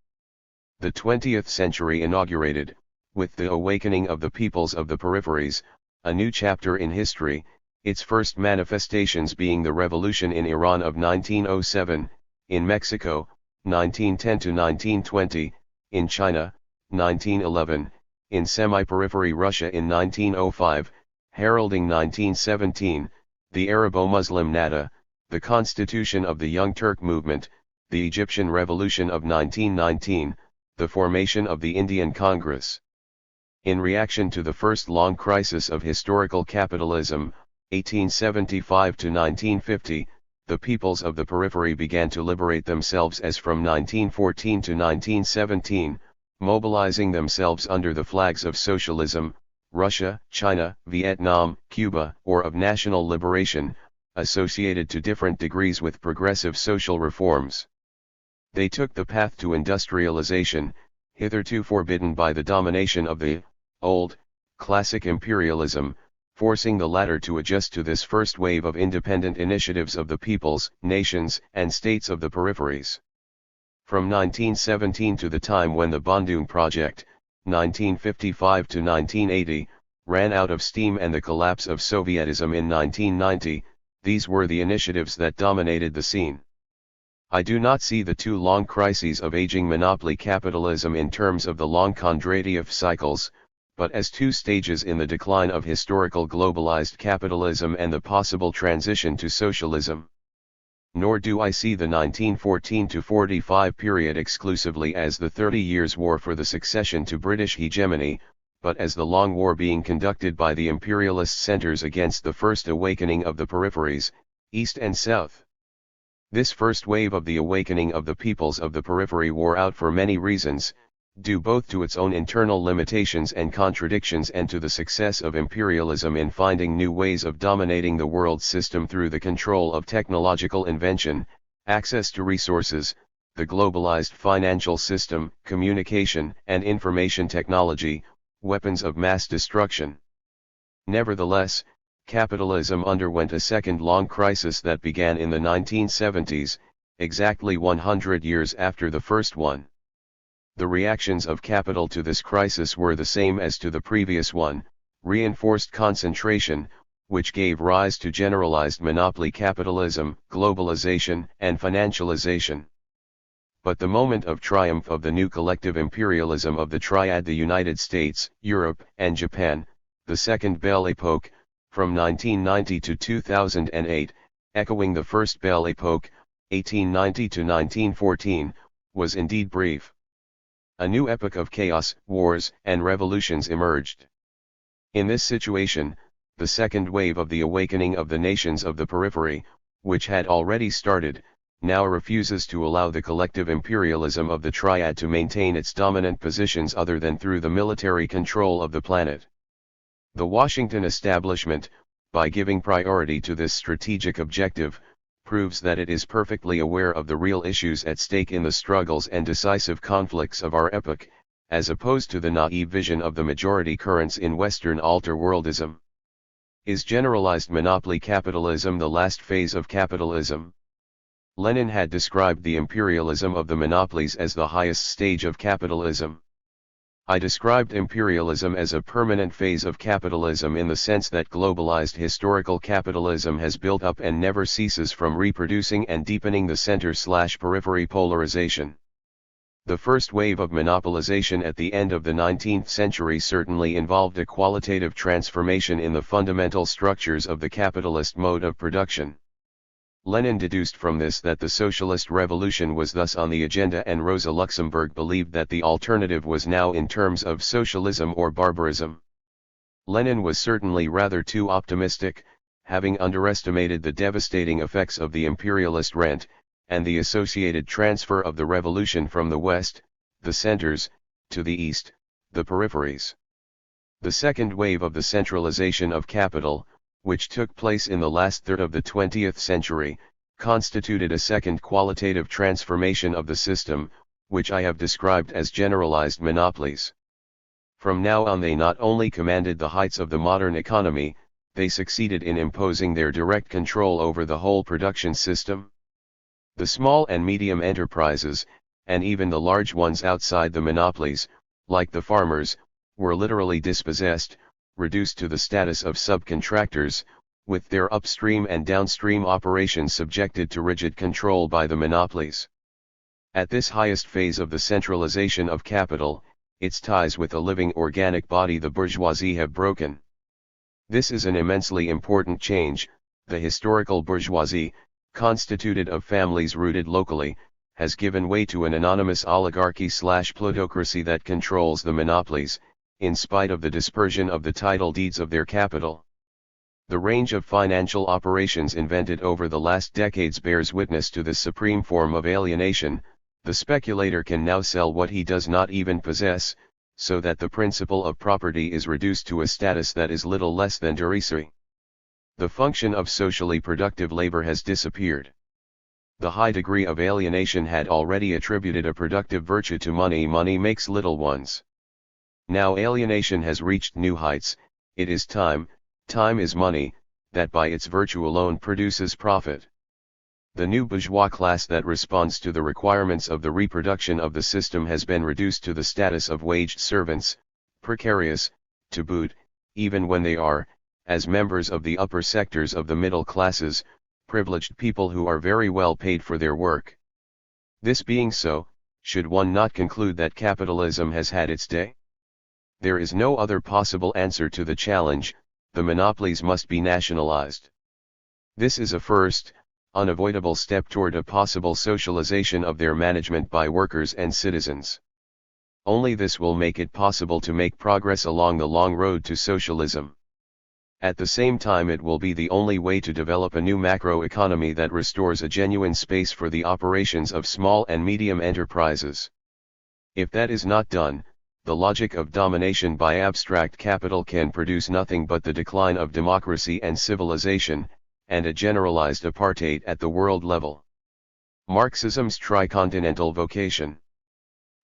The 20th century inaugurated, with the awakening of the peoples of the peripheries, a new chapter in history, its first manifestations being the revolution in Iran of 1907, in Mexico, 1910 to 1920, in China, 1911, in semi-periphery Russia in 1905, heralding 1917, the Arabo-Muslim Nahda, the constitution of the Young Turk movement, the Egyptian Revolution of 1919, the formation of the Indian Congress. In reaction to the first long crisis of historical capitalism, 1875 to 1950, the peoples of the periphery began to liberate themselves as from 1914 to 1917, mobilizing themselves under the flags of socialism, Russia, China, Vietnam, Cuba, or of national liberation, associated to different degrees with progressive social reforms. They took the path to industrialization, hitherto forbidden by the domination of the old, classic imperialism, forcing the latter to adjust to this first wave of independent initiatives of the peoples, nations, and states of the peripheries. From 1917 to the time when the Bandung Project, 1955 to 1980, ran out of steam and the collapse of Sovietism in 1990, these were the initiatives that dominated the scene. I do not see the two long crises of aging monopoly capitalism in terms of the long Kondratiev cycles, but as two stages in the decline of historical globalized capitalism and the possible transition to socialism. Nor do I see the 1914 to 45 period exclusively as the 30 Years' War for the succession to British hegemony, but as the long war being conducted by the imperialist centers against the first awakening of the peripheries, East and South. This first wave of the awakening of the peoples of the periphery wore out for many reasons, due both to its own internal limitations and contradictions and to the success of imperialism in finding new ways of dominating the world system through the control of technological invention, access to resources, the globalized financial system, communication and information technology, weapons of mass destruction. Nevertheless, capitalism underwent a second long crisis that began in the 1970s, exactly 100 years after the first one. The reactions of capital to this crisis were the same as to the previous one, reinforced concentration, which gave rise to generalized monopoly capitalism, globalization, and financialization. But the moment of triumph of the new collective imperialism of the Triad, the United States, Europe, and Japan, the Second Belle Époque, from 1990 to 2008, echoing the First Belle Époque, 1890 to 1914, was indeed brief. A new epoch of chaos, wars, and revolutions emerged. In this situation, the second wave of the awakening of the nations of the periphery, which had already started, now refuses to allow the collective imperialism of the Triad to maintain its dominant positions other than through the military control of the planet. The Washington establishment, by giving priority to this strategic objective, proves that it is perfectly aware of the real issues at stake in the struggles and decisive conflicts of our epoch, as opposed to the naive vision of the majority currents in Western alter-worldism. Is generalized monopoly capitalism the last phase of capitalism? Lenin had described the imperialism of the monopolies as the highest stage of capitalism. I described imperialism as a permanent phase of capitalism in the sense that globalized historical capitalism has built up and never ceases from reproducing and deepening the center/periphery polarization. The first wave of monopolization at the end of the 19th century certainly involved a qualitative transformation in the fundamental structures of the capitalist mode of production. Lenin deduced from this that the socialist revolution was thus on the agenda, and Rosa Luxemburg believed that the alternative was now in terms of socialism or barbarism. Lenin was certainly rather too optimistic, having underestimated the devastating effects of the imperialist rent, and the associated transfer of the revolution from the West, the centers, to the East, the peripheries. The second wave of the centralization of capital, which took place in the last third of the 20th century, constituted a second qualitative transformation of the system, which I have described as generalized monopolies. From now on they not only commanded the heights of the modern economy, they succeeded in imposing their direct control over the whole production system. The small and medium enterprises, and even the large ones outside the monopolies, like the farmers, were literally dispossessed, reduced to the status of subcontractors, with their upstream and downstream operations subjected to rigid control by the monopolies. At this highest phase of the centralization of capital, its ties with a living organic body, the bourgeoisie, have broken. This is an immensely important change. The historical bourgeoisie, constituted of families rooted locally, has given way to an anonymous oligarchy/plutocracy that controls the monopolies, in spite of the dispersion of the title deeds of their capital. The range of financial operations invented over the last decades bears witness to this supreme form of alienation. The speculator can now sell what he does not even possess, so that the principle of property is reduced to a status that is little less than derisory. The function of socially productive labor has disappeared. The high degree of alienation had already attributed a productive virtue to money. Money makes little ones. Now alienation has reached new heights. It is time is money, that by its virtue alone produces profit. The new bourgeois class that responds to the requirements of the reproduction of the system has been reduced to the status of waged servants, precarious, to boot, even when they are, as members of the upper sectors of the middle classes, privileged people who are very well paid for their work. This being so, should one not conclude that capitalism has had its day? There is no other possible answer to the challenge. The monopolies must be nationalized. This is a first, unavoidable step toward a possible socialization of their management by workers and citizens. Only this will make it possible to make progress along the long road to socialism. At the same time, it will be the only way to develop a new macroeconomy that restores a genuine space for the operations of small and medium enterprises. If that is not done, the logic of domination by abstract capital can produce nothing but the decline of democracy and civilization, and a generalized apartheid at the world level. Marxism's tricontinental vocation.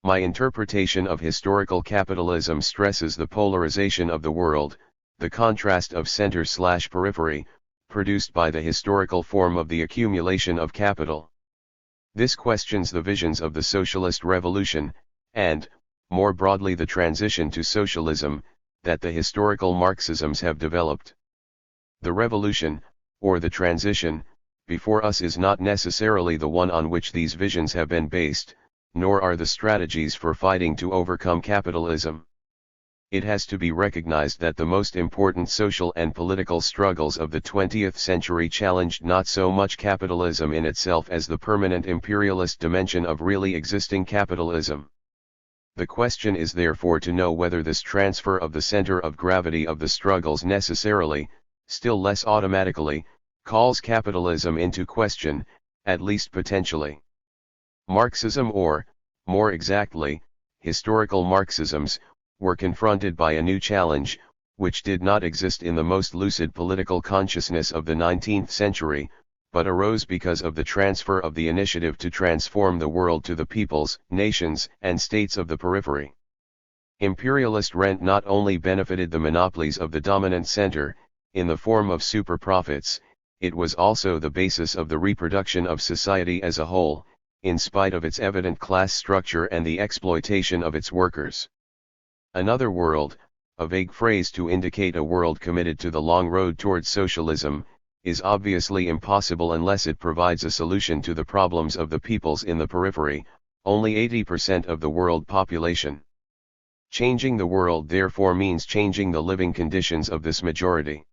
My interpretation of historical capitalism stresses the polarization of the world, the contrast of center/periphery, produced by the historical form of the accumulation of capital. This questions the visions of the socialist revolution, and, more broadly, the transition to socialism, that the historical Marxisms have developed. The revolution, or the transition, before us is not necessarily the one on which these visions have been based, nor are the strategies for fighting to overcome capitalism. It has to be recognized that the most important social and political struggles of the 20th century challenged not so much capitalism in itself as the permanent imperialist dimension of really existing capitalism. The question is therefore to know whether this transfer of the center of gravity of the struggles necessarily, still less automatically, calls capitalism into question, at least potentially. Marxism, or, more exactly, historical Marxisms, were confronted by a new challenge, which did not exist in the most lucid political consciousness of the 19th century, but arose because of the transfer of the initiative to transform the world to the peoples, nations, and states of the periphery. Imperialist rent not only benefited the monopolies of the dominant center, in the form of super profits, it was also the basis of the reproduction of society as a whole, in spite of its evident class structure and the exploitation of its workers. Another world, a vague phrase to indicate a world committed to the long road towards socialism, is obviously impossible unless it provides a solution to the problems of the peoples in the periphery, only 80% of the world population. Changing the world therefore means changing the living conditions of this majority.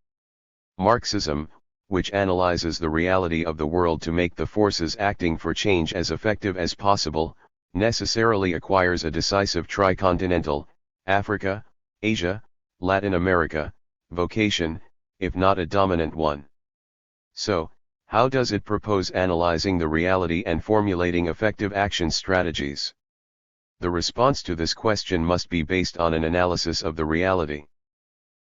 Marxism, which analyzes the reality of the world to make the forces acting for change as effective as possible, necessarily acquires a decisive tricontinental, Africa, Asia, Latin America, vocation, if not a dominant one. So, how does it propose analyzing the reality and formulating effective action strategies? The response to this question must be based on an analysis of the reality.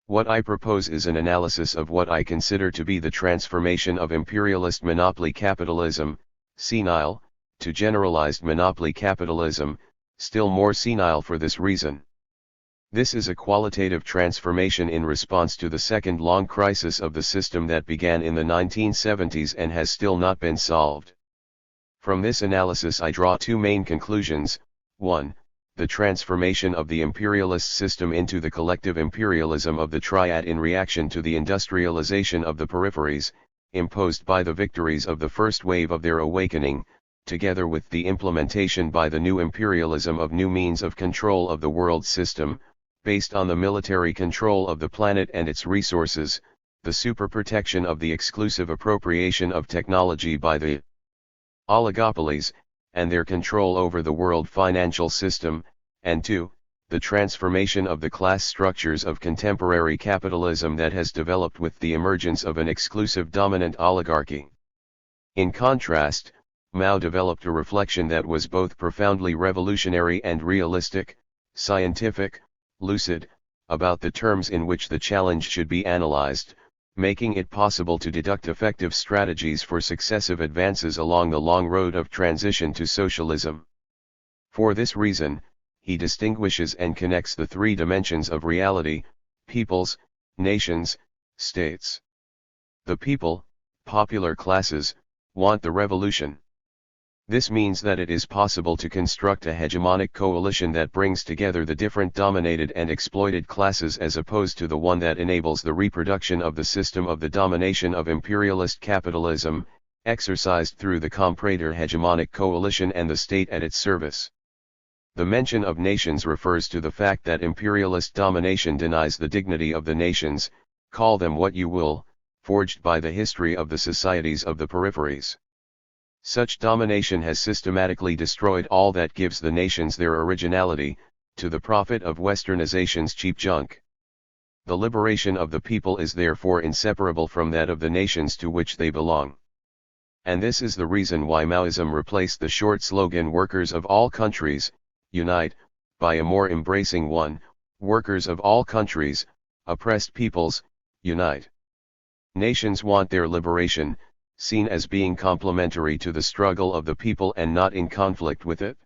What I propose is an analysis of what I consider to be the transformation of imperialist monopoly capitalism, senile, to generalized monopoly capitalism, still more senile for this reason. This is a qualitative transformation in response to the second long crisis of the system that began in the 1970s and has still not been solved. From this analysis I draw two main conclusions. 1. The transformation of the imperialist system into the collective imperialism of the triad in reaction to the industrialization of the peripheries, imposed by the victories of the first wave of their awakening, together with the implementation by the new imperialism of new means of control of the world system, based on the military control of the planet and its resources, the super-protection of the exclusive appropriation of technology by the oligopolies, and their control over the world financial system, and 2, the transformation of the class structures of contemporary capitalism that has developed with the emergence of an exclusive dominant oligarchy. In contrast, Mao developed a reflection that was both profoundly revolutionary and realistic, scientific, lucid, about the terms in which the challenge should be analyzed, making it possible to deduct effective strategies for successive advances along the long road of transition to socialism. For this reason, he distinguishes and connects the three dimensions of reality: peoples, nations, states. The people, popular classes, want the revolution. This means that it is possible to construct a hegemonic coalition that brings together the different dominated and exploited classes as opposed to the one that enables the reproduction of the system of the domination of imperialist capitalism, exercised through the comprador hegemonic coalition and the state at its service. The mention of nations refers to the fact that imperialist domination denies the dignity of the nations, call them what you will, forged by the history of the societies of the peripheries. Such domination has systematically destroyed all that gives the nations their originality, to the profit of westernization's cheap junk. The liberation of the people is therefore inseparable from that of the nations to which they belong. And this is the reason why Maoism replaced the short slogan "Workers of all countries, unite," by a more embracing one, "Workers of all countries, oppressed peoples, unite." Nations want their liberation, seen as being complementary to the struggle of the people and not in conflict with it.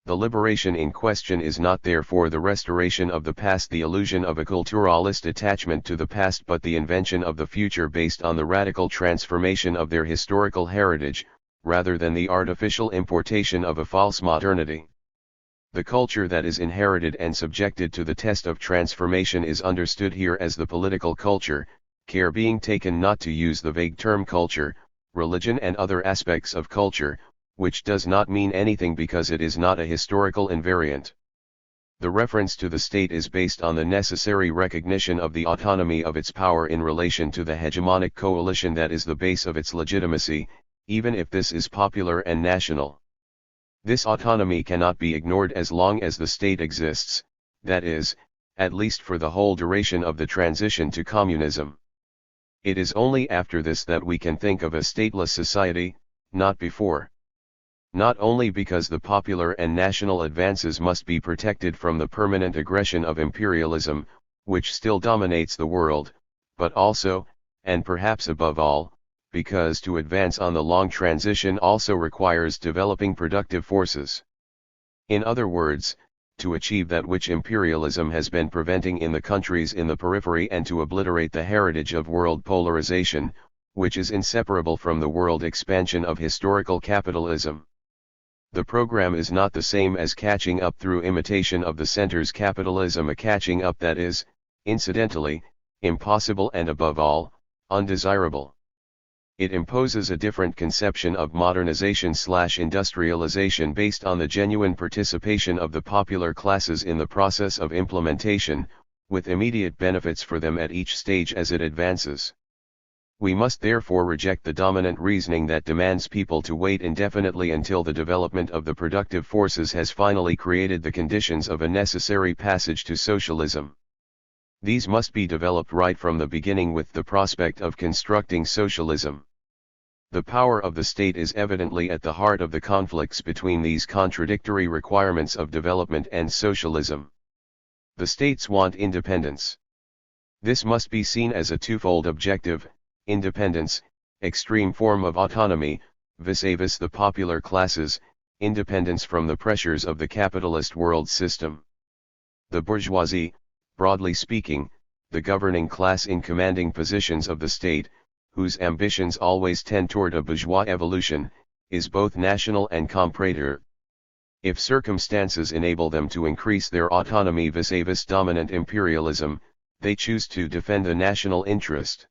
The liberation in question is not therefore the restoration of the past, the illusion of a culturalist attachment to the past, but the invention of the future based on the radical transformation of their historical heritage, rather than the artificial importation of a false modernity. The culture that is inherited and subjected to the test of transformation is understood here as the political culture, care being taken not to use the vague term culture, religion and other aspects of culture, which does not mean anything because it is not a historical invariant. The reference to the state is based on the necessary recognition of the autonomy of its power in relation to the hegemonic coalition that is the base of its legitimacy, even if this is popular and national. This autonomy cannot be ignored as long as the state exists, that is, at least for the whole duration of the transition to communism. It is only after this that we can think of a stateless society, not before. Not only because the popular and national advances must be protected from the permanent aggression of imperialism, which still dominates the world, but also, and perhaps above all, because to advance on the long transition also requires developing productive forces. In other words, to achieve that which imperialism has been preventing in the countries in the periphery and to obliterate the heritage of world polarization, which is inseparable from the world expansion of historical capitalism. The program is not the same as catching up through imitation of the center's capitalism, a catching up that is, incidentally, impossible and above all, undesirable. It imposes a different conception of modernization/industrialization based on the genuine participation of the popular classes in the process of implementation, with immediate benefits for them at each stage as it advances. We must therefore reject the dominant reasoning that demands people to wait indefinitely until the development of the productive forces has finally created the conditions of a necessary passage to socialism. These must be developed right from the beginning with the prospect of constructing socialism. The power of the state is evidently at the heart of the conflicts between these contradictory requirements of development and socialism. The states want independence. This must be seen as a twofold objective: independence, extreme form of autonomy, vis-a-vis the popular classes, independence from the pressures of the capitalist world system. The bourgeoisie, broadly speaking, the governing class in commanding positions of the state, whose ambitions always tend toward a bourgeois evolution, is both national and comprador. If circumstances enable them to increase their autonomy vis-a-vis dominant imperialism, they choose to defend the national interest.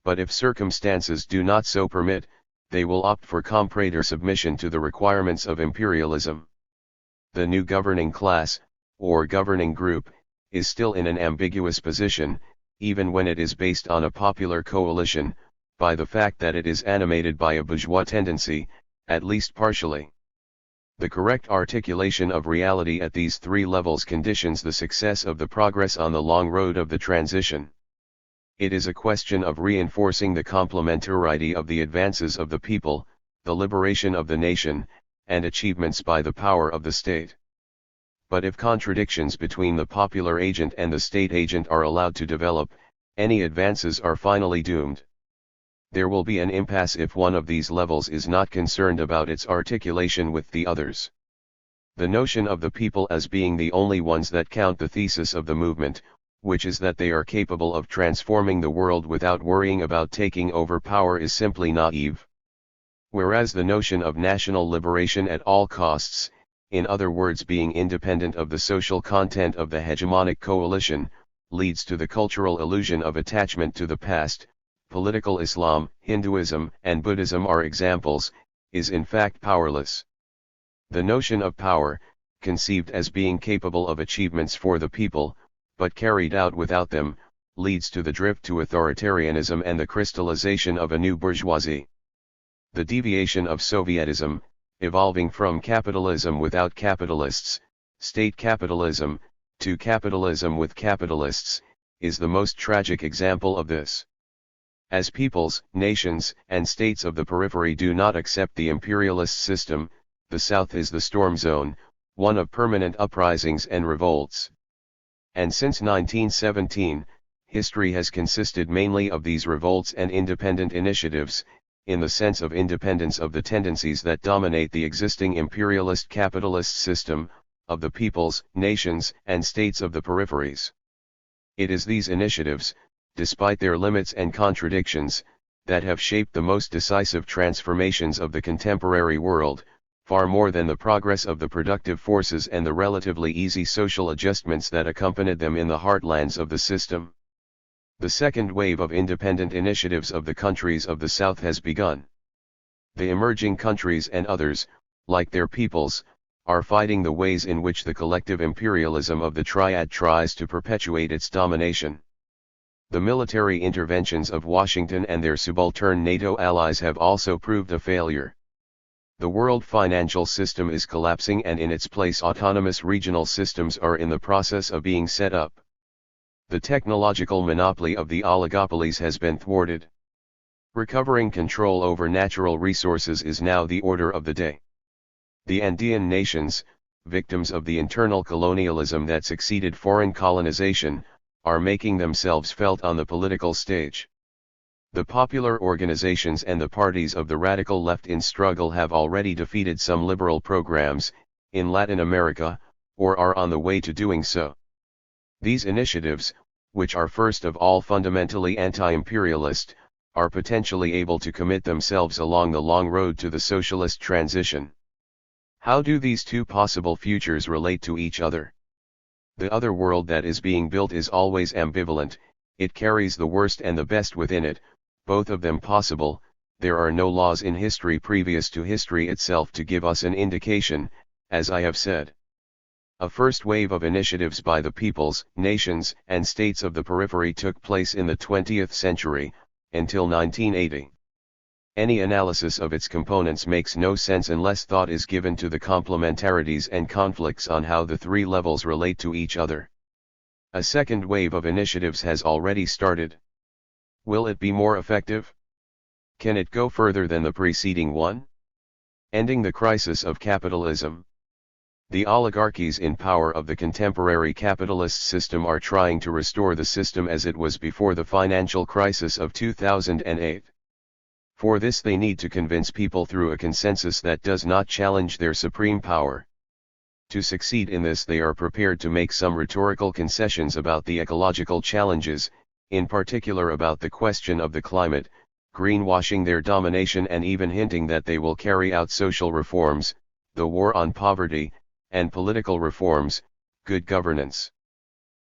But if circumstances do not so permit, they will opt for comprador submission to the requirements of imperialism. The new governing class, or governing group, is still in an ambiguous position, even when it is based on a popular coalition, by the fact that it is animated by a bourgeois tendency, at least partially. The correct articulation of reality at these three levels conditions the success of the progress on the long road of the transition. It is a question of reinforcing the complementarity of the advances of the people, the liberation of the nation, and achievements by the power of the state. But if contradictions between the popular agent and the state agent are allowed to develop, any advances are finally doomed. There will be an impasse if one of these levels is not concerned about its articulation with the others. The notion of the people as being the only ones that count, the thesis of the movement, which is that they are capable of transforming the world without worrying about taking over power, is simply naive. Whereas the notion of national liberation at all costs, in other words being independent of the social content of the hegemonic coalition, leads to the cultural illusion of attachment to the past. Political Islam, Hinduism, and Buddhism are examples, is in fact powerless. The notion of power, conceived as being capable of achievements for the people, but carried out without them, leads to the drift to authoritarianism and the crystallization of a new bourgeoisie. The deviation of Sovietism, evolving from capitalism without capitalists, state capitalism, to capitalism with capitalists, is the most tragic example of this. As peoples, nations, and states of the periphery do not accept the imperialist system, the South is the storm zone, one of permanent uprisings and revolts. And since 1917, history has consisted mainly of these revolts and independent initiatives, in the sense of independence of the tendencies that dominate the existing imperialist capitalist system, of the peoples, nations, and states of the peripheries. It is these initiatives, despite their limits and contradictions, that have shaped the most decisive transformations of the contemporary world, far more than the progress of the productive forces and the relatively easy social adjustments that accompanied them in the heartlands of the system. The second wave of independent initiatives of the countries of the South has begun. The emerging countries and others, like their peoples, are fighting the ways in which the collective imperialism of the Triad tries to perpetuate its domination. The military interventions of Washington and their subaltern NATO allies have also proved a failure. The world financial system is collapsing, and in its place autonomous regional systems are in the process of being set up. The technological monopoly of the oligopolies has been thwarted. Recovering control over natural resources is now the order of the day. The Andean nations, victims of the internal colonialism that succeeded foreign colonization, are making themselves felt on the political stage. The popular organizations and the parties of the radical left in struggle have already defeated some liberal programs in Latin America, or are on the way to doing so. These initiatives, which are first of all fundamentally anti-imperialist, are potentially able to commit themselves along the long road to the socialist transition. How do these two possible futures relate to each other? The other world that is being built is always ambivalent, it carries the worst and the best within it, both of them possible. There are no laws in history previous to history itself to give us an indication, as I have said. A first wave of initiatives by the peoples, nations, and states of the periphery took place in the 20th century, until 1980. Any analysis of its components makes no sense unless thought is given to the complementarities and conflicts on how the three levels relate to each other. A second wave of initiatives has already started. Will it be more effective? Can it go further than the preceding one? Ending the crisis of capitalism. The oligarchies in power of the contemporary capitalist system are trying to restore the system as it was before the financial crisis of 2008. For this they need to convince people through a consensus that does not challenge their supreme power. To succeed in this they are prepared to make some rhetorical concessions about the ecological challenges, in particular about the question of the climate, greenwashing their domination and even hinting that they will carry out social reforms, the war on poverty, and political reforms, good governance.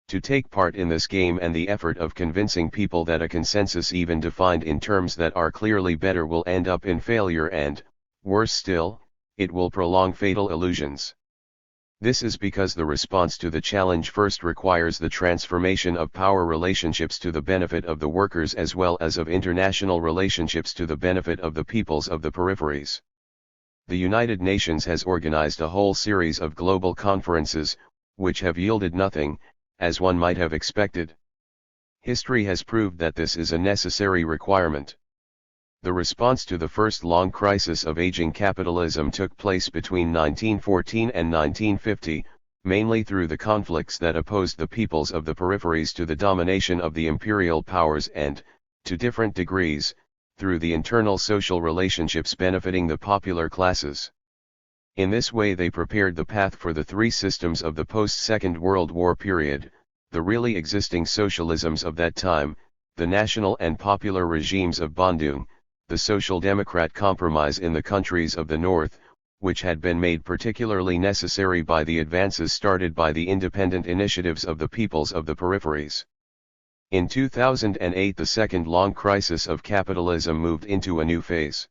To take part in this game and the effort of convincing people that a consensus even defined in terms that are clearly better will end up in failure and, worse still, it will prolong fatal illusions. This is because the response to the challenge first requires the transformation of power relationships to the benefit of the workers as well as of international relationships to the benefit of the peoples of the peripheries. The United Nations has organized a whole series of global conferences, which have yielded nothing, as one might have expected. History has proved that this is a necessary requirement. The response to the first long crisis of aging capitalism took place between 1914 and 1950, mainly through the conflicts that opposed the peoples of the peripheries to the domination of the imperial powers and, to different degrees, through the internal social relationships benefiting the popular classes. In this way they prepared the path for the three systems of the post-Second World War period, the really existing socialisms of that time, the national and popular regimes of Bandung, the Social Democrat compromise in the countries of the North, which had been made particularly necessary by the advances started by the independent initiatives of the peoples of the peripheries. In 2008 the second long crisis of capitalism moved into a new phase.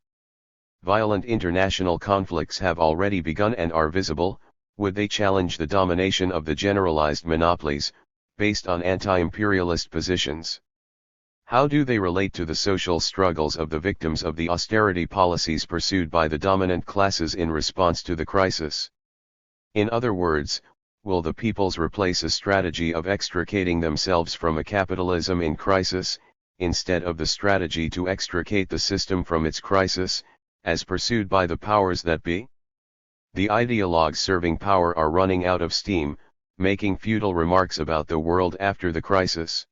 Violent international conflicts have already begun and are visible. Would they challenge the domination of the generalized monopolies, based on anti-imperialist positions? How do they relate to the social struggles of the victims of the austerity policies pursued by the dominant classes in response to the crisis? In other words, will the peoples replace a strategy of extricating themselves from a capitalism in crisis, instead of the strategy to extricate the system from its crisis, as pursued by the powers that be? The ideologues serving power are running out of steam, making futile remarks about the world after the crisis.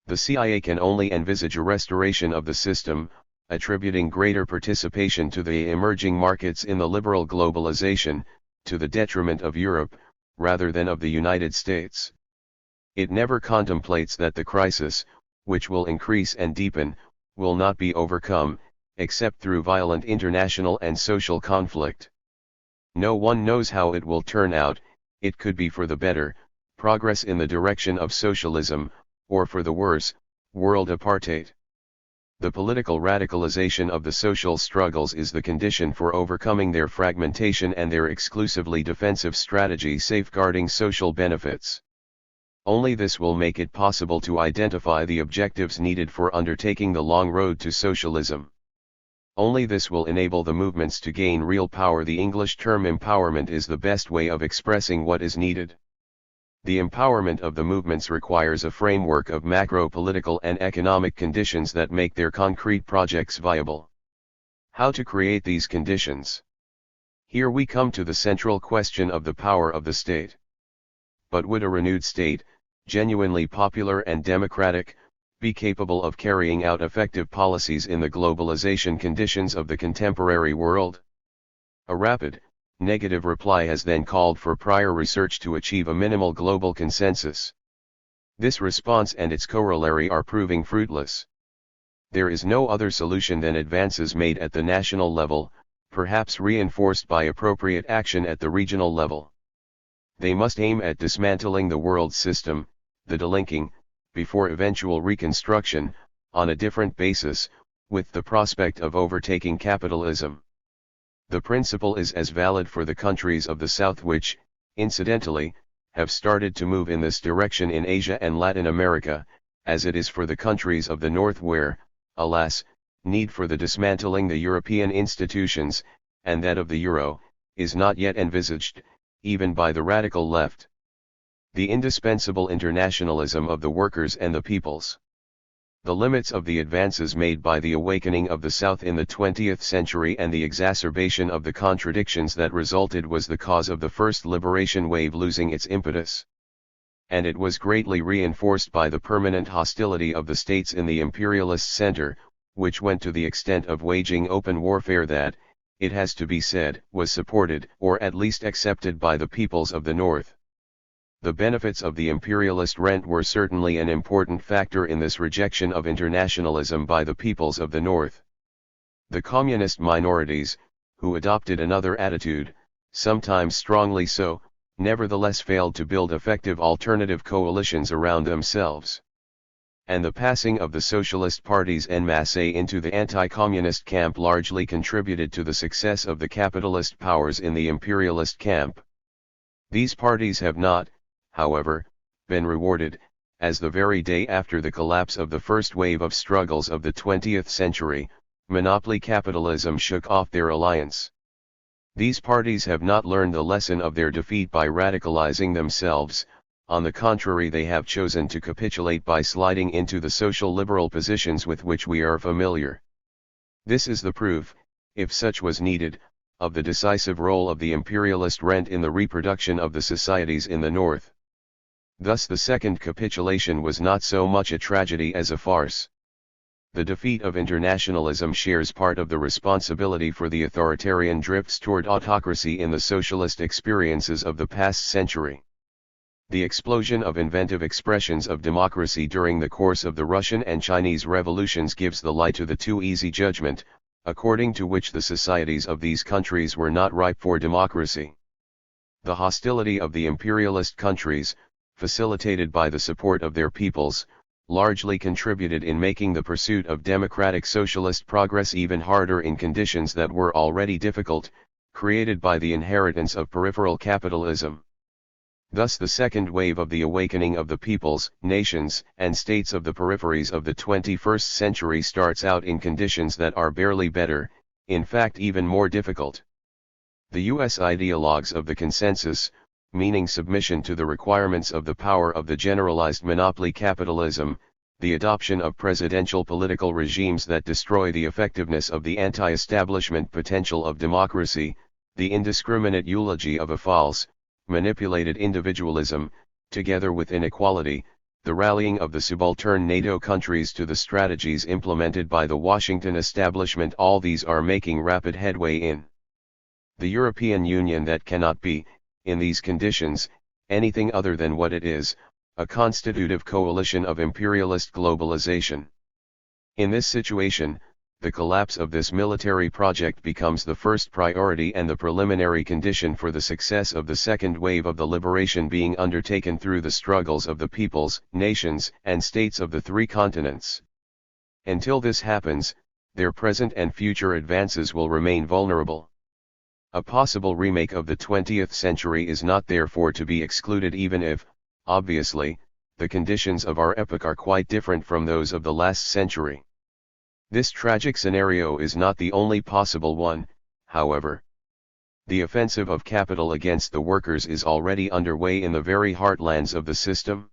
The CIA can only envisage a restoration of the system, attributing greater participation to the emerging markets in the liberal globalization, to the detriment of Europe, rather than of the United States. It never contemplates that the crisis, which will increase and deepen, will not be overcome, except through violent international and social conflict. No one knows how it will turn out. It could be for the better, progress in the direction of socialism, or for the worse, world apartheid. The political radicalization of the social struggles is the condition for overcoming their fragmentation and their exclusively defensive strategy safeguarding social benefits. Only this will make it possible to identify the objectives needed for undertaking the long road to socialism. Only this will enable the movements to gain real power. The English term empowerment is the best way of expressing what is needed. The empowerment of the movements requires a framework of macro-political and economic conditions that make their concrete projects viable. How to create these conditions? Here we come to the central question of the power of the state. But would a renewed state, genuinely popular and democratic, be capable of carrying out effective policies in the globalization conditions of the contemporary world? A rapid, negative reply has then called for prior research to achieve a minimal global consensus. This response and its corollary are proving fruitless. There is no other solution than advances made at the national level, perhaps reinforced by appropriate action at the regional level. They must aim at dismantling the world system, the delinking, before eventual reconstruction, on a different basis, with the prospect of overtaking capitalism. The principle is as valid for the countries of the South which, incidentally, have started to move in this direction in Asia and Latin America, as it is for the countries of the North where, alas, need for the dismantling the European institutions, and that of the euro, is not yet envisaged, even by the radical left. The indispensable internationalism of the workers and the peoples. The limits of the advances made by the awakening of the South in the 20th century and the exacerbation of the contradictions that resulted was the cause of the first liberation wave losing its impetus. And it was greatly reinforced by the permanent hostility of the states in the imperialist center, which went to the extent of waging open warfare that, it has to be said, was supported or at least accepted by the peoples of the North. The benefits of the imperialist rent were certainly an important factor in this rejection of internationalism by the peoples of the North. The communist minorities, who adopted another attitude, sometimes strongly so, nevertheless failed to build effective alternative coalitions around themselves. And the passing of the socialist parties en masse into the anti-communist camp largely contributed to the success of the capitalist powers in the imperialist camp. These parties have not, however, been rewarded, as the very day after the collapse of the first wave of struggles of the 20th century, monopoly capitalism shook off their alliance. These parties have not learned the lesson of their defeat by radicalizing themselves, on the contrary they have chosen to capitulate by sliding into the social liberal positions with which we are familiar. This is the proof, if such was needed, of the decisive role of the imperialist rent in the reproduction of the societies in the North. Thus the second capitulation was not so much a tragedy as a farce. The defeat of internationalism shares part of the responsibility for the authoritarian drifts toward autocracy in the socialist experiences of the past century. The explosion of inventive expressions of democracy during the course of the Russian and Chinese revolutions gives the lie to the too easy judgment, according to which the societies of these countries were not ripe for democracy. The hostility of the imperialist countries, facilitated by the support of their peoples, largely contributed in making the pursuit of democratic socialist progress even harder in conditions that were already difficult, created by the inheritance of peripheral capitalism. Thus the second wave of the awakening of the peoples, nations, and states of the peripheries of the 21st century starts out in conditions that are barely better, in fact even more difficult. The US ideologues of the consensus, meaning submission to the requirements of the power of the generalized monopoly capitalism, the adoption of presidential political regimes that destroy the effectiveness of the anti-establishment potential of democracy, the indiscriminate eulogy of a false, manipulated individualism, together with inequality, the rallying of the subaltern NATO countries to the strategies implemented by the Washington establishment, all these are making rapid headway in the European Union that cannot be, in these conditions, anything other than what it is, a constitutive coalition of imperialist globalization. In this situation, the collapse of this military project becomes the first priority and the preliminary condition for the success of the second wave of the liberation being undertaken through the struggles of the peoples, nations, and states of the three continents. Until this happens, their present and future advances will remain vulnerable. A possible remake of the 20th century is not therefore to be excluded even if, obviously, the conditions of our epoch are quite different from those of the last century. This tragic scenario is not the only possible one, however. The offensive of capital against the workers is already underway in the very heartlands of the system.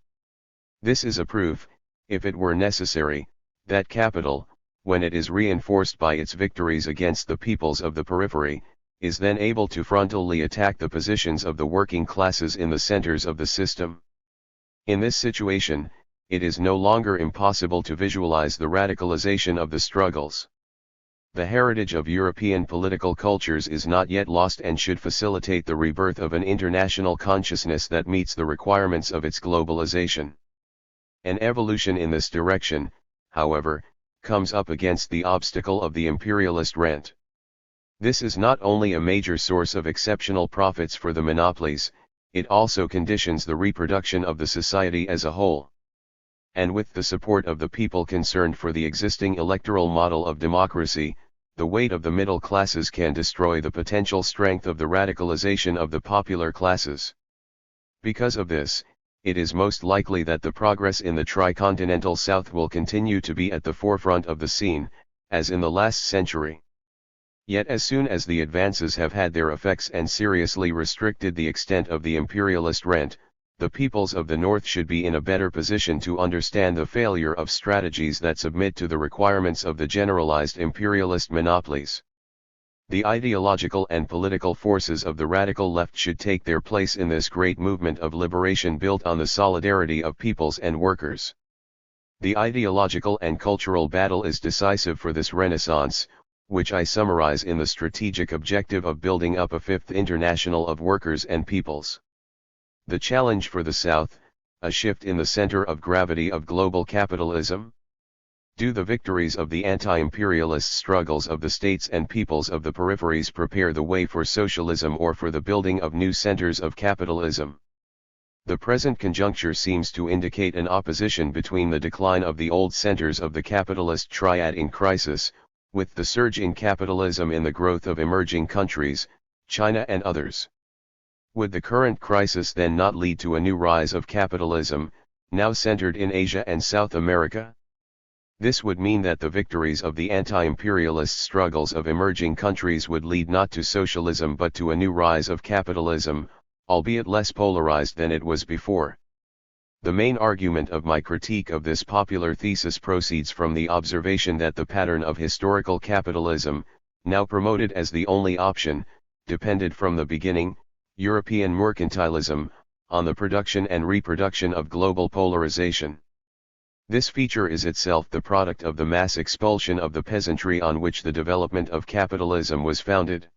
This is a proof, if it were necessary, that capital, when it is reinforced by its victories against the peoples of the periphery, is then able to frontally attack the positions of the working classes in the centers of the system. In this situation, it is no longer impossible to visualize the radicalization of the struggles. The heritage of European political cultures is not yet lost and should facilitate the rebirth of an international consciousness that meets the requirements of its globalization. An evolution in this direction, however, comes up against the obstacle of the imperialist rent. This is not only a major source of exceptional profits for the monopolies, it also conditions the reproduction of the society as a whole. And with the support of the people concerned for the existing electoral model of democracy, the weight of the middle classes can destroy the potential strength of the radicalization of the popular classes. Because of this, it is most likely that the progress in the tricontinental South will continue to be at the forefront of the scene, as in the last century. Yet as soon as the advances have had their effects and seriously restricted the extent of the imperialist rent, the peoples of the North should be in a better position to understand the failure of strategies that submit to the requirements of the generalized imperialist monopolies. The ideological and political forces of the radical left should take their place in this great movement of liberation built on the solidarity of peoples and workers. The ideological and cultural battle is decisive for this renaissance, which I summarize in the strategic objective of building up a fifth international of workers and peoples. The challenge for the South, a shift in the center of gravity of global capitalism? Do the victories of the anti-imperialist struggles of the states and peoples of the peripheries prepare the way for socialism or for the building of new centers of capitalism? The present conjuncture seems to indicate an opposition between the decline of the old centers of the capitalist triad in crisis, with the surge in capitalism in the growth of emerging countries, China and others. Would the current crisis then not lead to a new rise of capitalism, now centered in Asia and South America? This would mean that the victories of the anti-imperialist struggles of emerging countries would lead not to socialism but to a new rise of capitalism, albeit less polarized than it was before. The main argument of my critique of this popular thesis proceeds from the observation that the pattern of historical capitalism, now promoted as the only option, depended from the beginning, European mercantilism, on the production and reproduction of global polarization. This feature is itself the product of the mass expulsion of the peasantry on which the development of capitalism was founded.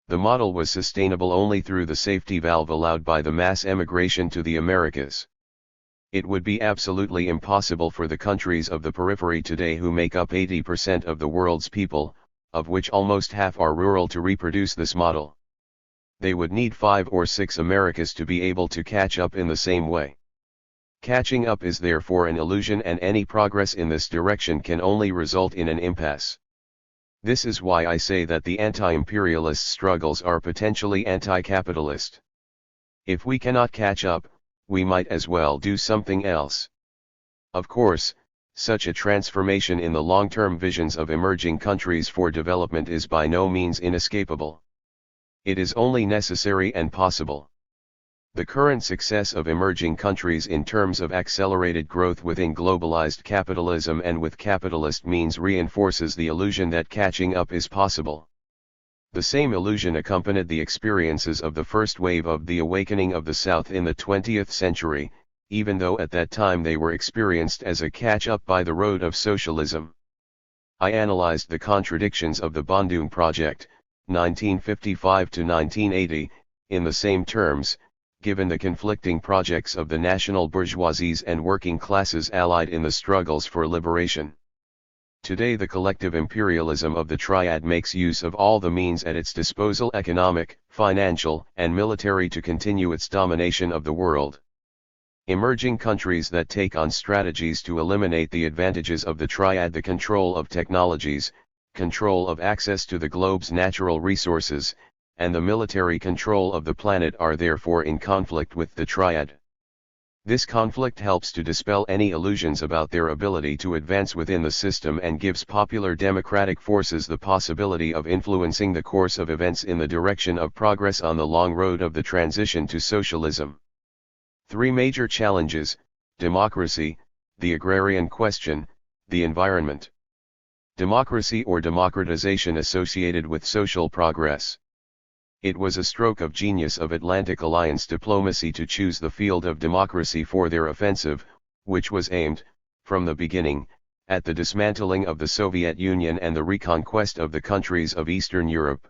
The model was sustainable only through the safety valve allowed by the mass emigration to the Americas. It would be absolutely impossible for the countries of the periphery today who make up 80% of the world's people, of which almost half are rural, to reproduce this model. They would need 5 or 6 Americas to be able to catch up in the same way. Catching up is therefore an illusion, and any progress in this direction can only result in an impasse. This is why I say that the anti-imperialist struggles are potentially anti-capitalist. If we cannot catch up, we might as well do something else. Of course, such a transformation in the long-term visions of emerging countries for development is by no means inescapable. It is only necessary and possible. The current success of emerging countries in terms of accelerated growth within globalized capitalism and with capitalist means reinforces the illusion that catching up is possible. The same illusion accompanied the experiences of the first wave of the awakening of the South in the 20th century, even though at that time they were experienced as a catch-up by the road of socialism. I analyzed the contradictions of the Bandung Project, 1955 to 1980, in the same terms, given the conflicting projects of the national bourgeoisies and working classes allied in the struggles for liberation. Today the collective imperialism of the triad makes use of all the means at its disposal, economic, financial, and military, to continue its domination of the world. Emerging countries that take on strategies to eliminate the advantages of the triad, the control of technologies, control of access to the globe's natural resources, and the military control of the planet, are therefore in conflict with the triad. This conflict helps to dispel any illusions about their ability to advance within the system and gives popular democratic forces the possibility of influencing the course of events in the direction of progress on the long road of the transition to socialism. 3 major challenges: democracy, the agrarian question, the environment. Democracy or democratization associated with social progress. It was a stroke of genius of Atlantic Alliance diplomacy to choose the field of democracy for their offensive, which was aimed, from the beginning, at the dismantling of the Soviet Union and the reconquest of the countries of Eastern Europe.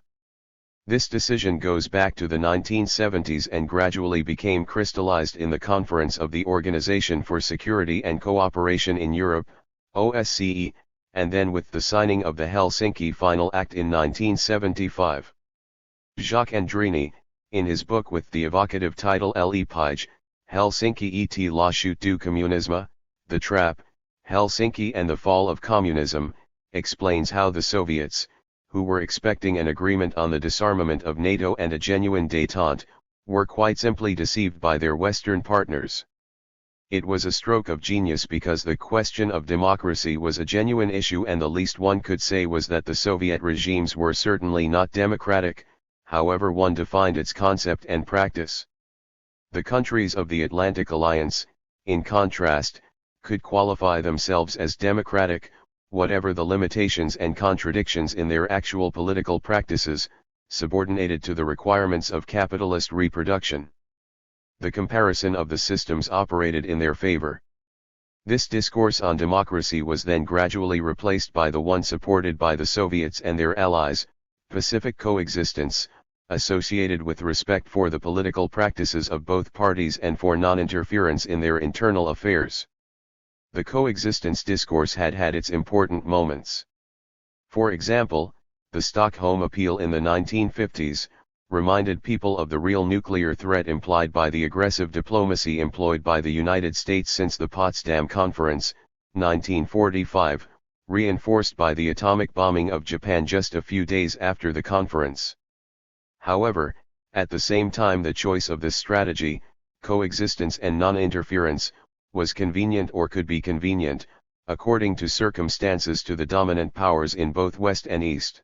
This decision goes back to the 1970s and gradually became crystallized in the Conference of the Organization for Security and Cooperation in Europe, OSCE, and then with the signing of the Helsinki Final Act in 1975. Jacques Andrini, in his book with the evocative title L'Épige, Helsinki et la chute du communisme, The Trap, Helsinki and the Fall of Communism, explains how the Soviets, who were expecting an agreement on the disarmament of NATO and a genuine détente, were quite simply deceived by their Western partners. It was a stroke of genius because the question of democracy was a genuine issue, and the least one could say was that the Soviet regimes were certainly not democratic, however one defined its concept and practice. The countries of the Atlantic Alliance, in contrast, could qualify themselves as democratic, whatever the limitations and contradictions in their actual political practices, subordinated to the requirements of capitalist reproduction. The comparison of the systems operated in their favor. This discourse on democracy was then gradually replaced by the one supported by the Soviets and their allies, pacific coexistence, associated with respect for the political practices of both parties and for non-interference in their internal affairs. The coexistence discourse had its important moments. For example, the Stockholm Appeal in the 1950s, reminded people of the real nuclear threat implied by the aggressive diplomacy employed by the United States since the Potsdam Conference, 1945, reinforced by the atomic bombing of Japan just a few days after the conference. However, at the same time the choice of this strategy, coexistence and non-interference, was convenient or could be convenient, according to circumstances, to the dominant powers in both West and East.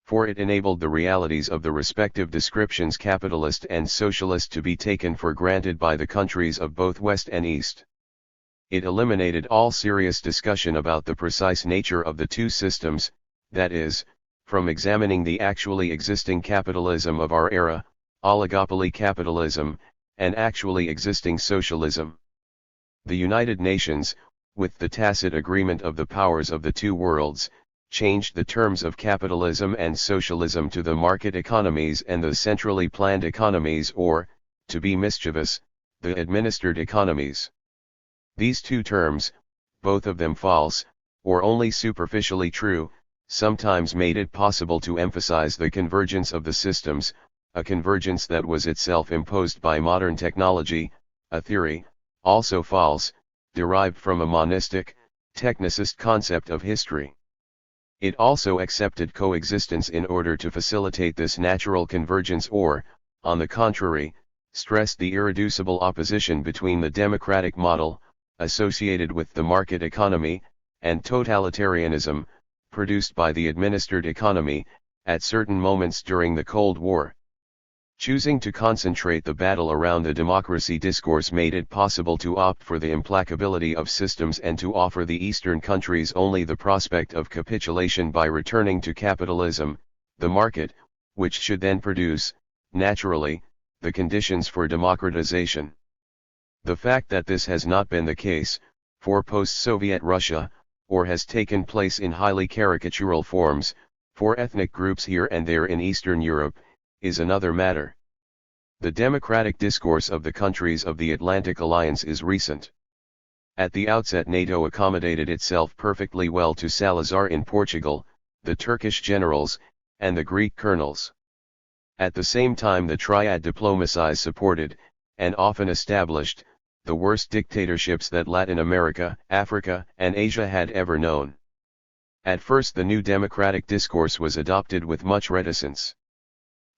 For it enabled the realities of the respective descriptions capitalist and socialist to be taken for granted by the countries of both West and East. It eliminated all serious discussion about the precise nature of the two systems, that is, from examining the actually existing capitalism of our era, oligopoly capitalism, and actually existing socialism. The United Nations, with the tacit agreement of the powers of the two worlds, changed the terms of capitalism and socialism to the market economies and the centrally planned economies, or, to be mischievous, the administered economies. These two terms, both of them false, or only superficially true, sometimes made it possible to emphasize the convergence of the systems, a convergence that was itself imposed by modern technology, a theory, also false, derived from a monistic, technicist concept of history. It also accepted coexistence in order to facilitate this natural convergence, or, on the contrary, stressed the irreducible opposition between the democratic model, associated with the market economy, and totalitarianism, produced by the administered economy, at certain moments during the Cold War. Choosing to concentrate the battle around the democracy discourse made it possible to opt for the implacability of systems and to offer the Eastern countries only the prospect of capitulation by returning to capitalism, the market, which should then produce, naturally, the conditions for democratization. The fact that this has not been the case, for post-Soviet Russia, or has taken place in highly caricatural forms, for ethnic groups here and there in Eastern Europe, is another matter. The democratic discourse of the countries of the Atlantic Alliance is recent. At the outset NATO accommodated itself perfectly well to Salazar in Portugal, the Turkish generals, and the Greek colonels. At the same time the triad diplomacy supported, and often established, the worst dictatorships that Latin America, Africa, and Asia had ever known. At first the new democratic discourse was adopted with much reticence.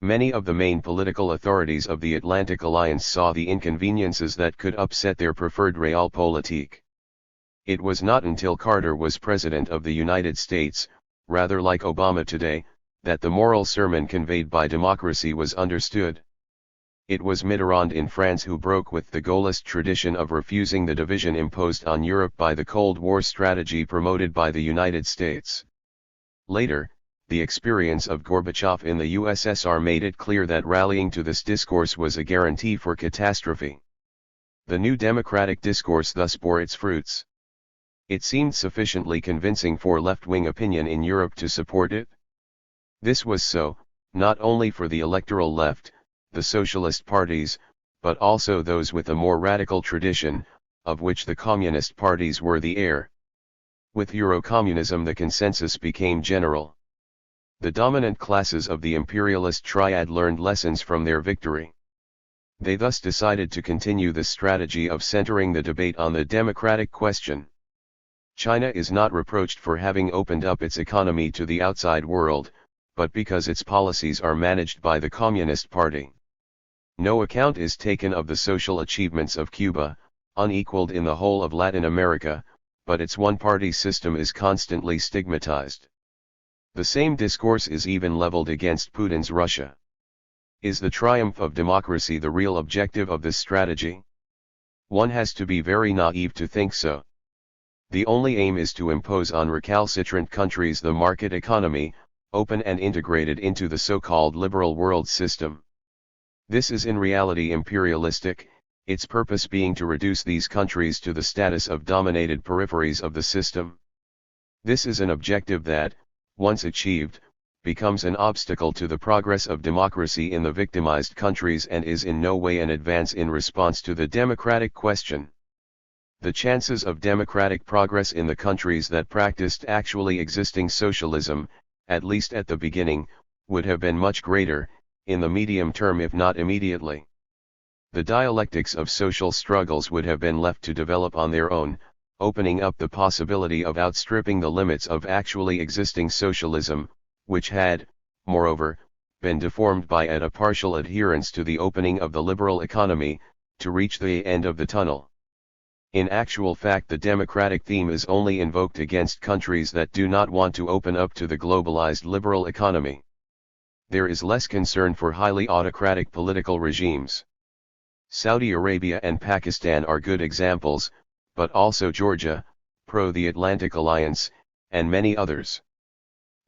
Many of the main political authorities of the Atlantic Alliance saw the inconveniences that could upset their preferred realpolitik. It was not until Carter was President of the United States, rather like Obama today, that the moral sermon conveyed by democracy was understood. It was Mitterrand in France who broke with the Gaullist tradition of refusing the division imposed on Europe by the Cold War strategy promoted by the United States. Later, the experience of Gorbachev in the USSR made it clear that rallying to this discourse was a guarantee for catastrophe. The new democratic discourse thus bore its fruits. It seemed sufficiently convincing for left-wing opinion in Europe to support it. This was so, not only for the electoral left, the socialist parties, but also those with a more radical tradition, of which the communist parties were the heir. With Eurocommunism the consensus became general. The dominant classes of the imperialist triad learned lessons from their victory. They thus decided to continue the strategy of centering the debate on the democratic question. China is not reproached for having opened up its economy to the outside world, but because its policies are managed by the Communist Party. No account is taken of the social achievements of Cuba, unequaled in the whole of Latin America, but its one-party system is constantly stigmatized. The same discourse is even leveled against Putin's Russia. Is the triumph of democracy the real objective of this strategy? One has to be very naive to think so. The only aim is to impose on recalcitrant countries the market economy, open and integrated into the so-called liberal world system. This is in reality imperialistic, its purpose being to reduce these countries to the status of dominated peripheries of the system. This is an objective that, once achieved, becomes an obstacle to the progress of democracy in the victimized countries and is in no way an advance in response to the democratic question. The chances of democratic progress in the countries that practiced actually existing socialism, at least at the beginning, would have been much greater, in the medium term if not immediately. The dialectics of social struggles would have been left to develop on their own, opening up the possibility of outstripping the limits of actually existing socialism, which had, moreover, been deformed by a partial adherence to the opening of the liberal economy, to reach the end of the tunnel. In actual fact, the democratic theme is only invoked against countries that do not want to open up to the globalized liberal economy. There is less concern for highly autocratic political regimes. Saudi Arabia and Pakistan are good examples, but also Georgia, pro-the Atlantic Alliance, and many others.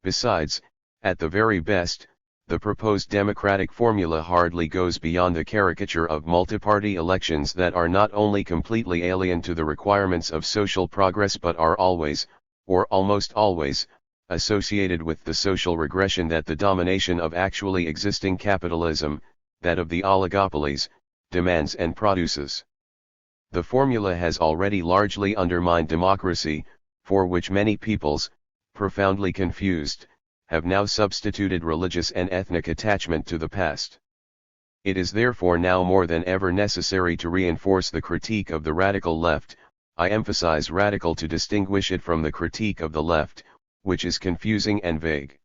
Besides, at the very best, the proposed democratic formula hardly goes beyond the caricature of multi-party elections that are not only completely alien to the requirements of social progress but are always, or almost always, associated with the social regression that the domination of actually existing capitalism, that of the oligopolies, demands and produces. The formula has already largely undermined democracy, for which many peoples, profoundly confused, have now substituted religious and ethnic attachment to the past. It is therefore now more than ever necessary to reinforce the critique of the radical left. I emphasize radical to distinguish it from the critique of the left, which is confusing and vague.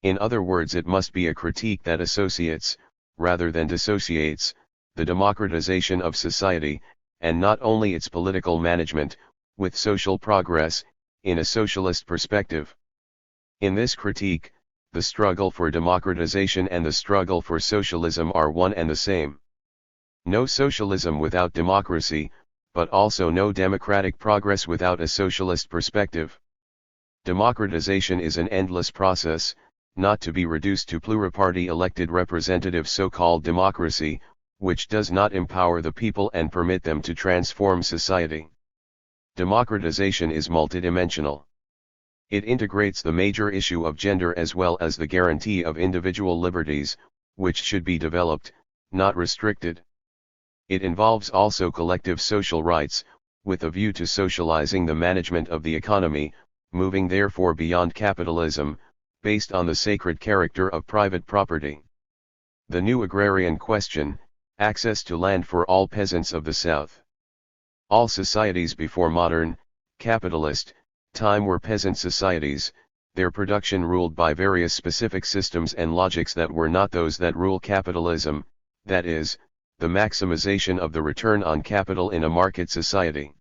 In other words, it must be a critique that associates, rather than dissociates, the democratization of society, and not only its political management, with social progress, in a socialist perspective. In this critique, the struggle for democratization and the struggle for socialism are one and the same. No socialism without democracy, but also no democratic progress without a socialist perspective. Democratization is an endless process, not to be reduced to pluriparty elected representative so-called democracy, which does not empower the people and permit them to transform society. Democratization is multidimensional. It integrates the major issue of gender as well as the guarantee of individual liberties, which should be developed, not restricted. It involves also collective social rights, with a view to socializing the management of the economy, moving therefore beyond capitalism, based on the sacred character of private property. The new agrarian question, access to land for all peasants of the South. All societies before modern, capitalist, time were peasant societies, their production ruled by various specific systems and logics that were not those that rule capitalism, that is, the maximization of the return on capital in a market society.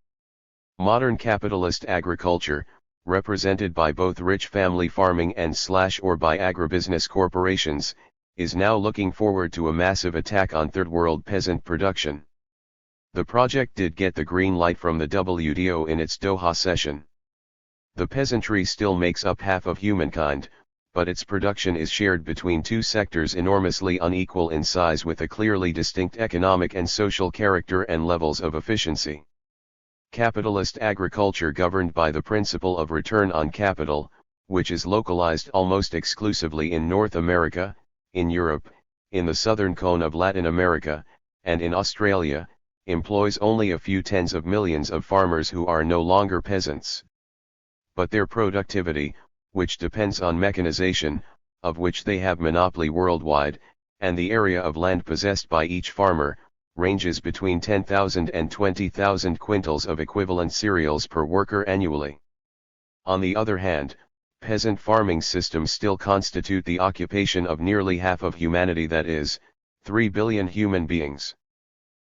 Modern capitalist agriculture, represented by both rich family farming and or by agribusiness corporations, is now looking forward to a massive attack on third world peasant production. The project did get the green light from the WTO in its Doha session. The peasantry still makes up half of humankind, but its production is shared between two sectors enormously unequal in size with a clearly distinct economic and social character and levels of efficiency. Capitalist agriculture governed by the principle of return on capital, which is localized almost exclusively in North America, in Europe, in the southern cone of Latin America, and in Australia, employs only a few tens of millions of farmers who are no longer peasants. But their productivity, which depends on mechanization, of which they have monopoly worldwide, and the area of land possessed by each farmer, ranges between 10,000 and 20,000 quintals of equivalent cereals per worker annually. On the other hand, peasant farming systems still constitute the occupation of nearly half of humanity, that is, 3 billion human beings.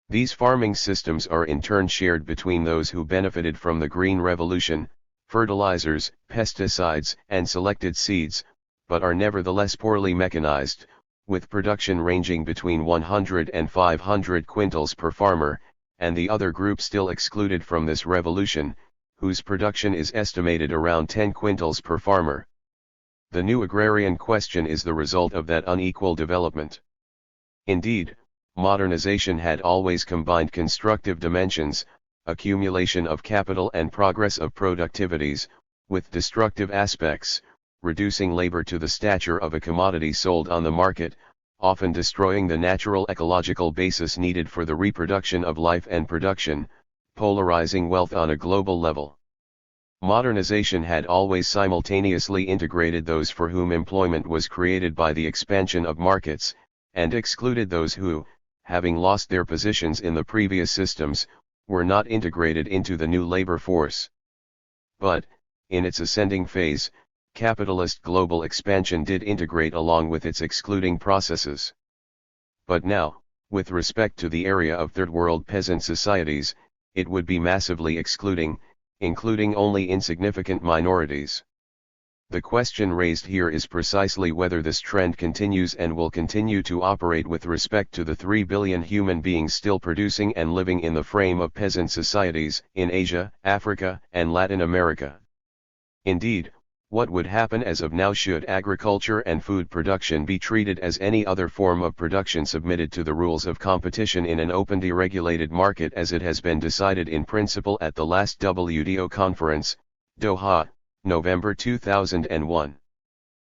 These farming systems are in turn shared between those who benefited from the Green Revolution, fertilizers, pesticides, and selected seeds, but are nevertheless poorly mechanized, with production ranging between 100 and 500 quintals per farmer, and the other group still excluded from this revolution, whose production is estimated around 10 quintals per farmer. The new agrarian question is the result of that unequal development. Indeed, modernization had always combined constructive dimensions, accumulation of capital and progress of productivities, with destructive aspects, reducing labor to the stature of a commodity sold on the market, often destroying the natural ecological basis needed for the reproduction of life and production, polarizing wealth on a global level. Modernization had always simultaneously integrated those for whom employment was created by the expansion of markets, and excluded those who, having lost their positions in the previous systems, were not integrated into the new labor force. But, in its ascending phase, capitalist global expansion did integrate along with its excluding processes. But now, with respect to the area of third world peasant societies, it would be massively excluding, including only insignificant minorities. The question raised here is precisely whether this trend continues and will continue to operate with respect to the 3 billion human beings still producing and living in the frame of peasant societies in Asia, Africa, and Latin America. Indeed, what would happen as of now should agriculture and food production be treated as any other form of production submitted to the rules of competition in an open deregulated market as it has been decided in principle at the last WTO conference, Doha, November 2001.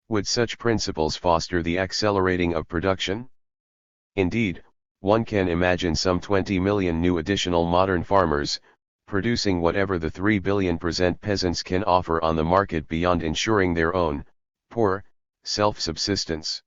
Would such principles foster the accelerating of production? Indeed, one can imagine some 20 million new additional modern farmers, producing whatever the 3 billion present peasants can offer on the market beyond ensuring their own, poor, self-subsistence.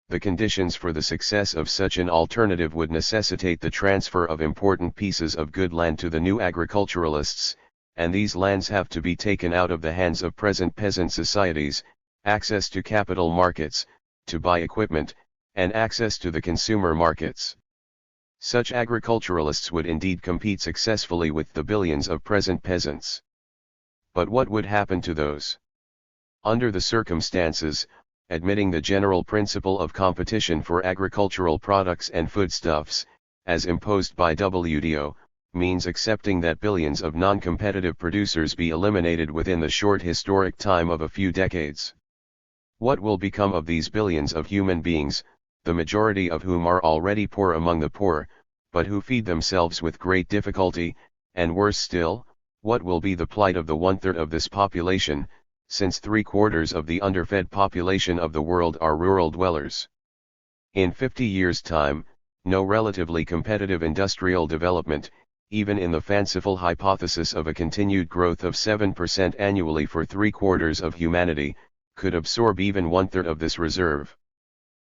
The conditions for the success of such an alternative would necessitate the transfer of important pieces of good land to the new agriculturalists, and these lands have to be taken out of the hands of present peasant societies, access to capital markets, to buy equipment, and access to the consumer markets. Such agriculturalists would indeed compete successfully with the billions of present peasants. But what would happen to those? Under the circumstances, admitting the general principle of competition for agricultural products and foodstuffs, as imposed by WTO, means accepting that billions of non-competitive producers be eliminated within the short historic time of a few decades. What will become of these billions of human beings, the majority of whom are already poor among the poor, but who feed themselves with great difficulty, and worse still, what will be the plight of the one-third of this population, since 3/4 of the underfed population of the world are rural dwellers? In 50 years' time, no relatively competitive industrial development, even in the fanciful hypothesis of a continued growth of 7% annually for 3/4 of humanity, could absorb even one-third of this reserve.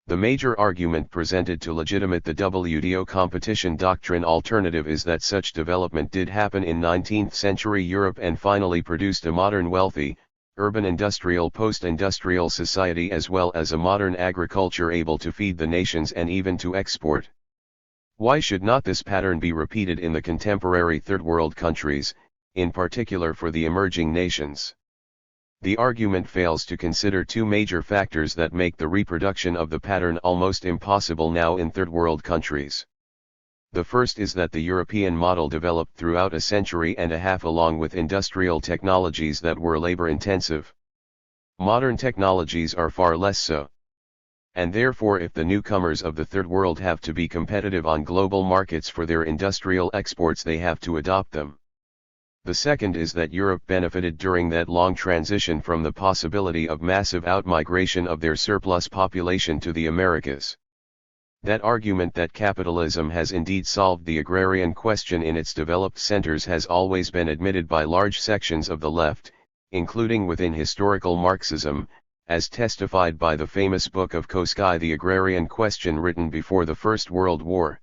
The major argument presented to legitimate the WTO competition doctrine alternative is that such development did happen in 19th century Europe and finally produced a modern wealthy, urban industrial post-industrial society as well as a modern agriculture able to feed the nations and even to export. Why should not this pattern be repeated in the contemporary third world countries, in particular for the emerging nations? The argument fails to consider two major factors that make the reproduction of the pattern almost impossible now in third world countries. The first is that the European model developed throughout a century and a half along with industrial technologies that were labor-intensive. Modern technologies are far less so. And therefore, if the newcomers of the Third World have to be competitive on global markets for their industrial exports, they have to adopt them. The second is that Europe benefited during that long transition from the possibility of massive outmigration of their surplus population to the Americas. That argument that capitalism has indeed solved the agrarian question in its developed centers has always been admitted by large sections of the left, including within historical Marxism, as testified by the famous book of Koski, The Agrarian Question, written before the First World War.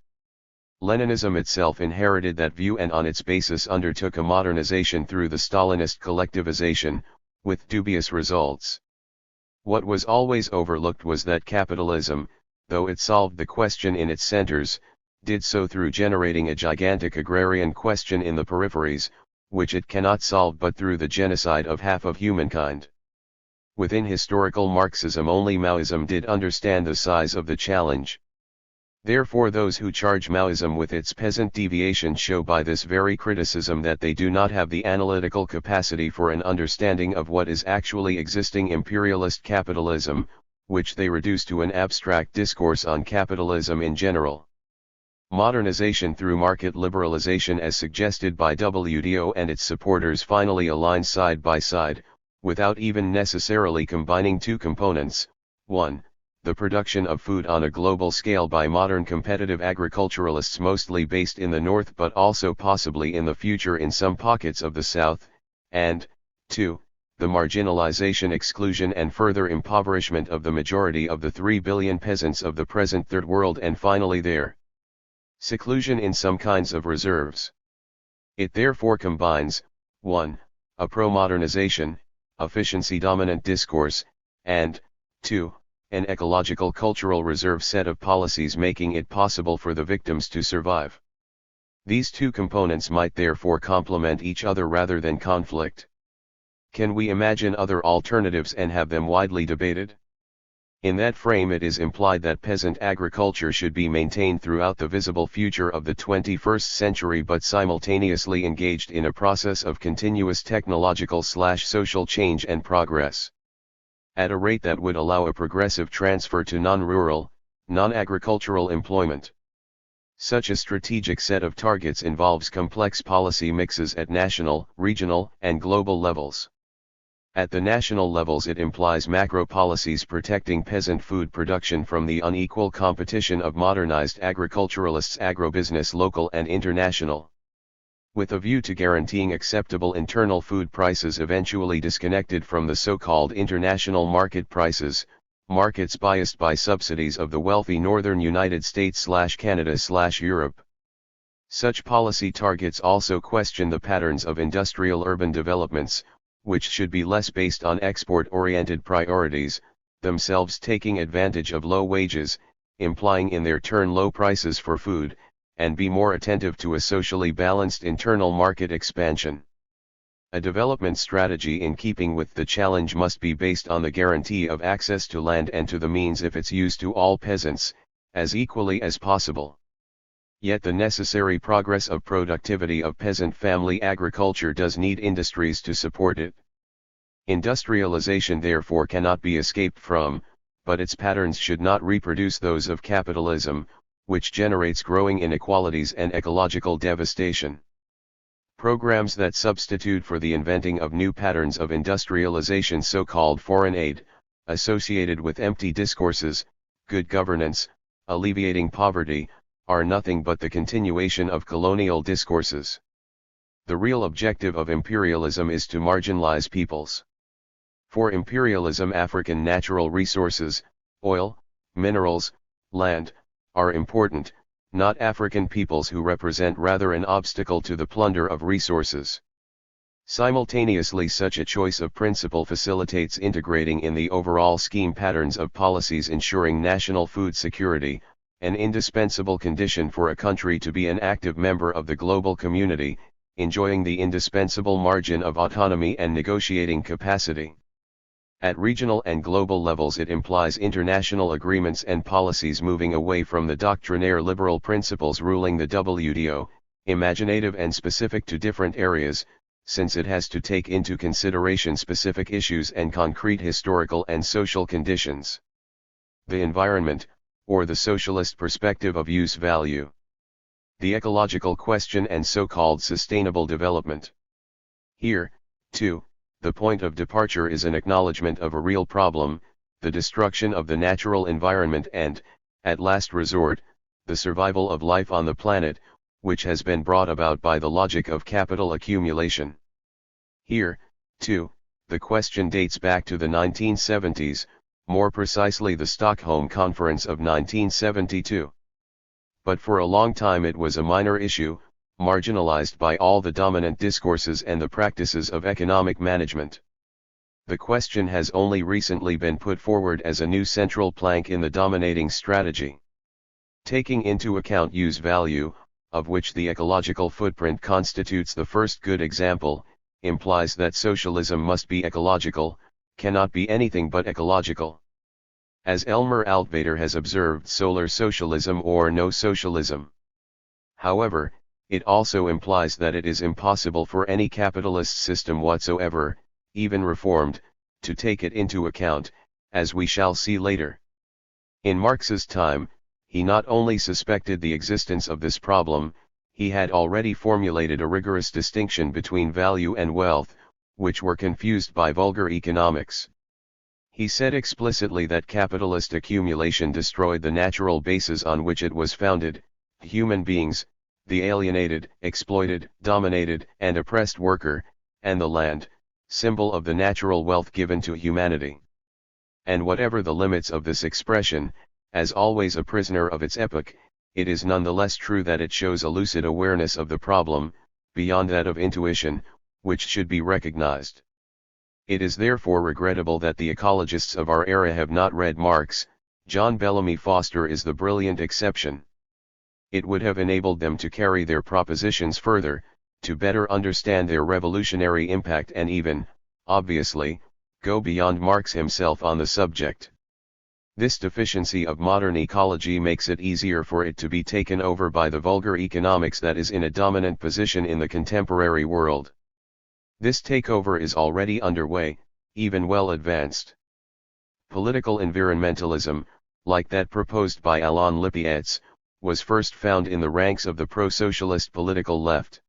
Leninism itself inherited that view and on its basis undertook a modernization through the Stalinist collectivization, with dubious results. What was always overlooked was that capitalism, though it solved the question in its centers, did so through generating a gigantic agrarian question in the peripheries, which it cannot solve but through the genocide of half of humankind. Within historical Marxism, only Maoism did understand the size of the challenge. Therefore, those who charge Maoism with its peasant deviation show by this very criticism that they do not have the analytical capacity for an understanding of what is actually existing imperialist capitalism, which they reduce to an abstract discourse on capitalism in general. Modernization through market liberalization, as suggested by WTO and its supporters, finally aligns side by side, without even necessarily combining two components: 1. The production of food on a global scale by modern competitive agriculturalists mostly based in the North but also possibly in the future in some pockets of the South, and 2. The marginalization, exclusion and further impoverishment of the majority of the 3 billion peasants of the present Third World, and finally their seclusion in some kinds of reserves. It therefore combines 1. A pro-modernization, efficiency-dominant discourse, and 2. An ecological cultural reserve set of policies making it possible for the victims to survive. These two components might therefore complement each other rather than conflict. Can we imagine other alternatives and have them widely debated? In that frame, it is implied that peasant agriculture should be maintained throughout the visible future of the 21st century, but simultaneously engaged in a process of continuous technological/social change and progress, at a rate that would allow a progressive transfer to non-rural, non-agricultural employment. Such a strategic set of targets involves complex policy mixes at national, regional, and global levels. At the national levels, it implies macro policies protecting peasant food production from the unequal competition of modernized agriculturalists, agrobusiness local and international, with a view to guaranteeing acceptable internal food prices eventually disconnected from the so-called international market prices, markets biased by subsidies of the wealthy northern United States/Canada/Europe. Such policy targets also question the patterns of industrial urban developments, which should be less based on export-oriented priorities, themselves taking advantage of low wages, implying in their turn low prices for food, and be more attentive to a socially balanced internal market expansion. A development strategy in keeping with the challenge must be based on the guarantee of access to land and to the means if it's used to all peasants, as equally as possible. Yet the necessary progress of productivity of peasant family agriculture does need industries to support it. Industrialization therefore cannot be escaped from, but its patterns should not reproduce those of capitalism, which generates growing inequalities and ecological devastation. Programs that substitute for the inventing of new patterns of industrialization so-called foreign aid, associated with empty discourses, good governance, alleviating poverty, are nothing but the continuation of colonial discourses. The real objective of imperialism is to marginalize peoples. For imperialism, African natural resources, oil, minerals, land, are important, not African peoples who represent rather an obstacle to the plunder of resources. Simultaneously, such a choice of principle facilitates integrating in the overall scheme patterns of policies ensuring national food security, an indispensable condition for a country to be an active member of the global community, enjoying the indispensable margin of autonomy and negotiating capacity. At regional and global levels, it implies international agreements and policies moving away from the doctrinaire liberal principles ruling the WTO, imaginative and specific to different areas, since it has to take into consideration specific issues and concrete historical and social conditions. The environment, or the socialist perspective of use value. The ecological question and so-called sustainable development. Here, too, the point of departure is an acknowledgement of a real problem, the destruction of the natural environment and, at last resort, the survival of life on the planet, which has been brought about by the logic of capital accumulation. Here, too, the question dates back to the 1970s, more precisely the Stockholm Conference of 1972. But for a long time it was a minor issue, marginalized by all the dominant discourses and the practices of economic management. The question has only recently been put forward as a new central plank in the dominating strategy. Taking into account use value, of which the ecological footprint constitutes the first good example, implies that socialism must be ecological, cannot be anything but ecological. As Elmer Altvater has observed, solar socialism or no socialism. However, it also implies that it is impossible for any capitalist system whatsoever, even reformed, to take it into account, as we shall see later. In Marx's time, he not only suspected the existence of this problem, he had already formulated a rigorous distinction between value and wealth, which were confused by vulgar economics. He said explicitly that capitalist accumulation destroyed the natural basis on which it was founded, human beings, the alienated, exploited, dominated, and oppressed worker, and the land, symbol of the natural wealth given to humanity. And whatever the limits of this expression, as always a prisoner of its epoch, it is nonetheless true that it shows a lucid awareness of the problem, beyond that of intuition, which should be recognized. It is therefore regrettable that the ecologists of our era have not read Marx. John Bellamy Foster is the brilliant exception. It would have enabled them to carry their propositions further, to better understand their revolutionary impact and even, obviously, go beyond Marx himself on the subject. This deficiency of modern ecology makes it easier for it to be taken over by the vulgar economics that is in a dominant position in the contemporary world. This takeover is already underway, even well advanced. Political environmentalism, like that proposed by Alain Lippietz, was first found in the ranks of the pro-socialist political left.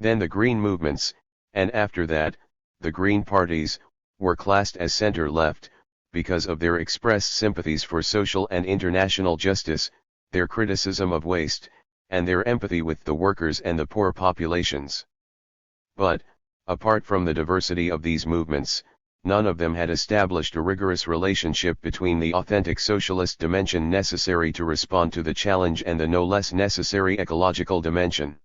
Then the green movements, and after that, the green parties, were classed as center-left, because of their expressed sympathies for social and international justice, their criticism of waste, and their empathy with the workers and the poor populations. But, apart from the diversity of these movements, none of them had established a rigorous relationship between the authentic socialist dimension necessary to respond to the challenge and the no less necessary ecological dimension.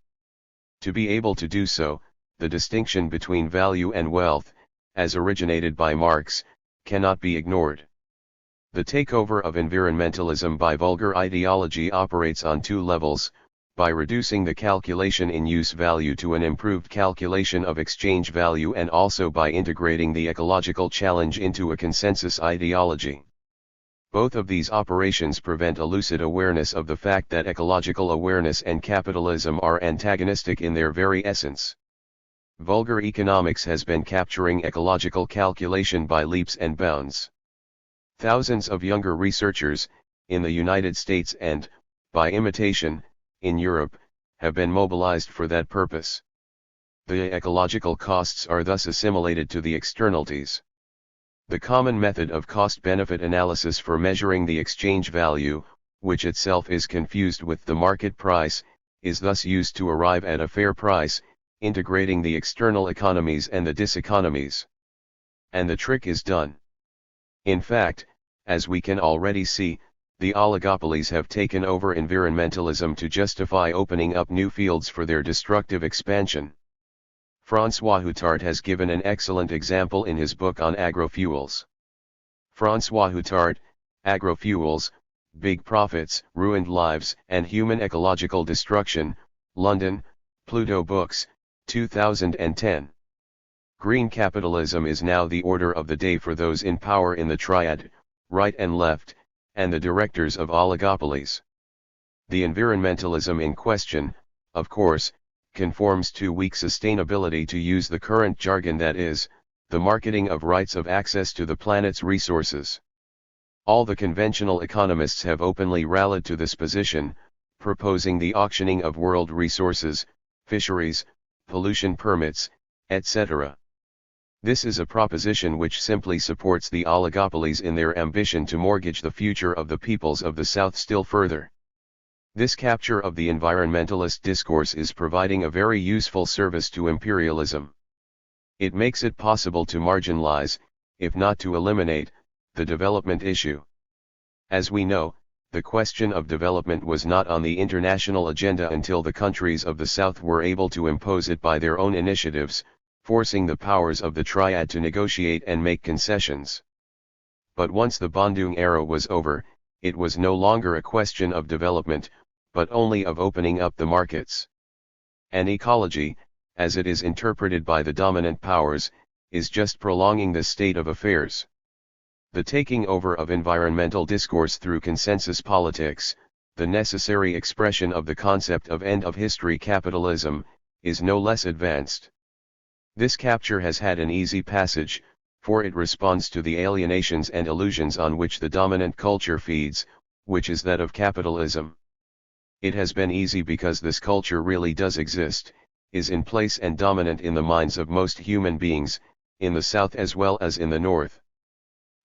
To be able to do so, the distinction between value and wealth, as originated by Marx, cannot be ignored. The takeover of environmentalism by vulgar ideology operates on two levels, by reducing the calculation in use value to an improved calculation of exchange value and also by integrating the ecological challenge into a consensus ideology. Both of these operations prevent a lucid awareness of the fact that ecological awareness and capitalism are antagonistic in their very essence. Vulgar economics has been capturing ecological calculation by leaps and bounds. Thousands of younger researchers, in the United States and, by imitation, in Europe, have been mobilized for that purpose. The ecological costs are thus assimilated to the externalities. The common method of cost-benefit analysis for measuring the exchange value, which itself is confused with the market price, is thus used to arrive at a fair price, integrating the external economies and the diseconomies. And the trick is done. In fact, as we can already see, the oligopolies have taken over environmentalism to justify opening up new fields for their destructive expansion. François Houtart has given an excellent example in his book on agrofuels. François Houtart, Agrofuels, Big Profits, Ruined Lives and Human Ecological Destruction, London, Pluto Books, 2010. Green capitalism is now the order of the day for those in power in the triad, right and left, and the directors of oligopolies. The environmentalism in question, of course, conforms to weak sustainability, to use the current jargon, that is, the marketing of rights of access to the planet's resources. All the conventional economists have openly rallied to this position, proposing the auctioning of world resources, fisheries, pollution permits, etc. This is a proposition which simply supports the oligopolies in their ambition to mortgage the future of the peoples of the South still further. This capture of the environmentalist discourse is providing a very useful service to imperialism. It makes it possible to marginalize, if not to eliminate, the development issue. As we know, the question of development was not on the international agenda until the countries of the South were able to impose it by their own initiatives, forcing the powers of the Triad to negotiate and make concessions. But once the Bandung era was over, it was no longer a question of development, but only of opening up the markets. An ecology, as it is interpreted by the dominant powers, is just prolonging this state of affairs. The taking over of environmental discourse through consensus politics, the necessary expression of the concept of end of history capitalism, is no less advanced. This capture has had an easy passage, for it responds to the alienations and illusions on which the dominant culture feeds, which is that of capitalism. It has been easy because this culture really does exist, is in place and dominant in the minds of most human beings, in the South as well as in the North.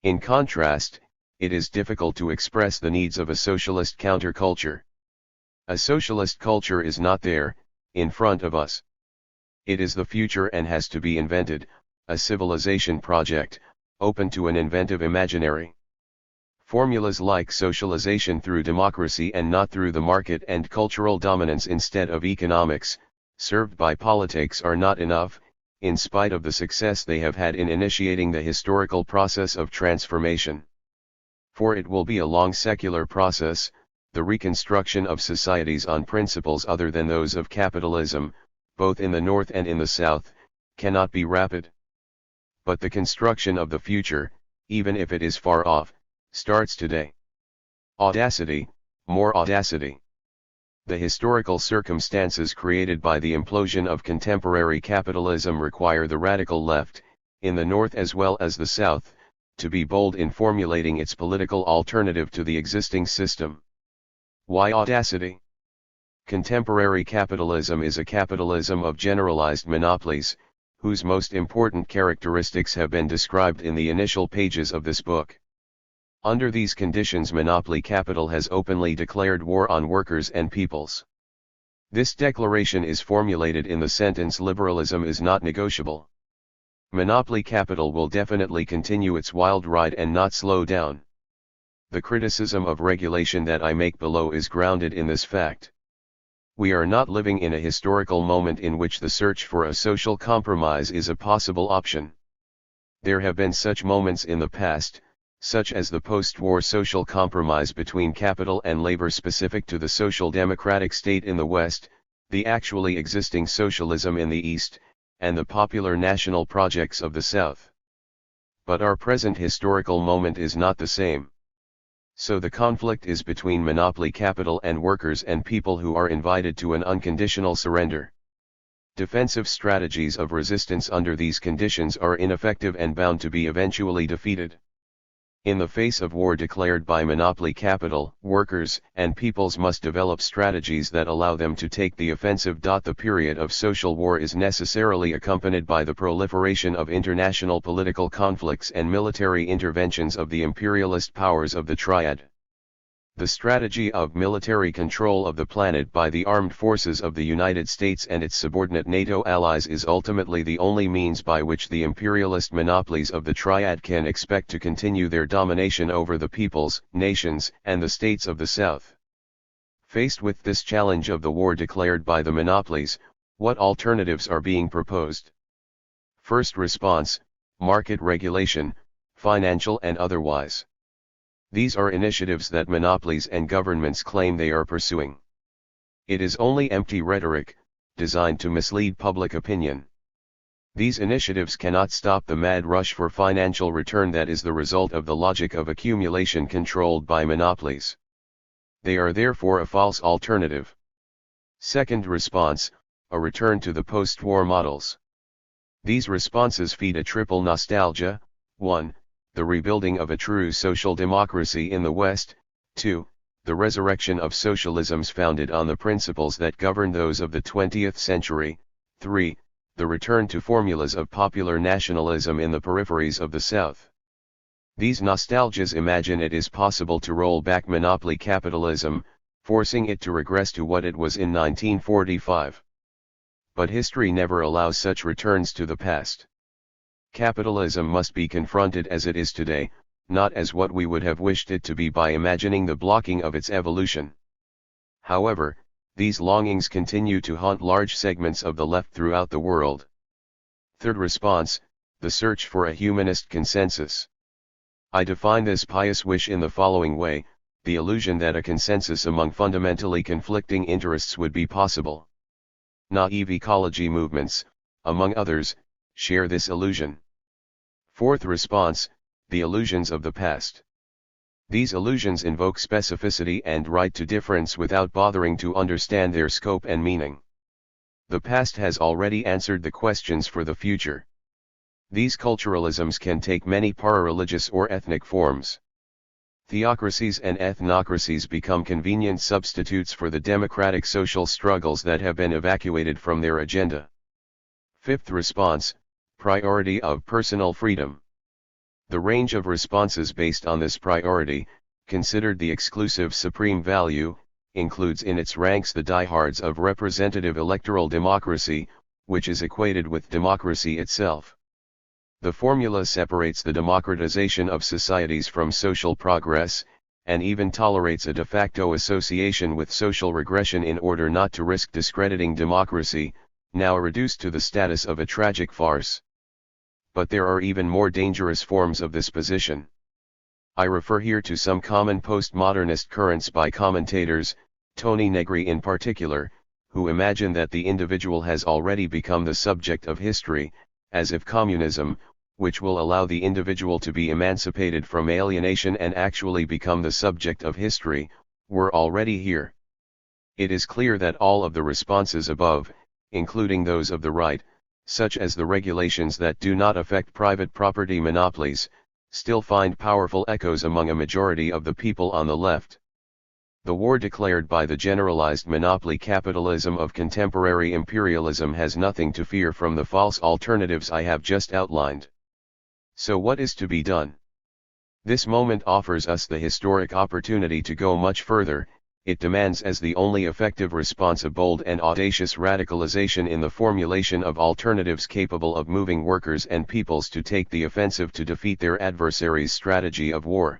In contrast, it is difficult to express the needs of a socialist counterculture. A socialist culture is not there, in front of us. It is the future and has to be invented, a civilization project, open to an inventive imaginary. Formulas like socialization through democracy and not through the market and cultural dominance instead of economics, served by politics, are not enough, in spite of the success they have had in initiating the historical process of transformation. For it will be a long secular process, the reconstruction of societies on principles other than those of capitalism, both in the North and in the South, cannot be rapid. But the construction of the future, even if it is far off, starts today. Audacity, more audacity. The historical circumstances created by the implosion of contemporary capitalism require the radical left, in the North as well as the South, to be bold in formulating its political alternative to the existing system. Why audacity? Contemporary capitalism is a capitalism of generalized monopolies, whose most important characteristics have been described in the initial pages of this book. Under these conditions, monopoly capital has openly declared war on workers and peoples. This declaration is formulated in the sentence "Liberalism is not negotiable." Monopoly capital will definitely continue its wild ride and not slow down. The criticism of regulation that I make below is grounded in this fact. We are not living in a historical moment in which the search for a social compromise is a possible option. There have been such moments in the past, such as the post-war social compromise between capital and labor specific to the social democratic state in the West, the actually existing socialism in the East, and the popular national projects of the South. But our present historical moment is not the same. So the conflict is between monopoly capital and workers and people who are invited to an unconditional surrender. Defensive strategies of resistance under these conditions are ineffective and bound to be eventually defeated. In the face of war declared by monopoly capital, workers and peoples must develop strategies that allow them to take the offensive. The period of social war is necessarily accompanied by the proliferation of international political conflicts and military interventions of the imperialist powers of the Triad. The strategy of military control of the planet by the armed forces of the United States and its subordinate NATO allies is ultimately the only means by which the imperialist monopolies of the Triad can expect to continue their domination over the peoples, nations, and the states of the South. Faced with this challenge of the war declared by the monopolies, what alternatives are being proposed? First response: market regulation, financial and otherwise. These are initiatives that monopolies and governments claim they are pursuing. It is only empty rhetoric, designed to mislead public opinion. These initiatives cannot stop the mad rush for financial return that is the result of the logic of accumulation controlled by monopolies. They are therefore a false alternative. Second response: a return to the post-war models. These responses feed a triple nostalgia: 1. The rebuilding of a true social democracy in the West; 2. The resurrection of socialisms founded on the principles that govern those of the 20th century; 3. The return to formulas of popular nationalism in the peripheries of the South. These nostalgias imagine it is possible to roll back monopoly capitalism, forcing it to regress to what it was in 1945. But history never allows such returns to the past. Capitalism must be confronted as it is today, not as what we would have wished it to be by imagining the blocking of its evolution. However, these longings continue to haunt large segments of the left throughout the world. Third response: the search for a humanist consensus. I define this pious wish in the following way: the illusion that a consensus among fundamentally conflicting interests would be possible. Naive ecology movements, among others, share this illusion. Fourth response: the illusions of the past. These illusions invoke specificity and right to difference without bothering to understand their scope and meaning. The past has already answered the questions for the future. These culturalisms can take many para-religious or ethnic forms. Theocracies and ethnocracies become convenient substitutes for the democratic social struggles that have been evacuated from their agenda. Fifth response: priority of personal freedom. The range of responses based on this priority, considered the exclusive supreme value, includes in its ranks the diehards of representative electoral democracy, which is equated with democracy itself. The formula separates the democratization of societies from social progress, and even tolerates a de facto association with social regression in order not to risk discrediting democracy, now reduced to the status of a tragic farce. But there are even more dangerous forms of this position. I refer here to some common postmodernist currents by commentators, Tony Negri in particular, who imagine that the individual has already become the subject of history, as if communism, which will allow the individual to be emancipated from alienation and actually become the subject of history, were already here. It is clear that all of the responses above, including those of the right, such as the regulations that do not affect private property monopolies, still find powerful echoes among a majority of the people on the left. The war declared by the generalized monopoly capitalism of contemporary imperialism has nothing to fear from the false alternatives I have just outlined. So what is to be done? This moment offers us the historic opportunity to go much further. It demands as the only effective response a bold and audacious radicalization in the formulation of alternatives capable of moving workers and peoples to take the offensive to defeat their adversaries' strategy of war.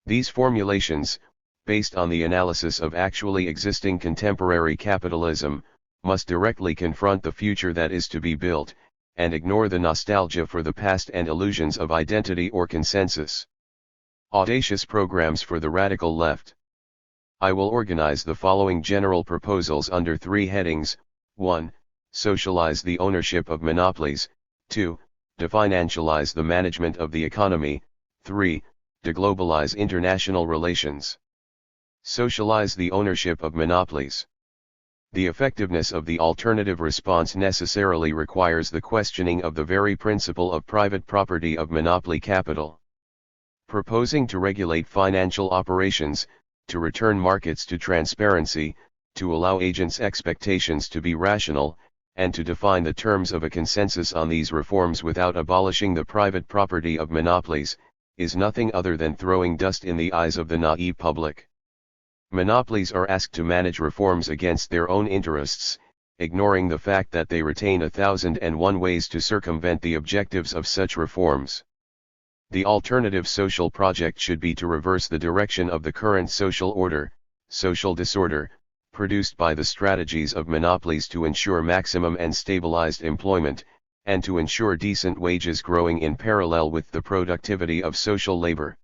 These formulations, based on the analysis of actually existing contemporary capitalism, must directly confront the future that is to be built, and ignore the nostalgia for the past and illusions of identity or consensus. Audacious programs for the radical left. I will organize the following general proposals under three headings: 1. Socialize the ownership of monopolies; 2. Definancialize the management of the economy; 3. Deglobalize international relations. Socialize the ownership of monopolies. The effectiveness of the alternative response necessarily requires the questioning of the very principle of private property of monopoly capital. Proposing to regulate financial operations, to return markets to transparency, to allow agents' expectations to be rational, and to define the terms of a consensus on these reforms without abolishing the private property of monopolies, is nothing other than throwing dust in the eyes of the naive public. Monopolies are asked to manage reforms against their own interests, ignoring the fact that they retain 1,001 ways to circumvent the objectives of such reforms. The alternative social project should be to reverse the direction of the current social order, social disorder, produced by the strategies of monopolies to ensure maximum and stabilized employment, and to ensure decent wages growing in parallel with the productivity of social labor.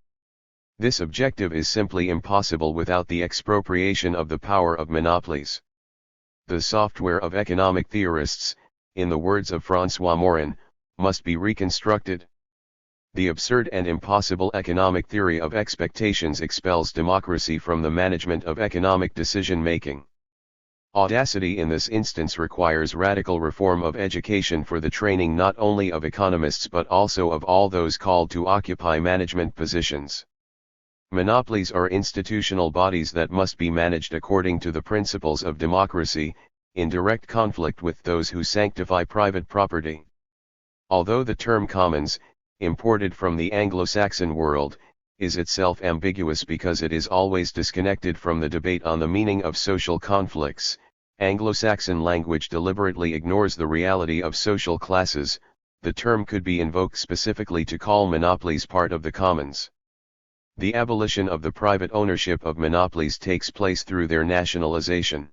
This objective is simply impossible without the expropriation of the power of monopolies. The software of economic theorists, in the words of François Morin, must be reconstructed. The absurd and impossible economic theory of expectations expels democracy from the management of economic decision-making. Audacity in this instance requires radical reform of education for the training not only of economists but also of all those called to occupy management positions. Monopolies are institutional bodies that must be managed according to the principles of democracy, in direct conflict with those who sanctify private property. Although the term commons, imported from the Anglo-Saxon world, is itself ambiguous because it is always disconnected from the debate on the meaning of social conflicts, Anglo-Saxon language deliberately ignores the reality of social classes. The term could be invoked specifically to call monopolies part of the commons. The abolition of the private ownership of monopolies takes place through their nationalization.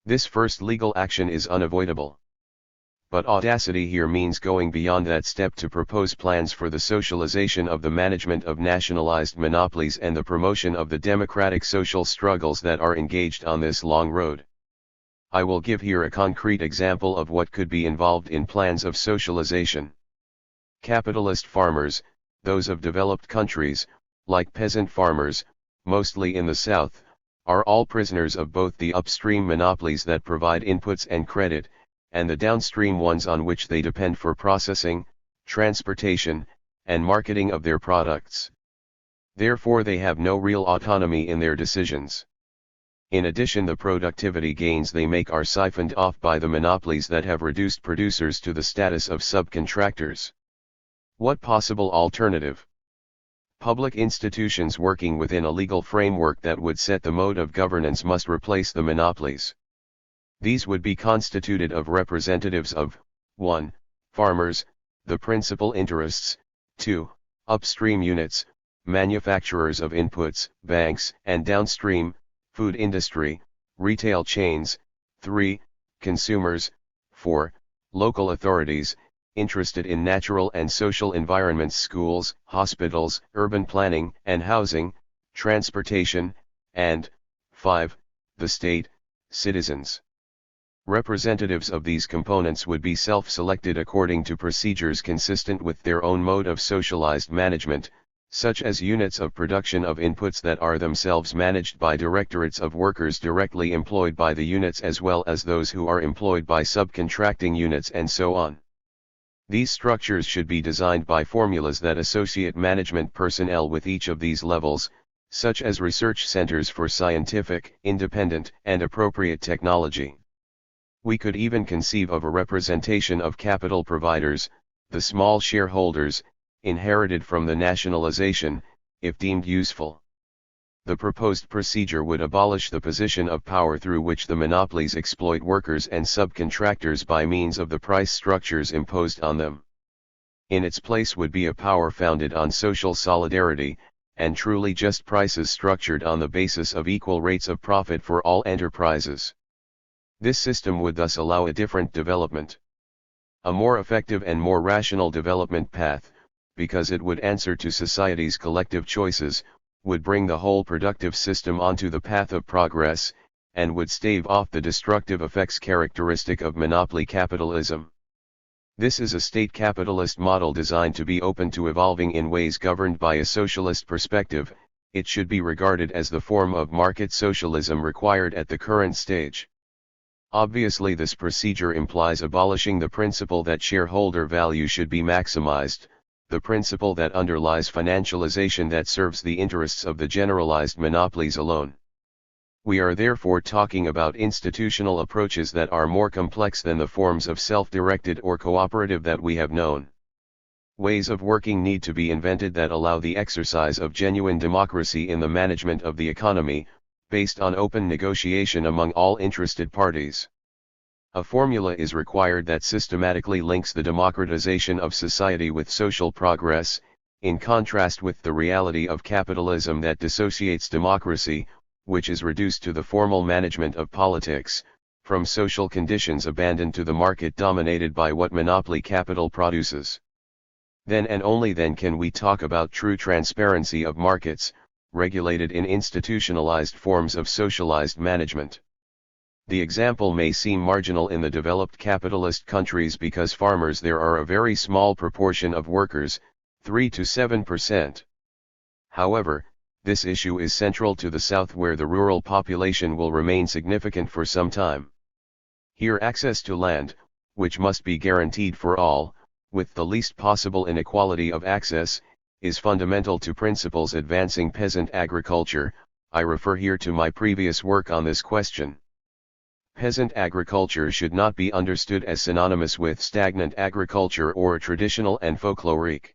This first legal action is unavoidable. But audacity here means going beyond that step to propose plans for the socialization of the management of nationalized monopolies and the promotion of the democratic social struggles that are engaged on this long road. I will give here a concrete example of what could be involved in plans of socialization. Capitalist farmers, those of developed countries, like peasant farmers, mostly in the South, are all prisoners of both the upstream monopolies that provide inputs and credit, and the downstream ones on which they depend for processing, transportation, and marketing of their products. Therefore they have no real autonomy in their decisions. In addition, the productivity gains they make are siphoned off by the monopolies that have reduced producers to the status of subcontractors. What possible alternative? Public institutions working within a legal framework that would set the mode of governance must replace the monopolies. These would be constituted of representatives of 1. Farmers, the principal interests, 2. Upstream units, manufacturers of inputs, banks, and downstream, food industry, retail chains, 3. Consumers, 4. Local authorities, interested in natural and social environments, schools, hospitals, urban planning and housing, transportation, and 5. The state, citizens. Representatives of these components would be self-selected according to procedures consistent with their own mode of socialized management, such as units of production of inputs that are themselves managed by directorates of workers directly employed by the units as well as those who are employed by subcontracting units and so on. These structures should be designed by formulas that associate management personnel with each of these levels, such as research centers for scientific, independent, and appropriate technology. We could even conceive of a representation of capital providers, the small shareholders, inherited from the nationalization, if deemed useful. The proposed procedure would abolish the position of power through which the monopolies exploit workers and subcontractors by means of the price structures imposed on them. In its place would be a power founded on social solidarity, and truly just prices structured on the basis of equal rates of profit for all enterprises. This system would thus allow a different development. A more effective and more rational development path, because it would answer to society's collective choices, would bring the whole productive system onto the path of progress, and would stave off the destructive effects characteristic of monopoly capitalism. This is a state capitalist model designed to be open to evolving in ways governed by a socialist perspective. It should be regarded as the form of market socialism required at the current stage. Obviously, this procedure implies abolishing the principle that shareholder value should be maximized, the principle that underlies financialization that serves the interests of the generalized monopolies alone. We are therefore talking about institutional approaches that are more complex than the forms of self-directed or cooperative that we have known. Ways of working need to be invented that allow the exercise of genuine democracy in the management of the economy, based on open negotiation among all interested parties. A formula is required that systematically links the democratization of society with social progress, in contrast with the reality of capitalism that dissociates democracy, which is reduced to the formal management of politics, from social conditions abandoned to the market dominated by what monopoly capital produces. Then and only then can we talk about true transparency of markets, regulated in institutionalized forms of socialized management. The example may seem marginal in the developed capitalist countries because farmers there are a very small proportion of workers, 3 to 7%. However, this issue is central to the South, where the rural population will remain significant for some time. Here access to land, which must be guaranteed for all, with the least possible inequality of access, is fundamental to principles advancing peasant agriculture. I refer here to my previous work on this question. Peasant agriculture should not be understood as synonymous with stagnant agriculture or traditional and folkloric.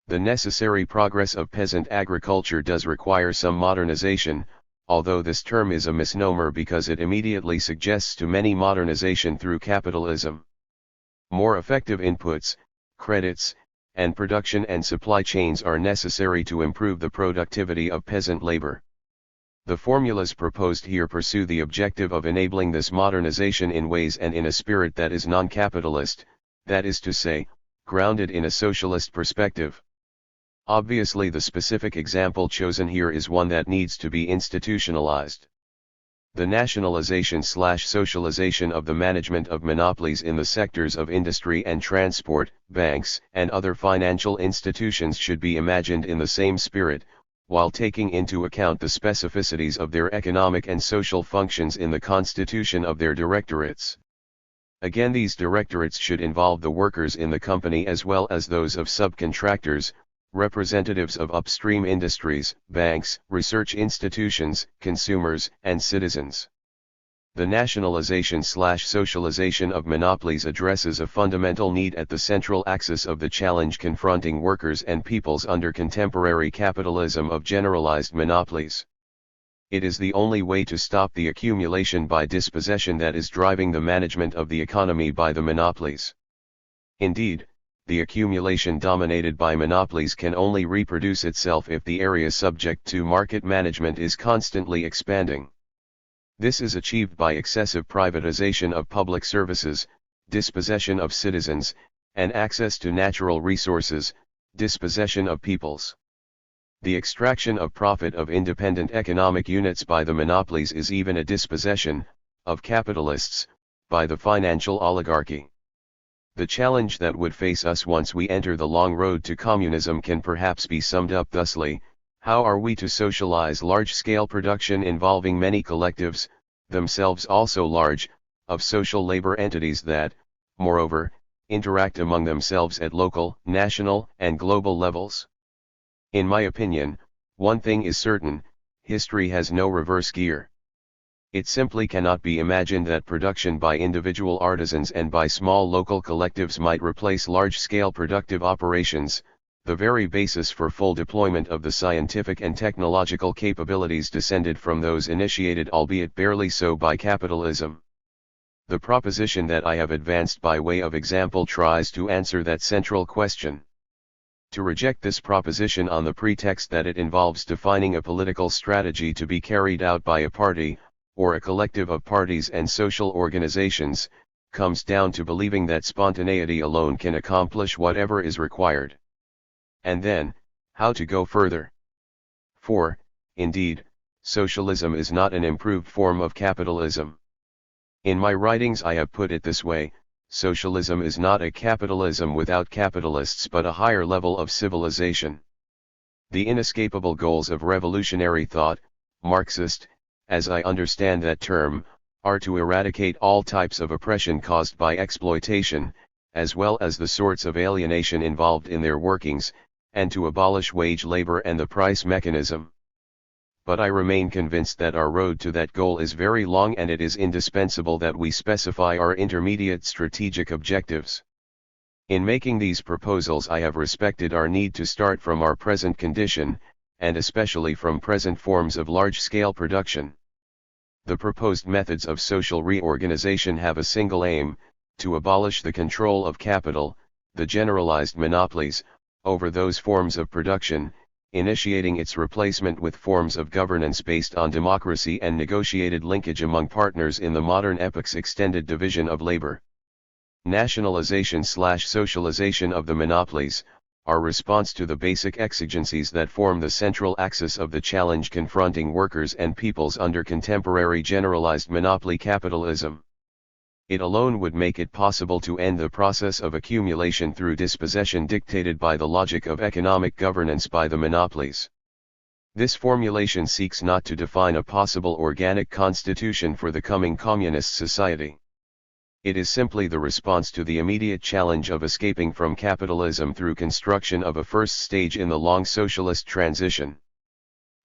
The necessary progress of peasant agriculture does require some modernization, although this term is a misnomer because it immediately suggests to many modernization through capitalism. More effective inputs, credits, and production and supply chains are necessary to improve the productivity of peasant labor. The formulas proposed here pursue the objective of enabling this modernization in ways and in a spirit that is non-capitalist, that is to say, grounded in a socialist perspective. Obviously, the specific example chosen here is one that needs to be institutionalized. The nationalization/socialization of the management of monopolies in the sectors of industry and transport, banks, and other financial institutions should be imagined in the same spirit, while taking into account the specificities of their economic and social functions in the constitution of their directorates. Again, these directorates should involve the workers in the company as well as those of subcontractors, representatives of upstream industries, banks, research institutions, consumers, and citizens. The nationalization/socialization of monopolies addresses a fundamental need at the central axis of the challenge confronting workers and peoples under contemporary capitalism of generalized monopolies. It is the only way to stop the accumulation by dispossession that is driving the management of the economy by the monopolies. Indeed, the accumulation dominated by monopolies can only reproduce itself if the area subject to market management is constantly expanding. This is achieved by excessive privatization of public services, dispossession of citizens, and access to natural resources, dispossession of peoples. The extraction of profit of independent economic units by the monopolies is even a dispossession of capitalists by the financial oligarchy. The challenge that would face us once we enter the long road to communism can perhaps be summed up thusly: how are we to socialize large-scale production involving many collectives, themselves also large, of social labor entities that, moreover, interact among themselves at local, national, and global levels? In my opinion, one thing is certain: history has no reverse gear. It simply cannot be imagined that production by individual artisans and by small local collectives might replace large-scale productive operations, the very basis for full deployment of the scientific and technological capabilities descended from those initiated, albeit barely so, by capitalism. The proposition that I have advanced by way of example tries to answer that central question. To reject this proposition on the pretext that it involves defining a political strategy to be carried out by a party, or a collective of parties and social organizations, comes down to believing that spontaneity alone can accomplish whatever is required. And then, how to go further? For, indeed, socialism is not an improved form of capitalism. In my writings I have put it this way: socialism is not a capitalism without capitalists but a higher level of civilization. The inescapable goals of revolutionary thought, Marxist, as I understand that term, are to eradicate all types of oppression caused by exploitation, as well as the sorts of alienation involved in their workings, and to abolish wage labor and the price mechanism. But I remain convinced that our road to that goal is very long, and it is indispensable that we specify our intermediate strategic objectives. In making these proposals I have respected our need to start from our present condition, and especially from present forms of large-scale production. The proposed methods of social reorganization have a single aim: to abolish the control of capital, the generalized monopolies, over those forms of production, initiating its replacement with forms of governance based on democracy and negotiated linkage among partners in the modern epoch's extended division of labor. Nationalization/socialization of the monopolies, our response to the basic exigencies that form the central axis of the challenge confronting workers and peoples under contemporary generalized monopoly capitalism. It alone would make it possible to end the process of accumulation through dispossession dictated by the logic of economic governance by the monopolies. This formulation seeks not to define a possible organic constitution for the coming communist society. It is simply the response to the immediate challenge of escaping from capitalism through construction of a first stage in the long socialist transition.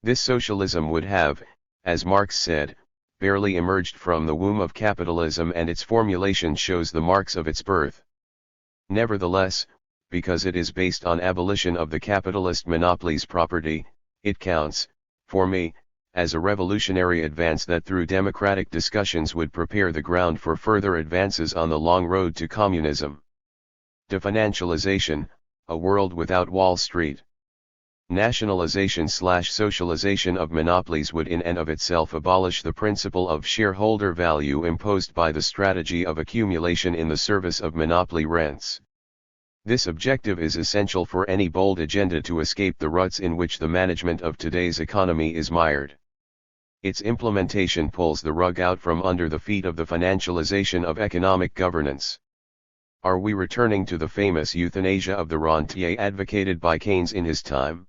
This socialism would have, as Marx said, barely emerged from the womb of capitalism, and its formulation shows the marks of its birth. Nevertheless, because it is based on abolition of the capitalist monopolies property, it counts, for me, as a revolutionary advance that through democratic discussions would prepare the ground for further advances on the long road to communism. Definancialization, a world without Wall Street. Nationalization/socialization of monopolies would in and of itself abolish the principle of shareholder value imposed by the strategy of accumulation in the service of monopoly rents. This objective is essential for any bold agenda to escape the ruts in which the management of today's economy is mired. Its implementation pulls the rug out from under the feet of the financialization of economic governance. Are we returning to the famous euthanasia of the rentier advocated by Keynes in his time?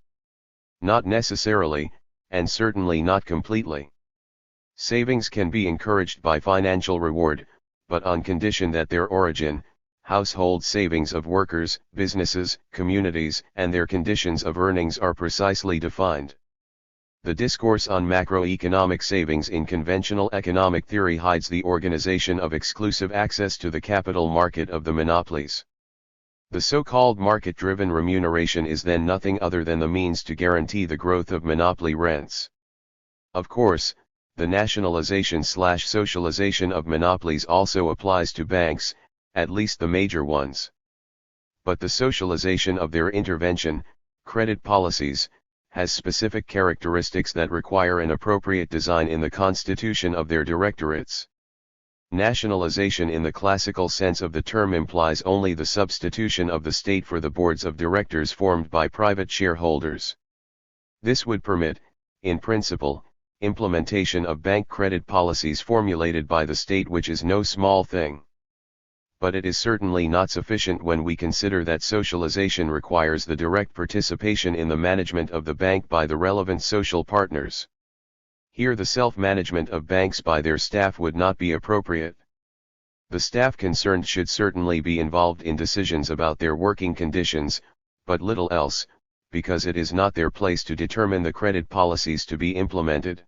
Not necessarily, and certainly not completely. Savings can be encouraged by financial reward, but on condition that their origin, household savings of workers, businesses, communities, and their conditions of earnings are precisely defined. The discourse on macroeconomic savings in conventional economic theory hides the organization of exclusive access to the capital market of the monopolies. The so-called market-driven remuneration is then nothing other than the means to guarantee the growth of monopoly rents. Of course, the nationalization/socialization of monopolies also applies to banks, at least the major ones. But the socialization of their intervention, credit policies, has specific characteristics that require an appropriate design in the constitution of their directorates. Nationalization in the classical sense of the term implies only the substitution of the state for the boards of directors formed by private shareholders. This would permit, in principle, implementation of bank credit policies formulated by the state, which is no small thing. But it is certainly not sufficient when we consider that socialization requires the direct participation in the management of the bank by the relevant social partners. Here the self-management of banks by their staff would not be appropriate. The staff concerned should certainly be involved in decisions about their working conditions, but little else, because it is not their place to determine the credit policies to be implemented.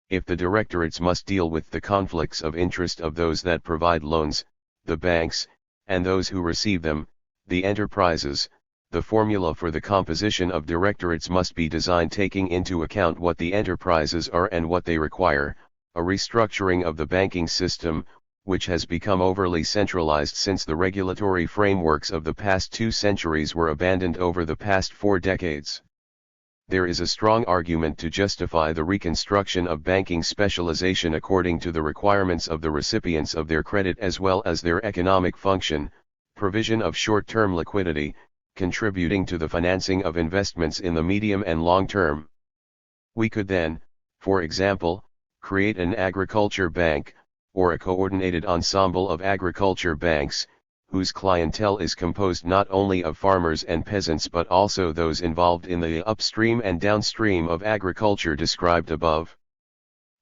If the directorates must deal with the conflicts of interest of those that provide loans, the banks, and those who receive them, the enterprises, the formula for the composition of directorates must be designed taking into account what the enterprises are and what they require, a restructuring of the banking system, which has become overly centralized since the regulatory frameworks of the past 2 centuries were abandoned over the past 4 decades. There is a strong argument to justify the reconstruction of banking specialization according to the requirements of the recipients of their credit as well as their economic function, provision of short-term liquidity, contributing to the financing of investments in the medium and long term. We could then, for example, create an agriculture bank, or a coordinated ensemble of agriculture banks, whose clientele is composed not only of farmers and peasants but also those involved in the upstream and downstream of agriculture described above.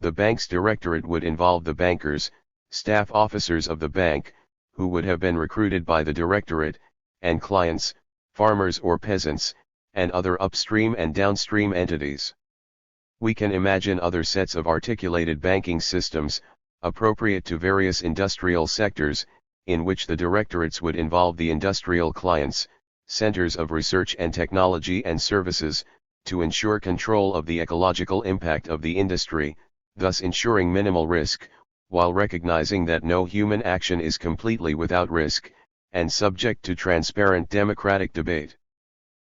The bank's directorate would involve the bankers, staff officers of the bank, who would have been recruited by the directorate, and clients, farmers or peasants, and other upstream and downstream entities. We can imagine other sets of articulated banking systems, appropriate to various industrial sectors, in which the directorates would involve the industrial clients, centers of research and technology and services, to ensure control of the ecological impact of the industry, thus ensuring minimal risk, while recognizing that no human action is completely without risk, and subject to transparent democratic debate.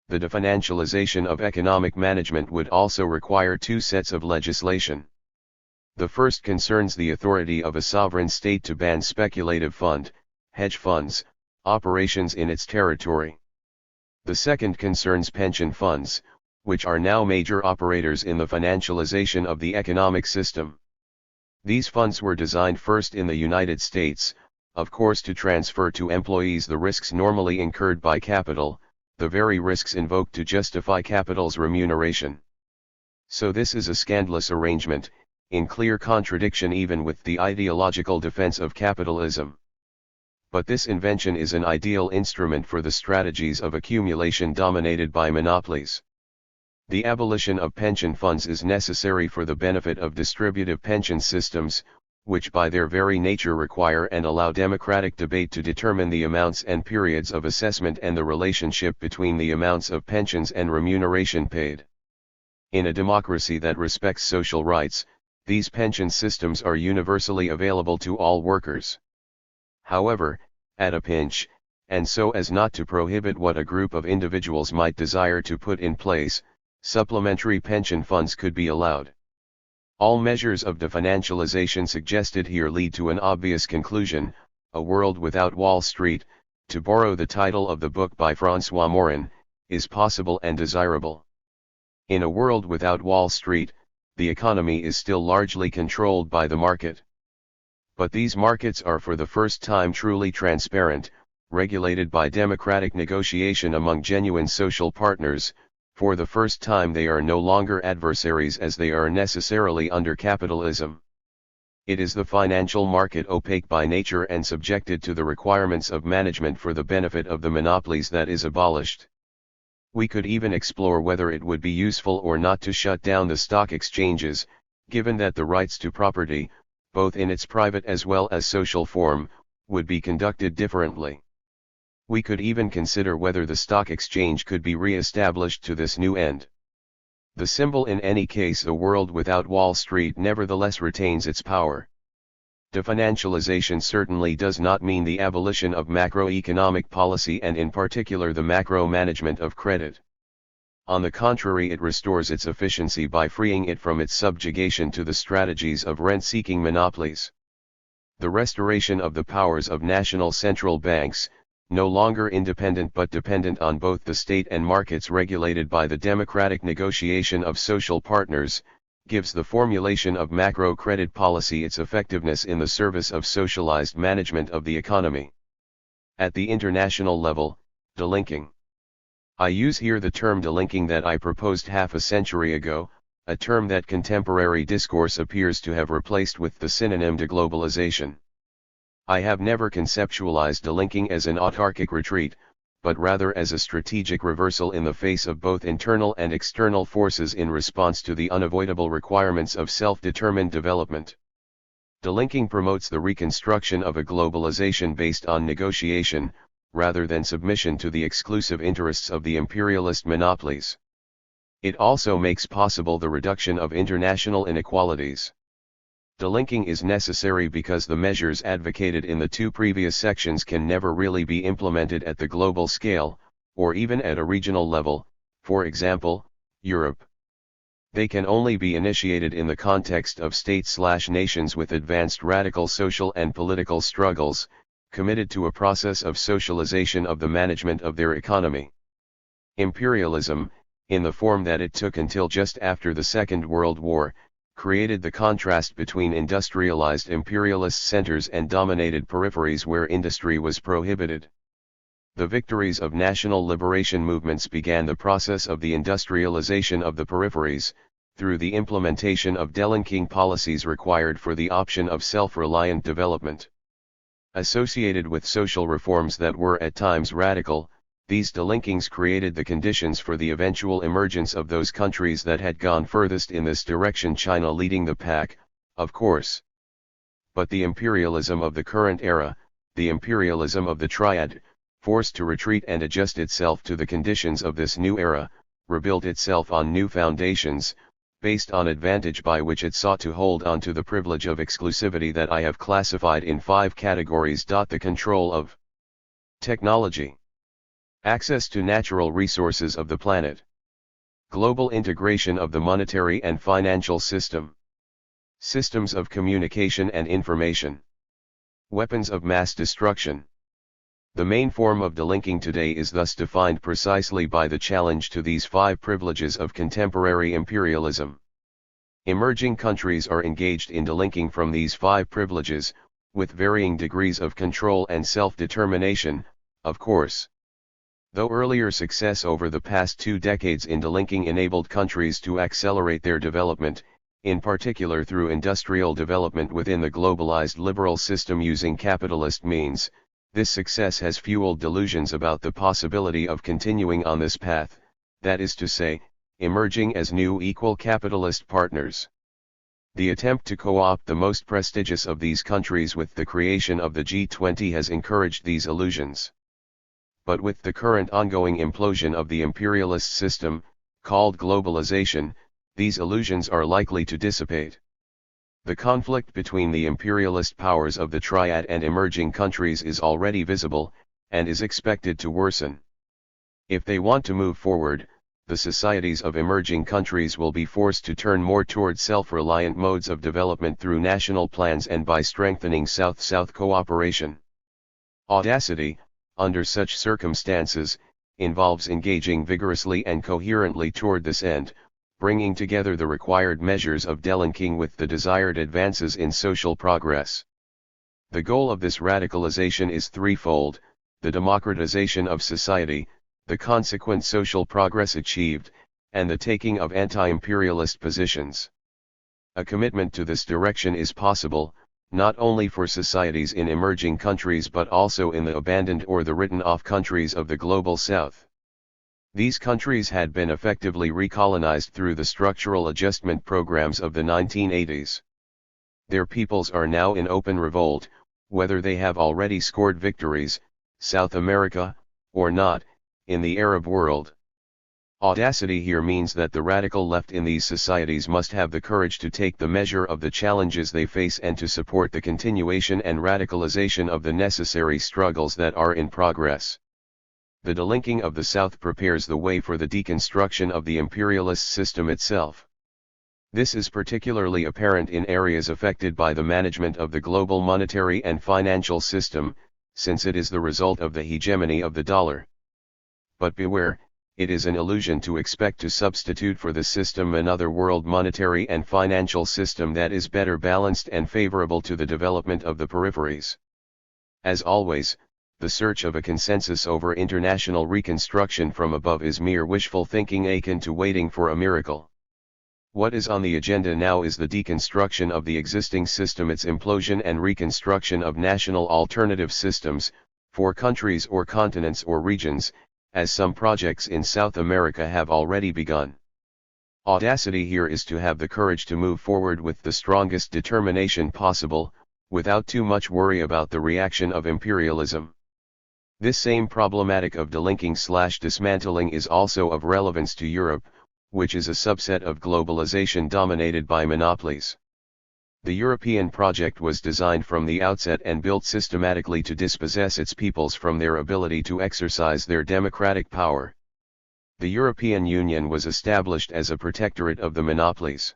The definancialization of economic management would also require 2 sets of legislation. The first concerns the authority of a sovereign state to ban speculative hedge funds, operations in its territory. The second concerns pension funds, which are now major operators in the financialization of the economic system. These funds were designed first in the United States, of course, to transfer to employees the risks normally incurred by capital, the very risks invoked to justify capital's remuneration. So this is a scandalous arrangement, in clear contradiction even with the ideological defense of capitalism. But this invention is an ideal instrument for the strategies of accumulation dominated by monopolies. The abolition of pension funds is necessary for the benefit of distributive pension systems, which by their very nature require and allow democratic debate to determine the amounts and periods of assessment and the relationship between the amounts of pensions and remuneration paid. In a democracy that respects social rights, these pension systems are universally available to all workers. However, at a pinch, and so as not to prohibit what a group of individuals might desire to put in place, supplementary pension funds could be allowed. All measures of definancialization suggested here lead to an obvious conclusion: a world without Wall Street, to borrow the title of the book by François Morin, is possible and desirable. In a world without Wall Street, the economy is still largely controlled by the market. But these markets are for the first time truly transparent, regulated by democratic negotiation among genuine social partners. For the first time they are no longer adversaries as they are necessarily under capitalism. It is the financial market, opaque by nature and subjected to the requirements of management for the benefit of the monopolies, that is abolished. We could even explore whether it would be useful or not to shut down the stock exchanges, given that the rights to property, both in its private as well as social form, would be conducted differently. We could even consider whether the stock exchange could be re-established to this new end. The symbol in any case, a world without Wall Street, nevertheless retains its power. Definancialization certainly does not mean the abolition of macroeconomic policy and in particular the macro management of credit. On the contrary, it restores its efficiency by freeing it from its subjugation to the strategies of rent-seeking monopolies. The restoration of the powers of national central banks, no longer independent but dependent on both the state and markets regulated by the democratic negotiation of social partners, gives the formulation of macro credit policy its effectiveness in the service of socialized management of the economy. At the international level, delinking. I use here the term delinking that I proposed half a century ago, a term that contemporary discourse appears to have replaced with the synonym deglobalization. I have never conceptualized delinking as an autarkic retreat, but rather as a strategic reversal in the face of both internal and external forces in response to the unavoidable requirements of self-determined development. Delinking promotes the reconstruction of a globalization based on negotiation, rather than submission to the exclusive interests of the imperialist monopolies. It also makes possible the reduction of international inequalities. Delinking is necessary because the measures advocated in the two previous sections can never really be implemented at the global scale, or even at a regional level, for example, Europe. They can only be initiated in the context of states/nations with advanced radical social and political struggles, committed to a process of socialization of the management of their economy. Imperialism, in the form that it took until just after the Second World War, created the contrast between industrialized imperialist centers and dominated peripheries where industry was prohibited. The victories of national liberation movements began the process of the industrialization of the peripheries, through the implementation of delinking policies required for the option of self-reliant development. Associated with social reforms that were at times radical, these delinkings created the conditions for the eventual emergence of those countries that had gone furthest in this direction, China leading the pack, of course. But the imperialism of the current era, the imperialism of the Triad, forced to retreat and adjust itself to the conditions of this new era, rebuilt itself on new foundations, based on advantage by which it sought to hold on to the privilege of exclusivity that I have classified in 5 categories. The control of technology, access to natural resources of the planet, global integration of the monetary and financial system, systems of communication and information, weapons of mass destruction. The main form of delinking today is thus defined precisely by the challenge to these 5 privileges of contemporary imperialism. Emerging countries are engaged in delinking from these 5 privileges, with varying degrees of control and self-determination, of course. Though earlier success over the past 2 decades in delinking enabled countries to accelerate their development, in particular through industrial development within the globalized liberal system using capitalist means, this success has fueled delusions about the possibility of continuing on this path, that is to say, emerging as new equal capitalist partners. The attempt to co-opt the most prestigious of these countries with the creation of the G20 has encouraged these illusions. But with the current ongoing implosion of the imperialist system, called globalization, these illusions are likely to dissipate. The conflict between the imperialist powers of the triad and emerging countries is already visible, and is expected to worsen. If they want to move forward, the societies of emerging countries will be forced to turn more toward self-reliant modes of development through national plans and by strengthening South-South cooperation. Audacity, under such circumstances, involves engaging vigorously and coherently toward this end, bringing together the required measures of delinking with the desired advances in social progress. The goal of this radicalization is threefold: the democratization of society, the consequent social progress achieved, and the taking of anti-imperialist positions. A commitment to this direction is possible, not only for societies in emerging countries but also in the abandoned or the written-off countries of the Global South. These countries had been effectively recolonized through the structural adjustment programs of the 1980s. Their peoples are now in open revolt, whether they have already scored victories, South America, or not, in the Arab world. Audacity here means that the radical left in these societies must have the courage to take the measure of the challenges they face and to support the continuation and radicalization of the necessary struggles that are in progress. The delinking of the South prepares the way for the deconstruction of the imperialist system itself. This is particularly apparent in areas affected by the management of the global monetary and financial system, since it is the result of the hegemony of the dollar. But beware, it is an illusion to expect to substitute for the system another world monetary and financial system that is better balanced and favorable to the development of the peripheries. As always, the search of a consensus over international reconstruction from above is mere wishful thinking akin to waiting for a miracle. What is on the agenda now is the deconstruction of the existing system, its implosion and reconstruction of national alternative systems, for countries or continents or regions, as some projects in South America have already begun. Audacity here is to have the courage to move forward with the strongest determination possible, without too much worry about the reaction of imperialism. This same problematic of delinking/dismantling is also of relevance to Europe, which is a subset of globalization dominated by monopolies. The European project was designed from the outset and built systematically to dispossess its peoples from their ability to exercise their democratic power. The European Union was established as a protectorate of the monopolies.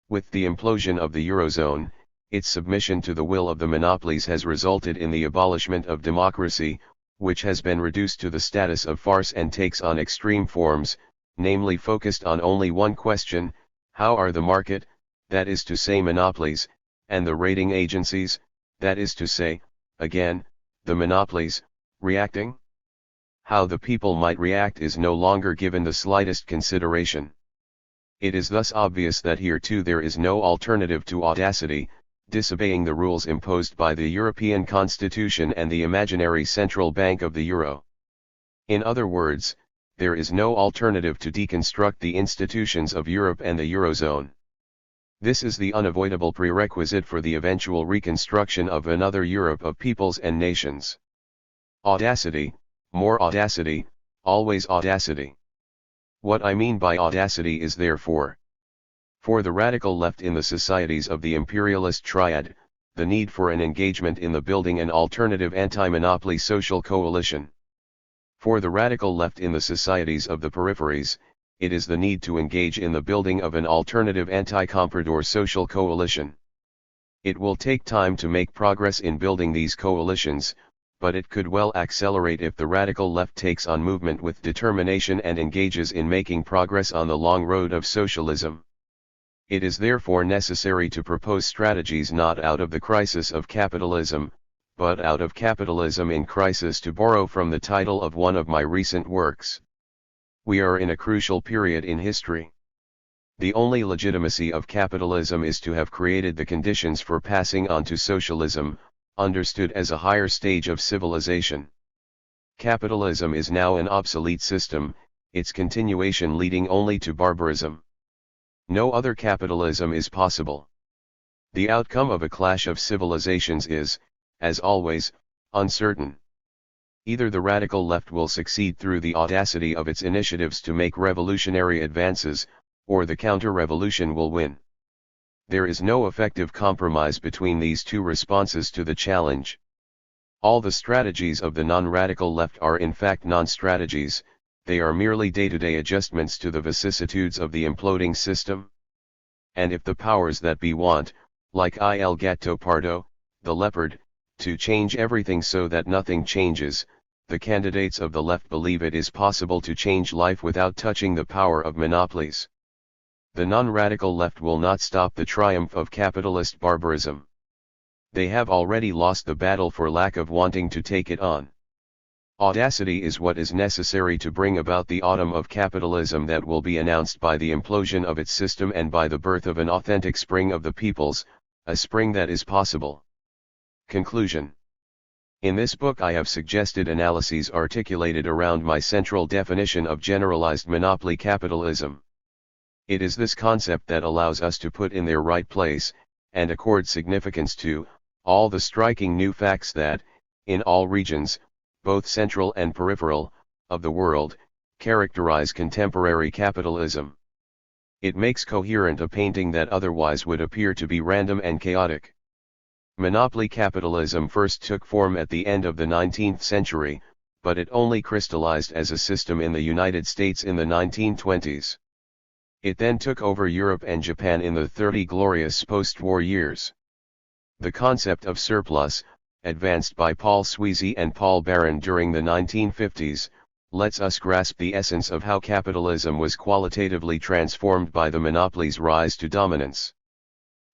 With the implosion of the Eurozone, its submission to the will of the monopolies has resulted in the abolishment of democracy, which has been reduced to the status of farce and takes on extreme forms, namely focused on only one question: how are the market, that is to say monopolies, and the rating agencies, that is to say, again, the monopolies, reacting? How the people might react is no longer given the slightest consideration. It is thus obvious that here too there is no alternative to audacity, disobeying the rules imposed by the European Constitution and the imaginary central bank of the euro. In other words, there is no alternative to deconstruct the institutions of Europe and the Eurozone. This is the unavoidable prerequisite for the eventual reconstruction of another Europe of peoples and nations. Audacity, more audacity, always audacity. What I mean by audacity is therefore, for the radical left in the societies of the imperialist triad, the need for an engagement in the building an alternative anti-monopoly social coalition. For the radical left in the societies of the peripheries, it is the need to engage in the building of an alternative anti-comprador social coalition. It will take time to make progress in building these coalitions, but it could well accelerate if the radical left takes on movement with determination and engages in making progress on the long road of socialism. It is therefore necessary to propose strategies not out of the crisis of capitalism, but out of Capitalism in Crisis, to borrow from the title of one of my recent works. We are in a crucial period in history. The only legitimacy of capitalism is to have created the conditions for passing on to socialism, understood as a higher stage of civilization. Capitalism is now an obsolete system, its continuation leading only to barbarism. No other capitalism is possible. The outcome of a clash of civilizations is, as always, uncertain. Either the radical left will succeed through the audacity of its initiatives to make revolutionary advances, or the counter-revolution will win. There is no effective compromise between these two responses to the challenge. All the strategies of the non-radical left are in fact non-strategies, they are merely day-to-day adjustments to the vicissitudes of the imploding system. And if the powers that be want, like Il Gatto Pardo, the leopard, to change everything so that nothing changes, the candidates of the left believe it is possible to change life without touching the power of monopolies. The non-radical left will not stop the triumph of capitalist barbarism. They have already lost the battle for lack of wanting to take it on. Audacity is what is necessary to bring about the autumn of capitalism that will be announced by the implosion of its system and by the birth of an authentic spring of the peoples, a spring that is possible. Conclusion. In this book I have suggested analyses articulated around my central definition of generalized monopoly capitalism. It is this concept that allows us to put in their right place, and accord significance to, all the striking new facts that, in all regions, both central and peripheral, of the world, characterize contemporary capitalism. It makes coherent a painting that otherwise would appear to be random and chaotic. Monopoly capitalism first took form at the end of the 19th century, but it only crystallized as a system in the United States in the 1920s. It then took over Europe and Japan in the 30 glorious post-war years. The concept of surplus, advanced by Paul Sweezy and Paul Barron during the 1950s, lets us grasp the essence of how capitalism was qualitatively transformed by the monopoly's rise to dominance.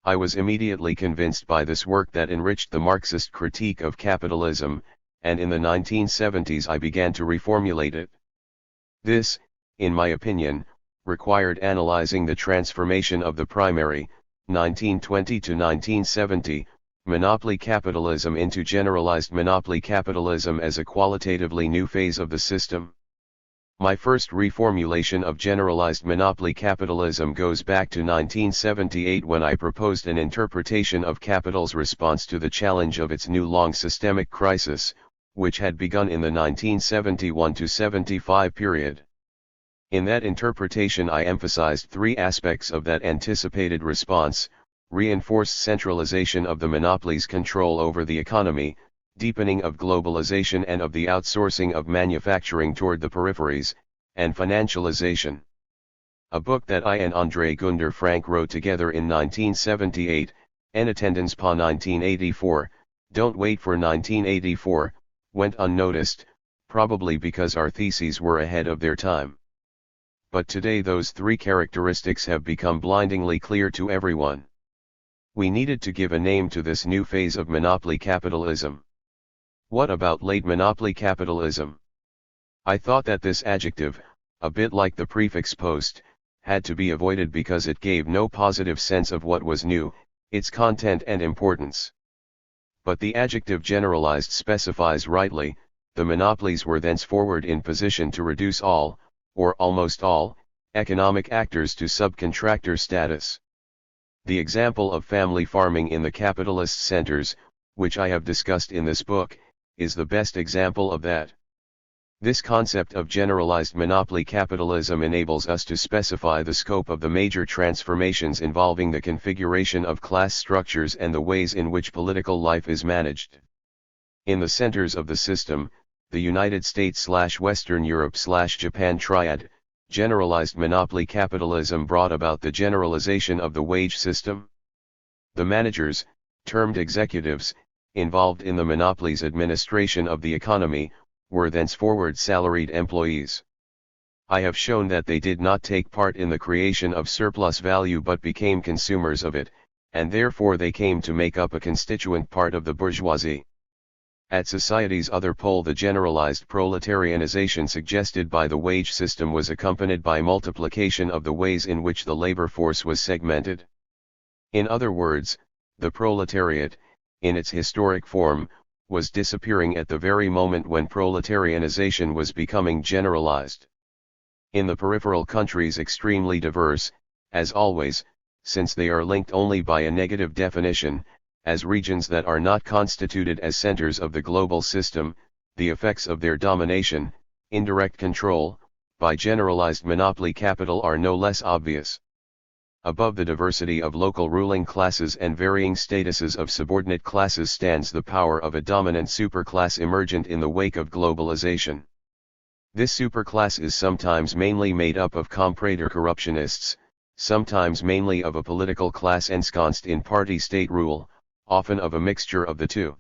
I was immediately convinced by this work that enriched the Marxist critique of capitalism, and in the 1970s I began to reformulate it. This, in my opinion, required analyzing the transformation of the primary, 1920 to 1970, monopoly capitalism into generalized monopoly capitalism as a qualitatively new phase of the system. My first reformulation of generalized monopoly capitalism goes back to 1978 when I proposed an interpretation of capital's response to the challenge of its new long systemic crisis, which had begun in the 1971 to 75 period. In that interpretation I emphasized three aspects of that anticipated response: reinforced centralization of the monopoly's control over the economy, deepening of globalization and of the outsourcing of manufacturing toward the peripheries, and financialization. A book that I and André Gunder Frank wrote together in 1978, En attendance pas 1984, Don't Wait for 1984, went unnoticed, probably because our theses were ahead of their time. But today those three characteristics have become blindingly clear to everyone. We needed to give a name to this new phase of monopoly capitalism. What about late monopoly capitalism? I thought that this adjective, a bit like the prefix post, had to be avoided because it gave no positive sense of what was new, its content and importance. But the adjective generalized specifies rightly, the monopolies were thenceforward in position to reduce all, or almost all, economic actors to subcontractor status. The example of family farming in the capitalist centers, which I have discussed in this book, is the best example of that. This concept of generalized monopoly capitalism enables us to specify the scope of the major transformations involving the configuration of class structures and the ways in which political life is managed. In the centers of the system, the United States/Western Europe/Japan triad, generalized monopoly capitalism brought about the generalization of the wage system. The managers, termed executives, involved in the monopoly's administration of the economy, were thenceforward salaried employees. I have shown that they did not take part in the creation of surplus value but became consumers of it, and therefore they came to make up a constituent part of the bourgeoisie. At society's other pole, the generalized proletarianization suggested by the wage system was accompanied by multiplication of the ways in which the labor force was segmented. In other words, the proletariat, in its historic form, was disappearing at the very moment when proletarianization was becoming generalized. In the peripheral countries, extremely diverse, as always, since they are linked only by a negative definition, as regions that are not constituted as centers of the global system, the effects of their domination, indirect control, by generalized monopoly capital are no less obvious. Above the diversity of local ruling classes and varying statuses of subordinate classes stands the power of a dominant superclass emergent in the wake of globalization. This superclass is sometimes mainly made up of comprador corruptionists, sometimes mainly of a political class ensconced in party-state rule, often of a mixture of the two.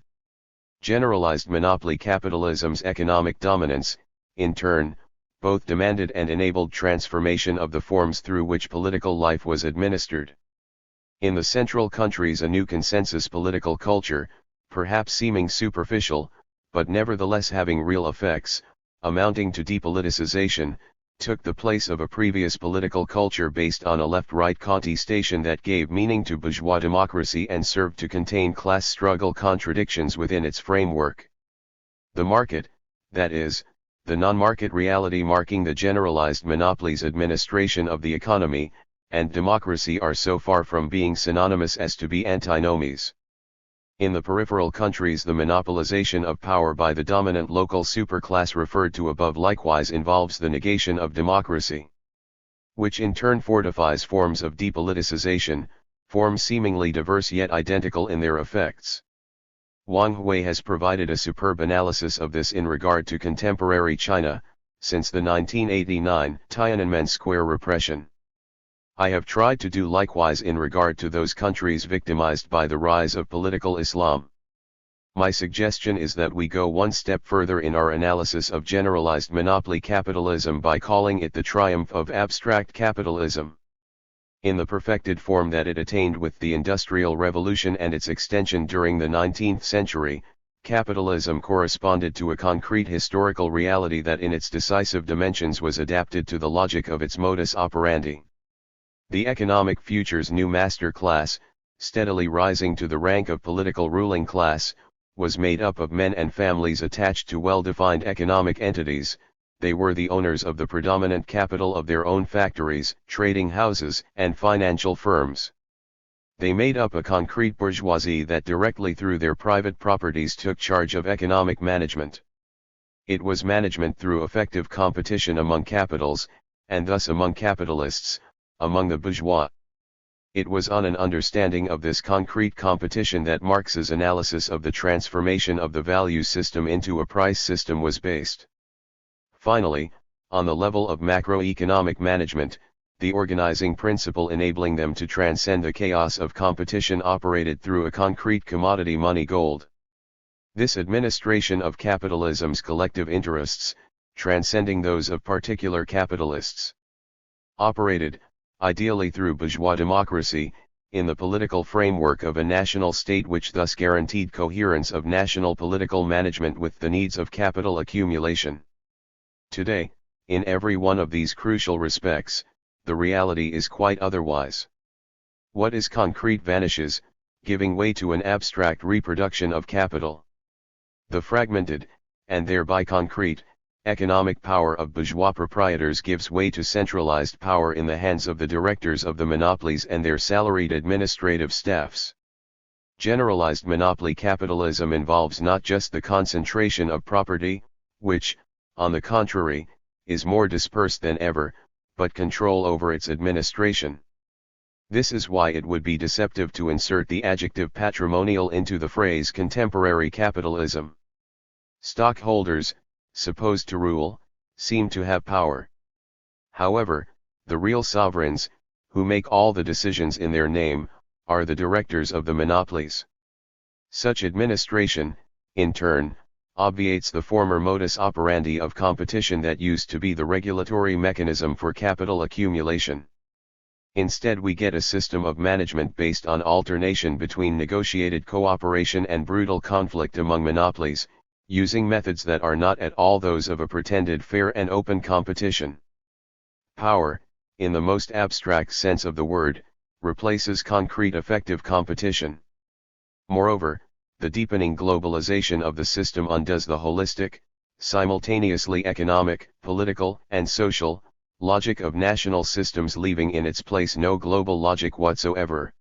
Generalized monopoly capitalism's economic dominance, in turn, both demanded and enabled transformation of the forms through which political life was administered. In the central countries, a new consensus political culture, perhaps seeming superficial, but nevertheless having real effects, amounting to depoliticization, took the place of a previous political culture based on a left-right contestation that gave meaning to bourgeois democracy and served to contain class struggle contradictions within its framework. The market, that is, the non-market reality marking the generalized monopolies administration of the economy, and democracy are so far from being synonymous as to be antinomies. In the peripheral countries, the monopolization of power by the dominant local superclass referred to above likewise involves the negation of democracy, which in turn fortifies forms of depoliticization, forms seemingly diverse yet identical in their effects. Wang Hui has provided a superb analysis of this in regard to contemporary China, since the 1989 Tiananmen Square repression. I have tried to do likewise in regard to those countries victimized by the rise of political Islam. My suggestion is that we go one step further in our analysis of generalized monopoly capitalism by calling it the triumph of abstract capitalism. In the perfected form that it attained with the Industrial Revolution and its extension during the 19th century, capitalism corresponded to a concrete historical reality that in its decisive dimensions was adapted to the logic of its modus operandi. The economic future's new master class, steadily rising to the rank of political ruling class, was made up of men and families attached to well-defined economic entities. They were the owners of the predominant capital of their own factories, trading houses, and financial firms. They made up a concrete bourgeoisie that directly through their private properties took charge of economic management. It was management through effective competition among capitals, and thus among capitalists, among the bourgeois. It was on an understanding of this concrete competition that Marx's analysis of the transformation of the value system into a price system was based. Finally, on the level of macroeconomic management, the organizing principle enabling them to transcend the chaos of competition operated through a concrete commodity money gold. This administration of capitalism's collective interests, transcending those of particular capitalists, operated, ideally through bourgeois democracy, in the political framework of a national state, which thus guaranteed coherence of national political management with the needs of capital accumulation. Today, in every one of these crucial respects, the reality is quite otherwise. What is concrete vanishes, giving way to an abstract reproduction of capital. The fragmented, and thereby concrete, economic power of bourgeois proprietors gives way to centralized power in the hands of the directors of the monopolies and their salaried administrative staffs. Generalized monopoly capitalism involves not just the concentration of property, which, on the contrary, is more dispersed than ever, but control over its administration. This is why it would be deceptive to insert the adjective patrimonial into the phrase contemporary capitalism. Stockholders, supposed to rule, seem to have power. However, the real sovereigns, who make all the decisions in their name, are the directors of the monopolies. Such administration, in turn, obviates the former modus operandi of competition that used to be the regulatory mechanism for capital accumulation. Instead, we get a system of management based on alternation between negotiated cooperation and brutal conflict among monopolies, using methods that are not at all those of a pretended fair and open competition. Power, in the most abstract sense of the word, replaces concrete effective competition. Moreover, the deepening globalization of the system undoes the holistic, simultaneously economic, political, and social logic of national systems, leaving in its place no global logic whatsoever.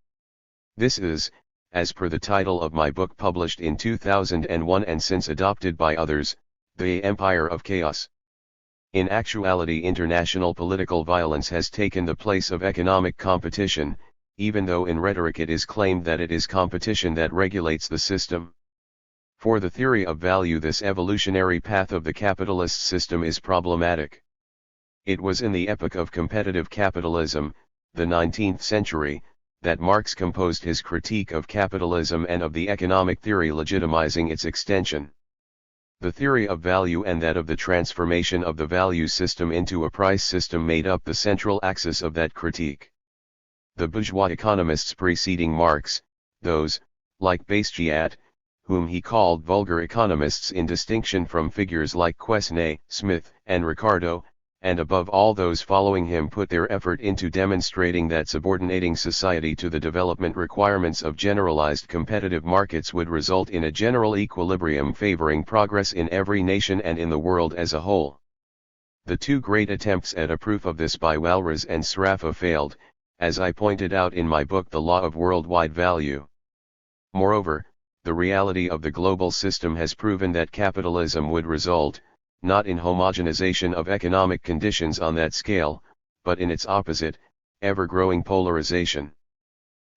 This is, as per the title of my book published in 2001 and since adopted by others, the Empire of Chaos. In actuality, international political violence has taken the place of economic competition, even though in rhetoric it is claimed that it is competition that regulates the system. For the theory of value, this evolutionary path of the capitalist system is problematic. It was in the epoch of competitive capitalism, the 19th century, that Marx composed his critique of capitalism and of the economic theory legitimizing its extension. The theory of value and that of the transformation of the value system into a price system made up the central axis of that critique. The bourgeois economists preceding Marx, those, like Bastiat, whom he called vulgar economists in distinction from figures like Quesnay, Smith, and Ricardo, and above all those following him, put their effort into demonstrating that subordinating society to the development requirements of generalized competitive markets would result in a general equilibrium favoring progress in every nation and in the world as a whole. The two great attempts at a proof of this by Walras and Sraffa failed, as I pointed out in my book The Law of Worldwide Value. Moreover, the reality of the global system has proven that capitalism would result, not in homogenization of economic conditions on that scale, but in its opposite, ever-growing polarization.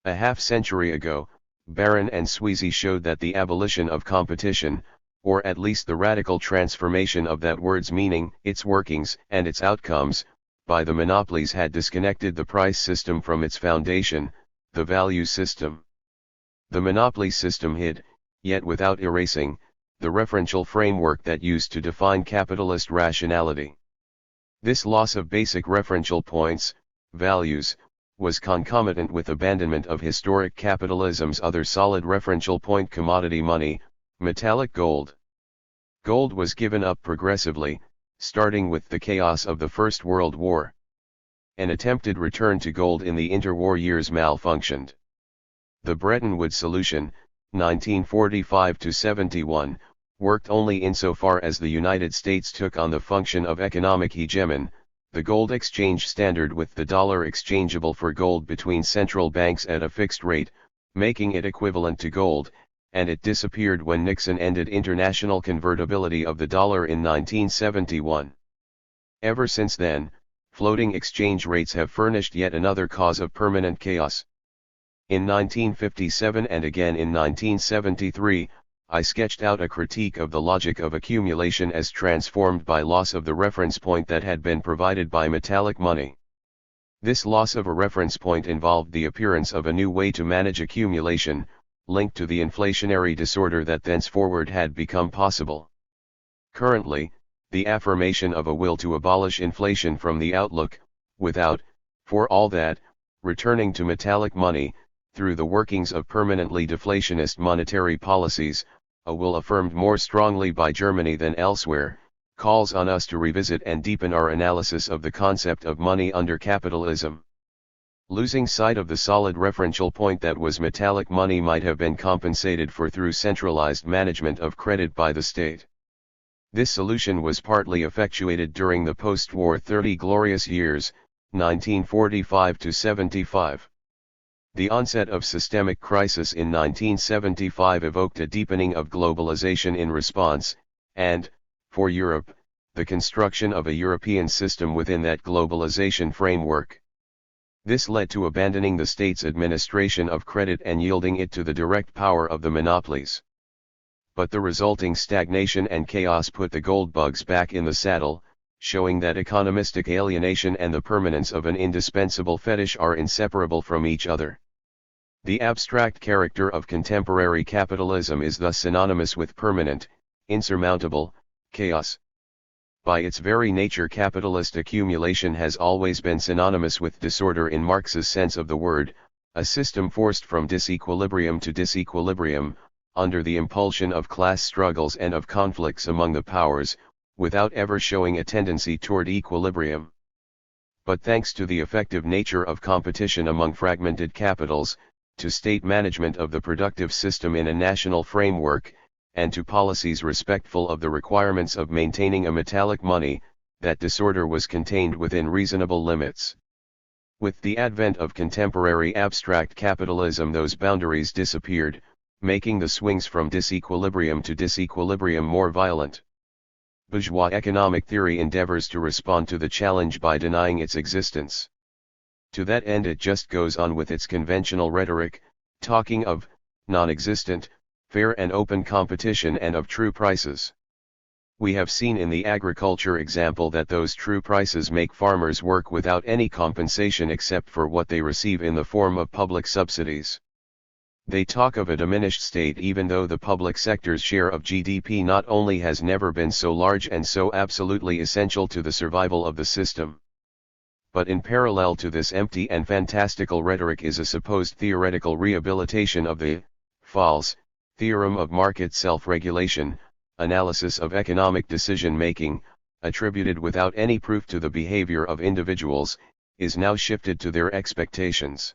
A half-century ago, Barron and Sweezy showed that the abolition of competition, or at least the radical transformation of that word's meaning, its workings, and its outcomes, by the monopolies had disconnected the price system from its foundation, the value system. The monopoly system hid, yet without erasing, the referential framework that used to define capitalist rationality. This loss of basic referential points, values, was concomitant with abandonment of historic capitalism's other solid referential point commodity money, metallic gold. Gold was given up progressively, starting with the chaos of the First World War. An attempted return to gold in the interwar years malfunctioned. The Bretton Woods solution, 1945-71, worked only insofar as the United States took on the function of economic hegemon, the gold exchange standard with the dollar exchangeable for gold between central banks at a fixed rate, making it equivalent to gold, and it disappeared when Nixon ended international convertibility of the dollar in 1971. Ever since then, floating exchange rates have furnished yet another cause of permanent chaos. In 1957 and again in 1973, I sketched out a critique of the logic of accumulation as transformed by loss of the reference point that had been provided by metallic money. This loss of a reference point involved the appearance of a new way to manage accumulation, linked to the inflationary disorder that thenceforward had become possible. Currently, the affirmation of a will to abolish inflation from the outlook, without, for all that, returning to metallic money, through the workings of permanently deflationist monetary policies, a will affirmed more strongly by Germany than elsewhere, calls on us to revisit and deepen our analysis of the concept of money under capitalism. Losing sight of the solid referential point that was metallic money might have been compensated for through centralized management of credit by the state. This solution was partly effectuated during the post-war 30 glorious years, 1945-75. The onset of systemic crisis in 1975 evoked a deepening of globalization in response, and, for Europe, the construction of a European system within that globalization framework. This led to abandoning the state's administration of credit and yielding it to the direct power of the monopolies. But the resulting stagnation and chaos put the gold bugs back in the saddle, showing that economistic alienation and the permanence of an indispensable fetish are inseparable from each other. The abstract character of contemporary capitalism is thus synonymous with permanent, insurmountable, chaos. By its very nature, capitalist accumulation has always been synonymous with disorder in Marx's sense of the word, a system forced from disequilibrium to disequilibrium, under the impulsion of class struggles and of conflicts among the powers, without ever showing a tendency toward equilibrium. But thanks to the effective nature of competition among fragmented capitals, to state management of the productive system in a national framework, and to policies respectful of the requirements of maintaining a metallic money, that disorder was contained within reasonable limits. With the advent of contemporary abstract capitalism, those boundaries disappeared, making the swings from disequilibrium to disequilibrium more violent. Bourgeois economic theory endeavors to respond to the challenge by denying its existence. To that end it just goes on with its conventional rhetoric, talking of non-existent, fair and open competition and of true prices. We have seen in the agriculture example that those true prices make farmers work without any compensation except for what they receive in the form of public subsidies. They talk of a diminished state even though the public sector's share of GDP not only has never been so large and so absolutely essential to the survival of the system, but in parallel to this empty and fantastical rhetoric is a supposed theoretical rehabilitation of the false theorem of market self-regulation, analysis of economic decision-making, attributed without any proof to the behavior of individuals, is now shifted to their expectations.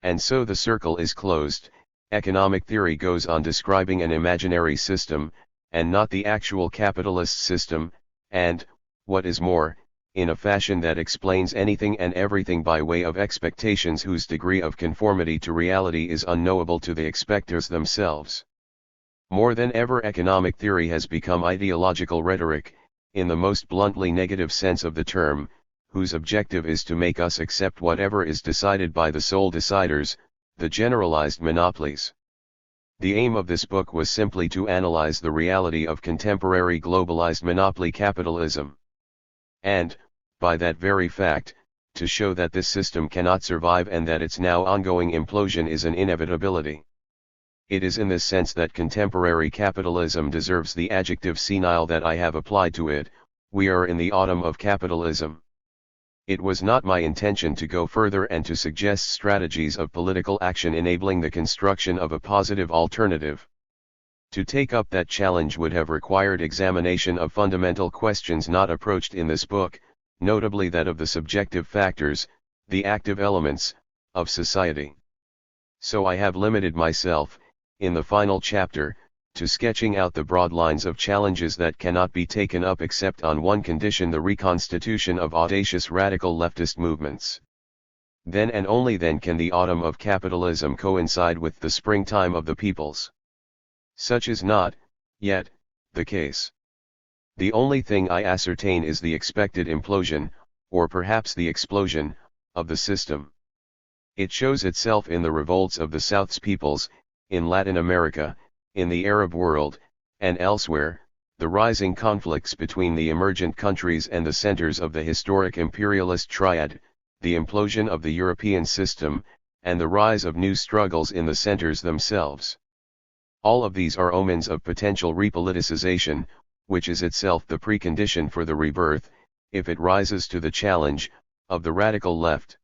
And so the circle is closed. Economic theory goes on describing an imaginary system, and not the actual capitalist system, and, what is more, in a fashion that explains anything and everything by way of expectations whose degree of conformity to reality is unknowable to the expectors themselves. More than ever, economic theory has become ideological rhetoric, in the most bluntly negative sense of the term, whose objective is to make us accept whatever is decided by the sole deciders, the generalized monopolies. The aim of this book was simply to analyze the reality of contemporary globalized monopoly capitalism. And, by that very fact, to show that this system cannot survive and that its now ongoing implosion is an inevitability. It is in this sense that contemporary capitalism deserves the adjective senile that I have applied to it. We are in the autumn of capitalism. It was not my intention to go further and to suggest strategies of political action enabling the construction of a positive alternative. To take up that challenge would have required examination of fundamental questions not approached in this book, notably that of the subjective factors, the active elements, of society. So I have limited myself, in the final chapter, to sketching out the broad lines of challenges that cannot be taken up except on one condition: the reconstitution of audacious radical leftist movements. Then and only then can the autumn of capitalism coincide with the springtime of the peoples. Such is not, yet, the case. The only thing I ascertain is the expected implosion, or perhaps the explosion, of the system. It shows itself in the revolts of the South's peoples, in Latin America, in the Arab world, and elsewhere, the rising conflicts between the emergent countries and the centers of the historic imperialist triad, the implosion of the European system, and the rise of new struggles in the centers themselves. All of these are omens of potential repoliticization, which is itself the precondition for the rebirth, if it rises to the challenge, of the radical left.